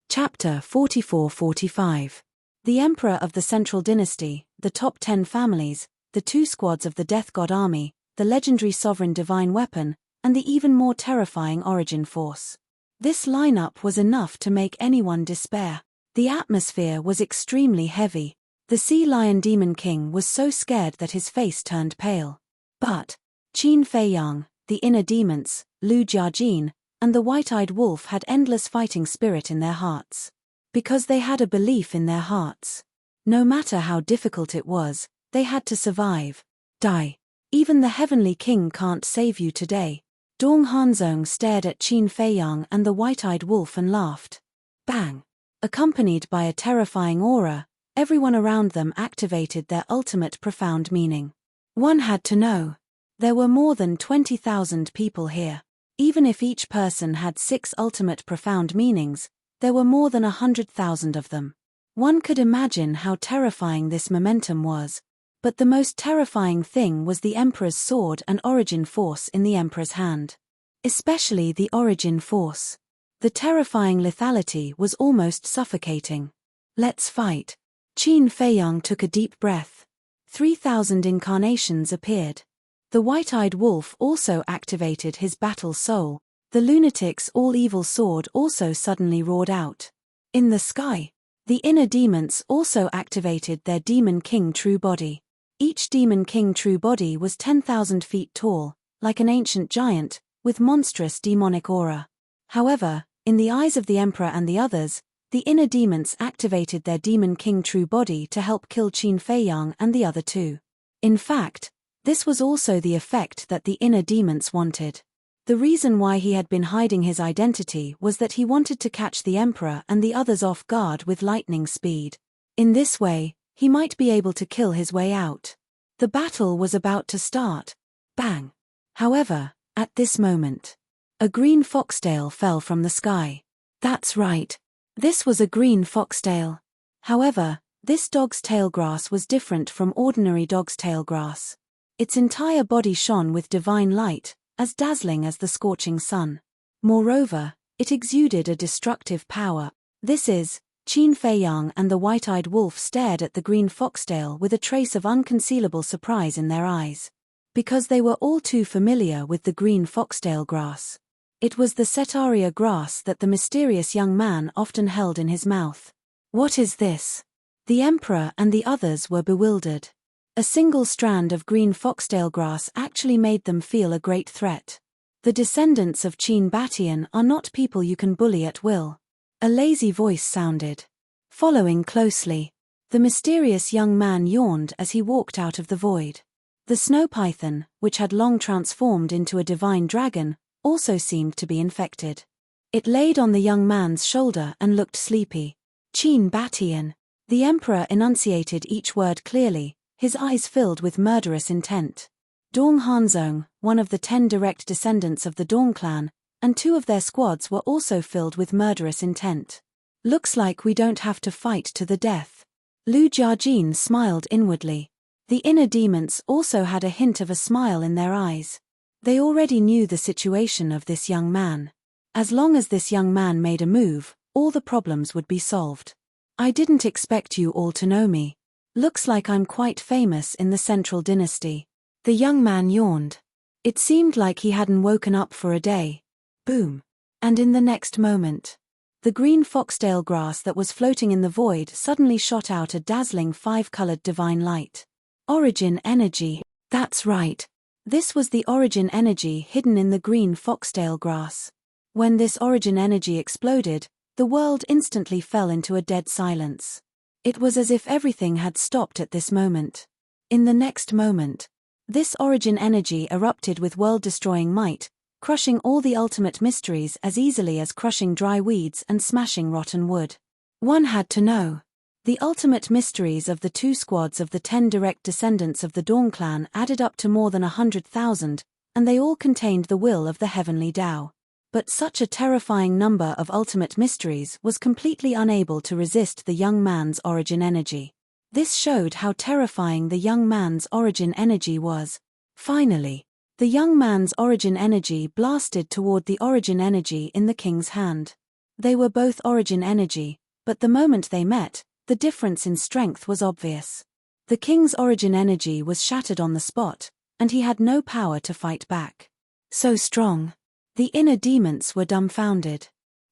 Chapter 44-45. The Emperor of the Central Dynasty, the top 10 families, the 2 squads of the Death God Army, the legendary Sovereign Divine Weapon, and the even more terrifying Origin Force. This lineup was enough to make anyone despair. The atmosphere was extremely heavy. The Sea Lion Demon King was so scared that his face turned pale. But Qin Feiyang, the inner demons, Lu Jiajin, and the white-eyed wolf had endless fighting spirit in their hearts. Because they had a belief in their hearts. No matter how difficult it was, they had to survive. Die. Even the Heavenly King can't save you today. Dong Hanzong stared at Qin Feiyang and the white-eyed wolf and laughed. Bang! Accompanied by a terrifying aura, everyone around them activated their ultimate profound meaning. One had to know. There were more than 20,000 people here. Even if each person had 6 ultimate profound meanings, there were more than 100,000 of them. One could imagine how terrifying this momentum was. But the most terrifying thing was the Emperor's sword and Origin Force in the Emperor's hand. Especially the Origin Force. The terrifying lethality was almost suffocating. Let's fight. Qin Feiyang took a deep breath. 3,000 incarnations appeared. The white-eyed wolf also activated his battle soul. The lunatic's all-evil sword also suddenly roared out. In the sky, the inner demons also activated their Demon King true body. Each Demon King true body was 10,000 feet tall, like an ancient giant, with monstrous demonic aura. However, in the eyes of the Emperor and the others, the inner demons activated their Demon King true body to help kill Qin Feiyang and the other 2. In fact, this was also the effect that the inner demons wanted. The reason why he had been hiding his identity was that he wanted to catch the Emperor and the others off guard with lightning speed. In this way, he might be able to kill his way out. The battle was about to start. Bang! However, at this moment, A green foxtail fell from the sky. That's right. This was a green foxtail. However, this dog's tail grass was different from ordinary dog's tail grass. Its entire body shone with divine light, as dazzling as the scorching sun. Moreover, it exuded a destructive power. This is, Qin Fei Yang and the white-eyed wolf stared at the green foxtail with a trace of unconcealable surprise in their eyes. Because they were all too familiar with the green foxtail grass. It was the setaria grass that the mysterious young man often held in his mouth. What is this? The emperor and the others were bewildered. A single strand of green foxtail grass actually made them feel a great threat. The descendants of Qin Batian are not people you can bully at will. A lazy voice sounded. Following closely, the mysterious young man yawned as he walked out of the void. The snow python, which had long transformed into a divine dragon, also seemed to be infected. It laid on the young man's shoulder and looked sleepy. Qin Batian. The emperor enunciated each word clearly, his eyes filled with murderous intent. Dong Hanzong, one of the 10 direct descendants of the Dong clan, and 2 of their squads were also filled with murderous intent. Looks like we don't have to fight to the death. Lu Jiajin smiled inwardly. The inner demons also had a hint of a smile in their eyes. They already knew the situation of this young man. As long as this young man made a move, all the problems would be solved. I didn't expect you all to know me. Looks like I'm quite famous in the Central Dynasty. The young man yawned. It seemed like he hadn't woken up for a day. Boom. And in the next moment, the green foxtail grass that was floating in the void suddenly shot out a dazzling 5-colored divine light. Origin energy. That's right. This was the origin energy hidden in the green foxtail grass. When this origin energy exploded, the world instantly fell into a dead silence. It was as if everything had stopped at this moment. In the next moment, this origin energy erupted with world-destroying might, crushing all the ultimate mysteries as easily as crushing dry weeds and smashing rotten wood. One had to know. The ultimate mysteries of the 2 squads of the 10 direct descendants of the Dawn clan added up to more than 100,000, and they all contained the will of the heavenly Tao. But such a terrifying number of ultimate mysteries was completely unable to resist the young man's origin energy. This showed how terrifying the young man's origin energy was. Finally, the young man's origin energy blasted toward the origin energy in the king's hand. They were both origin energy, but the moment they met, the difference in strength was obvious. The king's origin energy was shattered on the spot, and he had no power to fight back. So strong. The inner demons were dumbfounded.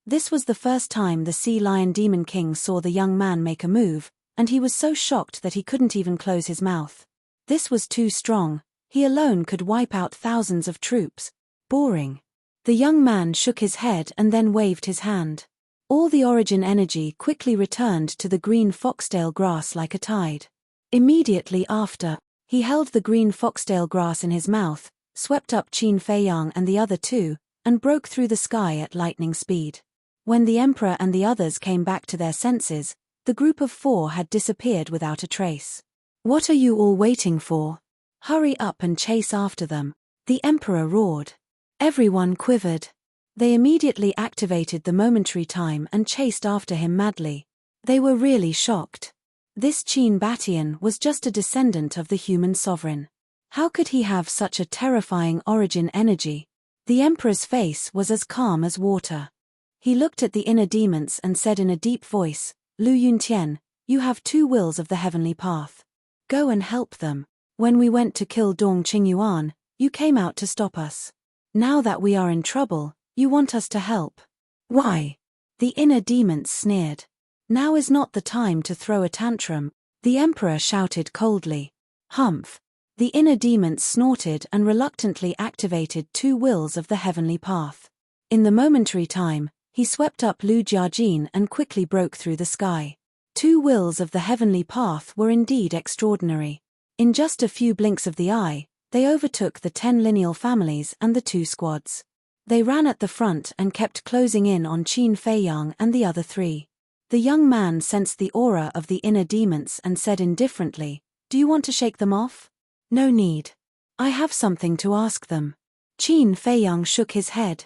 This was the first time the Sea Lion Demon King saw the young man make a move, and he was so shocked that he couldn't even close his mouth. This was too strong. He alone could wipe out thousands of troops. Boring. The young man shook his head and then waved his hand. All the origin energy quickly returned to the green foxtail grass like a tide. Immediately after, he held the green foxtail grass in his mouth, swept up Qin Fei Yang and the other 2, and broke through the sky at lightning speed. When the emperor and the others came back to their senses, the group of 4 had disappeared without a trace. What are you all waiting for? Hurry up and chase after them, the emperor roared. Everyone quivered. They immediately activated the momentary time and chased after him madly. They were really shocked. This Qin Batian was just a descendant of the human sovereign. How could he have such a terrifying origin energy? The emperor's face was as calm as water. He looked at the inner demons and said in a deep voice, Lu Yuntian, you have 2 wills of the heavenly path. Go and help them. When we went to kill Dong Qingyuan, you came out to stop us. Now that we are in trouble, you want us to help. Why? The inner demons sneered. Now is not the time to throw a tantrum, the emperor shouted coldly. Humph. The inner demons snorted and reluctantly activated 2 wills of the heavenly path. In the momentary time, he swept up Lu Jiajin and quickly broke through the sky. 2 wills of the heavenly path were indeed extraordinary. In just a few blinks of the eye, they overtook the 10 lineal families and the 2 squads. They ran at the front and kept closing in on Qin Fei Yang and the other 3. The young man sensed the aura of the inner demons and said indifferently, Do you want to shake them off? No need. I have something to ask them. Qin Fei Yang shook his head.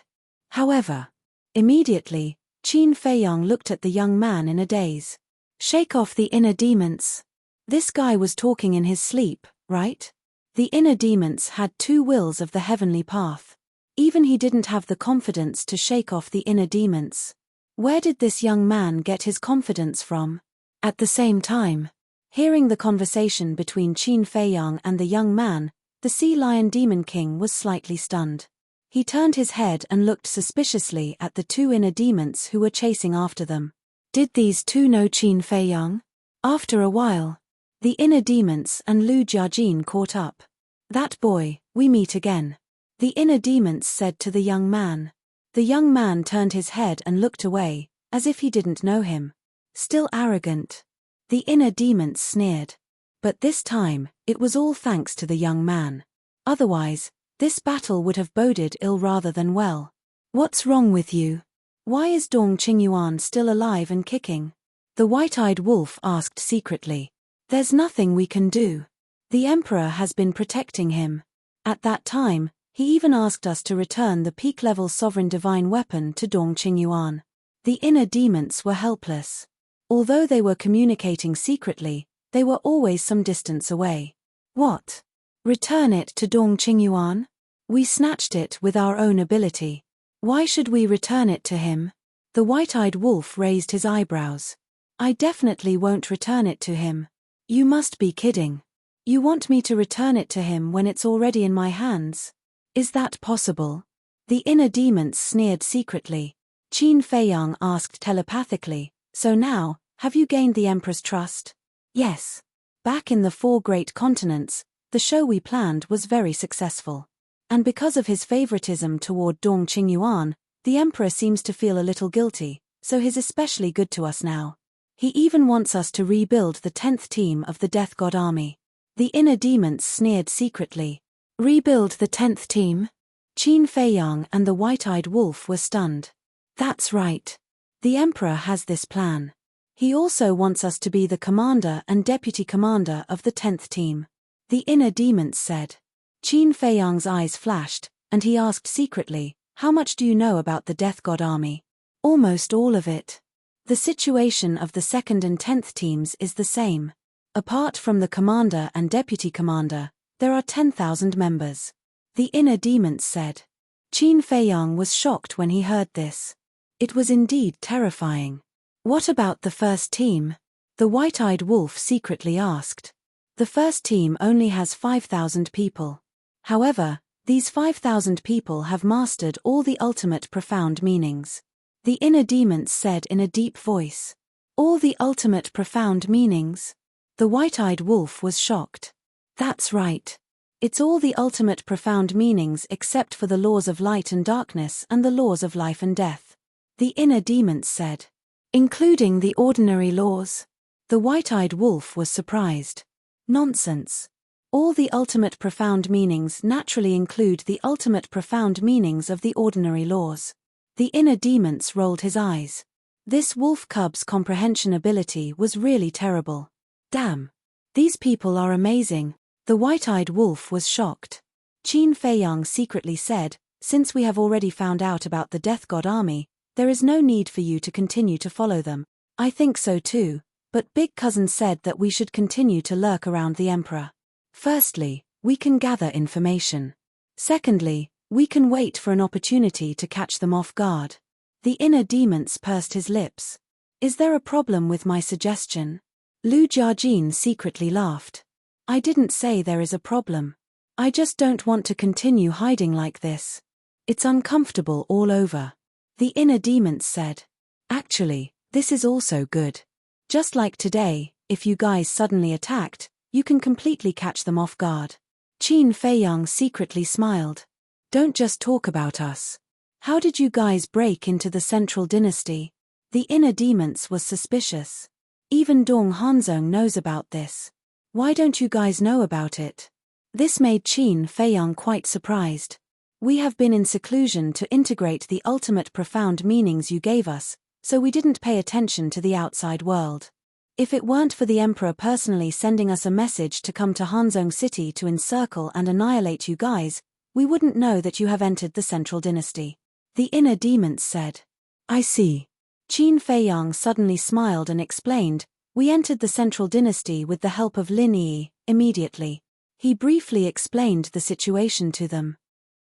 However, immediately, Qin Feiyang looked at the young man in a daze. Shake off the inner demons. This guy was talking in his sleep, right? The inner demons had two wills of the heavenly path. Even he didn't have the confidence to shake off the inner demons. Where did this young man get his confidence from? At the same time, hearing the conversation between Qin Feiyang and the young man, the Sea Lion Demon King was slightly stunned. He turned his head and looked suspiciously at the two inner demons who were chasing after them. Did these two know Qin Feiyang? After a while, the inner demons and Lu Jiajin caught up. That boy, we meet again. The inner demons said to the young man. The young man turned his head and looked away, as if he didn't know him. Still arrogant. The inner demons sneered. But this time, it was all thanks to the young man. Otherwise, this battle would have boded ill rather than well. What's wrong with you? Why is Dong Qingyuan still alive and kicking? The white-eyed wolf asked secretly. There's nothing we can do. The emperor has been protecting him. At that time, he even asked us to return the peak-level sovereign divine weapon to Dong Qingyuan. The inner demons were helpless. Although they were communicating secretly, they were always some distance away. What? Return it to Dong Qingyuan? We snatched it with our own ability. Why should we return it to him? The white-eyed wolf raised his eyebrows. I definitely won't return it to him. You must be kidding. You want me to return it to him when it's already in my hands? Is that possible? The inner demons sneered secretly. Qin Feiyang asked telepathically, so now, have you gained the Emperor's trust? Yes. Back in the 4 great continents, the show we planned was very successful. And because of his favoritism toward Dong Qingyuan, the Emperor seems to feel a little guilty, so he's especially good to us now. He even wants us to rebuild the 10th team of the Death God Army. The inner demons sneered secretly. Rebuild the 10th team? Qin Feiyang and the white-eyed wolf were stunned. That's right. The Emperor has this plan. He also wants us to be the commander and deputy commander of the 10th team. The inner demons said. Qin Feiyang's eyes flashed, and he asked secretly, how much do you know about the Death God Army? Almost all of it. The situation of the 2nd and 10th teams is the same. Apart from the commander and deputy commander, there are 10,000 members. The inner demons said. Qin Feiyang was shocked when he heard this. It was indeed terrifying. What about the first team? The white-eyed wolf secretly asked. The first team only has 5,000 people. However, these 5,000 people have mastered all the ultimate profound meanings. The inner demons said in a deep voice. All the ultimate profound meanings? The white-eyed wolf was shocked. That's right. It's all the ultimate profound meanings except for the laws of light and darkness and the laws of life and death. The inner demons said. Including the ordinary laws? The white-eyed wolf was surprised. Nonsense. All the ultimate profound meanings naturally include the ultimate profound meanings of the ordinary laws. The inner demons rolled his eyes. This wolf cub's comprehension ability was really terrible. Damn. These people are amazing. The white-eyed wolf was shocked. Qin Feiyang secretly said, since we have already found out about the Death God Army, there is no need for you to continue to follow them. I think so too, but Big Cousin said that we should continue to lurk around the Emperor. Firstly, we can gather information. Secondly, we can wait for an opportunity to catch them off guard. The inner demons pursed his lips. Is there a problem with my suggestion? Lu Jiajin secretly laughed. I didn't say there is a problem. I just don't want to continue hiding like this. It's uncomfortable all over. The inner demons said. Actually, this is also good. Just like today, if you guys suddenly attacked, you can completely catch them off guard. Qin Feiyang secretly smiled. Don't just talk about us. How did you guys break into the Central Dynasty? The inner demons was suspicious. Even Dong Hanzong knows about this. Why don't you guys know about it? This made Qin Feiyang quite surprised. We have been in seclusion to integrate the ultimate profound meanings you gave us, so we didn't pay attention to the outside world. If it weren't for the Emperor personally sending us a message to come to Hanzong City to encircle and annihilate you guys, we wouldn't know that you have entered the Central Dynasty. The inner demons said. I see. Qin Feiyang suddenly smiled and explained, we entered the central dynasty with the help of Lin Yi, immediately. He briefly explained the situation to them.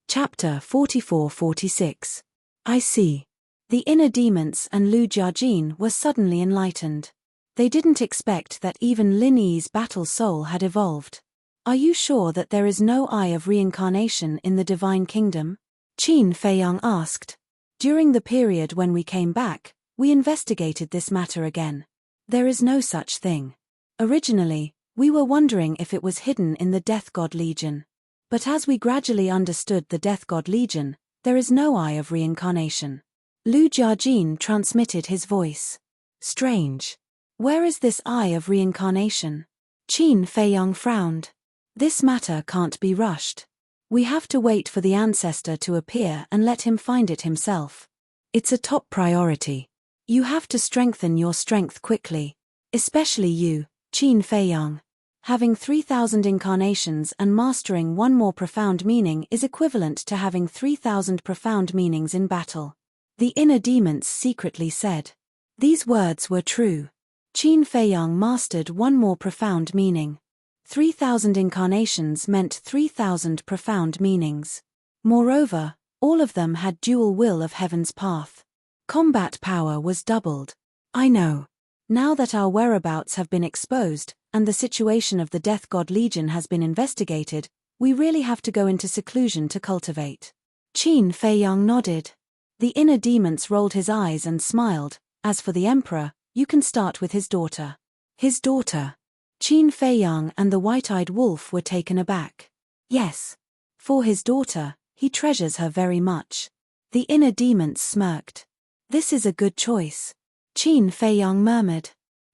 Chapter 44-46. I see. The inner demons and Lu Jiajin were suddenly enlightened. They didn't expect that even Lin Yi's battle soul had evolved. Are you sure that there is no eye of reincarnation in the Divine Kingdom? Qin Feiyang asked. During the period when we came back, we investigated this matter again. There is no such thing. Originally, we were wondering if it was hidden in the Death God Legion. But as we gradually understood the Death God Legion, there is no eye of reincarnation. Lu Jiajin transmitted his voice. Strange. Where is this eye of reincarnation? Qin Feiyang frowned. This matter can't be rushed. We have to wait for the ancestor to appear and let him find it himself. It's a top priority. You have to strengthen your strength quickly. Especially you, Qin Feiyang. Having 3,000 incarnations and mastering one more profound meaning is equivalent to having 3,000 profound meanings in battle. The inner demons secretly said. These words were true. Qin Feiyang mastered one more profound meaning. 3,000 incarnations meant 3,000 profound meanings. Moreover, all of them had dual will of heaven's path. Combat power was doubled. I know. Now that our whereabouts have been exposed, and the situation of the Death God Legion has been investigated, we really have to go into seclusion to cultivate. Qin Feiyang nodded. The inner demons rolled his eyes and smiled. As for the Emperor, you can start with his daughter. His daughter. Qin Feiyang and the white-eyed wolf were taken aback. Yes. For his daughter, he treasures her very much. The inner demons smirked. This is a good choice. Qin Feiyang murmured.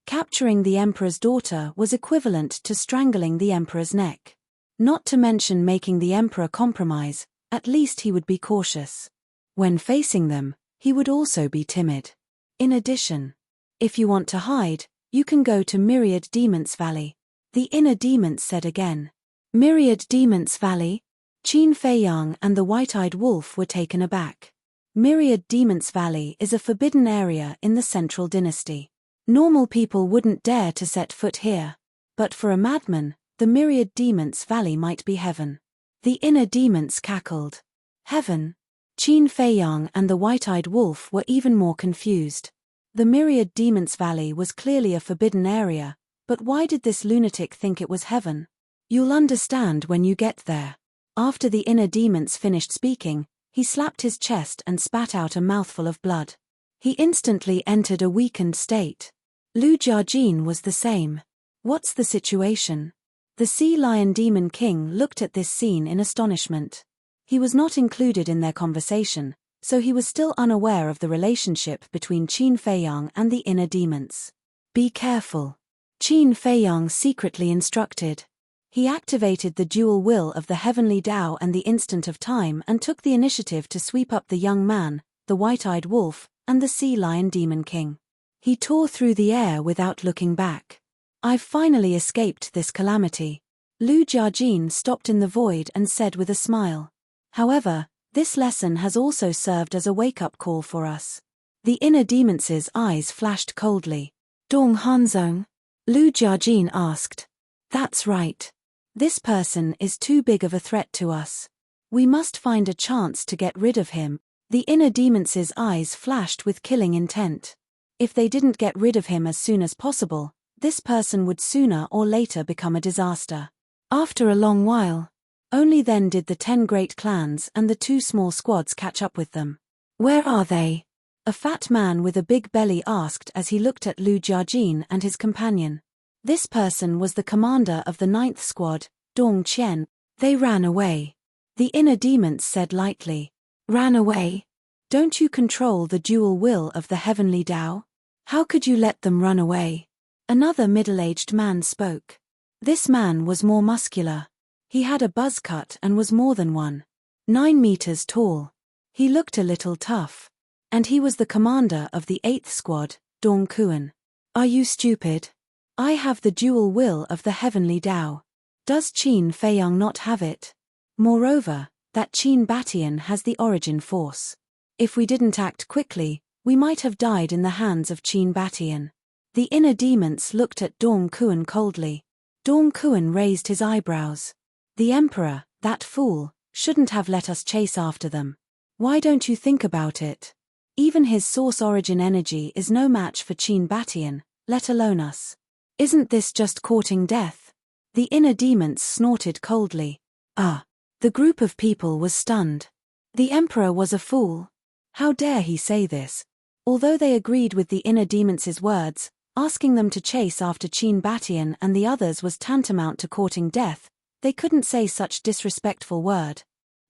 Capturing the Emperor's daughter was equivalent to strangling the Emperor's neck. Not to mention making the Emperor compromise, at least he would be cautious. When facing them, he would also be timid. In addition, if you want to hide, you can go to Myriad Demons Valley. The inner demons said again. Myriad Demons Valley? Qin Feiyang and the white-eyed wolf were taken aback. Myriad Demons Valley is a forbidden area in the Central Dynasty. Normal people wouldn't dare to set foot here. But for a madman, the Myriad Demons Valley might be heaven. The inner demons cackled. Heaven? Qin Feiyang and the white-eyed wolf were even more confused. The Myriad Demons Valley was clearly a forbidden area, but why did this lunatic think it was heaven? You'll understand when you get there. After the inner demons finished speaking, he slapped his chest and spat out a mouthful of blood. He instantly entered a weakened state. Lu Jiajin was the same. What's the situation? The Sea Lion Demon King looked at this scene in astonishment. He was not included in their conversation, so he was still unaware of the relationship between Qin Feiyang and the inner demons. Be careful. Qin Feiyang secretly instructed. He activated the dual will of the heavenly Tao and the instant of time and took the initiative to sweep up the young man, the white-eyed wolf, and the Sea Lion Demon King. He tore through the air without looking back. I've finally escaped this calamity. Lu Jiajin stopped in the void and said with a smile. However, this lesson has also served as a wake-up call for us. The inner demons' eyes flashed coldly. Dong Hanzong? Lu Jiajin asked. That's right. This person is too big of a threat to us. We must find a chance to get rid of him. The inner demons' eyes flashed with killing intent. If they didn't get rid of him as soon as possible, this person would sooner or later become a disaster. After a long while, only then did the 10 great clans and the 2 small squads catch up with them. Where are they? A fat man with a big belly asked as he looked at Lu Jiajin and his companion. This person was the commander of the 9th squad, Dong Qian. They ran away. The inner demons said lightly. Ran away? Don't you control the dual will of the heavenly Tao? How could you let them run away? Another middle-aged man spoke. This man was more muscular. He had a buzz cut and was more than 1.9 meters tall. He looked a little tough. And he was the commander of the 8th squad, Dong Kuan. Are you stupid? I have the dual will of the heavenly Tao. Does Qin Feiyang not have it? Moreover, that Qin Batian has the origin force. If we didn't act quickly, we might have died in the hands of Qin Batian. The inner demons looked at Dong Kuan coldly. Dong Kuan raised his eyebrows. The Emperor, that fool, shouldn't have let us chase after them. Why don't you think about it? Even his source origin energy is no match for Qin Batian, let alone us. Isn't this just courting death? The inner demons snorted coldly. The group of people was stunned. The Emperor was a fool. How dare he say this? Although they agreed with the inner demons' words, asking them to chase after Qin Batian and the others was tantamount to courting death, they couldn't say such disrespectful word.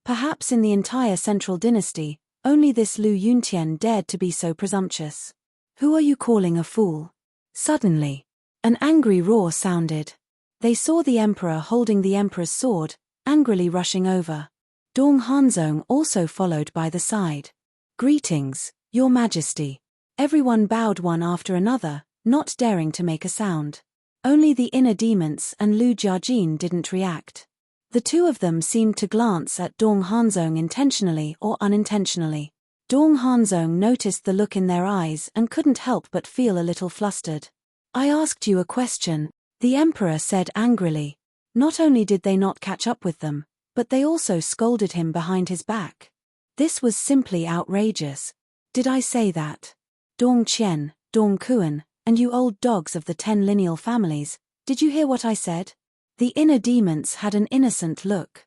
Perhaps in the entire Central Dynasty, only this Lu Yuntian dared to be so presumptuous. Who are you calling a fool? Suddenly, an angry roar sounded. They saw the Emperor holding the Emperor's sword, angrily rushing over. Dong Hanzong also followed by the side. Greetings, Your Majesty. Everyone bowed one after another, not daring to make a sound. Only the inner demons and Lu Jiajin didn't react. The two of them seemed to glance at Dong Hanzong intentionally or unintentionally. Dong Hanzong noticed the look in their eyes and couldn't help but feel a little flustered. I asked you a question, the Emperor said angrily. Not only did they not catch up with them, but they also scolded him behind his back. This was simply outrageous. Did I say that? Dong Qian, Dong Kuan, and you old dogs of the 10 lineal families, did you hear what I said? The inner demons had an innocent look.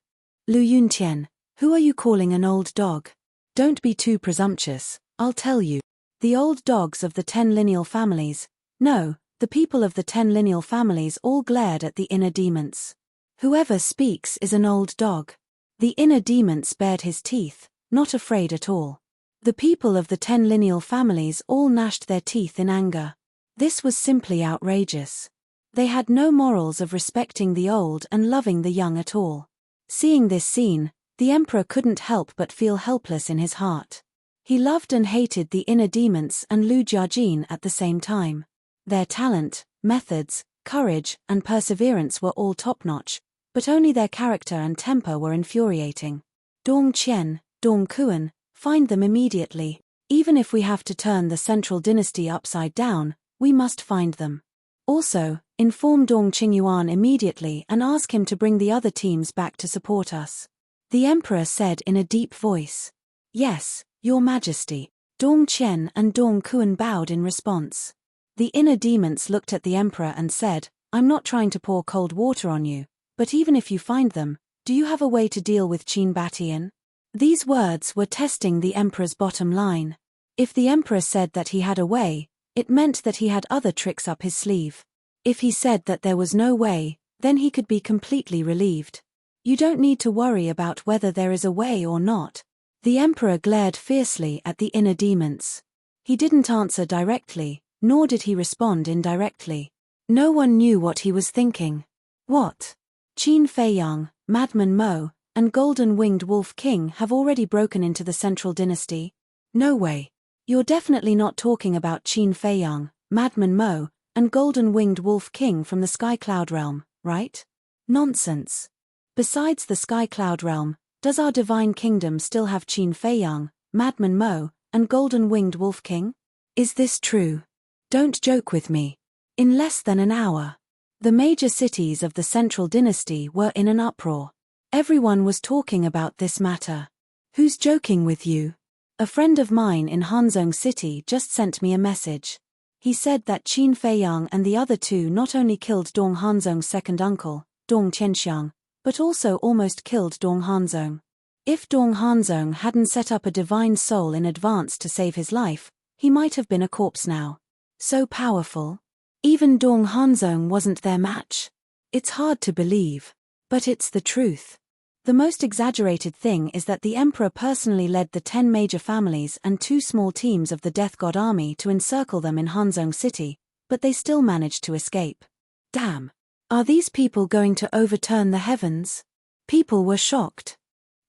Lu Yuntian, who are you calling an old dog? Don't be too presumptuous, I'll tell you. The old dogs of the 10 lineal families, no, the people of the 10 lineal families all glared at the inner demons. Whoever speaks is an old dog. The inner demons bared his teeth, not afraid at all. The people of the 10 lineal families all gnashed their teeth in anger. This was simply outrageous. They had no morals of respecting the old and loving the young at all. Seeing this scene, the Emperor couldn't help but feel helpless in his heart. He loved and hated the inner demons and Lu Jiajin at the same time. Their talent, methods, courage, and perseverance were all top-notch, but only their character and temper were infuriating. Dong Qian, Dong Kuan, find them immediately. Even if we have to turn the Central Dynasty upside down, we must find them. Also, inform Dong Qingyuan immediately and ask him to bring the other teams back to support us. The Emperor said in a deep voice. Yes, Your Majesty. Dong Qian and Dong Kuan bowed in response. The inner demons looked at the Emperor and said, I'm not trying to pour cold water on you, but even if you find them, do you have a way to deal with Qin Batian? These words were testing the Emperor's bottom line. If the Emperor said that he had a way, it meant that he had other tricks up his sleeve. If he said that there was no way, then he could be completely relieved. You don't need to worry about whether there is a way or not. The Emperor glared fiercely at the inner demons. He didn't answer directly, nor did he respond indirectly. No one knew what he was thinking. What? Qin Feiyang, Madman Mo, and Golden-Winged Wolf King have already broken into the Central Dynasty? No way. You're definitely not talking about Qin Feiyang, Madman Mo, and Golden-Winged Wolf King from the Sky Cloud Realm, right? Nonsense. Besides the Sky Cloud Realm, does our Divine Kingdom still have Qin Feiyang, Madman Mo, and Golden-Winged Wolf King? Is this true? Don't joke with me. In less than an hour, the major cities of the Central Dynasty were in an uproar. Everyone was talking about this matter. Who's joking with you? A friend of mine in Hanzhong City just sent me a message. He said that Qin Feiyang and the other two not only killed Dong Hanzong's second uncle, Dong Qianxiang, but also almost killed Dong Hanzong. If Dong Hanzong hadn't set up a divine soul in advance to save his life, he might have been a corpse now. So powerful. Even Dong Hanzong wasn't their match. It's hard to believe, but it's the truth. The most exaggerated thing is that the Emperor personally led the 10 major families and 2 small teams of the Death God army to encircle them in Hanzhong City, but they still managed to escape. Damn. Are these people going to overturn the heavens? People were shocked.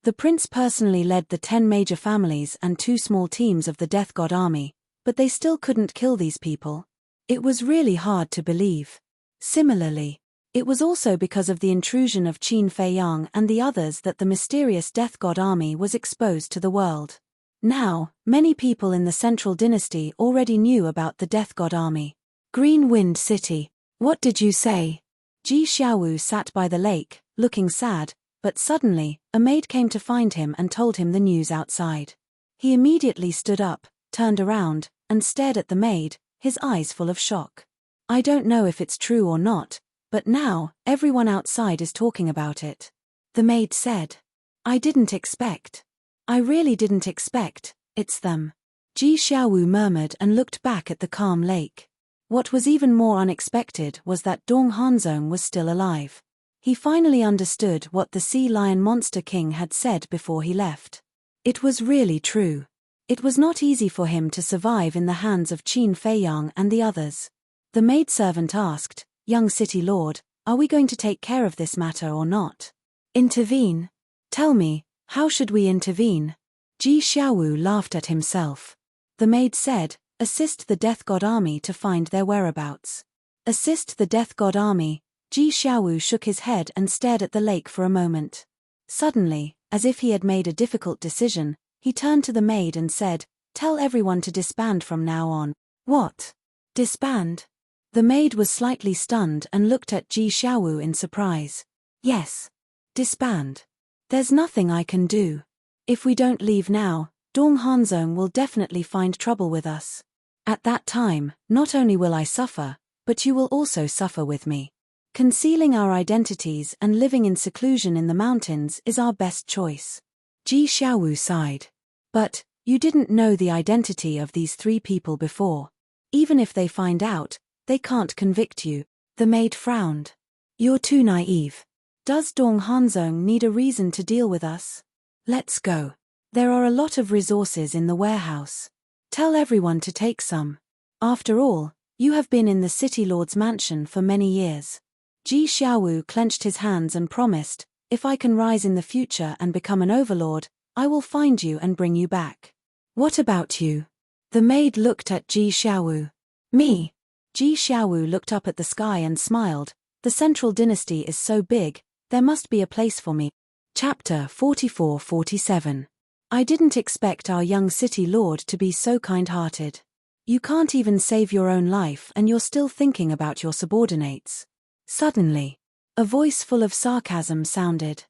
The prince personally led the 10 major families and 2 small teams of the Death God army, but they still couldn't kill these people. It was really hard to believe. Similarly, it was also because of the intrusion of Qin Feiyang and the others that the mysterious Death God army was exposed to the world. Now, many people in the Central Dynasty already knew about the Death God army. Green Wind City. What did you say? Ji Xiaowu sat by the lake, looking sad, but suddenly, a maid came to find him and told him the news outside. He immediately stood up, turned around, and stared at the maid, his eyes full of shock. I don't know if it's true or not, but now, everyone outside is talking about it. The maid said. I really didn't expect, it's them. Ji Xiaowu murmured and looked back at the calm lake. What was even more unexpected was that Dong Hanzong was still alive. He finally understood what the Sea Lion Monster King had said before he left. It was really true. It was not easy for him to survive in the hands of Qin Feiyang and the others. The maidservant asked, Young City Lord, are we going to take care of this matter or not? Intervene? Tell me, how should we intervene? Ji Xiaowu laughed at himself. The maid said, assist the Death God army to find their whereabouts. Assist the Death God army. Ji Xiaowu shook his head and stared at the lake for a moment. Suddenly, as if he had made a difficult decision, he turned to the maid and said, tell everyone to disband from now on. What? Disband? The maid was slightly stunned and looked at Ji Xiaowu in surprise. Yes. Disband. There's nothing I can do. If we don't leave now, Dong Hanzong will definitely find trouble with us. At that time, not only will I suffer, but you will also suffer with me. Concealing our identities and living in seclusion in the mountains is our best choice. Ji Xiaowu sighed. But, you didn't know the identity of these three people before. Even if they find out, they can't convict you. The maid frowned. You're too naive. Does Dong Hanzong need a reason to deal with us? Let's go. There are a lot of resources in the warehouse. Tell everyone to take some. After all, you have been in the City Lord's mansion for many years. Ji Xiaowu clenched his hands and promised, if I can rise in the future and become an overlord, I will find you and bring you back. What about you? The maid looked at Ji Xiaowu. Me? Ji Xiaowu looked up at the sky and smiled. The Central Dynasty is so big, there must be a place for me. Chapter 44-47. I didn't expect our young city lord to be so kind-hearted. You can't even save your own life and you're still thinking about your subordinates. Suddenly, a voice full of sarcasm sounded.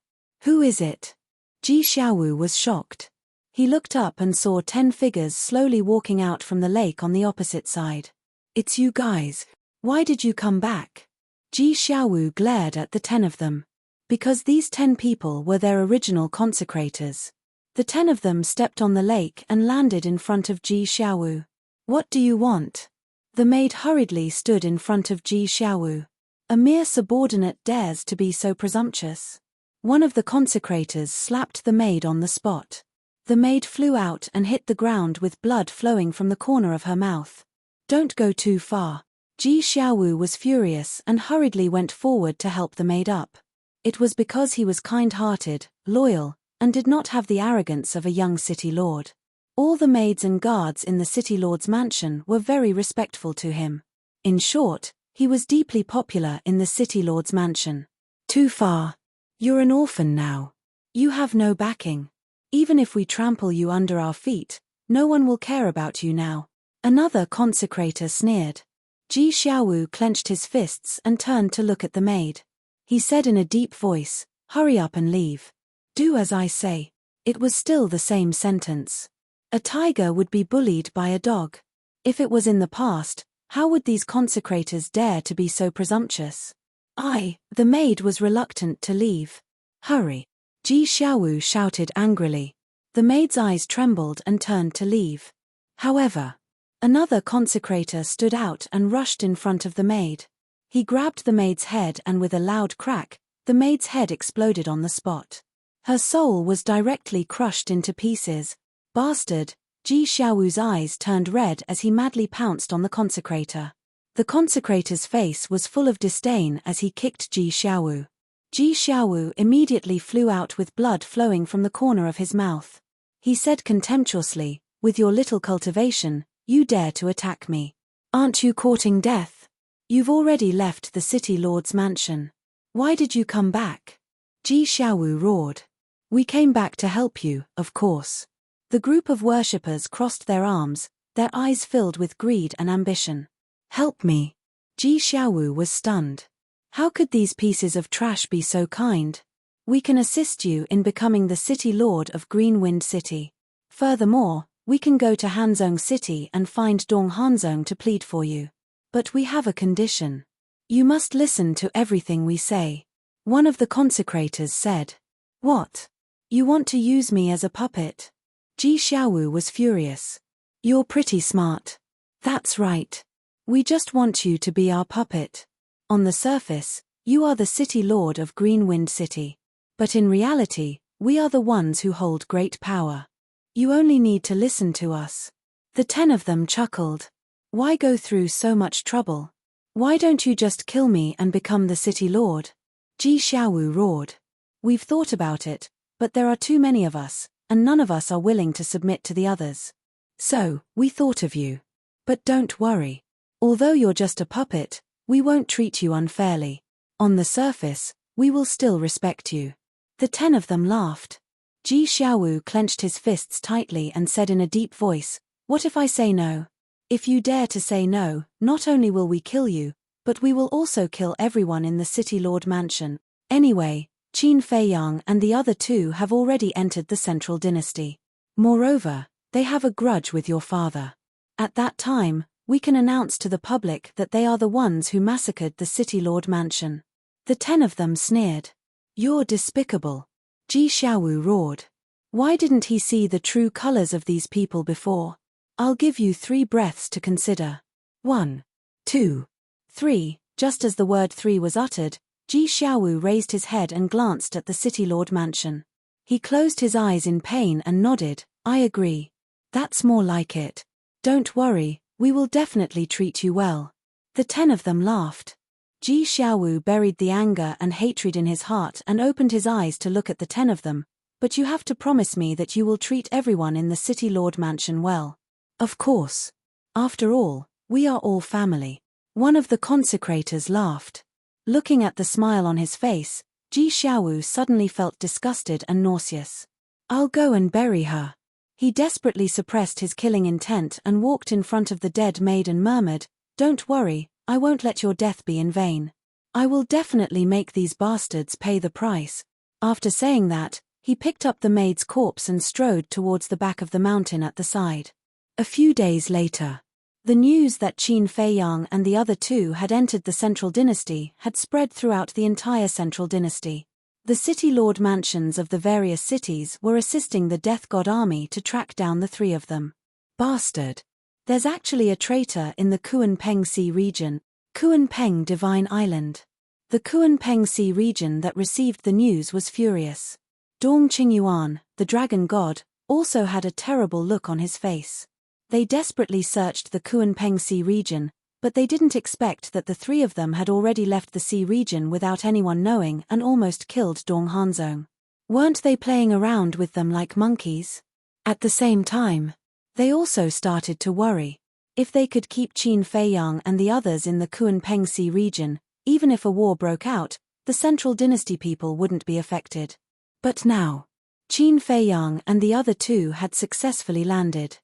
Who is it? Ji Xiaowu was shocked. He looked up and saw 10 figures slowly walking out from the lake on the opposite side. It's you guys. Why did you come back? Ji Xiaowu glared at the 10 of them. Because these 10 people were their original consecrators. The 10 of them stepped on the lake and landed in front of Ji Xiaowu. What do you want? The maid hurriedly stood in front of Ji Xiaowu. A mere subordinate dares to be so presumptuous. One of the consecrators slapped the maid on the spot. The maid flew out and hit the ground with blood flowing from the corner of her mouth. Don't go too far. Ji Xiaowu was furious and hurriedly went forward to help the maid up. It was because he was kind-hearted, loyal, and did not have the arrogance of a young city lord. All the maids and guards in the city lord's mansion were very respectful to him. In short, he was deeply popular in the city lord's mansion. Too far. You're an orphan now. You have no backing. Even if we trample you under our feet, no one will care about you now. Another consecrator sneered. Ji Xiaowu clenched his fists and turned to look at the maid. He said in a deep voice, hurry up and leave. Do as I say. It was still the same sentence. A tiger would be bullied by a dog. If it was in the past, how would these consecrators dare to be so presumptuous? The maid was reluctant to leave. Hurry. Ji Xiaowu shouted angrily. The maid's eyes trembled and turned to leave. However, another consecrator stood out and rushed in front of the maid. He grabbed the maid's head and with a loud crack, the maid's head exploded on the spot. Her soul was directly crushed into pieces. Bastard! Ji Xiaowu's eyes turned red as he madly pounced on the consecrator. The consecrator's face was full of disdain as he kicked Ji Xiaowu. Ji Xiaowu immediately flew out with blood flowing from the corner of his mouth. He said contemptuously, with your little cultivation, you dare to attack me. Aren't you courting death? You've already left the city lord's mansion. Why did you come back? Ji Xiaowu roared. We came back to help you, of course. The group of worshippers crossed their arms, their eyes filled with greed and ambition. Help me. Ji Xiaowu was stunned. How could these pieces of trash be so kind? We can assist you in becoming the city lord of Green Wind City. Furthermore, we can go to Hanzhong City and find Dong Hanzhong to plead for you. But we have a condition. You must listen to everything we say. One of the consecrators said. What? You want to use me as a puppet? Ji Xiaowu was furious. You're pretty smart. That's right. We just want you to be our puppet. On the surface, you are the city lord of Green Wind City. But in reality, we are the ones who hold great power. You only need to listen to us. The 10 of them chuckled. Why go through so much trouble? Why don't you just kill me and become the city lord? Ji Xiaowu roared. We've thought about it, but there are too many of us, and none of us are willing to submit to the others. So, we thought of you. But don't worry. Although you're just a puppet, we won't treat you unfairly. On the surface, we will still respect you. The 10 of them laughed. Ji Xiaowu clenched his fists tightly and said in a deep voice, What if I say no? If you dare to say no, not only will we kill you, but we will also kill everyone in the City Lord Mansion. Anyway, Qin Feiyang and the other 2 have already entered the Central Dynasty. Moreover, they have a grudge with your father. At that time, we can announce to the public that they are the ones who massacred the City Lord Mansion. The 10 of them sneered. You're despicable. Ji Xiaowu roared. Why didn't he see the true colors of these people before? I'll give you 3 breaths to consider. 1, 2, 3. Just as the word 3 was uttered, Ji Xiaowu raised his head and glanced at the City Lord Mansion. He closed his eyes in pain and nodded. I agree. That's more like it. Don't worry, we will definitely treat you well. The 10 of them laughed. Ji Xiaowu buried the anger and hatred in his heart and opened his eyes to look at the 10 of them. But you have to promise me that you will treat everyone in the City Lord Mansion well. Of course. After all, we are all family. One of the consecrators laughed. Looking at the smile on his face, Ji Xiaowu suddenly felt disgusted and nauseous. I'll go and bury her. He desperately suppressed his killing intent and walked in front of the dead maid and murmured, Don't worry, I won't let your death be in vain. I will definitely make these bastards pay the price. After saying that, he picked up the maid's corpse and strode towards the back of the mountain at the side. A few days later, the news that Qin Feiyang and the other 2 had entered the Central Dynasty had spread throughout the entire Central Dynasty. The city lord mansions of the various cities were assisting the Death God army to track down the 3 of them. Bastard! There's actually a traitor in the Kuanpeng Sea region, Kuanpeng Divine Island. The Kuanpeng Sea region that received the news was furious. Dong Qingyuan, the dragon god, also had a terrible look on his face. They desperately searched the Kuanpeng Sea region, but they didn't expect that the 3 of them had already left the sea region without anyone knowing and almost killed Dong Hanzhong. Weren't they playing around with them like monkeys? At the same time, they also started to worry. If they could keep Qin Feiyang and the others in the Kuanpeng Sea region, even if a war broke out, the Central Dynasty people wouldn't be affected. But now, Qin Feiyang and the other 2 had successfully landed.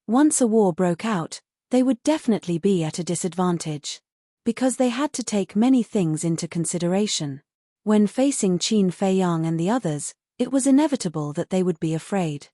Once a war broke out, they would definitely be at a disadvantage. Because they had to take many things into consideration. When facing Qin Feiyang and the others, it was inevitable that they would be afraid.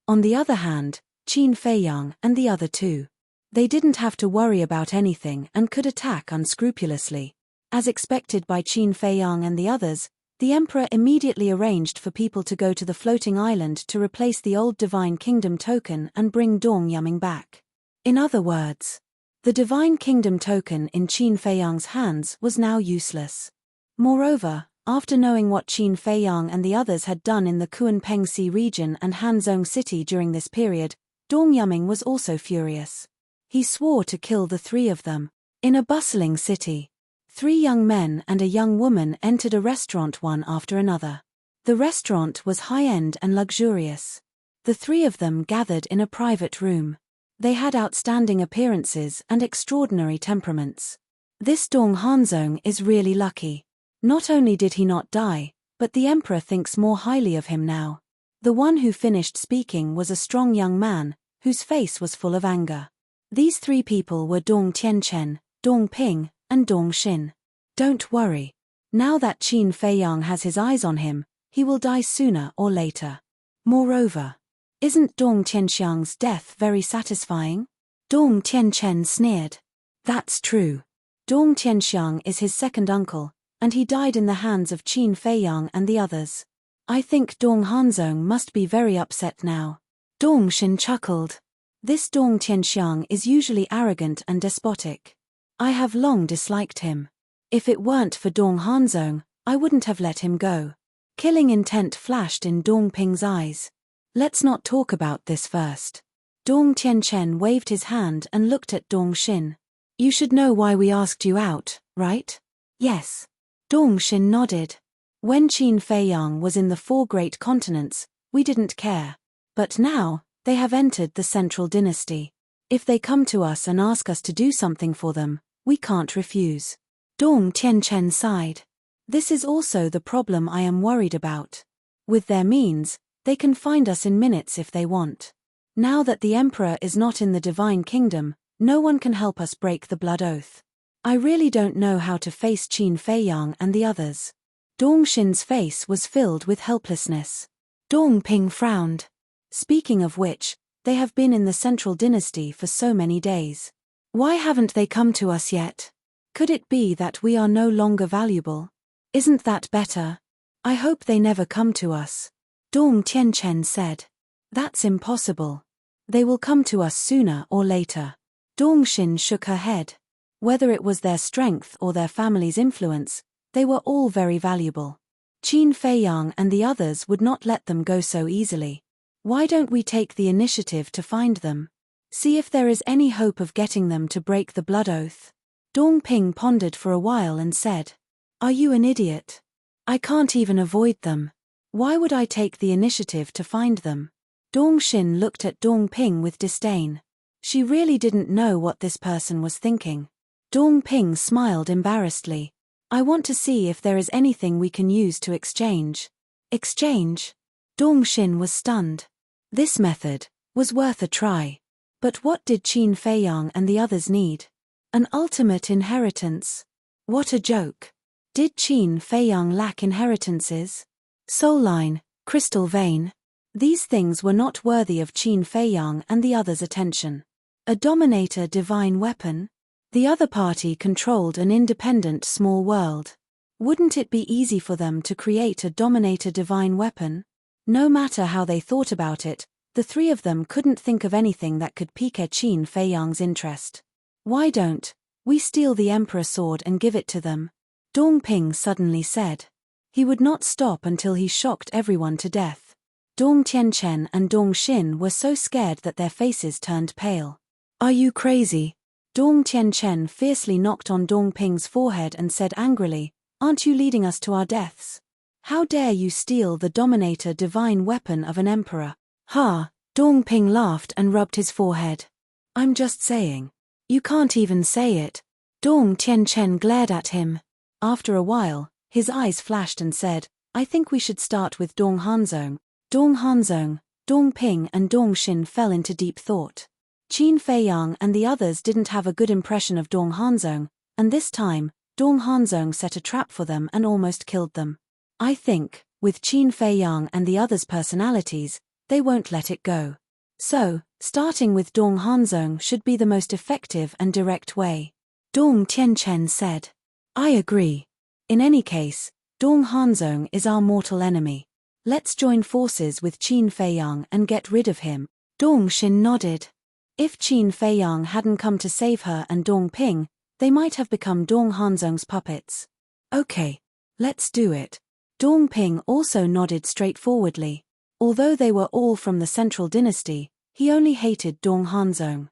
On the other hand, Qin Feiyang and the other 2. They didn't have to worry about anything and could attack unscrupulously. As expected by Qin Feiyang and the others, the emperor immediately arranged for people to go to the floating island to replace the old Divine Kingdom token and bring Dong Yuming back. In other words, the Divine Kingdom token in Qin Feiyang's hands was now useless. Moreover, after knowing what Qin Feiyang and the others had done in the Kuanpeng Sea region and Hanzhong City during this period, Dong Yuming was also furious. He swore to kill the 3 of them. In a bustling city, 3 young men and a young woman entered a restaurant one after another. The restaurant was high-end and luxurious. The 3 of them gathered in a private room. They had outstanding appearances and extraordinary temperaments. This Dong Hanzhong is really lucky. Not only did he not die, but the emperor thinks more highly of him now. The one who finished speaking was a strong young man, whose face was full of anger. These three people were Dong Tianchen, Dong Ping, and Dong Xin. Don't worry. Now that Qin Feiyang has his eyes on him, he will die sooner or later. Moreover, isn't Dong Tianxiang's death very satisfying? Dong Tianchen sneered. That's true. Dong Tianxiang is his second uncle, and he died in the hands of Qin Feiyang and the others. I think Dong Hanzong must be very upset now. Dong Xin chuckled. This Dong Tianxiang is usually arrogant and despotic. I have long disliked him. If it weren't for Dong Hanzong, I wouldn't have let him go. Killing intent flashed in Dong Ping's eyes. Let's not talk about this first. Dong Tianchen waved his hand and looked at Dong Xin. You should know why we asked you out, right? Yes. Dong Xin nodded. When Qin Feiyang was in the 4 great continents, we didn't care. But now, they have entered the central dynasty. If they come to us and ask us to do something for them, we can't refuse. Dong Tianchen sighed. This is also the problem I am worried about. With their means, they can find us in minutes if they want. Now that the Emperor is not in the Divine Kingdom, no one can help us break the blood oath. I really don't know how to face Qin Feiyang and the others. Dong Xin's face was filled with helplessness. Dong Ping frowned. Speaking of which, they have been in the Central Dynasty for so many days. Why haven't they come to us yet? Could it be that we are no longer valuable? Isn't that better? I hope they never come to us. Dong Tianchen said. That's impossible. They will come to us sooner or later. Dong Xin shook her head. Whether it was their strength or their family's influence, they were all very valuable. Qin Feiyang and the others would not let them go so easily. Why don't we take the initiative to find them? See if there is any hope of getting them to break the blood oath. Dong Ping pondered for a while and said, Are you an idiot? I can't even avoid them. Why would I take the initiative to find them? Dong Xin looked at Dong Ping with disdain. She really didn't know what this person was thinking. Dong Ping smiled embarrassedly. I want to see if there is anything we can use to exchange. Exchange? Dong Xin was stunned. This method was worth a try. But what did Qin Feiyang and the others need? An ultimate inheritance. What a joke. Did Qin Feiyang lack inheritances? Soul line, crystal vein. These things were not worthy of Qin Feiyang and the others' attention. A dominator divine weapon? The other party controlled an independent small world. Wouldn't it be easy for them to create a dominator divine weapon? No matter how they thought about it, the three of them couldn't think of anything that could pique Qin Feiyang's interest. Why don't we steal the Emperor sword and give it to them? Dong Ping suddenly said. He would not stop until he shocked everyone to death. Dong Tianchen and Dong Xin were so scared that their faces turned pale. Are you crazy? Dong Tianchen fiercely knocked on Dong Ping's forehead and said angrily, Aren't you leading us to our deaths? How dare you steal the dominator divine weapon of an emperor? Ha! Dong Ping laughed and rubbed his forehead. I'm just saying. You can't even say it. Dong Tianchen glared at him. After a while, his eyes flashed and said, I think we should start with Dong Hanzong. Dong Hanzong, Dong Ping and Dong Xin fell into deep thought. Qin Feiyang and the others didn't have a good impression of Dong Hanzong, and this time, Dong Hanzong set a trap for them and almost killed them. I think, with Qin Feiyang and the others' personalities, they won't let it go. So, starting with Dong Hanzong should be the most effective and direct way. Dong Tianchen said. I agree. In any case, Dong Hanzong is our mortal enemy. Let's join forces with Qin Feiyang and get rid of him. Dong Xin nodded. If Qin Feiyang hadn't come to save her and Dong Ping, they might have become Dong Hanzong's puppets. Okay, let's do it. Dong Ping also nodded straightforwardly. Although they were all from the Central Dynasty, he only hated Dong Hanzong.